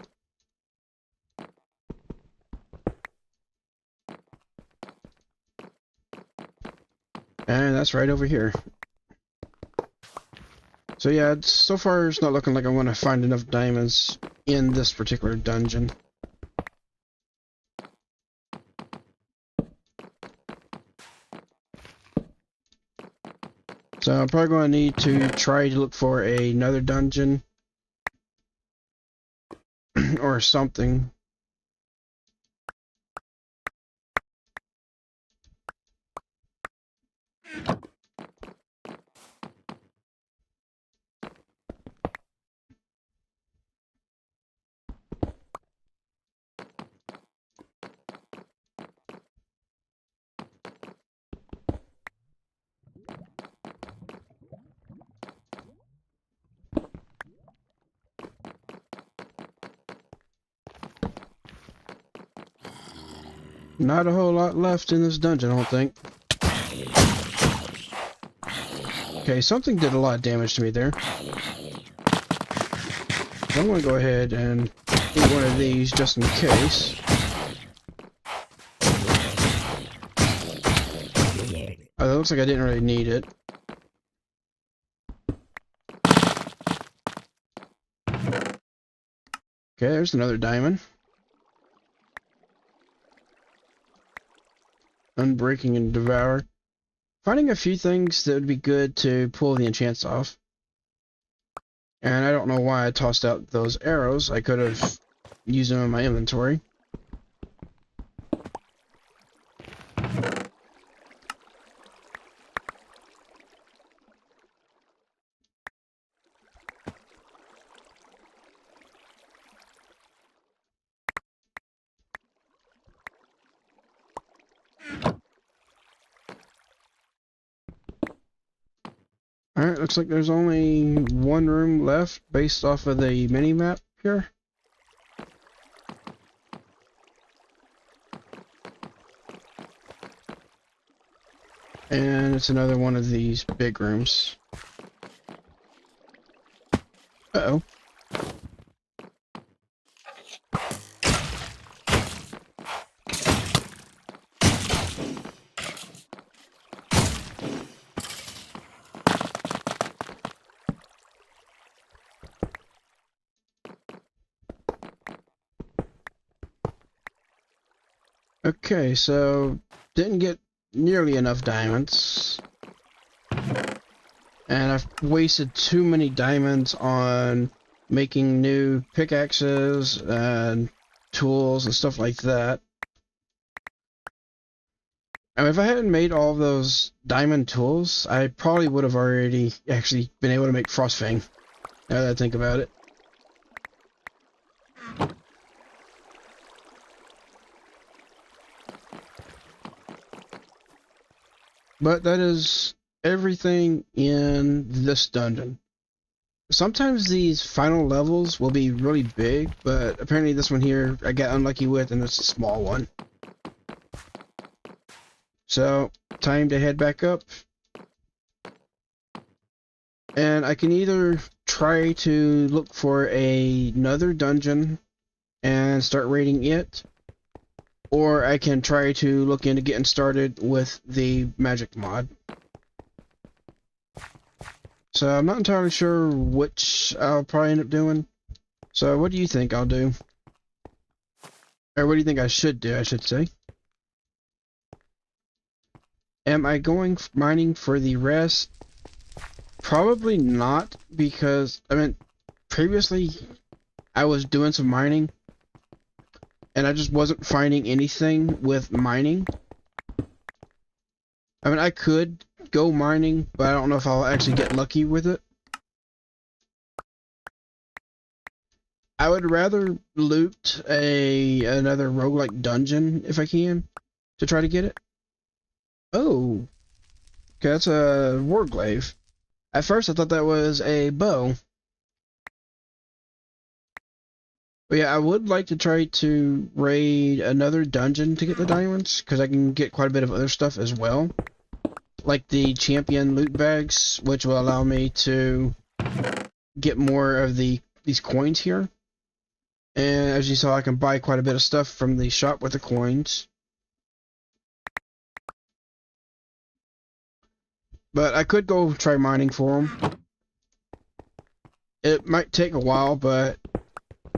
[SPEAKER 1] And that's right over here. So yeah, so far it's not looking like I'm going to find enough diamonds in this particular dungeon. So I'm probably going to need to try to look for another dungeon or something. Not a whole lot left in this dungeon, I don't think. Okay, something did a lot of damage to me there. So I'm going to go ahead and eat one of these just in case. Oh, it looks like I didn't really need it. Okay, there's another diamond. Unbreaking and devour. Finding a few things that would be good to pull the enchants off. And I don't know why I tossed out those arrows. I could have used them in my inventory. Alright, looks like there's only one room left based off of the mini-map here. And it's another one of these big rooms. Uh-oh. Okay, so didn't get nearly enough diamonds. And I've wasted too many diamonds on making new pickaxes and tools and stuff like that. I mean, if I hadn't made all of those diamond tools, I probably would have already actually been able to make Frostfang, now that I think about it. But that is everything in this dungeon. Sometimes these final levels will be really big, but apparently this one here I got unlucky with, and it's a small one. So, time to head back up. And I can either try to look for another dungeon and start raiding it, or I can try to look into getting started with the magic mod. So I'm not entirely sure which I'll probably end up doing. So what do you think I'll do? Or what do you think I should do, I should say? Am I going mining for the rest? Probably not, because, I mean, previously I was doing some mining, and I just wasn't finding anything with mining. I mean, I could go mining, but I don't know if I'll actually get lucky with it. I would rather loot another roguelike dungeon if I can, to try to get it. Oh, okay, that's a warglaive. At first I thought that was a bow. But yeah, I would like to try to raid another dungeon to get the diamonds, because I can get quite a bit of other stuff as well. Like the champion loot bags, which will allow me to get more of these coins here. And as you saw, I can buy quite a bit of stuff from the shop with the coins. But I could go try mining for them. It might take a while, but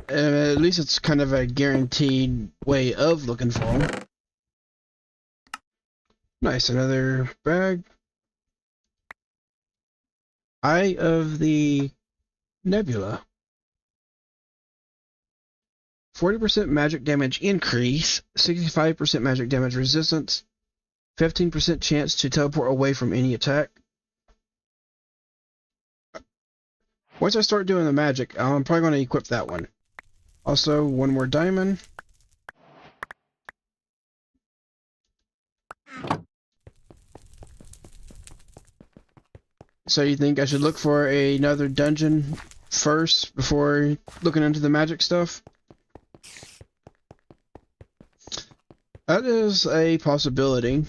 [SPEAKER 1] at least it's kind of a guaranteed way of looking for them. Nice, another bag. Eye of the Nebula. 40% magic damage increase, 65% magic damage resistance, 15% chance to teleport away from any attack. Once I start doing the magic, I'm probably going to equip that one. Also, one more diamond. So you think I should look for another dungeon first before looking into the magic stuff? that is a possibility.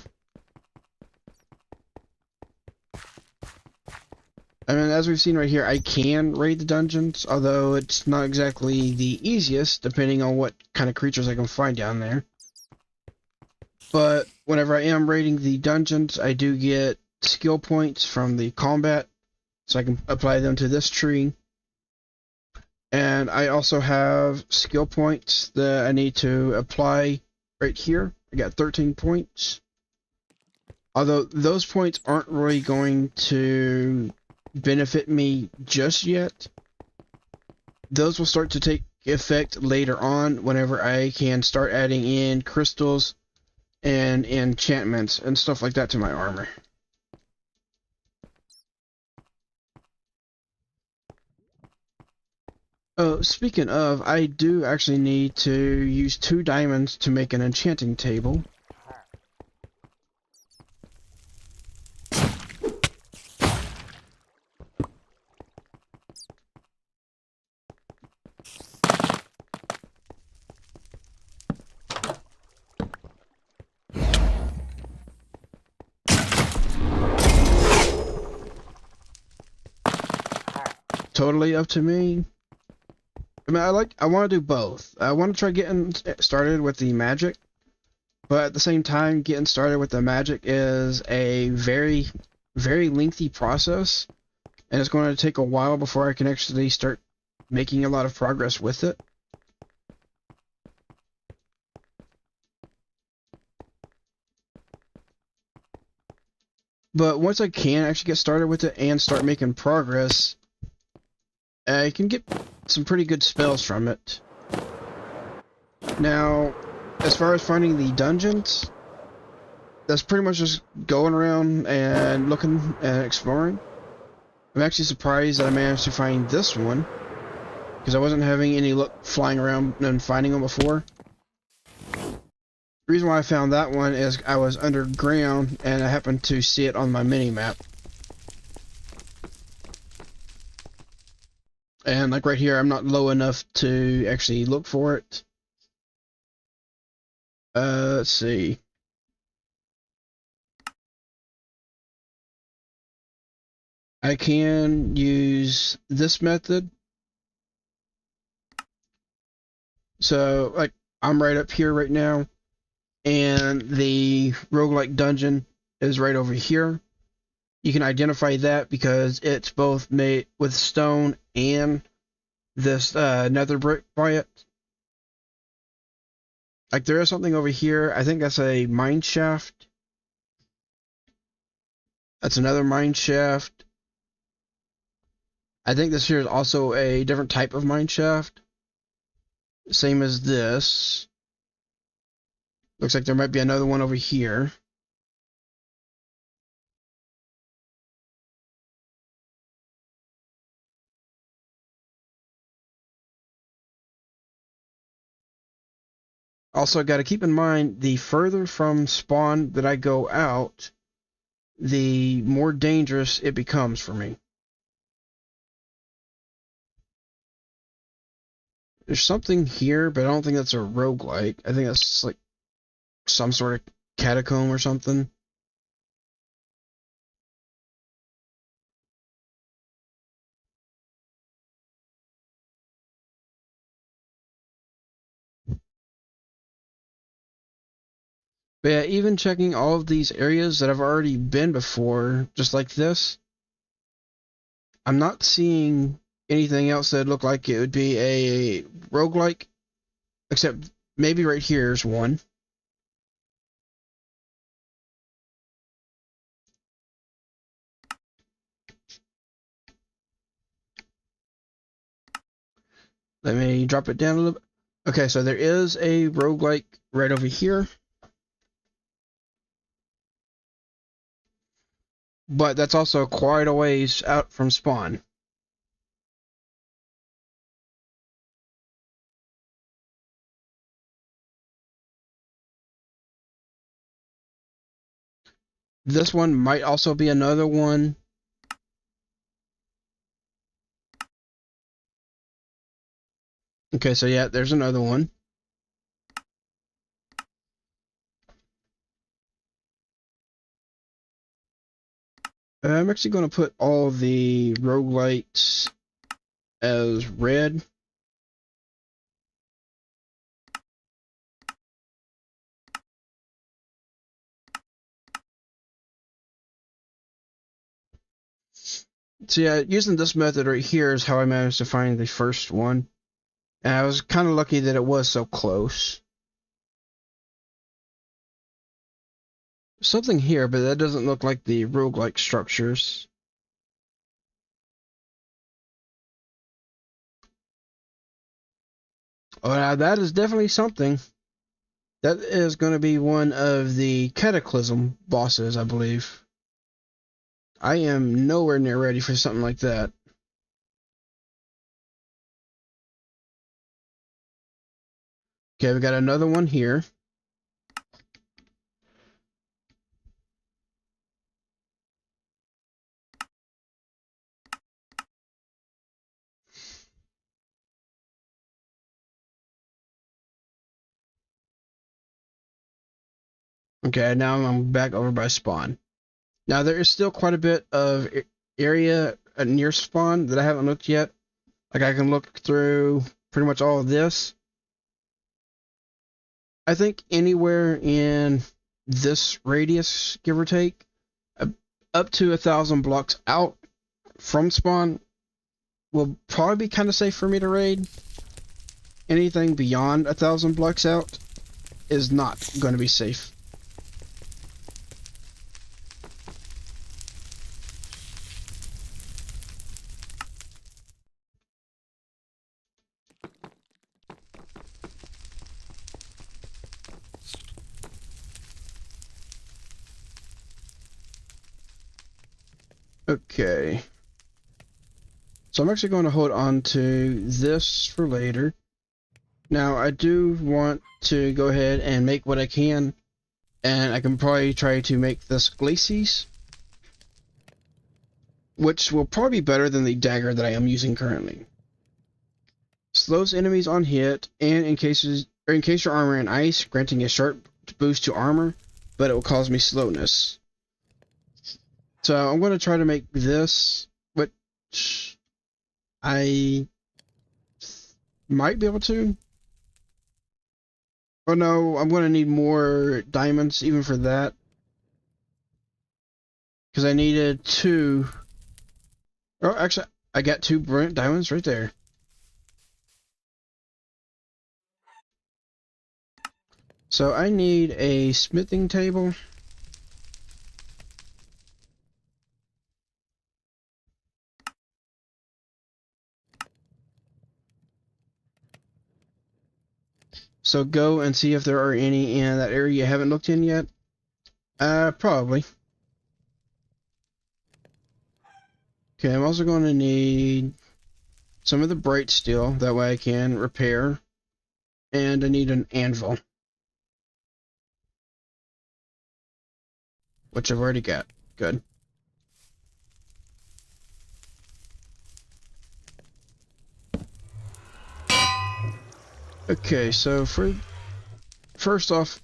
[SPEAKER 1] I mean, as we've seen right here, I can raid the dungeons, although it's not exactly the easiest, depending on what kind of creatures I can find down there. But whenever I am raiding the dungeons, I do get skill points from the combat, so I can apply them to this tree. And I also have skill points that I need to apply right here. I got 13 points. Although those points aren't really going to benefit me just yet. Those will start to take effect later on whenever I can start adding in crystals and enchantments and stuff like that to my armor. Oh, speaking of, I do actually need to use 2 diamonds to make an enchanting table. Totally up to me. I mean, I want to do both. I want to try getting started with the magic, but at the same time, getting started with the magic is a very, very lengthy process, and it's going to take a while before I can actually start making a lot of progress with it. But once I can actually get started with it and start making progress, I can get some pretty good spells from it. Now, as far as finding the dungeons, that's pretty much just going around and looking and exploring. I'm actually surprised that I managed to find this one, because I wasn't having any luck flying around and finding them before. The reason why I found that one is I was underground and I happened to see it on my mini-map. And like right here, I'm not low enough to actually look for it. Let's see. I can use this method. So, like, I'm right up here right now, and the roguelike dungeon is right over here. You can identify that because it's both made with stone and this nether brick by it. Like, there is something over here. I think that's a mine shaft. That's another mine shaft. I think this here is also a different type of mine shaft. Same as this. Looks like there might be another one over here. Also, got to keep in mind, the further from spawn that I go out, the more dangerous it becomes for me. There's something here, but I don't think that's a roguelike. I think that's like some sort of catacomb or something. But yeah, even checking all of these areas that I've already been before, just like this, I'm not seeing anything else that looked like it would be a roguelike, except maybe right here's one. Let me drop it down a little bit. Okay, so there is a roguelike right over here. But that's also quite a ways out from spawn. This one might also be another one. Okay, so yeah, there's another one. I'm actually going to put all the roguelites as red. So yeah, using this method right here is how I managed to find the first one. And I was kind of lucky that it was so close. Something here, but that doesn't look like the roguelike structures. Oh, now that is definitely something. That is going to be one of the Cataclysm bosses, I believe. I am nowhere near ready for something like that. Okay, we got another one here. Okay, now I'm back over by spawn. Now there is still quite a bit of area near spawn that I haven't looked yet. Like I can look through pretty much all of this. I think anywhere in this radius, give or take, up to 1,000 blocks out from spawn will probably be kind of safe for me to raid. Anything beyond 1,000 blocks out is not going to be safe. Okay. So I'm actually going to hold on to this for later. Now I do want to go ahead and make what I can, and I can probably try to make this glacis, which will probably be better than the dagger that I am using currently. Slows enemies on hit and encase your armor in ice, granting a sharp boost to armor, but it will cause me slowness. So I'm going to try to make this, which I might be able to. Oh no, I'm going to need more diamonds even for that. Because I needed 2. Oh, actually, I got 2 brilliant diamonds right there. So I need a smithing table. So go and see if there are any in that area you haven't looked in yet. Probably. Okay, I'm also going to need some of the bright steel, that way I can repair. And I need an anvil, which I've already got. Good. Okay, so first off,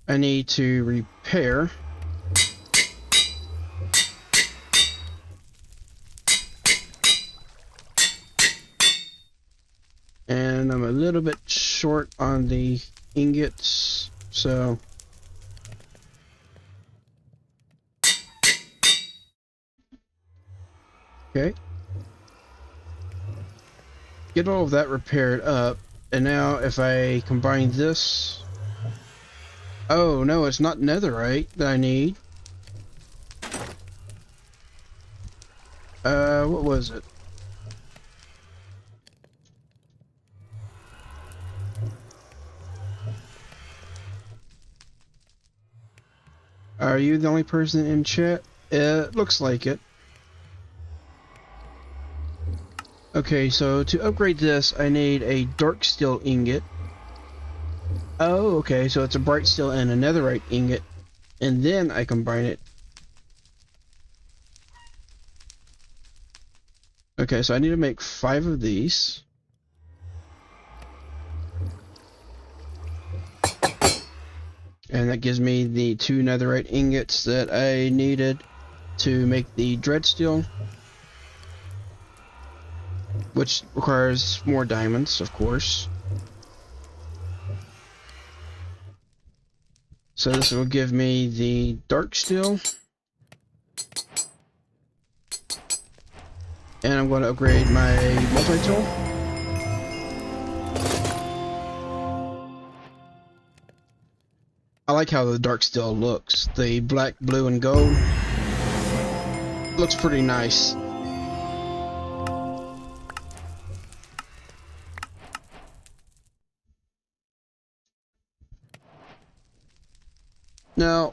[SPEAKER 1] I need to repair. And I'm a little bit short on the ingots, so okay. Get all of that repaired up, and now if I combine this, oh no, it's not netherite that I need. What was it? Are you the only person in chat? It looks like it. Okay, so to upgrade this, I need a dark steel ingot. Oh, okay, so it's a bright steel and a netherite ingot, and then I combine it. Okay, so I need to make 5 of these. And that gives me the 2 netherite ingots that I needed. to make the dread steel, which requires more diamonds, of course. So this will give me the dark steel. And I'm going to upgrade my multi-tool. I like how the dark steel looks. The black, blue, and gold looks pretty nice. Now,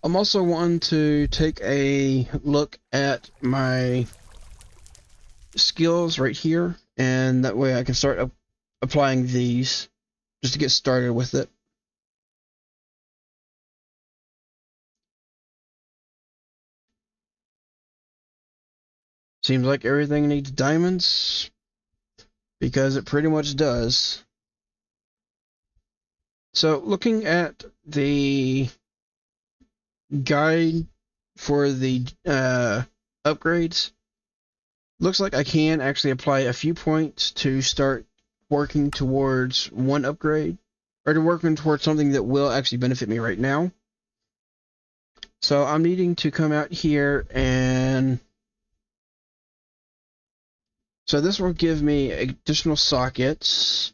[SPEAKER 1] I'm also wanting to take a look at my skills right here, and that way I can start applying these just to get started with it. Seems like everything needs diamonds, because it pretty much does. So looking at the guide for the upgrades, looks like I can actually apply a few points to start working towards one upgrade, or to working towards something that will actually benefit me right now. So I'm needing to come out here, and so this will give me additional sockets.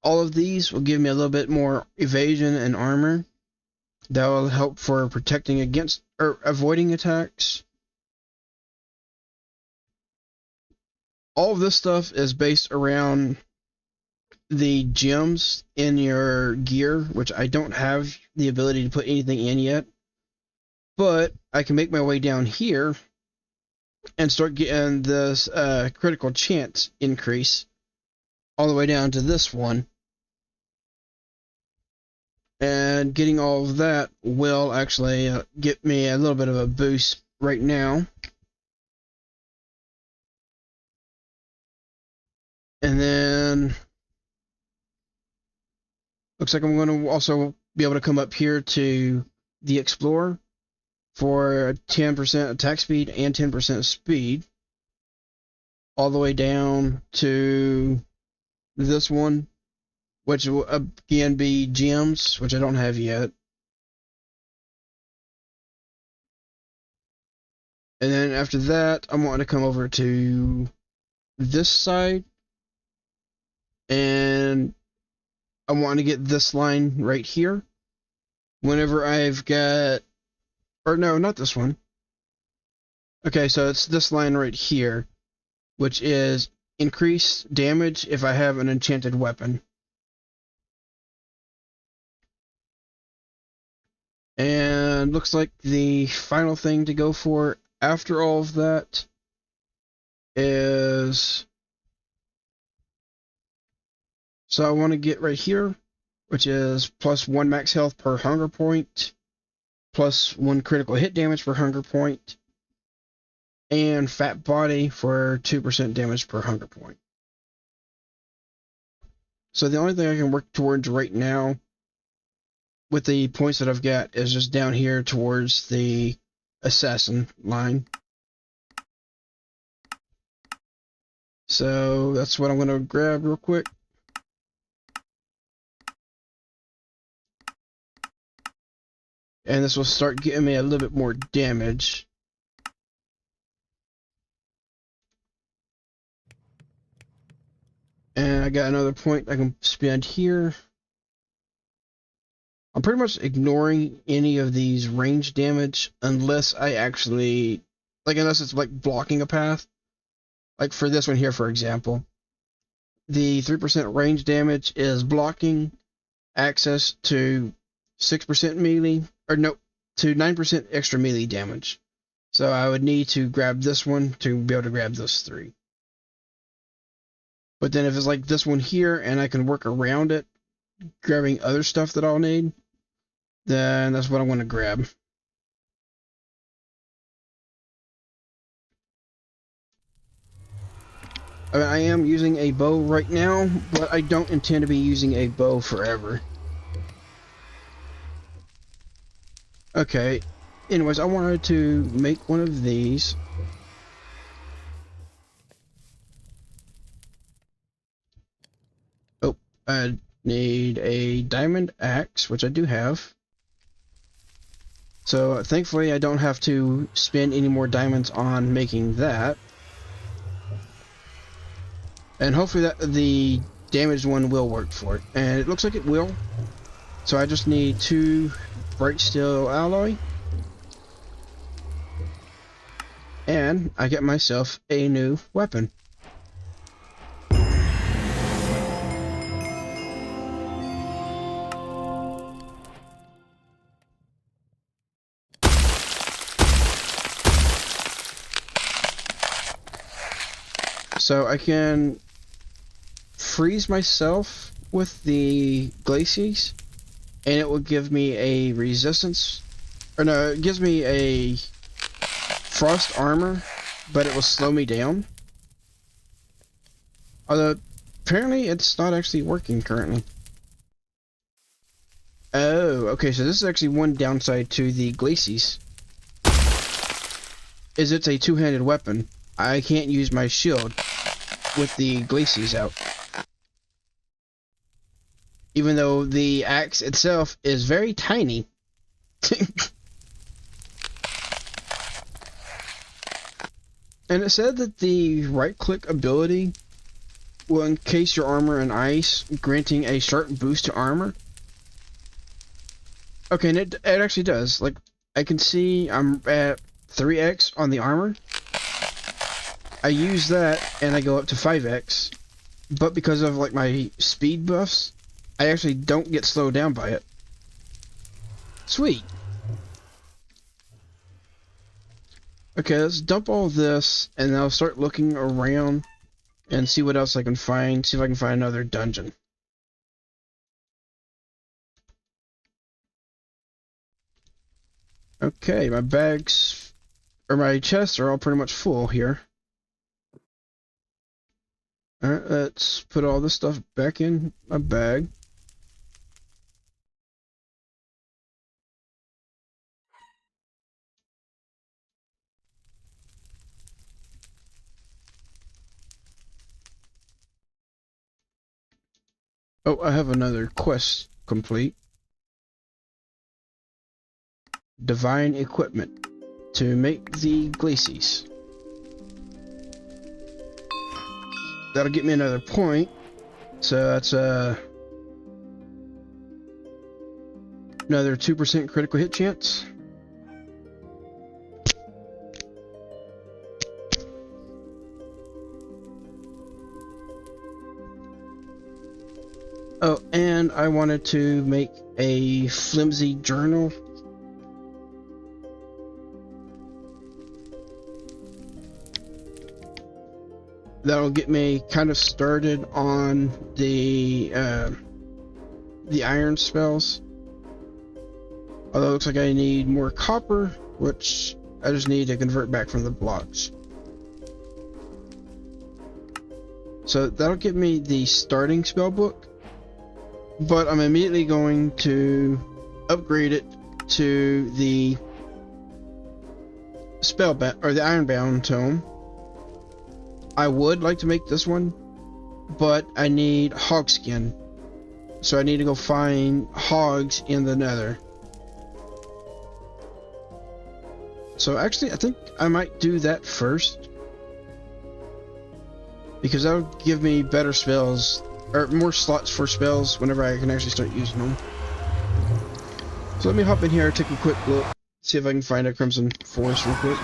[SPEAKER 1] All of these will give me a little bit more evasion and armor. That will help for protecting against or avoiding attacks. All of this stuff is based around the gems in your gear, which I don't have the ability to put anything in yet. But I can make my way down here and start getting this critical chance increase all the way down to this one. And getting all of that will actually get me a little bit of a boost right now. And then looks like I'm going to also be able to come up here to the Explorer for 10% attack speed and 10% speed, all the way down to this one, which will again be gems, which I don't have yet. And then after that, I'm wanting to come over to this side, and I want to get this line right here. Whenever I've got, or no, not this one. Okay, so it's this line right here, which is increased damage if I have an enchanted weapon. And looks like the final thing to go for after all of that is, so I want to get right here, which is +1 max health per hunger point, +1 critical hit damage per hunger point, and fat body for 2% damage per hunger point. So the only thing I can work towards right now with the points that I've got is just down here towards the assassin line. So that's what I'm going to grab real quick. And this will start getting me a little bit more damage. And I got another point I can spend here. I'm pretty much ignoring any of these range damage unless I actually, unless it's like blocking a path. Like for this one here, for example, the 3% range damage is blocking access to 6% melee, or no, to 9% extra melee damage. So I would need to grab this one to be able to grab those three. But then if it's like this one here and I can work around it, grabbing other stuff that I'll need, then that's what I want to grab. I am using a bow right now, but I don't intend to be using a bow forever. Okay, anyways, I wanted to make one of these. Oh, I need a diamond axe, which I do have. So thankfully I don't have to spend any more diamonds on making that. And hopefully that the damaged one will work for it. And it looks like it will. So I just need 2 bright steel alloy. And I get myself a new weapon. So I can freeze myself with the glacies, and it will give me a resistance, or no, it gives me a frost armor, but it will slow me down. Although, apparently it's not actually working currently. Oh, okay, so this is actually one downside to the glacies. Is it's a two-handed weapon. I can't use my shield with the glacies out. Even though the axe itself is very tiny. And it said that the right-click ability will encase your armor in ice, granting a sharp boost to armor. Okay, and it actually does. Like, I can see I'm at 3x on the armor. I use that and I go up to 5x, but because of like my speed buffs, I actually don't get slowed down by it. Sweet. Okay, let's dump all this and I'll start looking around and see what else I can find, see if I can find another dungeon. Okay, my bags, or my chests are all pretty much full here. Alright, let's put all this stuff back in my bag. Oh, I have another quest complete. Divine equipment to make the glacies. That'll get me another point. So that's another 2% critical hit chance. Oh, and I wanted to make a flimsy journal. That'll get me kind of started on the iron spells. Although it looks like I need more copper, which I just need to convert back from the blocks. So that'll give me the starting spell book, but I'm immediately going to upgrade it to the spellbound or the ironbound tome. I would like to make this one, but I need hog skin, so I need to go find hogs in the nether. So actually, I think I might do that first, because that'll give me better spells, or more slots for spells whenever I can actually start using them. So let me hop in here, take a quick look, see if I can find a Crimson Forest real quick.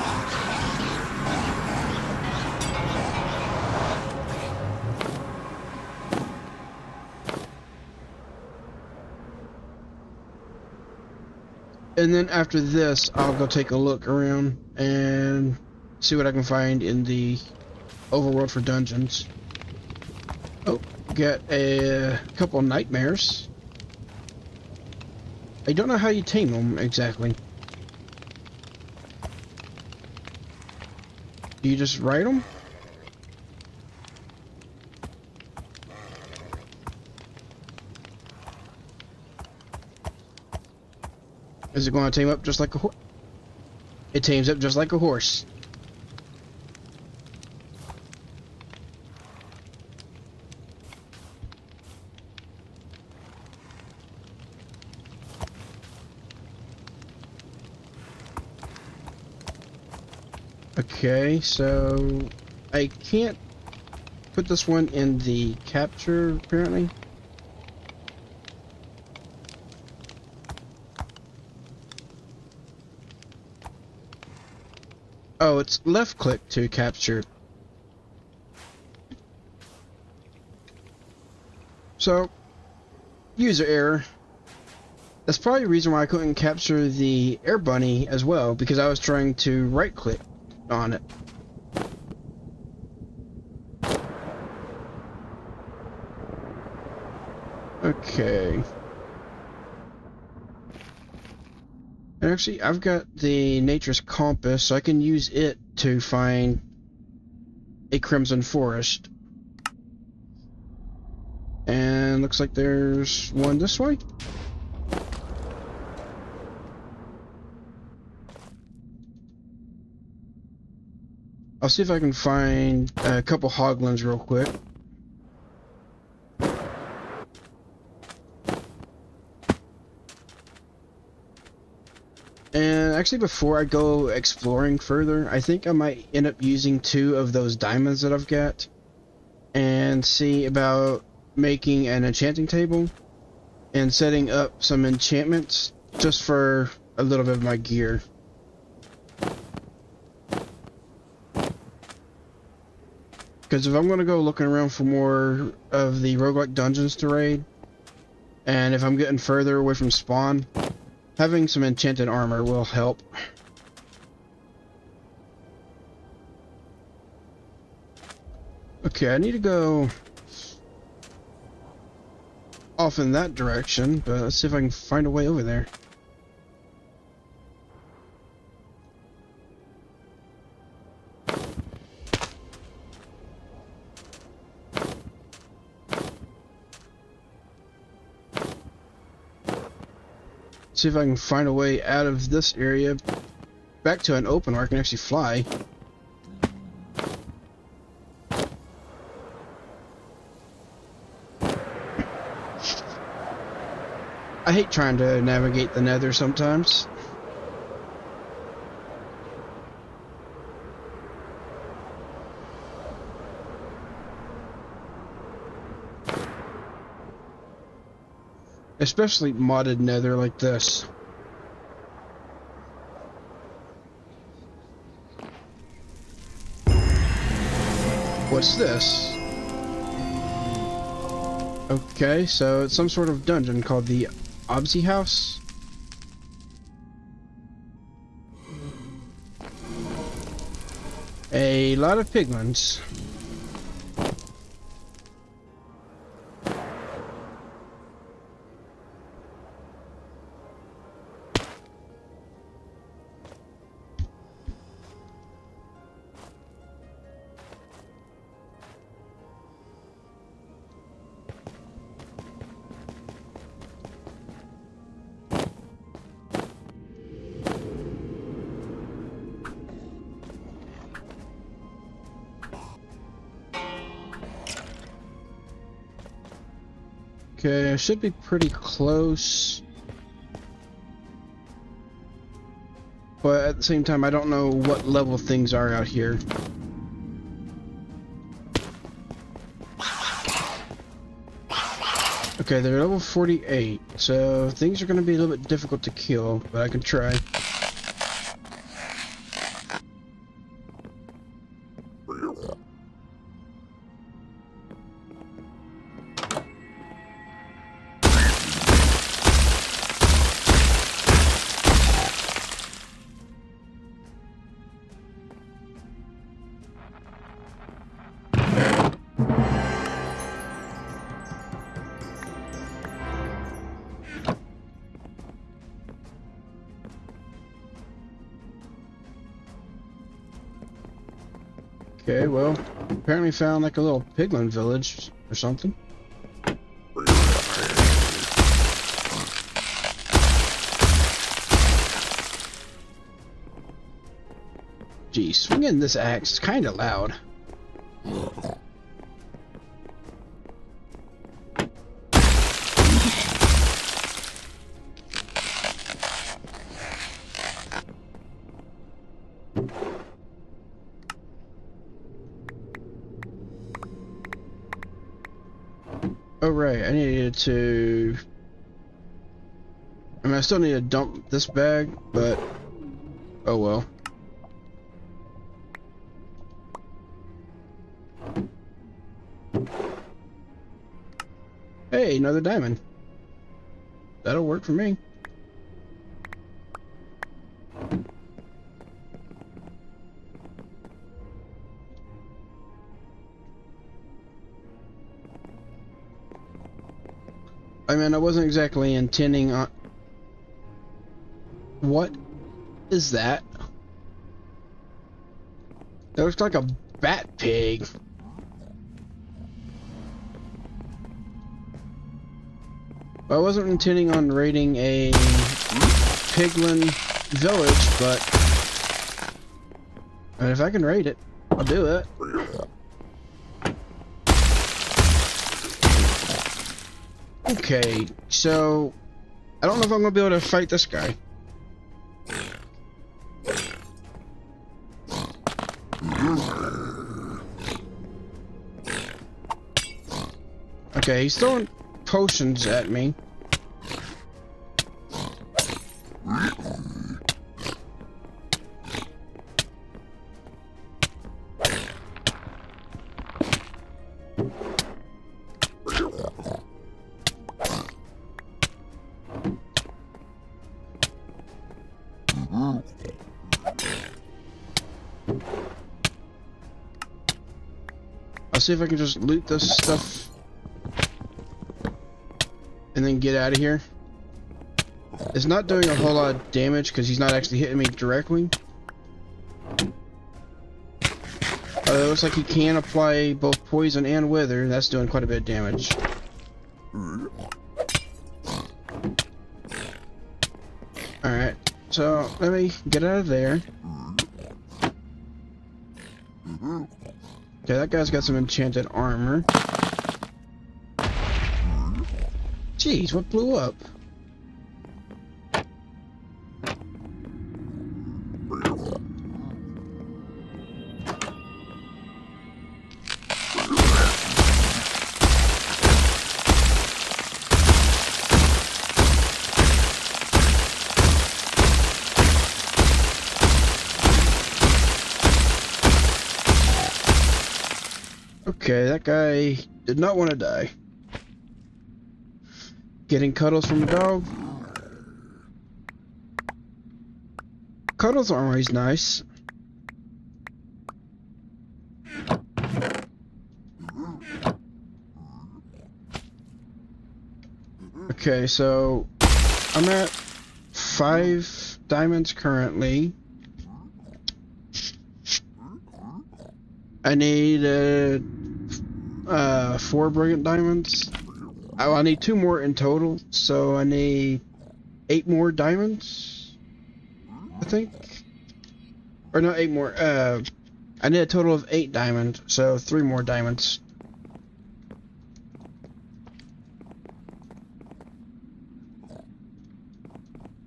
[SPEAKER 1] And then after this, I'll go take a look around and see what I can find in the overworld for dungeons. Oh, got a couple nightmares. I don't know how you tame them exactly. Do you just ride them? Is it going to tame up just like a horse? It tames up just like a horse. Okay, so I can't put this one in the capture, apparently. Oh, it's left click to capture. So, user error. That's probably the reason why I couldn't capture the air bunny as well, because I was trying to right click on it. Okay. And actually, I've got the Nature's Compass, so I can use it to find a Crimson Forest. And looks like there's one this way. I'll see if I can find a couple hoglins real quick. And actually, before I go exploring further, I think I might end up using 2 of those diamonds that I've got and see about making an enchanting table and setting up some enchantments just for a little bit of my gear. Because if I'm going to go looking around for more of the roguelike dungeons to raid, and if I'm getting further away from spawn, having some enchanted armor will help. Okay, I need to go off in that direction, but let's see if I can find a way over there. See if I can find a way out of this area back to an open where I can actually fly. I hate trying to navigate the nether sometimes. Especially modded nether like this. What's this? Okay, so it's some sort of dungeon called the Obsy House. A lot of piglins. Okay, I should be pretty close. But at the same time, I don't know what level things are out here. Okay, they're level 48, so things are going to be a little bit difficult to kill, but I can try. Okay, well, apparently found like a little piglin village or something. Geez, swinging this axe is kind of loud. Oh right, I needed to... I mean, I still need to dump this bag, but... oh well. Hey, another diamond. That'll work for me. I mean, I wasn't exactly intending on... What is that? That looks like a bat pig. I wasn't intending on raiding a piglin village, but if I can raid it, I'll do it. Okay, so I don't know if I'm gonna be able to fight this guy. Okay, he's throwing potions at me. I'll see if I can just loot this stuff and then get out of here. It's not doing a whole lot of damage because he's not actually hitting me directly. It looks like he can apply both poison and wither. That's doing quite a bit of damage. Alright, so let me get out of there. Okay, that guy's got some enchanted armor. Jeez, what blew up? Okay, that guy did not want to die. Getting cuddles from a dog. Cuddles aren't always nice. Okay, so I'm at 5 diamonds currently. I need 4 brilliant diamonds. Oh, I need 2 more in total, so I need 8 more diamonds, I think. Or no, 8 more. I need a total of 8 diamonds, so 3 more diamonds.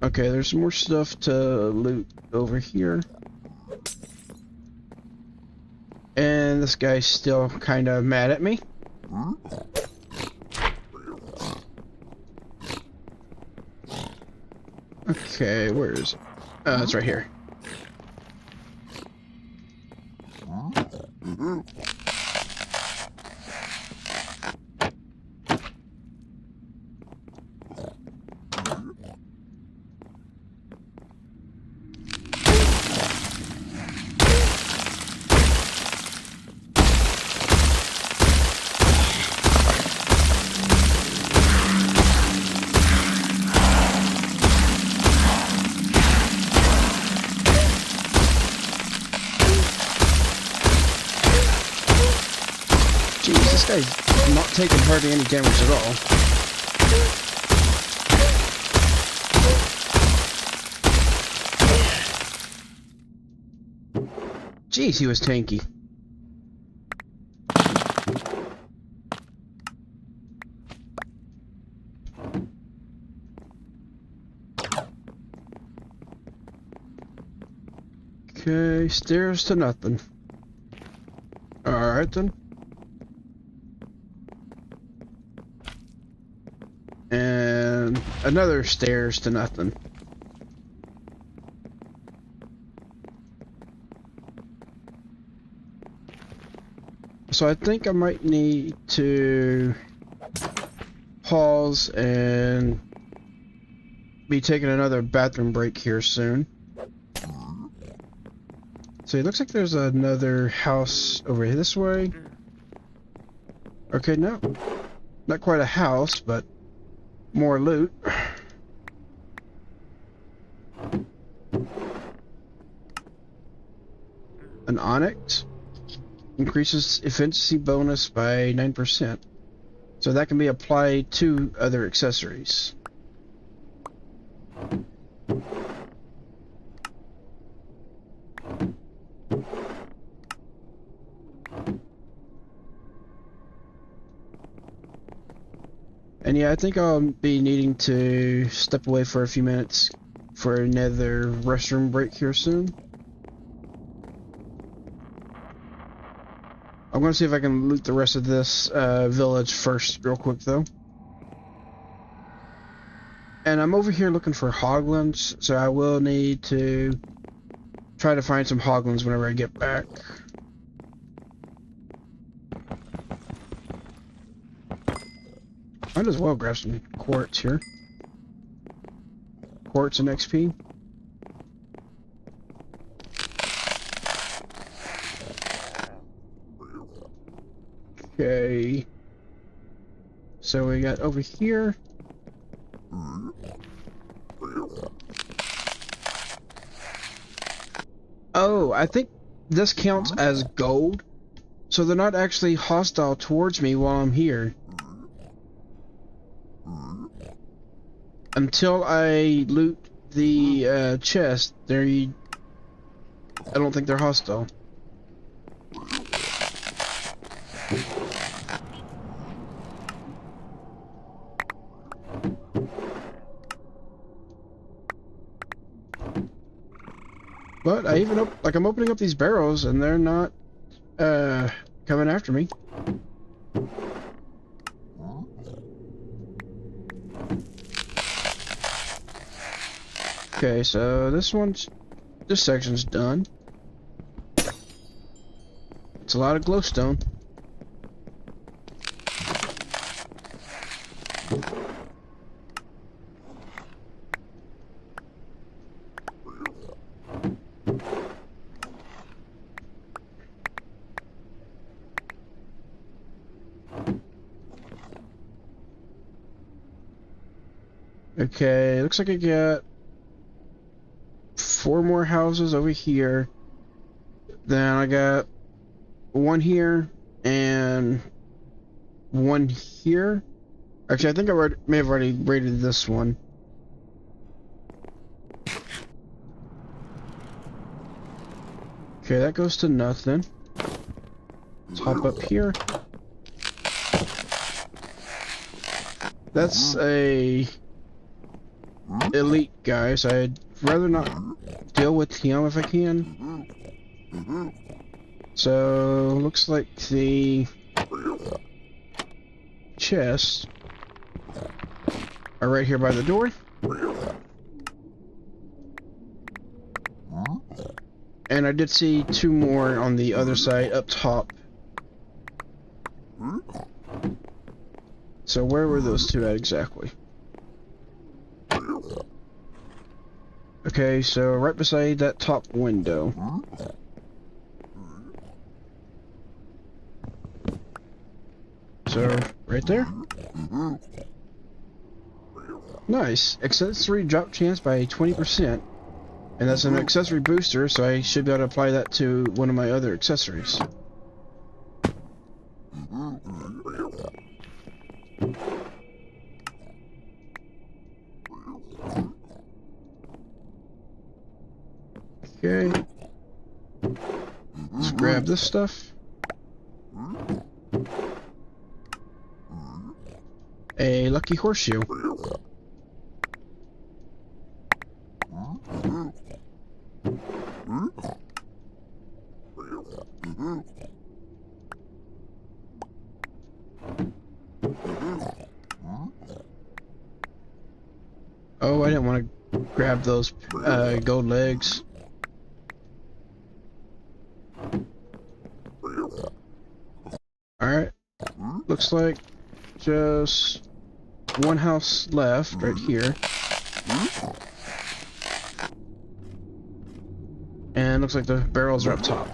[SPEAKER 1] Okay, there's some more stuff to loot over here. And this guy's still kind of mad at me. Okay, where is it? It's right here. This guy's not taking hardly any damage at all. Jeez, he was tanky. Okay, stairs to nothing. Alright then. And another stairs to nothing. So I think I might need to pause and be taking another bathroom break here soon. So it looks like there's another house over this way. Okay, no. Not quite a house, but more loot. An onyx. Increases efficiency bonus by 9%. So that can be applied to other accessories. And yeah, I think I'll be needing to step away for a few minutes for another restroom break here soon. I'm going to see if I can loot the rest of this village first real quick though. And I'm over here looking for hoglins, so I will need to try to find some hoglins whenever I get back. Might as well grab some quartz here. Quartz and XP. Okay. So we got over here. Oh, I think this counts as gold. So they're not actually hostile towards me while I'm here. Until I loot the chest, I don't think they're hostile. But I even I'm opening up these barrels and they're not coming after me. Okay, so this section's done. It's a lot of glowstone. Okay, looks like I got 4 more houses over here. Then I got 1 here and 1 here. Actually, I think I may have already raided this one. Okay, that goes to nothing. Let's hop up here. That's a elite guy, so I'd rather not deal with him if I can. So, looks like the chests are right here by the door. And I did see 2 more on the other side up top. So where were those 2 at exactly? Okay, so right beside that top window. So, right there? Nice. Accessory drop chance by 20%. And that's an accessory booster, so I should be able to apply that to one of my other accessories. Okay. grab this stuff. A lucky horseshoe. Oh, I didn't want to grab those gold legs. Alright. Looks like just one house left right here. And looks like the barrels are up top.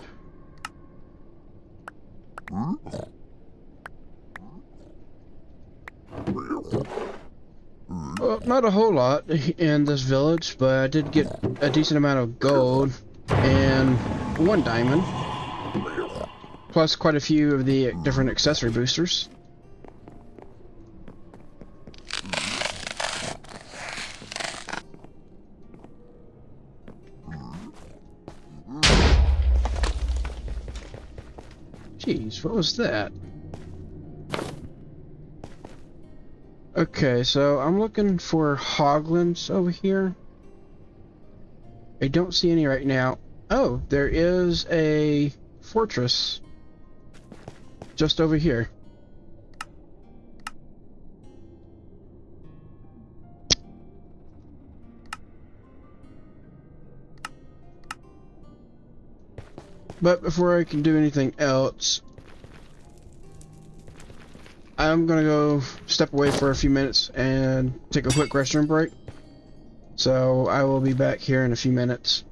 [SPEAKER 1] Well, not a whole lot in this village, but I did get a decent amount of gold and one diamond. Plus quite a few of the different accessory boosters. Jeez, what was that? Okay, so I'm looking for hoglins over here. I don't see any right now. Oh, there is a fortress just over here. But before I can do anything else, I'm gonna go step away for a few minutes and take a quick restroom break. So I will be back here in a few minutes.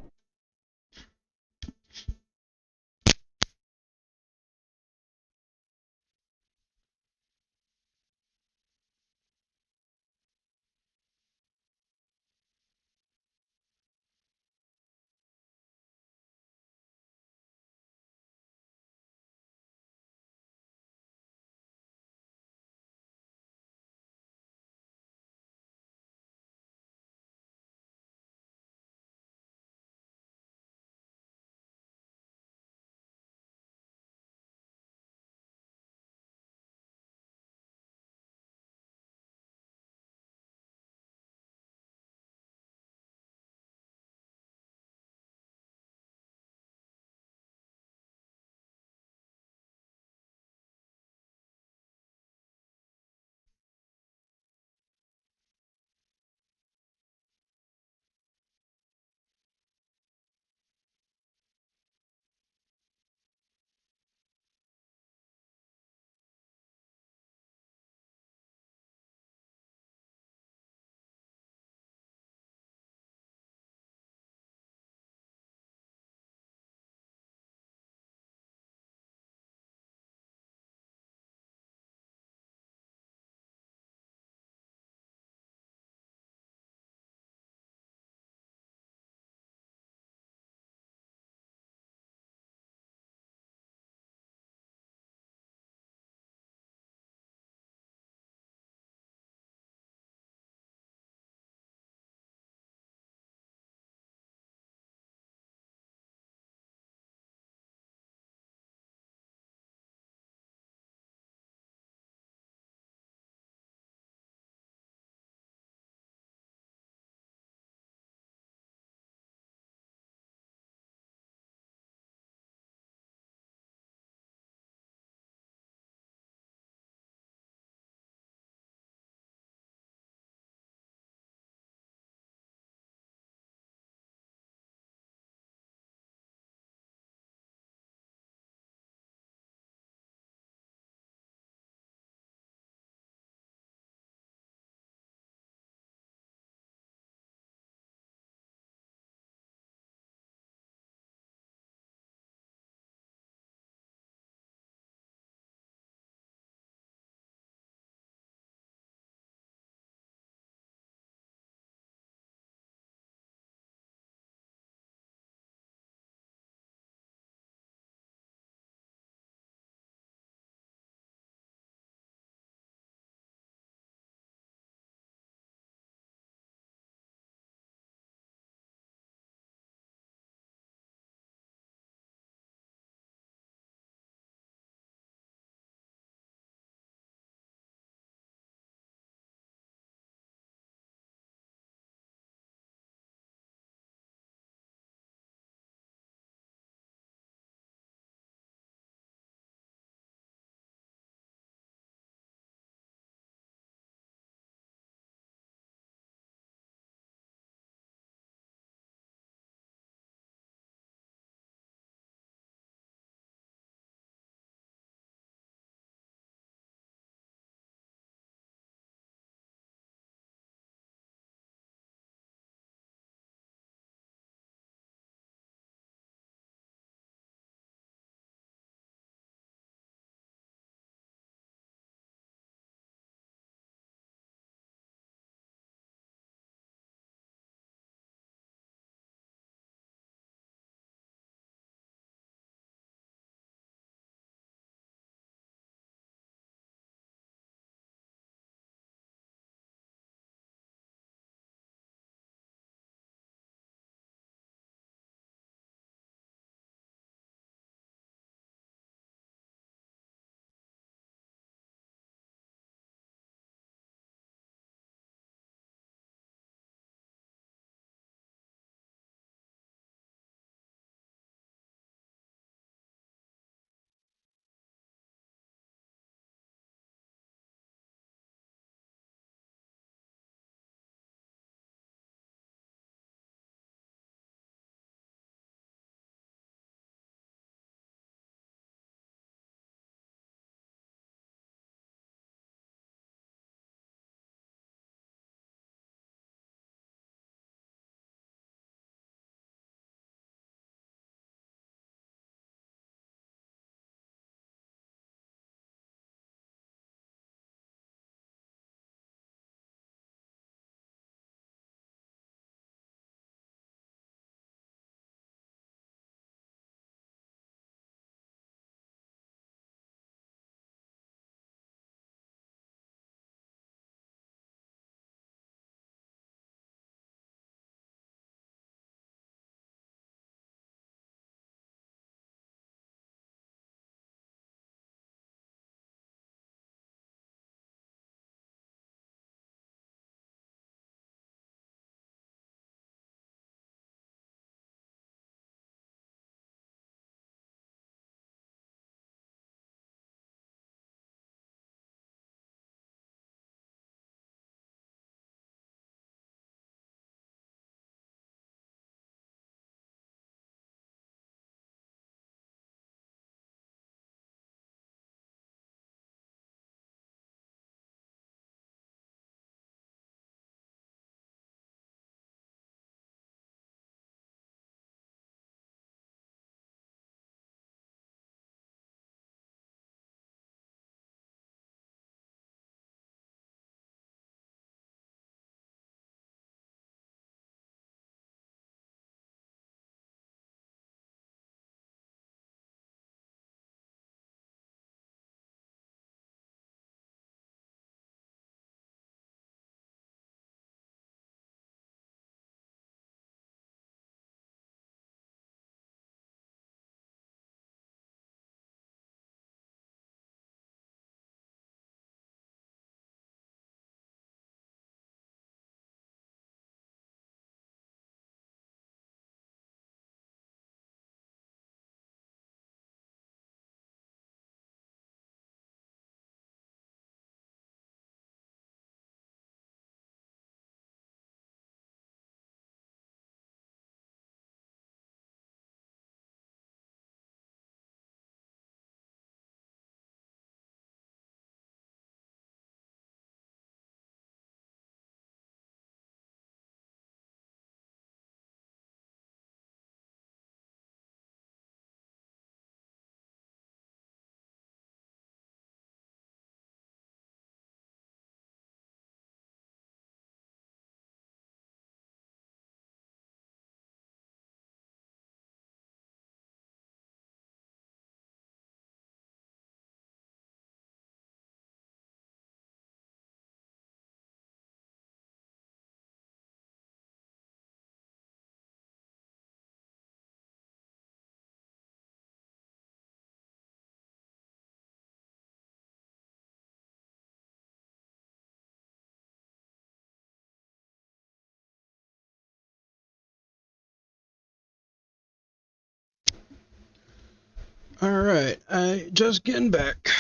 [SPEAKER 1] Alright, I just getting back.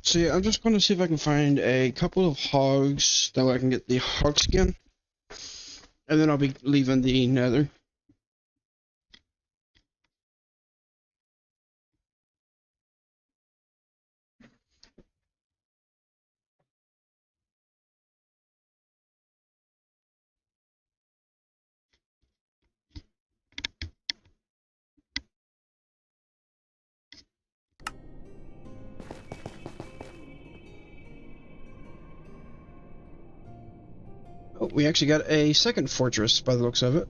[SPEAKER 1] So yeah, I'm just going to see if I can find a couple of hogs, that way I can get the hog skin. And then I'll be leaving the nether. Oh, we actually got a second fortress by the looks of it.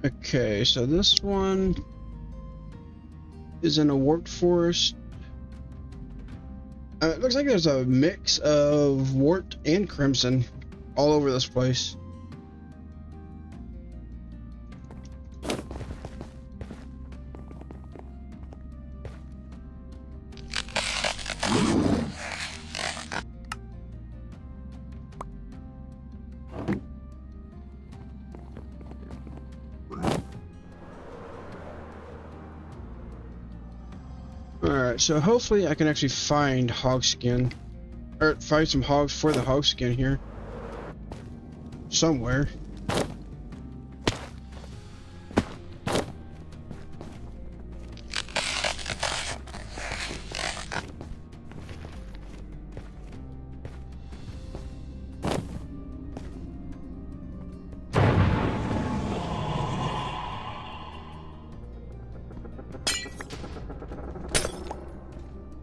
[SPEAKER 1] Okay, so this one is in a warped forest. It looks like there's a mix of warped and crimson all over this place. Alright, so hopefully I can actually find hog skin, or find some hogs for the hog skin here. Somewhere.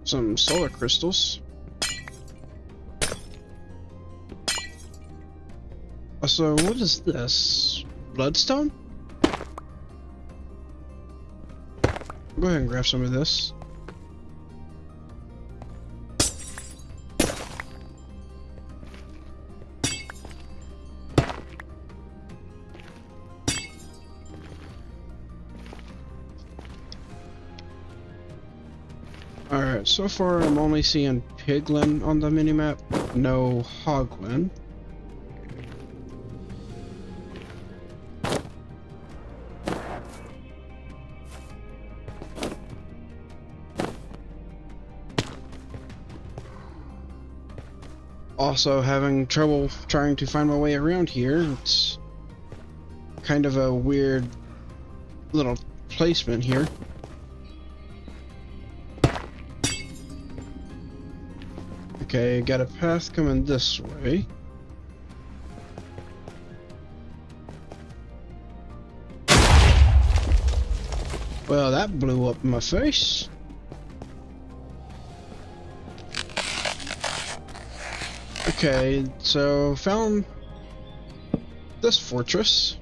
[SPEAKER 1] Some solar crystals. Also, what is this? Bloodstone? Go ahead and grab some of this. Alright, so far I'm only seeing piglin on the minimap, no hoglin. Also having trouble trying to find my way around here. It's kind of a weird little placement here. Okay, got a path coming this way. Well, that blew up in my face. Okay, so found this fortress.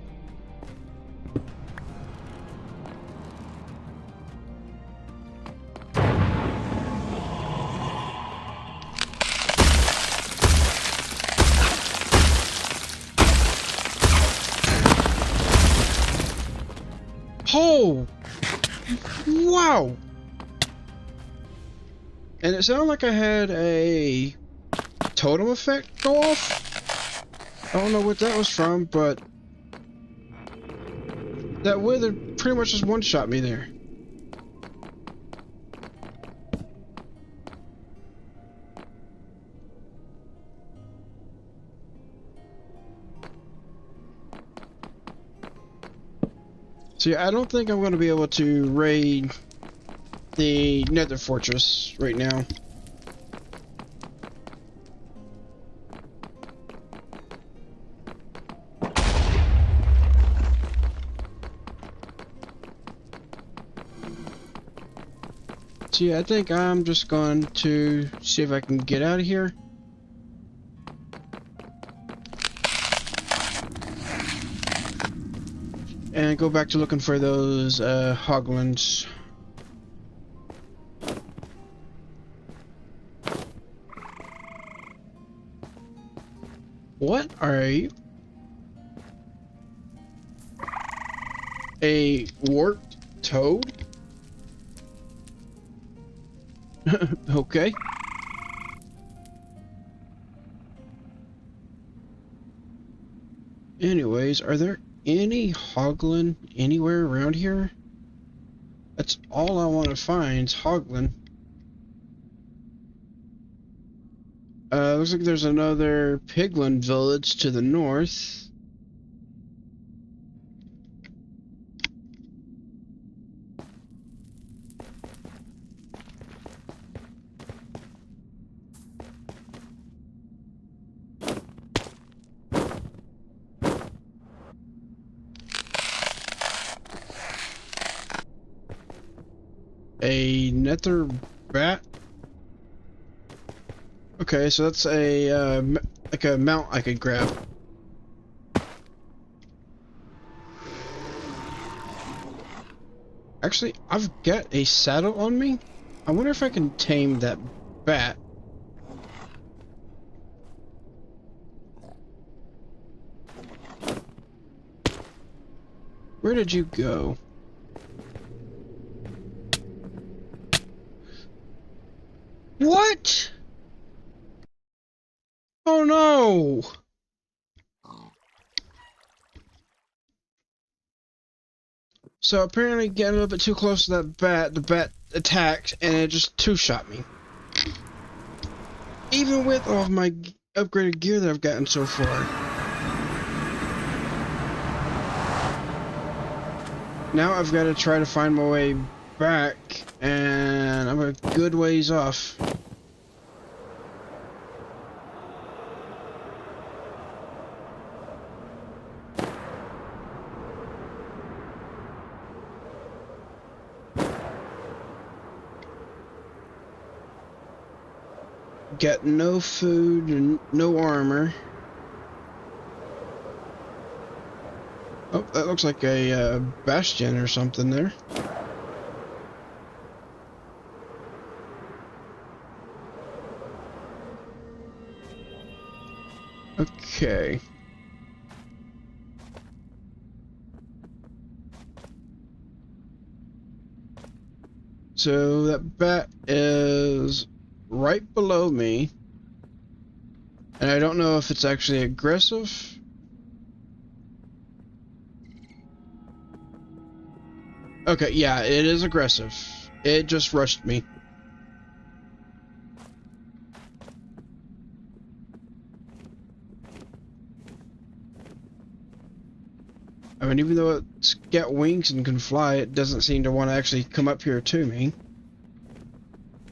[SPEAKER 1] Oh! Wow! And it sounded like I had a totem effect go off. I don't know what that was from, but that wither pretty much just one-shot me there. See, I don't think I'm going to be able to raid the Nether Fortress right now. So yeah, I think I'm just going to see if I can get out of here. And go back to looking for those hoglins. What are you? A warped toad? Okay. Anyways, are there any hoglin anywhere around here? That's all I want to find is hoglin. Looks like there's another piglin village to the north. A nether bat. Okay, so that's a like a mount I could grab. Actually, I've got a saddle on me. I wonder if I can tame that bat. Where did you go? What? Oh no! So apparently getting a little bit too close to that bat, the bat attacked and it just two-shot me. Even with all of my upgraded gear that I've gotten so far. Now I've got to try to find my way back, and I'm a good ways off. Got no food and no armor. Oh, that looks like a bastion or something there. Okay. So that bat is right below me, and I don't know if it's actually aggressive. Okay, yeah, it is aggressive. It just rushed me. I mean, even though it's got wings and can fly, it doesn't seem to want to actually come up here to me.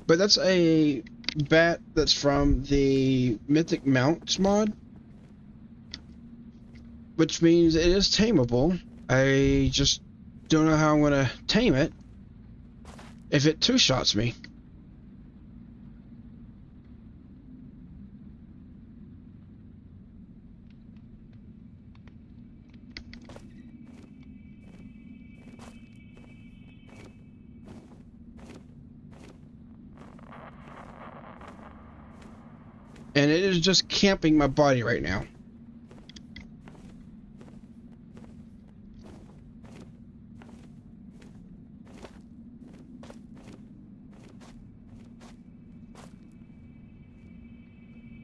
[SPEAKER 1] But that's a bat that's from the Mythic Mounts mod, which means it is tameable. I just don't know how I'm going to tame it if it two-shots me. And it is just camping my body right now.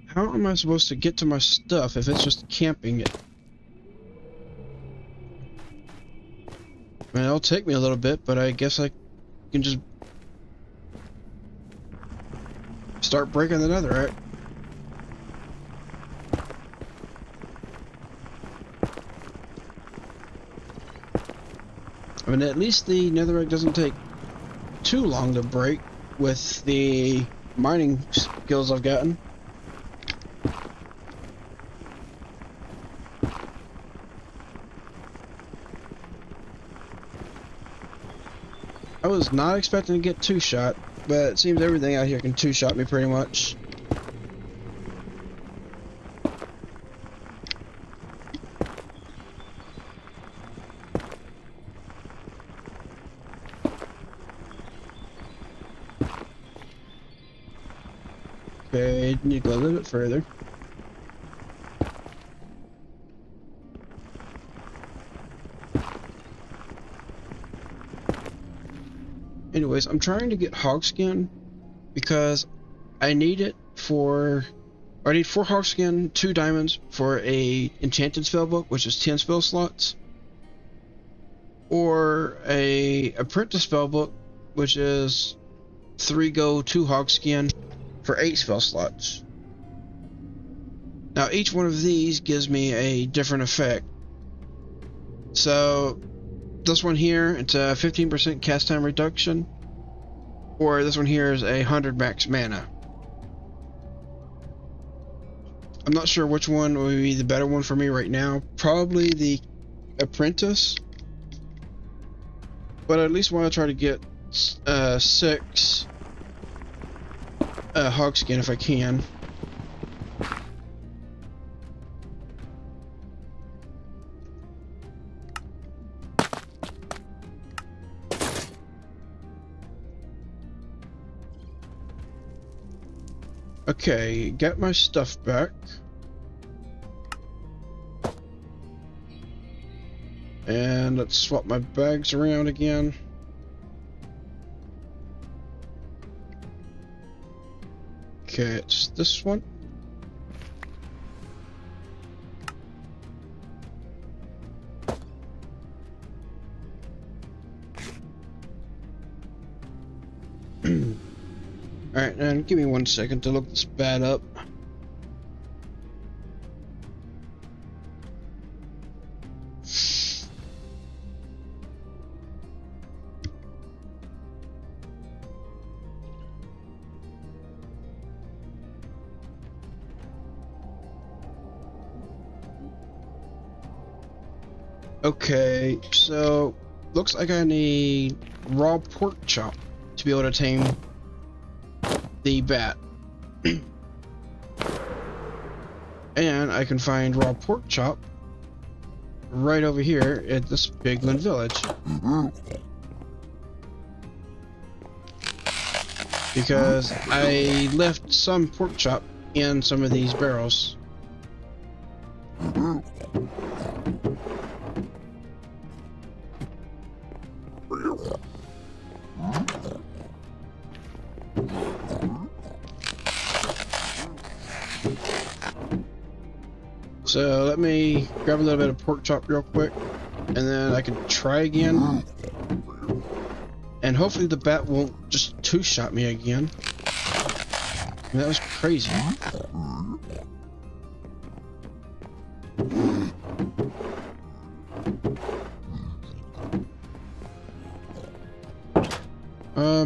[SPEAKER 1] How am I supposed to get to my stuff if it's just camping it? I mean, it'll take me a little bit, but I guess I can just start breaking the netherite. I mean, at least the netherite doesn't take too long to break with the mining skills I've gotten. I was not expecting to get two-shot, but it seems everything out here can two-shot me pretty much. Okay, need to go a little bit further. Anyways, I'm trying to get hogskin because I need it for. I need 4 hogskin, 2 diamonds for a enchanted spellbook, which is 10 spell slots, or a apprentice spellbook, which is 3 gold, 2 hogskin for 8 spell slots. Now each one of these gives me a different effect. So this one here, it's a 15% cast time reduction, or this one here is 100 max mana. I'm not sure which one would be the better one for me right now. Probably the apprentice, but I at least want to try to get 6 hogskin if I can. Okay, get my stuff back. And let's swap my bags around again. Okay, it's this one. Alright, and give me 1 second to look this bat up. Okay, so looks like I need raw pork chop to be able to tame the bat. And I can find raw pork chop right over here at this Bigland village. Because I left some pork chop in some of these barrels. So let me grab a little bit of pork chop real quick, and then I can try again. And hopefully the bat won't just two-shot me again. I mean, that was crazy.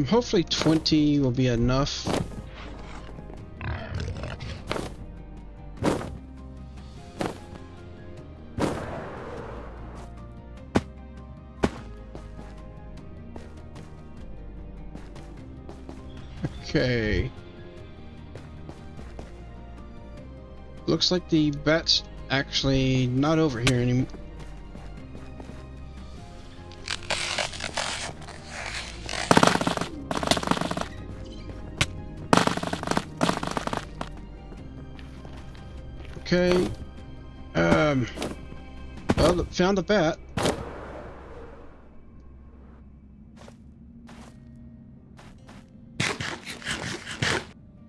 [SPEAKER 1] Hopefully 20 will be enough. Okay. Looks like the bat's actually not over here anymore. Okay. Well, found the bat.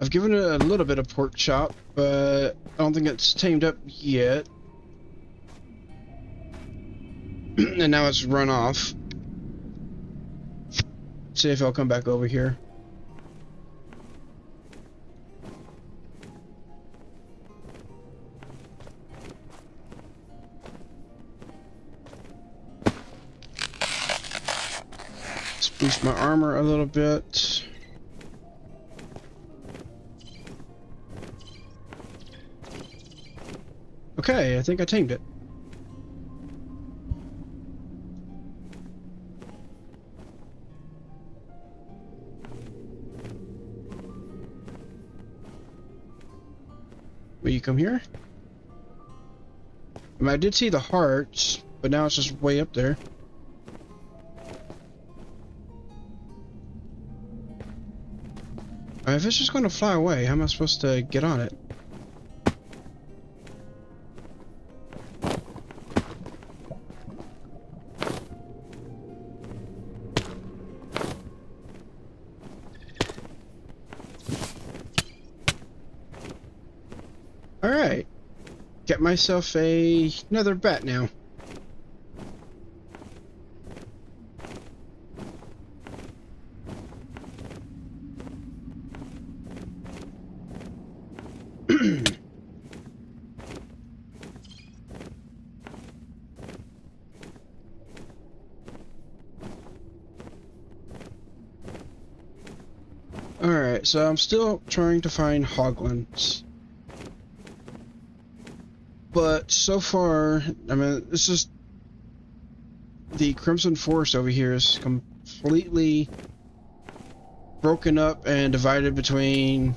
[SPEAKER 1] I've given it a little bit of pork chop, but I don't think it's tamed up yet. And now it's run off. See if I'll come back over here. Let's boost my armor a little bit. Okay, I think I tamed it. Will you come here? I mean, I did see the hearts, but now it's just way up there. If it's just going to fly away, how am I supposed to get on it? Alright. Get myself another bat now. Alright, so I'm still trying to find hoglins. But so far, I mean, it's just the Crimson Forest over here is completely broken up and divided between.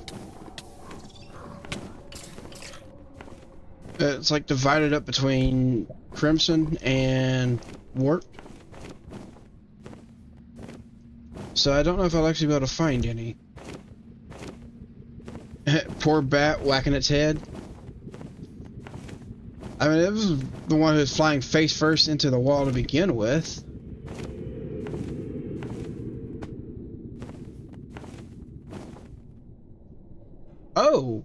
[SPEAKER 1] It's like divided up between Crimson and Warp. So I don't know if I'll actually be able to find any. Poor bat whacking its head. I mean, it was the one who was flying face first into the wall to begin with. Oh,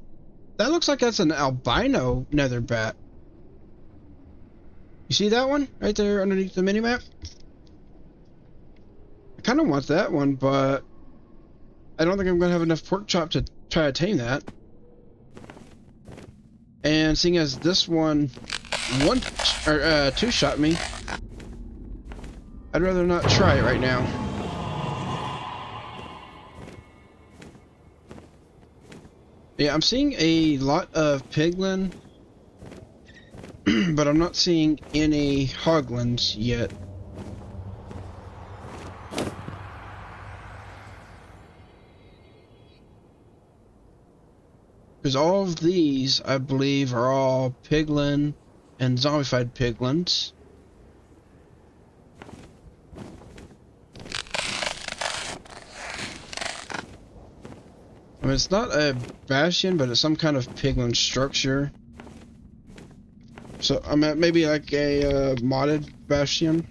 [SPEAKER 1] that looks like that's an albino nether bat. You see that one right there underneath the minimap? I kind of want that one, but I don't think I'm going to have enough pork chop to try to tame that. And seeing as this one two-shot me, I'd rather not try it right now. Yeah, I'm seeing a lot of piglin, but I'm not seeing any hoglins yet. Because all of these, I believe, are all piglin and zombified piglins. I mean, it's not a bastion, but it's some kind of piglin structure. So, I mean, maybe like a modded bastion.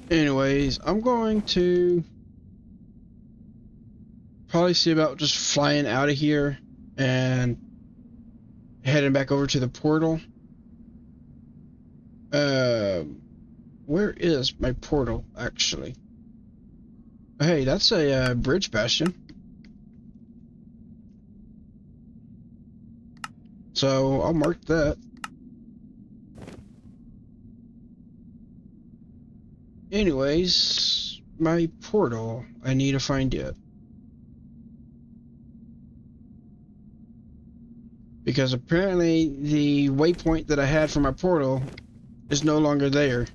[SPEAKER 1] Anyways, I'm going to probably see about just flying out of here and heading back over to the portal. Where is my portal, actually? Hey, that's a bridge bastion. So, I'll mark that. Anyways, my portal, I need to find it. Because apparently the waypoint that I had for my portal is no longer there.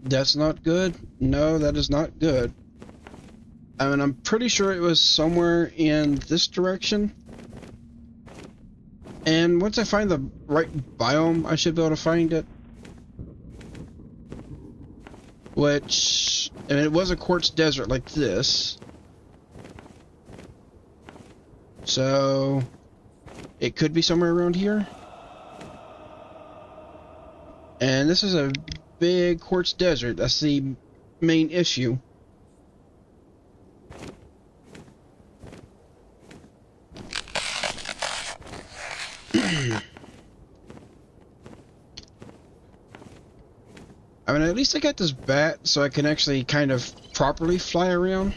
[SPEAKER 1] That's not good. No, that is not good. I mean, I'm pretty sure it was somewhere in this direction. And once I find the right biome, I should be able to find it. Which, and it was a quartz desert like this. So, it could be somewhere around here. And this is a big quartz desert. That's the main issue. I mean, at least I got this bat so I can actually kind of properly fly around.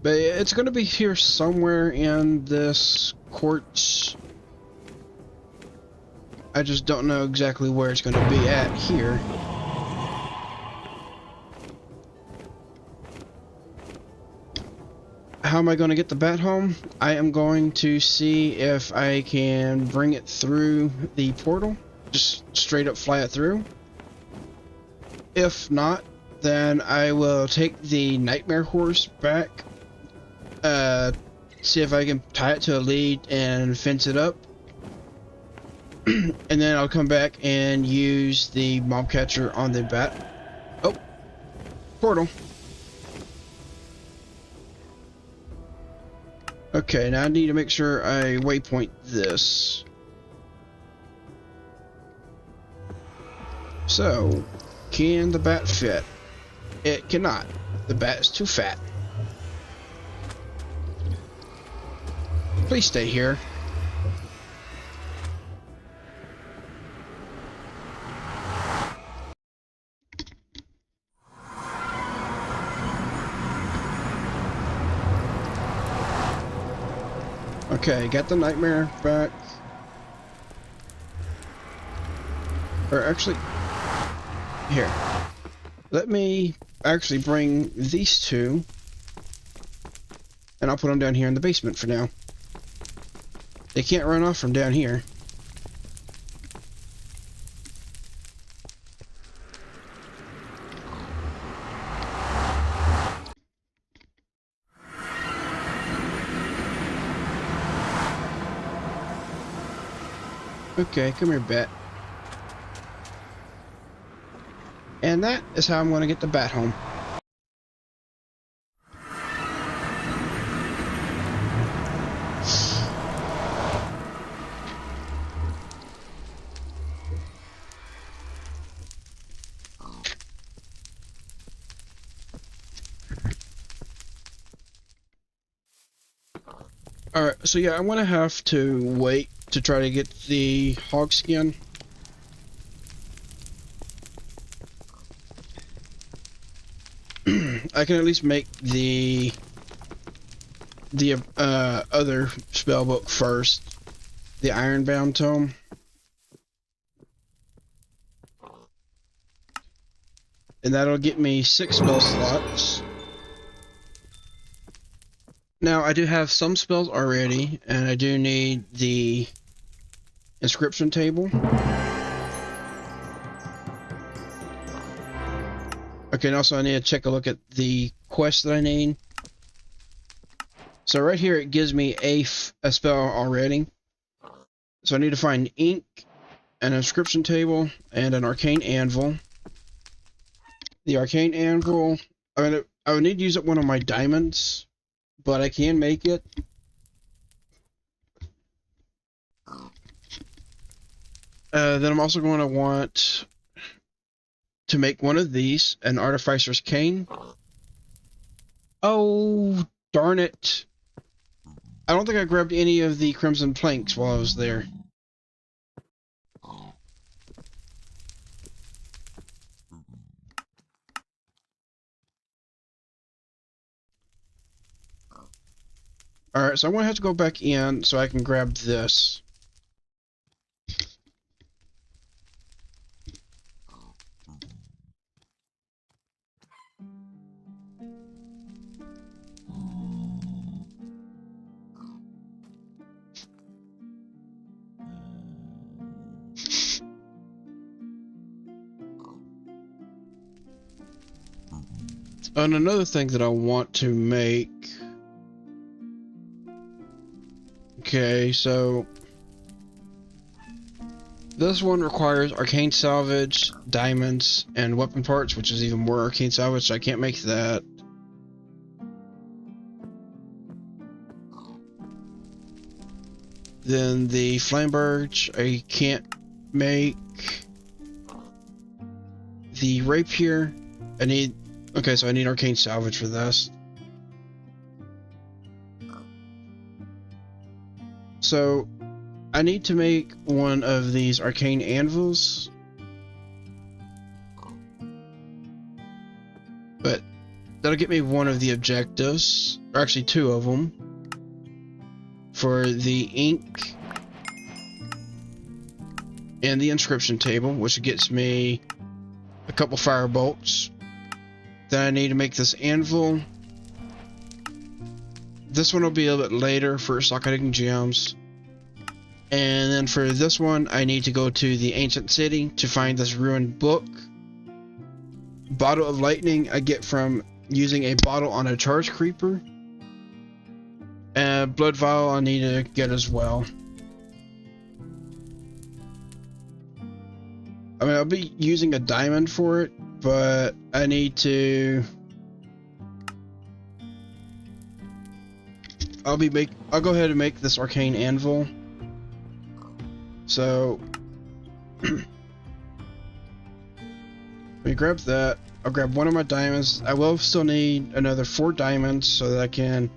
[SPEAKER 1] But it's going to be here somewhere in this quartz. I just don't know exactly where it's going to be at here. How am I going to get the bat home? I am going to see if I can bring it through the portal. Just straight up fly it through. If not, then I will take the nightmare horse back. See if I can tie it to a lead and fence it up. And then I'll come back and use the mob catcher on the bat. Oh, portal. Okay, now I need to make sure I waypoint this. So, can the bat fit? It cannot. The bat is too fat. Please stay here. Okay, got the nightmare back. Or actually, here. Let me actually bring these two, and I'll put them down here in the basement for now. They can't run off from down here. Okay, come here, bat. And that is how I'm going to get the bat home. Alright, so yeah, I'm going to have to wait to try to get the hog skin. I can at least make the other spell book first, the Ironbound Tome. And that'll get me 6 spell slots. Now I do have some spells already, and I do need the inscription table. Okay, and also I need to check a look at the quest that I need. So right here it gives me a spell already. So I need to find ink, an inscription table, and an arcane anvil. The arcane anvil, I would need to use up one of my diamonds, but I can make it. Then I'm also going to want to make one of these, an artificer's cane. Oh, darn it. I don't think I grabbed any of the crimson planks while I was there. Alright, so I'm going to have to go back in so I can grab this. And another thing that I want to make... Okay, so this one requires arcane salvage, diamonds, and weapon parts, which is even more arcane salvage, so I can't make that. Then the flame birch, I can't make. The rapier, I need. Okay, so I need arcane salvage for this. So, I need to make one of these arcane anvils. But that'll get me one of the objectives, or actually 2 of them. For the ink and the inscription table, which gets me a couple fire bolts. Then I need to make this anvil. This one will be a little bit later for socketing gems. And then for this one, I need to go to the ancient city to find this ruined book. Bottle of lightning I get from using a bottle on a charge creeper. And blood vial I need to get as well. I mean, I'll be using a diamond for it, but I need to. I'll go ahead and make this arcane anvil. So let me grab that. I'll grab one of my diamonds. I will still need another 4 diamonds so that I can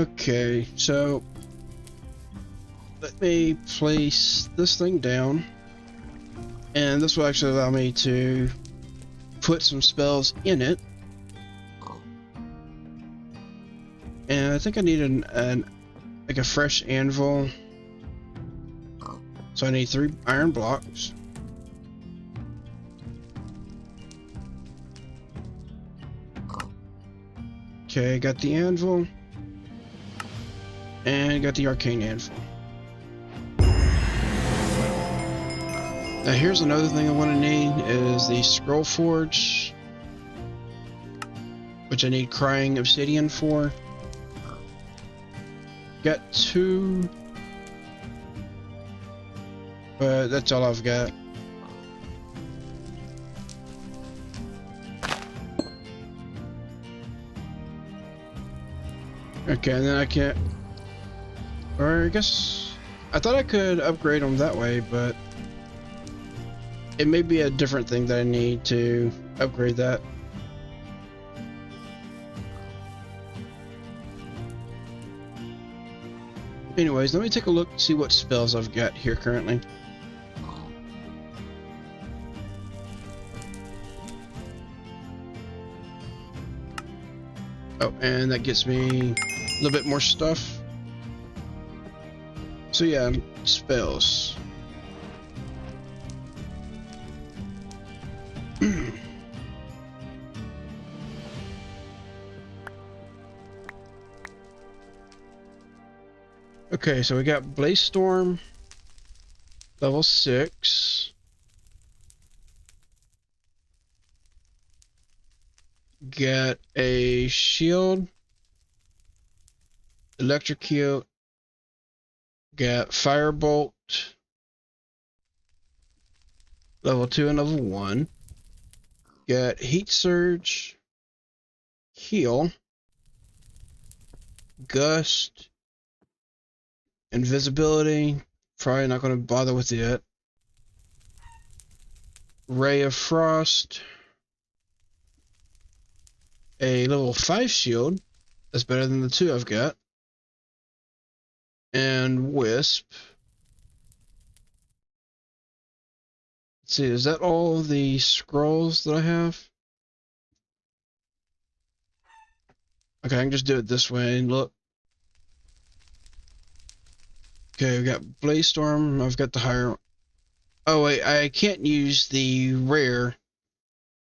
[SPEAKER 1] Okay, so let me place this thing down, and this will actually allow me to put some spells in it. And I think I need like a fresh anvil, so I need 3 iron blocks. Okay, got the anvil. And got the arcane anvil. Now here's another thing I want to need is the scroll forge, which I need crying obsidian for. Got 2, but that's all I've got. Okay, and then I can't. Or I guess I thought I could upgrade them that way, but it may be a different thing that I need to upgrade that. Anyways, let me take a look and see what spells I've got here currently. Oh, and that gets me a little bit more stuff. So yeah, spells. Okay, so we got Blaze Storm, level 6. Got a shield, electrocute. Got Firebolt, level 2 and level 1. Got Heat Surge, Heal, Gust, Invisibility, probably not going to bother with it. Ray of Frost, a level 5 shield, that's better than the 2 I've got. And Wisp. Let's see, is that all the scrolls that I have? Okay, I can just do it this way and look. Okay, we got Blaze Storm. I've got the higher. Oh wait, I can't use the rare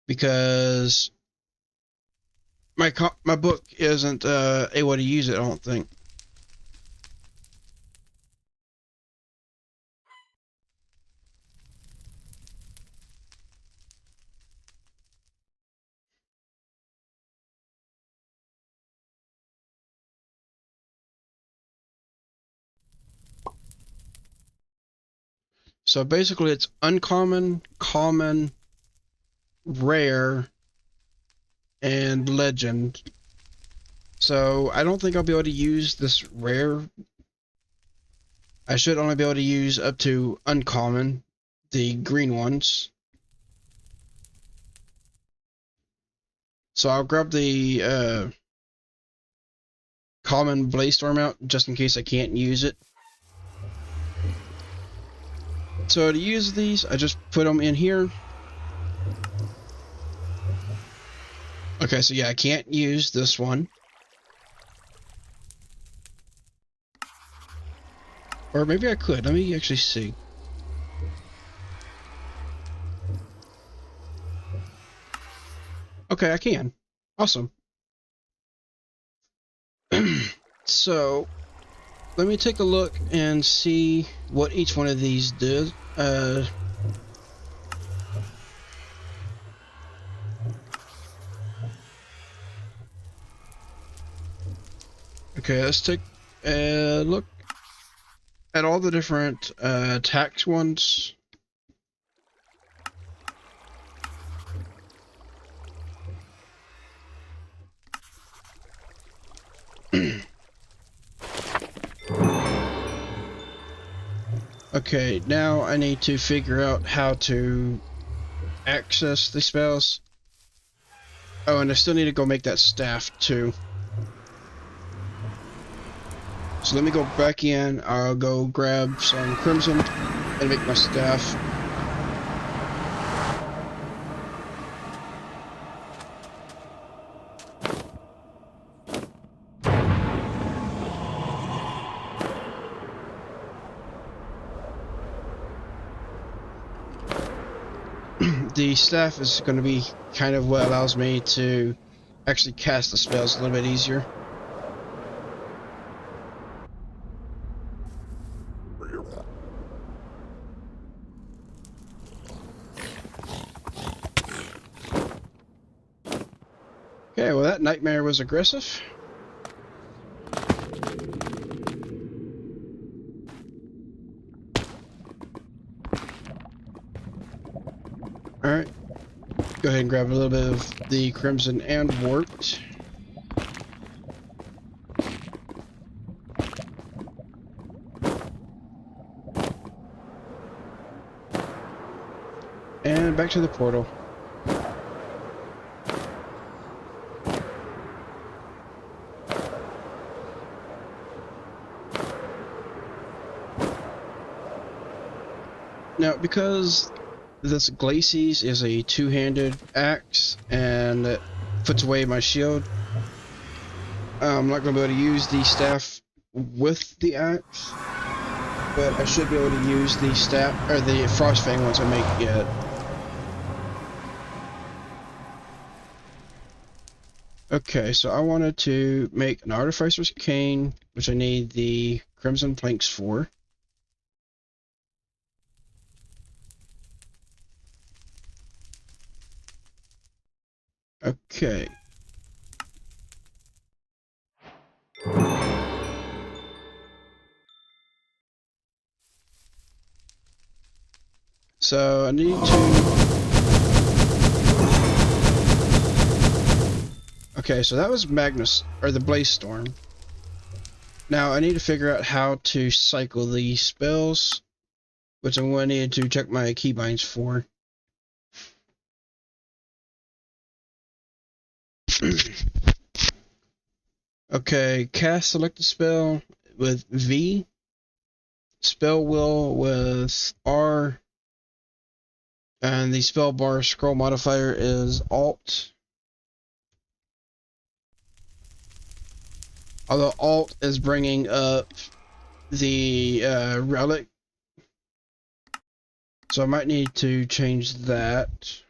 [SPEAKER 1] because my book isn't able to use it, I don't think. So basically it's uncommon, common, rare, and legend. So I don't think I'll be able to use this rare. I should only be able to use up to uncommon, the green ones. So I'll grab the common Blaze Storm out just in case I can't use it. So to use these, I just put them in here. Okay, so yeah, I can't use this one. Or maybe I could. Let me actually see. Okay, I can. Awesome. So, let me take a look and see what each one of these did. Okay, let's take a look at all the different tax ones. Okay, now I need to figure out how to access the spells. Oh, and I still need to go make that staff too. So let me go back in, I'll go grab some crimson and make my staff. The staff is going to be kind of what allows me to actually cast the spells a little bit easier. Okay, well that nightmare was aggressive. Alright, go ahead and grab a little bit of the crimson and warped. And back to the portal. Now, because this Glacies is a two-handed axe and it puts away my shield, I'm not going to be able to use the staff with the axe, but I should be able to use the staff or the Frostfang once I make it. Okay, so I wanted to make an Artificer's Cane, which I need the Crimson Planks for. Okay. So I need to... Okay, so that was Magnus, or the Blaze Storm. Now I need to figure out how to cycle these spells, which I'm going to need to check my keybinds for. Okay, cast selected spell with V, spell will with R, and the spell bar scroll modifier is Alt. Although Alt is bringing up the relic, so I might need to change that.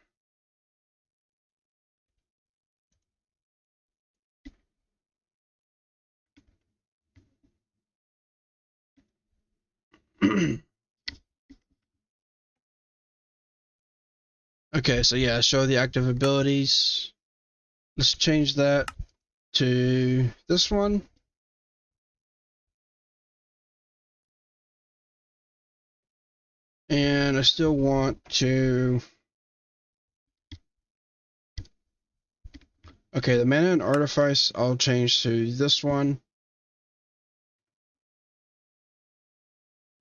[SPEAKER 1] Okay, so yeah, show the active abilities. Let's change that to this one. And I still want to... Okay, the mana and artifice I'll change to this one.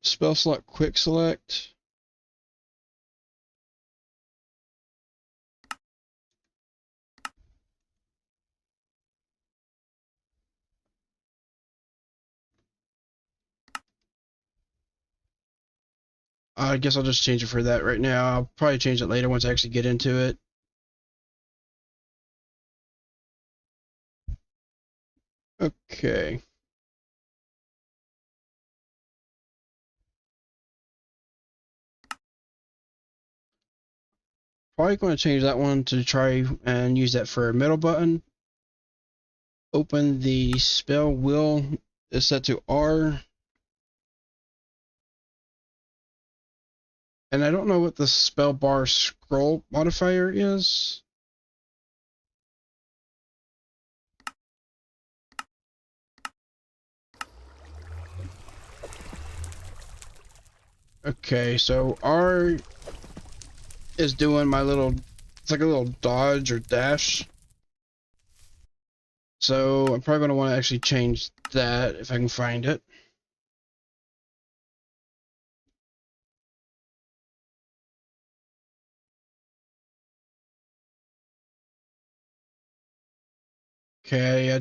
[SPEAKER 1] Spell select, quick select. I guess I'll just change it for that right now. I'll probably change it later once I actually get into it. Okay. Probably going to change that one to try and use that for a middle button. open the spell wheel is set to R. And I don't know what the spell bar scroll modifier is. Okay, so R is doing my little, it's like a little dodge or dash. So I'm probably going to want to actually change that if I can find it. Okay, I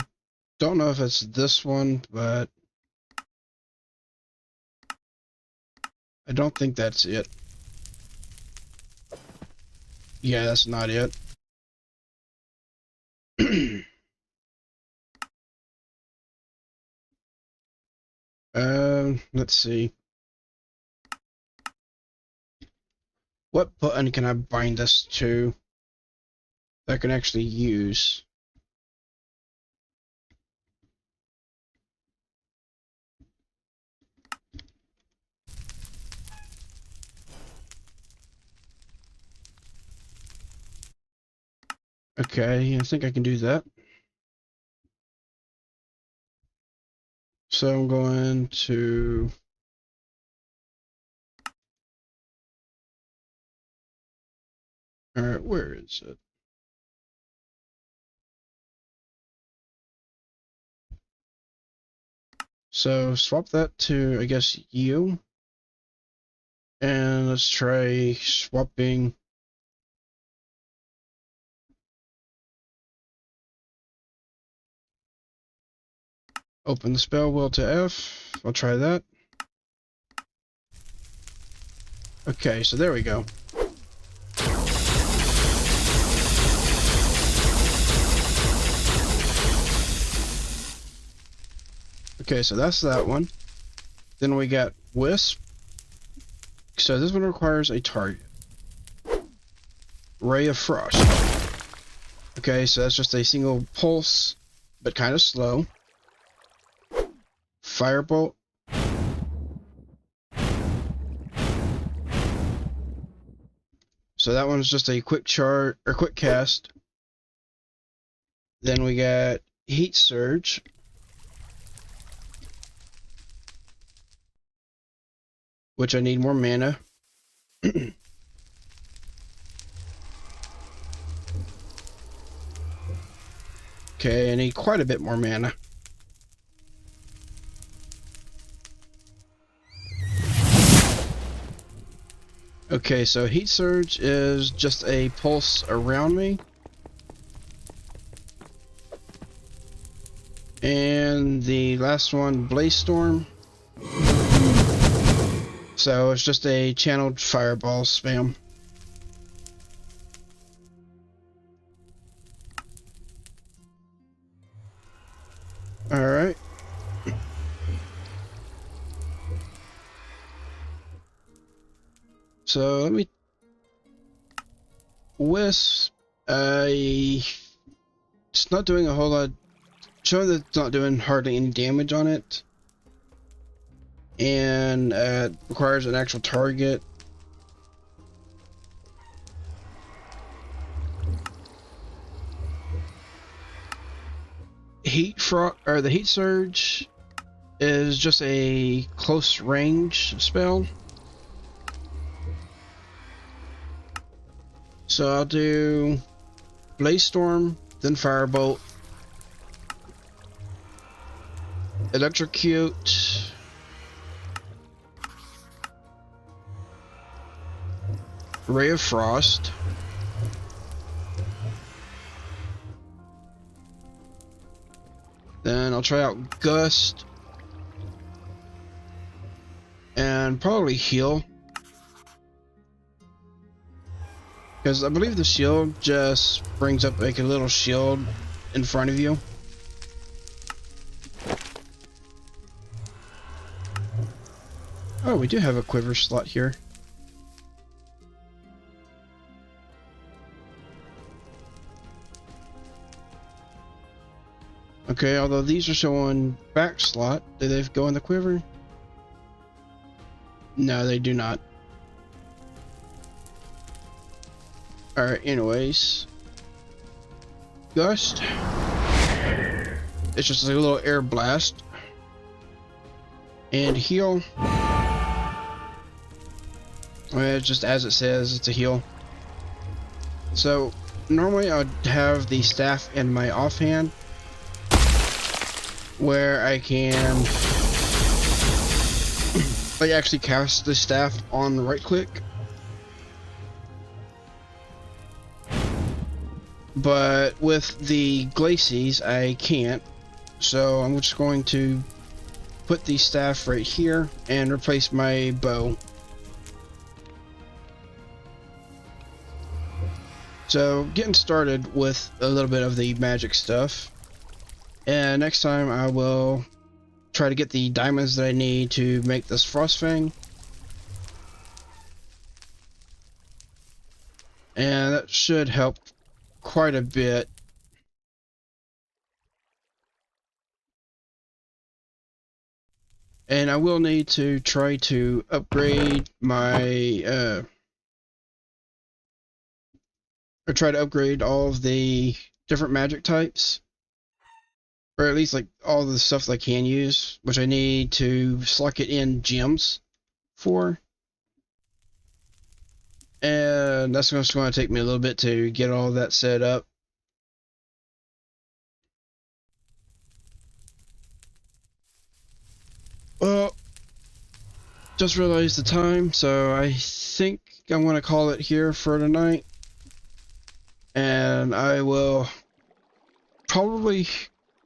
[SPEAKER 1] don't know if it's this one, but I don't think that's it. Yeah, that's not it. Let's see. What button can I bind this to that I can actually use? Okay, I think I can do that. So I'm going to... Alright, where is it? So swap that to, I guess, you. And let's try swapping... Open the spell wheel to F. I'll try that. Okay, so there we go. Okay, so that's that one. Then we got Wisp. So this one requires a target. Ray of Frost. Okay, so that's just a single pulse, but kind of slow. Firebolt. So that one's just a quick charge or quick cast. Then we got Heat Surge. Which I need more mana. Okay, I need quite a bit more mana. Okay, so Heat Surge is just a pulse around me. And the last one, Blaze Storm. So it's just a channeled fireball spam. Alright. So let me... Wisp, it's not doing a whole lot. Showing that it's not doing hardly any damage on it. And it requires an actual target. The Heat Surge is just a close range spell. So I'll do Blaze Storm, then Firebolt, Electrocute, Ray of Frost, then I'll try out Gust, and probably Heal. Because I believe the shield just brings up like a little shield in front of you. Oh, we do have a quiver slot here. Okay, although these are showing back slot, do they go in the quiver? No, they do not. Alright, anyways. Gust. It's just like a little air blast. And heal. Well, just as it says, it's a heal. So, normally I would have the staff in my offhand, where I can like actually cast the staff on right click. But with the glacies, I can't. So I'm just going to put the staff right here and replace my bow. So getting started with a little bit of the magic stuff. And next time I will try to get the diamonds that I need to make this Frostfang. And that should help quite a bit. And I will need to try to upgrade my or try to upgrade all of the different magic types, or at least like all the stuff that I can use, which I need to slot it in gems for. And that's just going to take me a little bit to get all that set up. Well, just realized the time, so I think I'm going to call it here for tonight. And I will probably,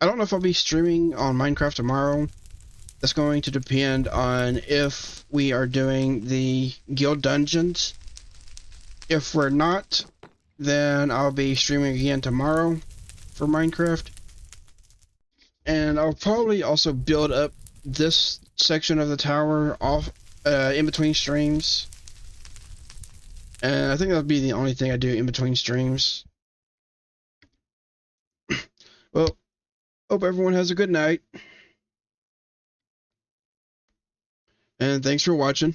[SPEAKER 1] I don't know if I'll be streaming on Minecraft tomorrow. That's going to depend on if we are doing the guild dungeons. If we're not, then I'll be streaming again tomorrow for Minecraft. And I'll probably also build up this section of the tower off in between streams. And I think that'll be the only thing I do in between streams. Well, hope everyone has a good night. And thanks for watching.